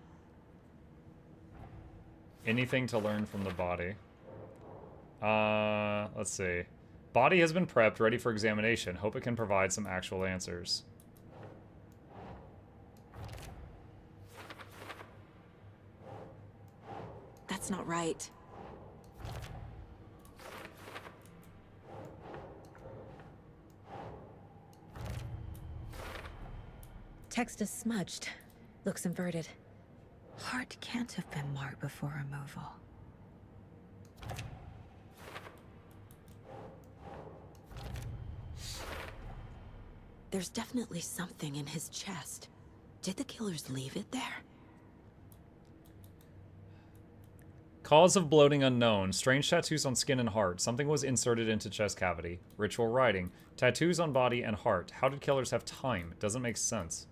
Anything to learn from the body. Let's see. Body has been prepped, ready for examination. Hope it can provide some actual answers. That's not right. Text is smudged. Looks inverted. Heart can't have been marked before removal. There's definitely something in his chest. Did the killers leave it there? Cause of bloating unknown. Strange tattoos on skin and heart. Something was inserted into chest cavity. Ritual writing. Tattoos on body and heart. How did killers have time? Doesn't make sense.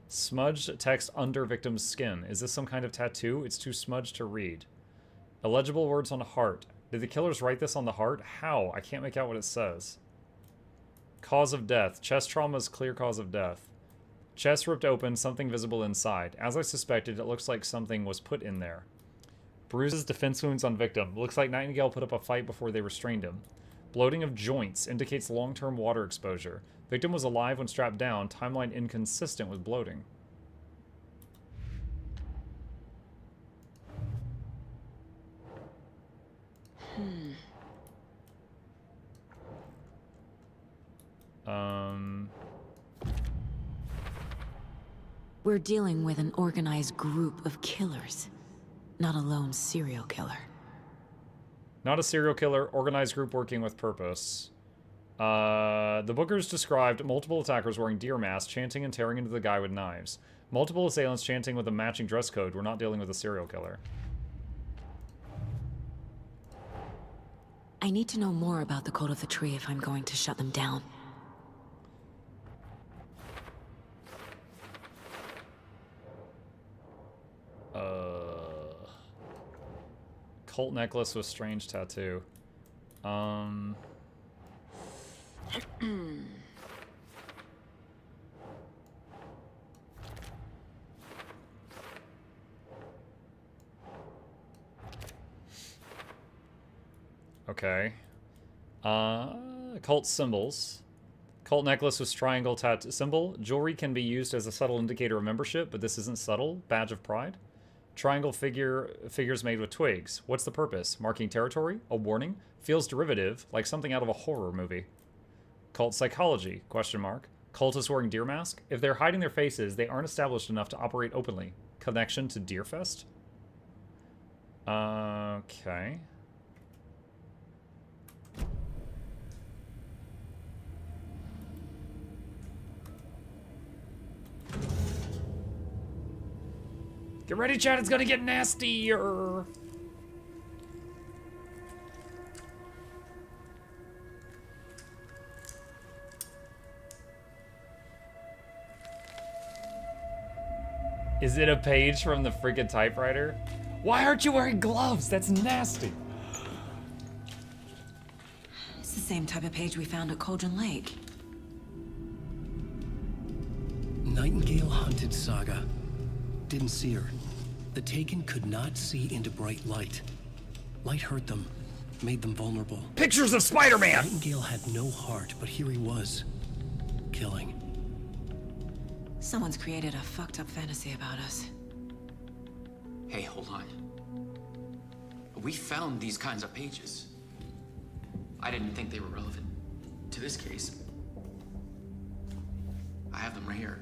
Smudged text under victim's skin. Is this some kind of tattoo? It's too smudged to read. Illegible words on heart. Did the killers write this on the heart? How? I can't make out what it says. Cause of death. Chest trauma is clear cause of death. Chest ripped open, something visible inside. As I suspected, it looks like something was put in there. Bruises, defense wounds on victim. Looks like Nightingale put up a fight before they restrained him. Bloating of joints indicates long-term water exposure. Victim was alive when strapped down. Timeline inconsistent with bloating. We're dealing with an organized group of killers, not a lone serial killer. Not a serial killer, organized group working with purpose. The bookers described multiple attackers wearing deer masks, chanting and tearing into the guy with knives. Multiple assailants chanting with a matching dress code. We're not dealing with a serial killer. I need to know more about the Code of the Tree if I'm going to shut them down. Cult necklace with strange tattoo. Okay. Cult symbols. Cult necklace with triangle tattoo symbol. Jewelry can be used as a subtle indicator of membership, but this isn't subtle. Badge of pride. Triangle figures made with twigs. What's the purpose? Marking territory? A warning? Feels derivative, like something out of a horror movie. Cult psychology? Question mark. Cultists wearing deer mask? If they're hiding their faces, they aren't established enough to operate openly. Connection to Deerfest? Okay. Get ready, chat, it's gonna get nastier. Is it a page from the freaking typewriter? Why aren't you wearing gloves? That's nasty. It's the same type of page we found at Cauldron Lake. Nightingale hunted Saga. Didn't see her. The Taken could not see into bright light. Light hurt them, made them vulnerable. Pictures of Spider-Man! Nightingale had no heart, but here he was, killing. Someone's created a fucked up fantasy about us. Hey, hold on. We found these kinds of pages. I didn't think they were relevant to this case. I have them right here.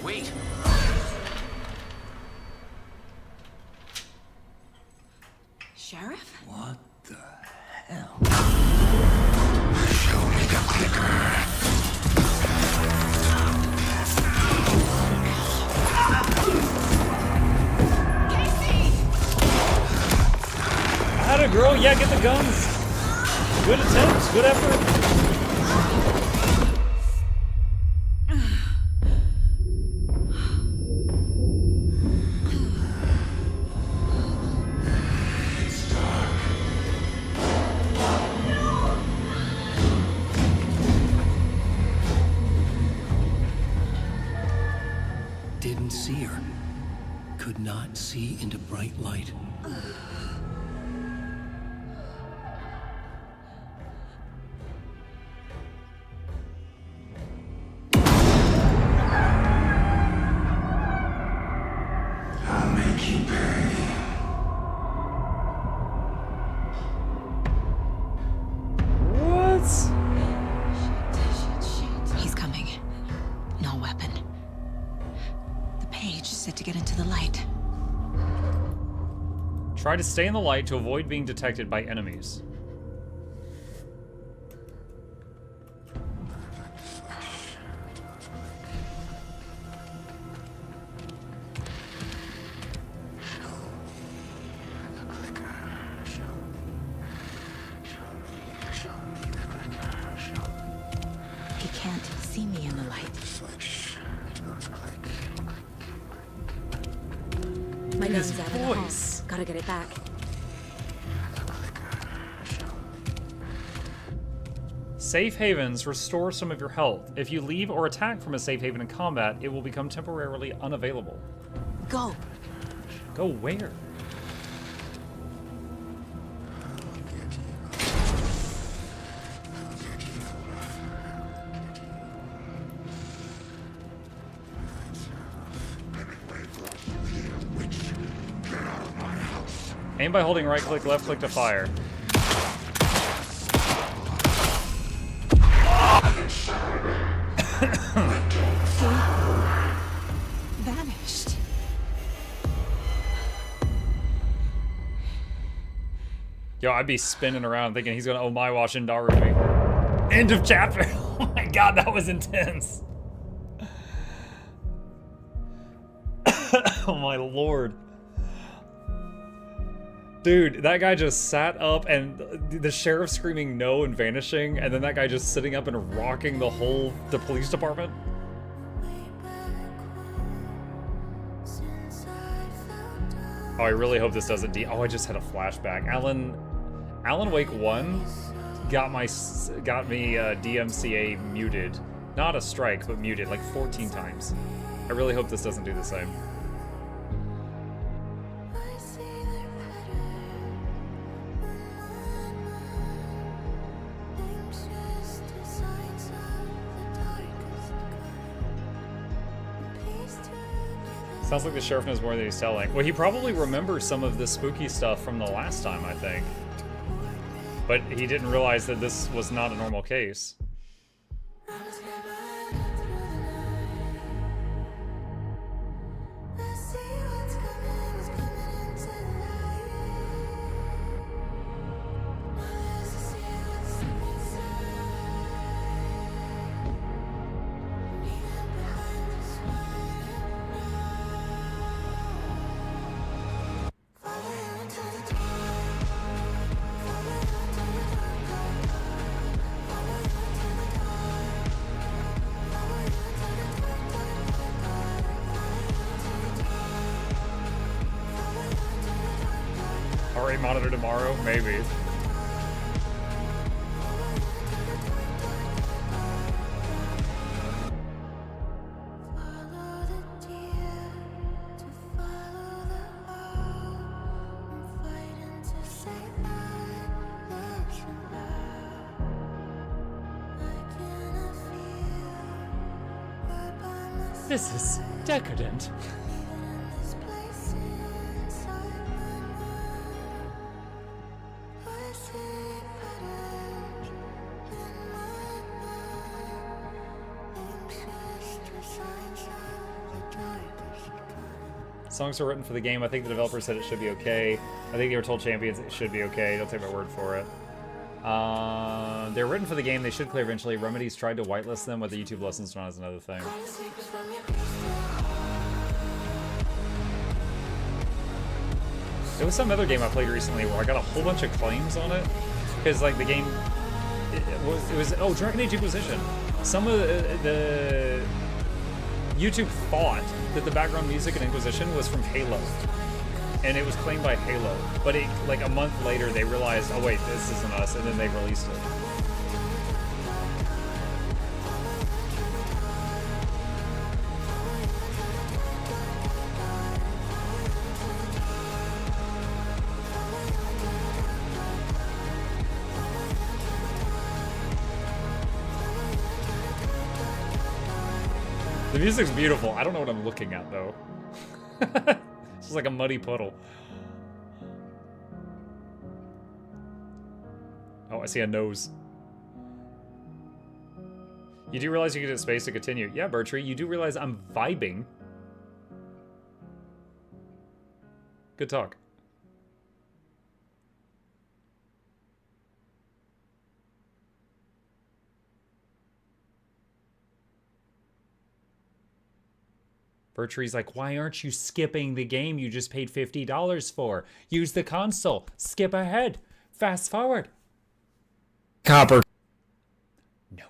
Wait. Sheriff? What the hell? Show me the clicker. Atta girl, yeah, get the guns. Good attempt, good effort. Didn't see her. Could not see into bright light. I'll make you pay. What? Shit. He's coming. No weapon. The page said to get into the light. Try to stay in the light to avoid being detected by enemies. He can't see me in the light. My His gun's out of the hall. voice. Gotta get it back. Safe havens restore some of your health. If you leave or attack from a safe haven in combat, it will become temporarily unavailable. Go. Go where? Aim by holding right click, left click to fire. Vanished. Yo, I'd be spinning around thinking he's gonna oh my wash and Daru me. End of chapter. Oh my god, that was intense. Oh my lord. Dude, that guy just sat up and the sheriff screaming no and vanishing, and then that guy just sitting up and rocking the police department. Oh, I really hope this doesn't oh, I just had a flashback. Alan Wake 1 got me DMCA muted. Not a strike, but muted like 14 times. I really hope this doesn't do the same. Sounds like the sheriff knows more than he's telling. Well, he probably remembers some of the spooky stuff from the last time, I think. But he didn't realize that this was not a normal case. Monitor tomorrow? Maybe. This is decadent. Songs are written for the game. I think the developer said it should be okay. I think they were told Champions it should be okay. Don't take my word for it. They're written for the game. They should clear eventually. Remedies tried to whitelist them, whether YouTube listens or not is another thing. There was some other game I played recently where I got a whole bunch of claims on it. Because, like, the game... It was oh, Dragon Age Inquisition. Some of the YouTube thought that the background music in Inquisition was from Halo, and it was claimed by Halo, but like a month later they realized, oh wait, this isn't us, and then they released it. The music's beautiful. I don't know what I'm looking at, though. It's just like a muddy puddle. Oh, I see a nose. You do realize you can get space to continue. Yeah, Bertree, you do realize I'm vibing. Good talk. Bertree's like, why aren't you skipping the game you just paid $50 for? Use the console. Skip ahead. Fast forward. Copper. No.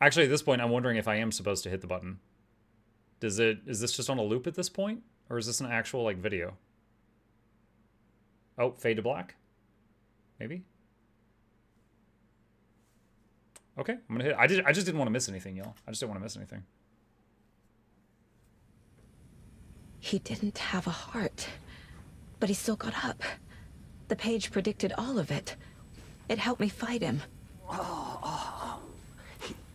Actually, at this point, I'm wondering if I am supposed to hit the button. Is this just on a loop at this point? Or is this an actual, like, video? Oh, fade to black? Maybe? Okay, I'm gonna hit it. I just didn't want to miss anything, y'all. I just didn't want to miss anything. He didn't have a heart, but he still got up. The page predicted all of it. It helped me fight him.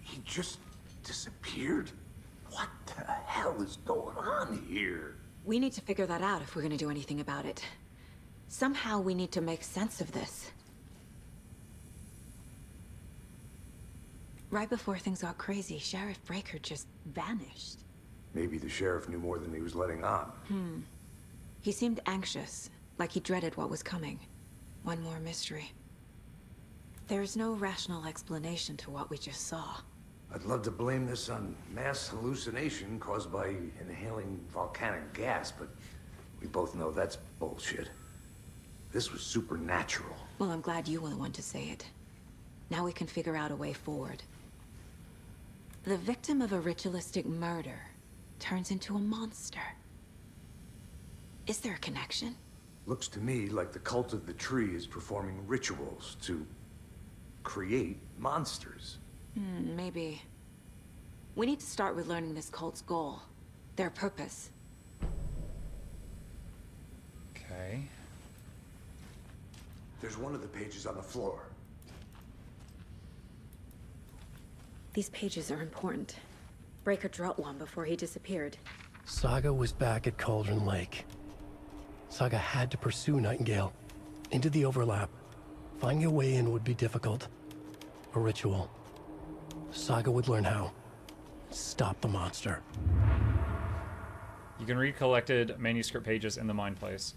He just disappeared? What the hell is going on here? We need to figure that out if we're gonna do anything about it. Somehow we need to make sense of this. Right before things got crazy, Sheriff Breaker just vanished. Maybe the sheriff knew more than he was letting on. He seemed anxious, like he dreaded what was coming. One more mystery. There's no rational explanation to what we just saw. I'd love to blame this on mass hallucination caused by inhaling volcanic gas, but we both know that's bullshit. This was supernatural. Well, I'm glad you were the one to say it. Now we can figure out a way forward. The victim of a ritualistic murder turns into a monster. Is there a connection? Looks to me like the cult of the tree is performing rituals to create monsters. Maybe. We need to start with learning this cult's goal. Their purpose. Okay. There's one of the pages on the floor. These pages are important. Breaker dropped one before he disappeared. Saga was back at Cauldron Lake. Saga had to pursue Nightingale into the overlap. Finding a way in would be difficult. A ritual. Saga would learn how. Stop the monster. You can read collected manuscript pages in the Mind Place.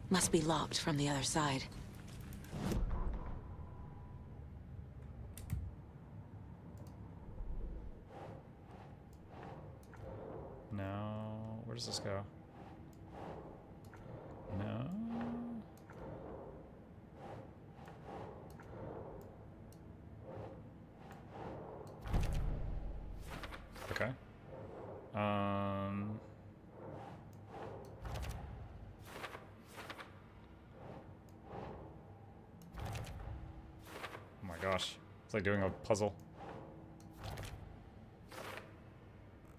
Must be locked from the other side. No. Where does this go? No. Okay. Oh my gosh. It's like doing a puzzle.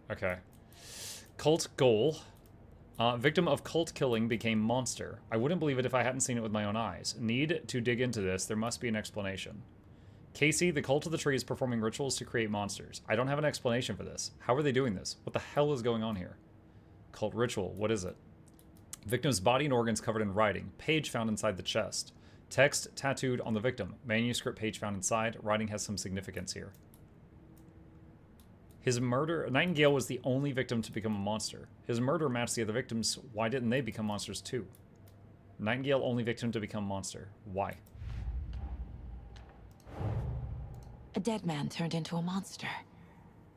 Okay. Cult goal. Victim of cult killing became monster. I wouldn't believe it if I hadn't seen it with my own eyes. Need to dig into this. There must be an explanation. Casey, the cult of the tree is performing rituals to create monsters. I don't have an explanation for this. How are they doing this? What the hell is going on here? Cult ritual. What is it? Victim's body and organs covered in writing. Page found inside the chest. Text tattooed on the victim. Manuscript page found inside. Writing has some significance here. His murder... Nightingale was the only victim to become a monster. His murder matched the other victims. Why didn't they become monsters too? Nightingale only victim to become monster. Why? A dead man turned into a monster.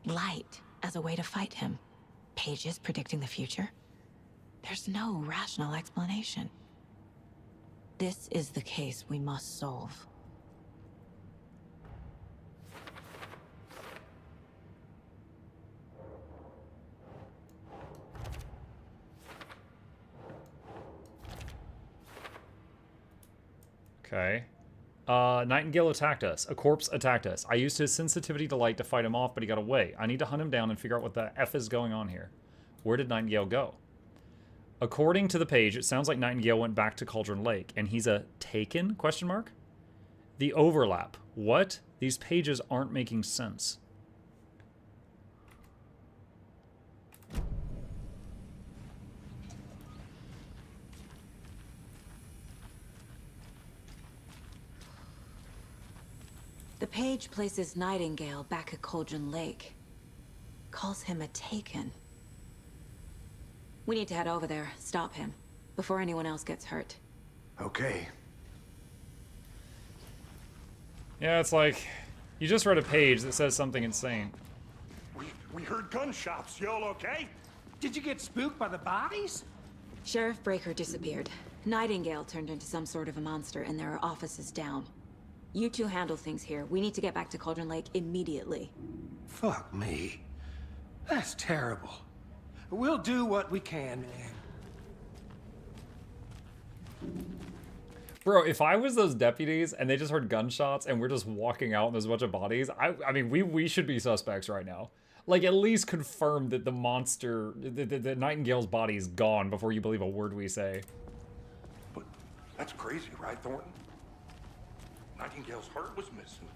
Light as a way to fight him. Pages predicting the future. There's no rational explanation. This is the case we must solve. Okay. Nightingale attacked us. A corpse attacked us. I used his sensitivity to light to fight him off, but he got away. I need to hunt him down and figure out what the F is going on here. Where did Nightingale go? According to the page, it sounds like Nightingale went back to Cauldron Lake, and he's a taken? Question mark? The overlap. What? These pages aren't making sense. The page places Nightingale back at Cauldron Lake. Calls him a taken. We need to head over there, stop him, before anyone else gets hurt. Okay. Yeah, it's like, you just read a page that says something insane. We heard gunshots. Y'all okay? Did you get spooked by the bodies? Sheriff Breaker disappeared. Nightingale turned into some sort of a monster, and there are offices down. You two handle things here. We need to get back to Cauldron Lake immediately. Fuck me. That's terrible. We'll do what we can, man. Bro, if I was those deputies and they just heard gunshots and we're just walking out and there's a bunch of bodies, I mean, we should be suspects right now. Like, at least confirm that the monster, the Nightingale's body is gone before you believe a word we say. But that's crazy, right, Thornton? Nightingale's heart was missing.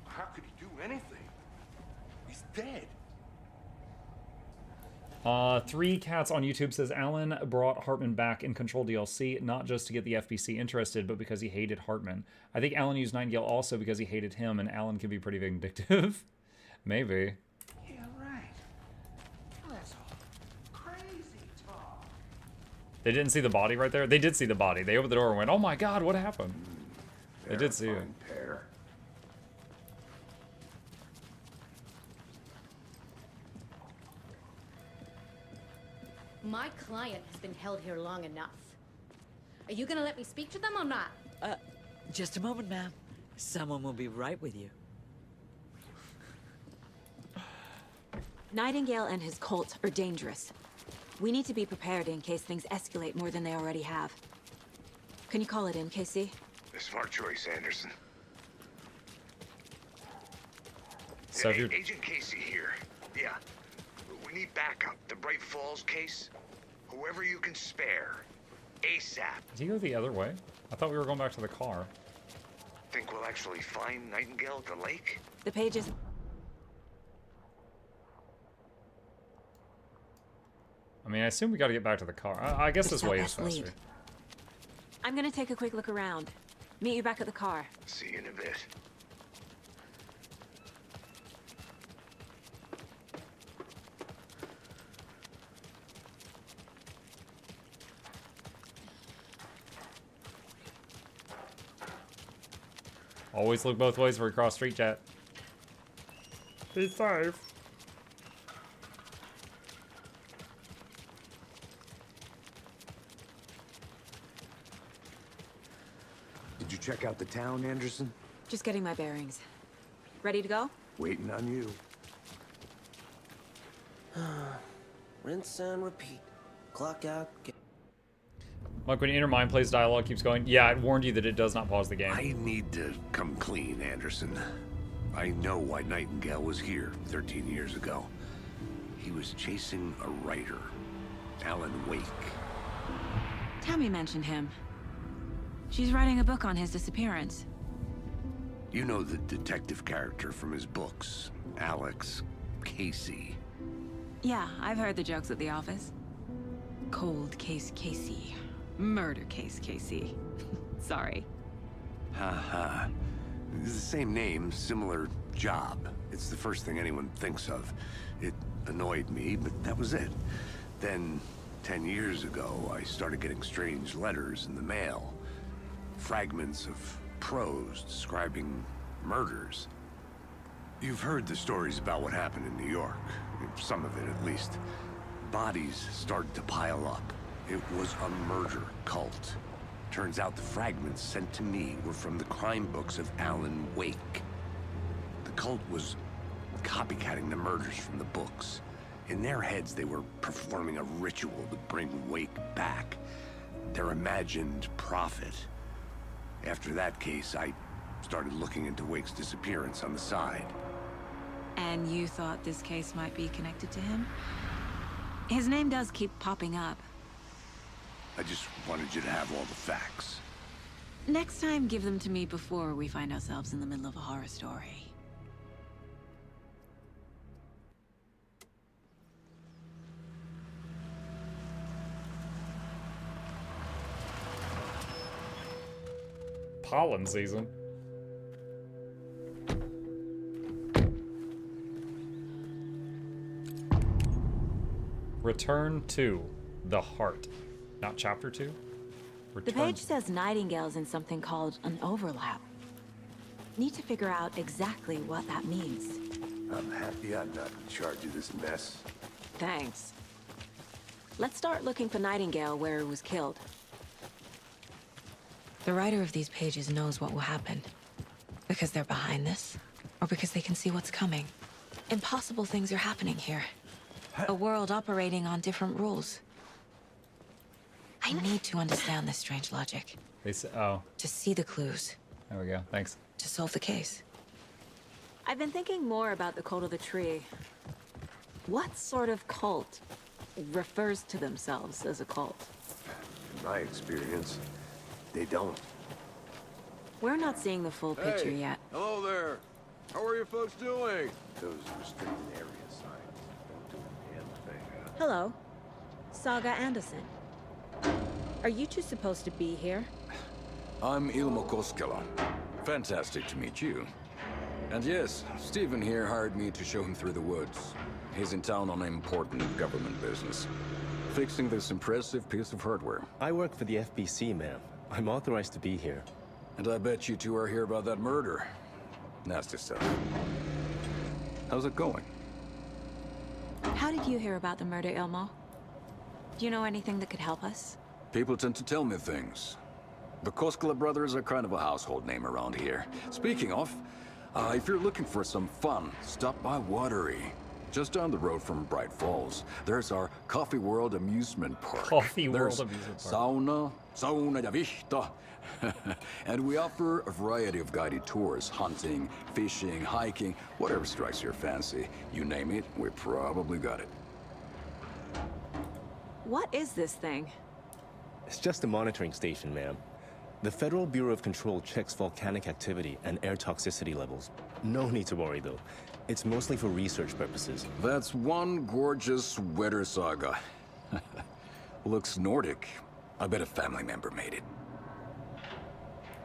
How could he do anything? He's dead. 3 Cats on YouTube says Alan brought Hartman back in Control DLC, not just to get the FBC interested, but because he hated Hartman. I think Alan used Nightingale also because he hated him, and Alan can be pretty vindictive. Maybe. Yeah, right. Well, that's all crazy talk. They didn't see the body right there? They did see the body. They opened the door and went, oh my god, what happened? They did see it. Pair. My client has been held here long enough. Are you gonna let me speak to them or not? Just a moment, ma'am. Someone will be right with you. Nightingale and his cult are dangerous. We need to be prepared in case things escalate more than they already have. Can you call it in, Casey? A smart choice, Anderson. So Hey, Agent Casey here. Yeah. We need backup. The Bright Falls case. Whoever you can spare. ASAP. Did he go the other way? I thought we were going back to the car. Think we'll actually find Nightingale at the lake? The pages... I mean, I assume we gotta get back to the car. I guess this way is Lead. faster. I'm gonna take a quick look around. Meet you back at the car. See you in a bit. Always look both ways before you cross street chat. Be safe. Did you check out the town, Anderson? Just getting my bearings. Ready to go? Waiting on you. Rinse and repeat. Clock out. Like when Inner Mind plays dialogue keeps going, yeah, it warned you that it does not pause the game. I need to come clean, Anderson. I know why Nightingale was here 13 years ago. He was chasing a writer, Alan Wake. Tammy mentioned him. She's writing a book on his disappearance. You know the detective character from his books, Alex Casey. Yeah, I've heard the jokes at the office. Cold case Casey. Murder case Casey. Sorry. Ha. It's the same name, similar job. It's the first thing anyone thinks of. It annoyed me, but that was it. Then, 10 years ago, I started getting strange letters in the mail. Fragments of prose describing murders. You've heard the stories about what happened in New York. Some of it, at least. Bodies started to pile up. It was a murder cult. Turns out the fragments sent to me were from the crime books of Alan Wake. The cult was copycatting the murders from the books. In their heads, they were performing a ritual to bring Wake back. Their imagined prophet. After that case, I started looking into Wake's disappearance on the side. And you thought this case might be connected to him? His name does keep popping up. I just wanted you to have all the facts. Next time, give them to me before we find ourselves in the middle of a horror story. Pollen season. Return to the heart. Not chapter 2? The page says Nightingale's in something called an overlap. Need to figure out exactly what that means. I'm happy I'm not in charge of this mess. Thanks. Let's start looking for Nightingale where he was killed. The writer of these pages knows what will happen. Because they're behind this, or because they can see what's coming. Impossible things are happening here. A world operating on different rules. I need to understand this strange logic. They say, oh. To see the clues. There we go. Thanks. To solve the case. I've been thinking more about the cult of the tree. What sort of cult refers to themselves as a cult? In my experience, they don't. We're not seeing the full picture yet. Hello there. How are you folks doing? Those restricted area signs don't do a damn thing, huh? Hello. Saga Anderson. Are you two supposed to be here? I'm Ilmo Koskela. Fantastic to meet you. And yes, Stephen here hired me to show him through the woods. He's in town on important government business, fixing this impressive piece of hardware. I work for the FBC, ma'am. I'm authorized to be here. And I bet you two are here about that murder. Nasty stuff. How's it going? How did you hear about the murder, Ilmo? Do you know anything that could help us? People tend to tell me things. The Koskela brothers are kind of a household name around here. Speaking of, if you're looking for some fun, stop by Watery. Just down the road from Bright Falls, there's our Coffee World Amusement Park. Coffee there's World Amusement Park. Sauna ja vihta. And we offer a variety of guided tours, hunting, fishing, hiking, whatever strikes your fancy. You name it, we probably got it. What is this thing? It's just a monitoring station, ma'am. The Federal Bureau of Control checks volcanic activity and air toxicity levels. No need to worry, though. It's mostly for research purposes. That's one gorgeous sweater, Saga. Looks Nordic. I bet a family member made it.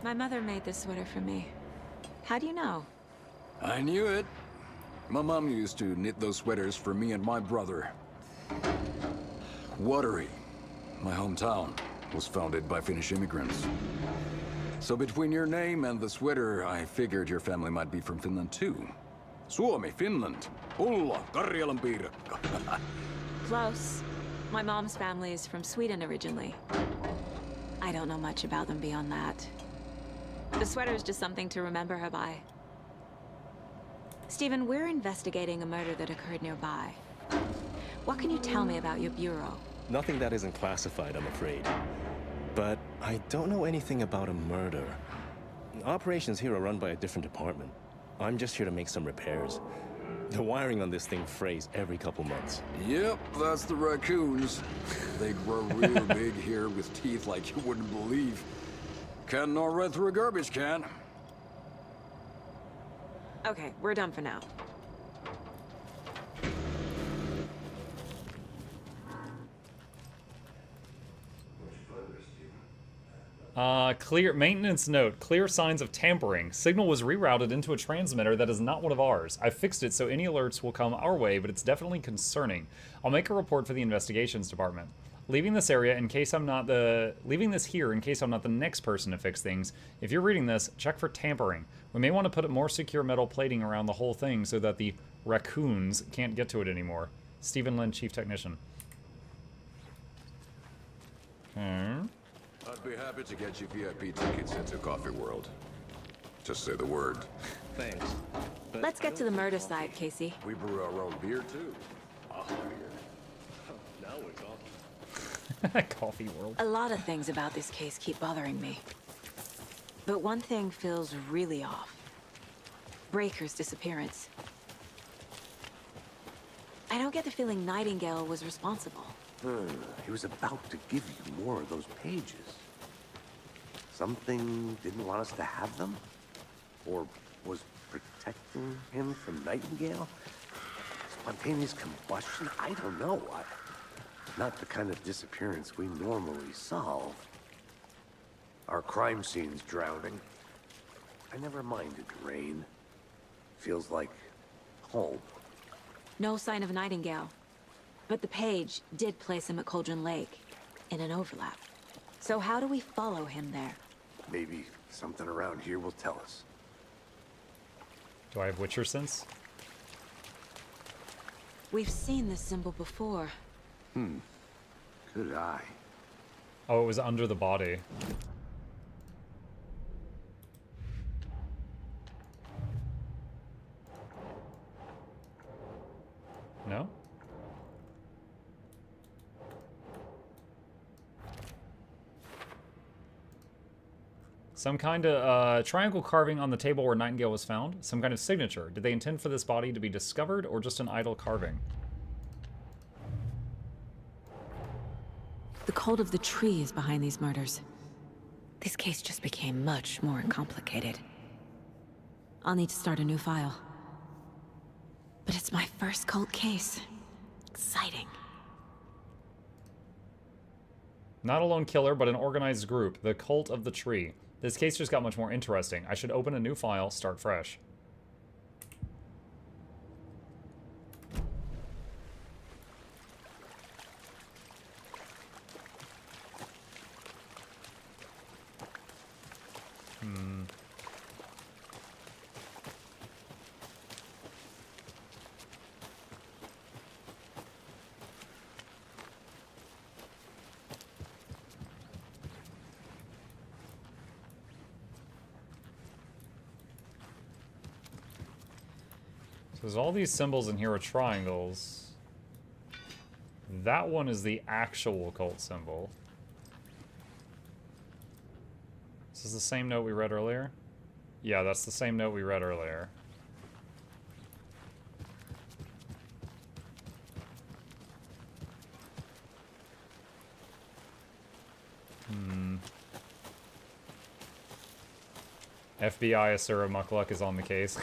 My mother made this sweater for me. How do you know? I knew it. My mom used to knit those sweaters for me and my brother. Watery, my hometown, was founded by Finnish immigrants. So between your name and the sweater, I figured your family might be from Finland too. Suomi, Finland. Ulla, Karjalan piirakka. Close. My mom's family is from Sweden originally. I don't know much about them beyond that. The sweater is just something to remember her by. Stephen, we're investigating a murder that occurred nearby. What can you tell me about your bureau? Nothing that isn't classified, I'm afraid. But I don't know anything about a murder. Operations here are run by a different department. I'm just here to make some repairs. The wiring on this thing frays every couple months. Yep, that's the raccoons. They grow real big here with teeth like you wouldn't believe. Can't gnaw right through a garbage can. Okay, we're done for now. Clear maintenance note. Clear signs of tampering. Signal was rerouted into a transmitter that is not one of ours. I fixed it so any alerts will come our way, but it's definitely concerning. I'll make a report for the investigations department. Leaving this here in case I'm not the next person to fix things. If you're reading this, check for tampering. We may want to put more secure metal plating around the whole thing so that the raccoons can't get to it anymore. Stephen Lynn, Chief Technician. I'd be happy to get you VIP tickets into Coffee World. Just say the word. Thanks. Let's get to the murder site, Casey. We brew our own beer, too. Awesome beer. Now we're talking. Coffee World. A lot of things about this case keep bothering me. But one thing feels really off. Breaker's disappearance. I don't get the feeling Nightingale was responsible. He was about to give you more of those pages. Something didn't want us to have them? Or was protecting him from Nightingale? Spontaneous combustion? I don't know. Not the kind of disappearance we normally solve. Our crime scene's drowning. I never minded rain. Feels like home. No sign of Nightingale. But the page did place him at Cauldron Lake, in an overlap. So how do we follow him there? Maybe something around here will tell us. Do I have Witcher sense? We've seen this symbol before. Good eye. Oh, it was under the body. No? Some kind of triangle carving on the table where Nightingale was found. Some kind of signature. Did they intend for this body to be discovered or just an idle carving? The cult of the tree is behind these murders. This case just became much more complicated. I'll need to start a new file. But it's my first cult case. Exciting. Not a lone killer, but an organized group. The Cult of the Tree. This case just got much more interesting. I should open a new file, start fresh. There's all these symbols in here are triangles. That one is the actual cult symbol. This is the same note we read earlier? Yeah, that's the same note we read earlier. FBI Asura Mukluk is on the case.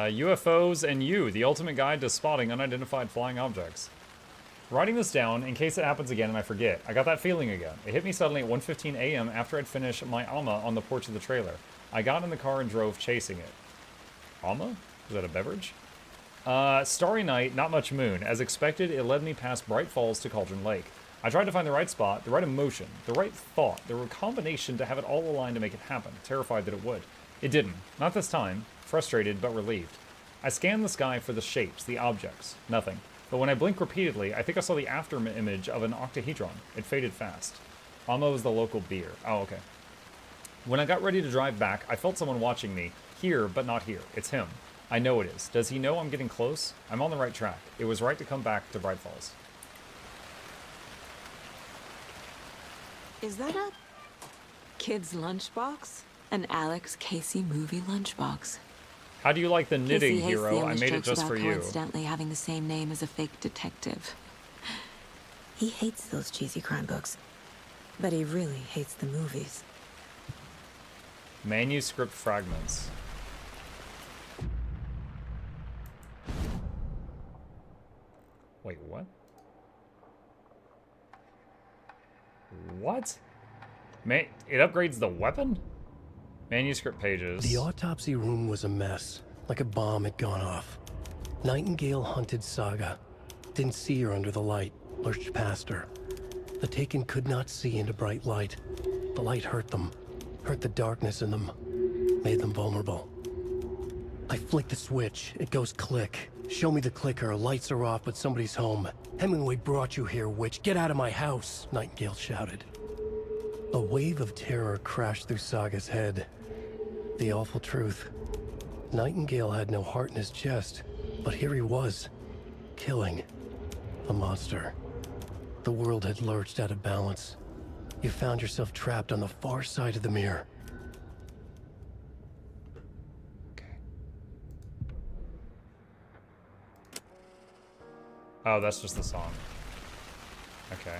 UFOs and You, the ultimate guide to spotting unidentified flying objects. Writing this down in case it happens again and I forget. I got that feeling again. It hit me suddenly at 1:15 a.m. after I'd finished my Ama on the porch of the trailer. I got in the car and drove chasing it. Ama? Is that a beverage? Starry night, not much moon. As expected, it led me past Bright Falls to Cauldron Lake. I tried to find the right spot, the right emotion, the right thought, the combination to have it all aligned to make it happen, terrified that it would. It didn't. Not this time. Frustrated, but relieved. I scanned the sky for the shapes, the objects. Nothing. But when I blinked repeatedly, I think I saw the after image of an octahedron. It faded fast. Ama was the local beer. Oh, okay. When I got ready to drive back, I felt someone watching me. Here, but not here. It's him. I know it is. Does he know I'm getting close? I'm on the right track. It was right to come back to Bright Falls. Is that a kid's lunchbox? An Alex Casey movie lunchbox. How do you like the knitting, Casey hates hero? the I made it jokes just about for you. coincidentally having the same name as a fake detective. He hates those cheesy crime books, but he really hates the movies. Manuscript fragments. Wait, what? What? It upgrades the weapon? Manuscript pages. The autopsy room was a mess, like a bomb had gone off. Nightingale hunted Saga. Didn't see her under the light, lurched past her. The Taken could not see into bright light. The light hurt them, hurt the darkness in them, made them vulnerable. I flick the switch, it goes click. Show me the clicker, lights are off, but somebody's home. Hemingway brought you here, witch. Get out of my house, Nightingale shouted. A wave of terror crashed through Saga's head. The awful truth. Nightingale had no heart in his chest, but here he was, killing a monster. The world had lurched out of balance. You found yourself trapped on the far side of the mirror. Oh, that's just the song. Okay.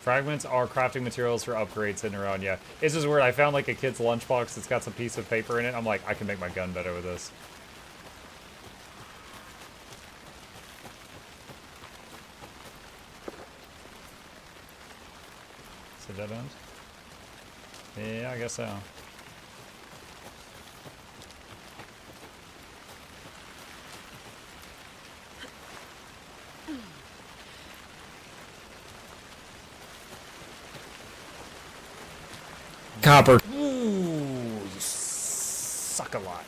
Fragments are crafting materials for upgrades sitting around, yeah. It's just weird. I found like a kid's lunchbox that's got some piece of paper in it. I'm like, I can make my gun better with this. Is it dead end? Yeah, I guess so. Copper. Ooh, you suck a lot.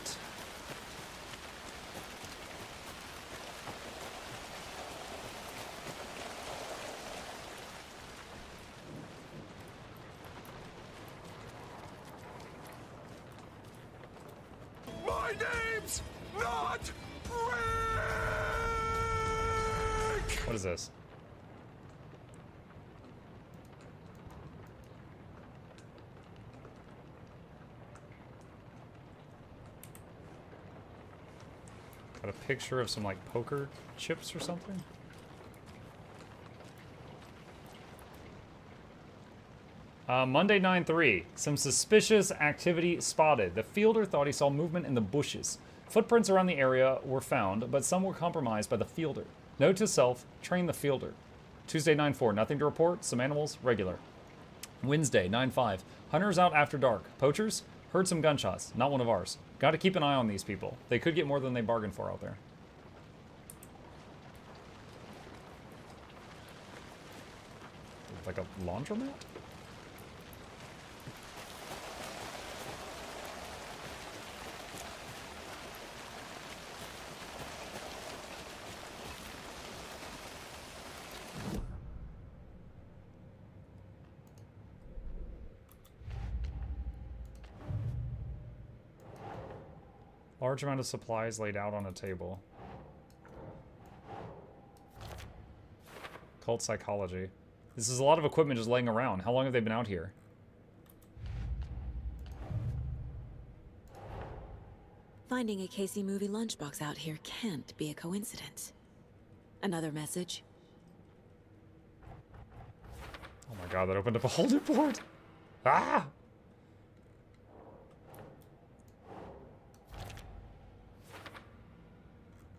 My name's not Red! What is this? Got a picture of some like poker chips or something? Monday 9/3. Some suspicious activity spotted. The fielder thought he saw movement in the bushes. Footprints around the area were found, but some were compromised by the fielder. Note to self, train the fielder. Tuesday 9/4. Nothing to report. Some animals, regular. Wednesday 9/5. Hunters out after dark. Poachers? Heard some gunshots. Not one of ours. Got to keep an eye on these people. They could get more than they bargained for out there. Like a laundromat? Large amount of supplies laid out on a table. Cult psychology. This is a lot of equipment just laying around. How long have they been out here? Finding a Casey movie lunchbox out here can't be a coincidence. Another message. Oh my god, that opened up a whole new board. Ah!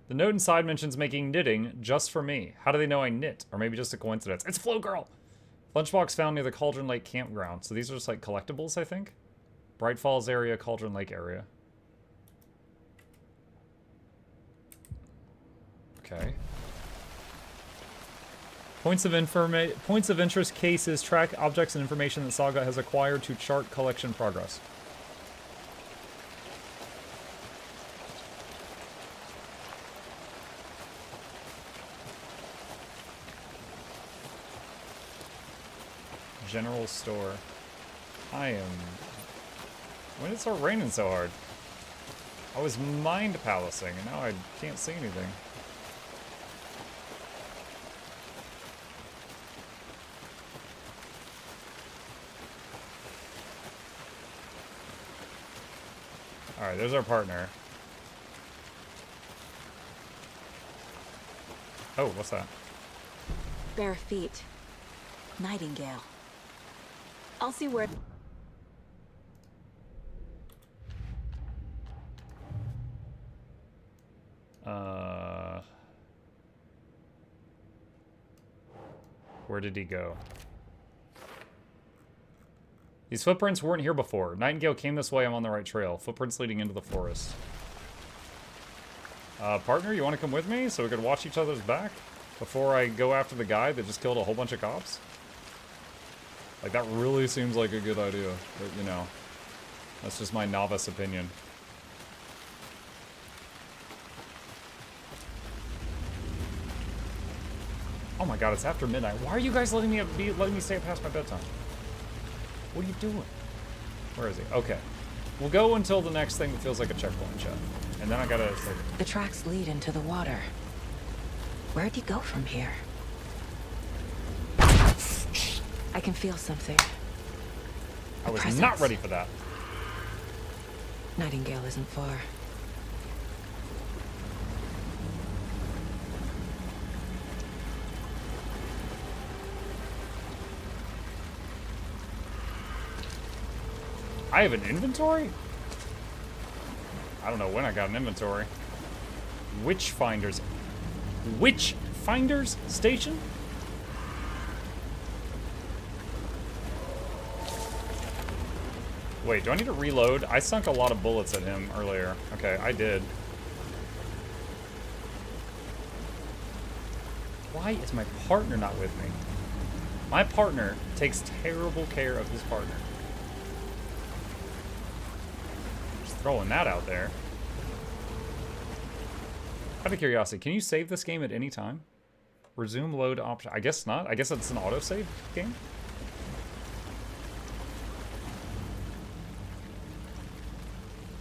The note inside mentions making knitting just for me. How do they know I knit? Or maybe just a coincidence. It's Flow Girl! Lunchbox found near the Cauldron Lake campground. So these are just like collectibles, I think? Bright Falls area, Cauldron Lake area. Okay. Points of interest cases track objects and information that Saga has acquired to chart collection progress. General store. I am... When did it start raining so hard? I was mind palacing and now I can't see anything. Alright, there's our partner. Oh, what's that? Bare feet. Nightingale. I'll see where... Where did he go? These footprints weren't here before. Nightingale came this way, I'm on the right trail. Footprints leading into the forest. Partner, you want to come with me so we could watch each other's back? Before I go after the guy that just killed a whole bunch of cops? Like, that really seems like a good idea. But, you know, that's just my novice opinion. Oh my god, it's after midnight. Why are you guys letting me stay past my bedtime? What are you doing? Where is he? Okay. We'll go until the next thing that feels like a checkpoint, chat. And then I gotta... The tracks lead into the water. Where'd he go from here? I can feel something. I was not ready for that. Nightingale isn't far. I have an inventory? I don't know when I got an inventory. Witchfinders Station? Wait, do I need to reload? I sunk a lot of bullets at him earlier. Okay, I did. Why is my partner not with me? My partner takes terrible care of his partner. Just throwing that out there. Out of curiosity, can you save this game at any time? Resume load option. I guess not. I guess it's an autosave game.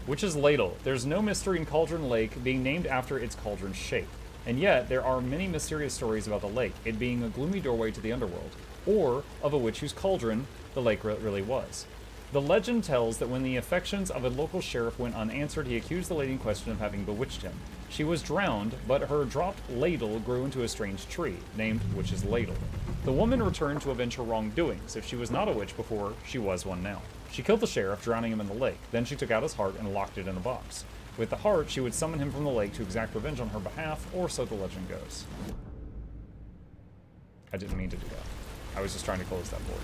Witch's Ladle. There's no mystery in Cauldron Lake being named after its cauldron shape. And yet, there are many mysterious stories about the lake, it being a gloomy doorway to the underworld, or of a witch whose cauldron the lake really was. The legend tells that when the affections of a local sheriff went unanswered, he accused the lady in question of having bewitched him. She was drowned, but her dropped ladle grew into a strange tree, named Witch's Ladle. The woman returned to avenge her wrongdoings. If she was not a witch before, she was one now. She killed the sheriff, drowning him in the lake. Then she took out his heart and locked it in a box. With the heart, she would summon him from the lake to exact revenge on her behalf, or so the legend goes. I didn't mean to do that. I was just trying to close that board.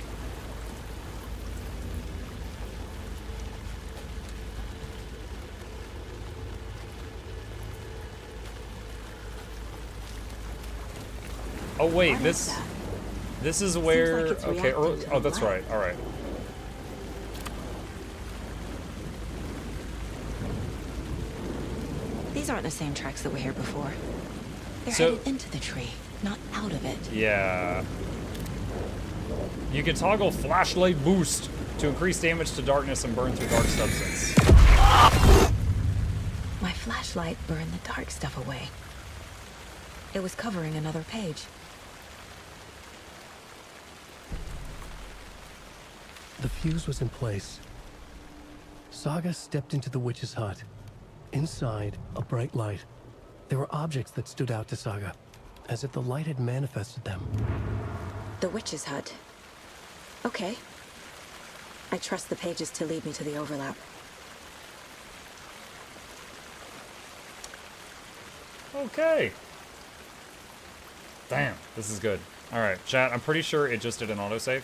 Oh wait, this is where, okay, oh that's right, alright. These aren't the same tracks that were here before. They're headed into the tree, not out of it. Yeah. You can toggle flashlight boost to increase damage to darkness and burn through dark substance. My flashlight burned the dark stuff away. It was covering another page. The fuse was in place. Saga stepped into the witch's hut. Inside, a bright light. There were objects that stood out to Saga, as if the light had manifested them. The witch's hut. Okay. I trust the pages to lead me to the overlap. Okay. Damn, this is good. All right, chat, I'm pretty sure it just did an autosave.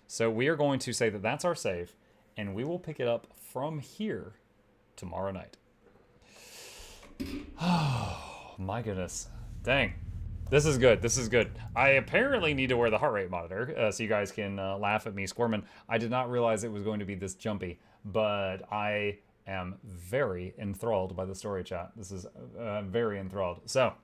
So we are going to say that that's our save, and we will pick it up from here tomorrow night. Oh, my goodness. Dang. This is good. This is good. I apparently need to wear the heart rate monitor so you guys can laugh at me squirming. I did not realize it was going to be this jumpy, but I am very enthralled by the story, chat. This is very enthralled. So,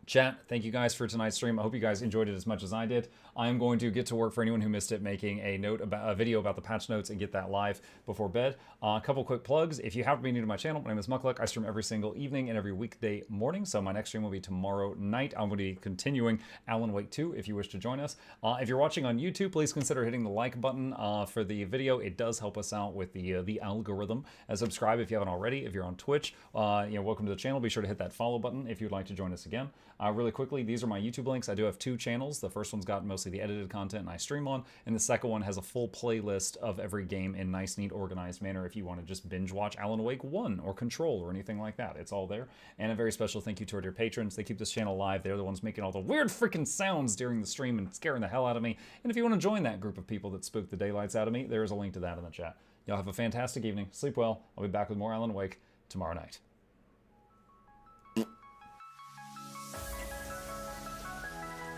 chat, thank you guys for tonight's stream. I hope you guys enjoyed it as much as I did. I am going to get to work for anyone who missed it, making a video about the patch notes and get that live before bed. A couple quick plugs. If you happen to be new to my channel, my name is Muckluck. I stream every single evening and every weekday morning, so my next stream will be tomorrow night. I'm going to be continuing Alan Wake 2 if you wish to join us. If you're watching on YouTube, please consider hitting the like button for the video. It does help us out with the algorithm. And subscribe if you haven't already. If you're on Twitch, welcome to the channel. Be sure to hit that follow button if you'd like to join us again. Really quickly, these are my YouTube links. I do have 2 channels. The first one's got mostly the edited content and I stream on, and the second one has a full playlist of every game in nice, neat, organized manner if you want to just binge watch Alan Wake 1 or Control or anything like that. It's all there. And a very special thank you to our dear patrons. They keep this channel alive. They're the ones making all the weird freaking sounds during the stream and scaring the hell out of me. And if you want to join that group of people that spook the daylights out of me, there is a link to that in the chat. Y'all have a fantastic evening. Sleep well. I'll be back with more Alan Wake tomorrow night.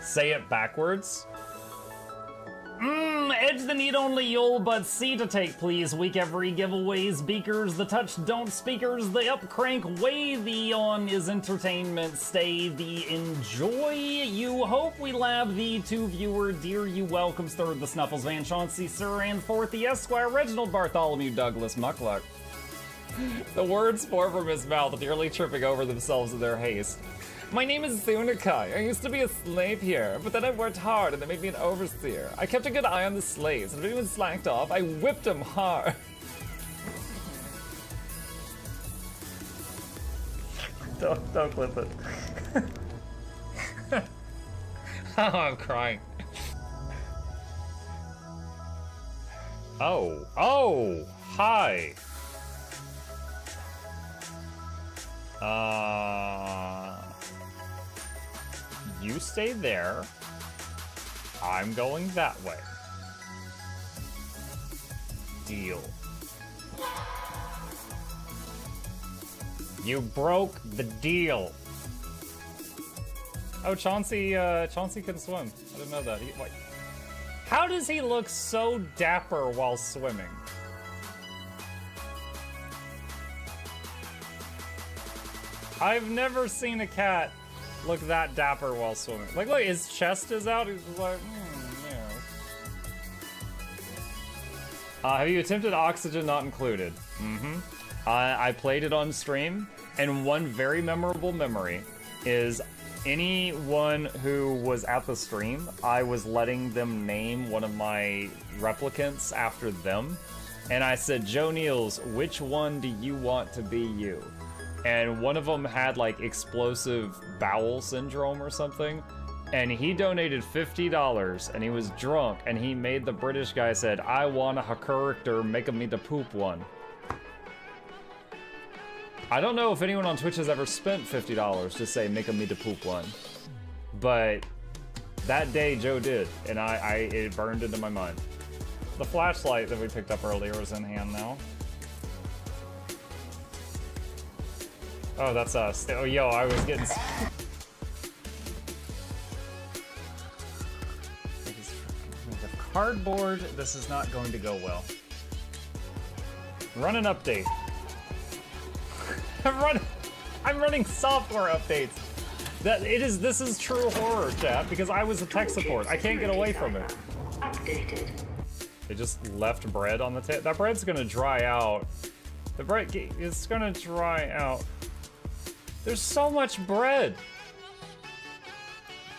Say it backwards. Edge the need only you'll but see to take, please. Week every giveaways, beakers, the touch don't speakers, the up crank way, the on is entertainment, stay the enjoy. You hope we lab the 2 viewer, dear you welcomes, third the Snuffles, Van Chauncey, Sir, and fourth the Esquire, Reginald Bartholomew, Douglas, Muckluck. The words pour from his mouth, nearly tripping over themselves in their haste. My name is Zunikai. I used to be a slave here, but then I worked hard and they made me an overseer. I kept a good eye on the slaves, and if anyone slacked off, I whipped them hard. Don't clip it. Oh, I'm crying. Oh, hi. You stay there. I'm going that way. Deal. You broke the deal. Oh, Chauncey can swim. I didn't know that. Wait. How does he look so dapper while swimming? I've never seen a cat look that dapper while swimming. Like, look, his chest is out. He's just like, yeah. Have you attempted Oxygen Not Included? I played it on stream, and one very memorable memory is anyone who was at the stream, I was letting them name one of my replicants after them. And I said, Joe Niels, which one do you want to be you? And one of them had like explosive bowel syndrome or something. And he donated $50 and he was drunk and he made the British guy said, I want a character, make me the poop one. I don't know if anyone on Twitch has ever spent $50 to say make me the poop one. But that day Joe did, and it burned into my mind. The flashlight that we picked up earlier is in hand now. Oh, that's us. Oh, yo, I was getting... Cardboard, this is not going to go well. Run an update. I'm running software updates. This is true horror, chat, because I was a tech support. I can't get away from it. Updated. They just left bread on the table. That bread's gonna dry out. The bread is gonna dry out. There's so much bread.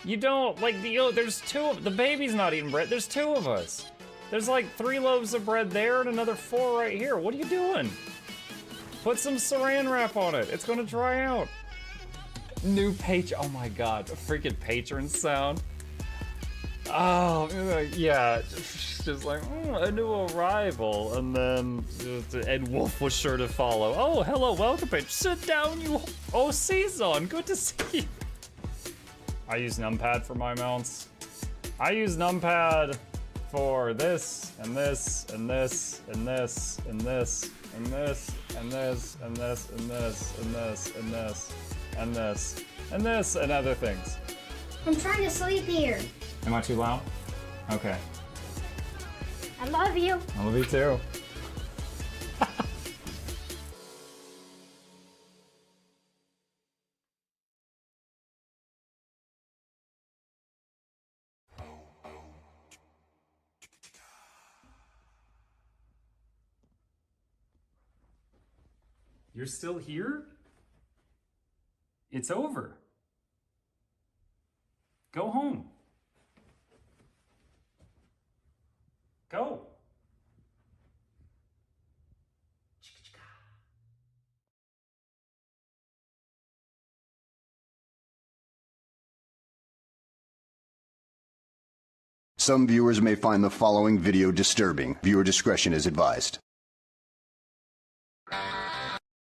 You don't, like, there's the baby's not eating bread. There's 2 of us. There's like 3 loaves of bread there and another 4 right here. What are you doing? Put some saran wrap on it. It's gonna dry out. New page. Oh my god, a freaking patron sound. Oh, yeah. Just like, a new arrival. And then Ed Wolf was sure to follow. Oh, hello, welcome page. Sit down, you. Oh, Season. Good to see you. I use numpad for my mounts. I use numpad for this, and this, and this, and this, and this, and this, and this, and this, and this, and this, and this, and this, and this, and other things. I'm trying to sleep here. Am I too loud? Okay. I love you. I love you too. You're still here? It's over. Go home. Go. Some viewers may find the following video disturbing. Viewer discretion is advised.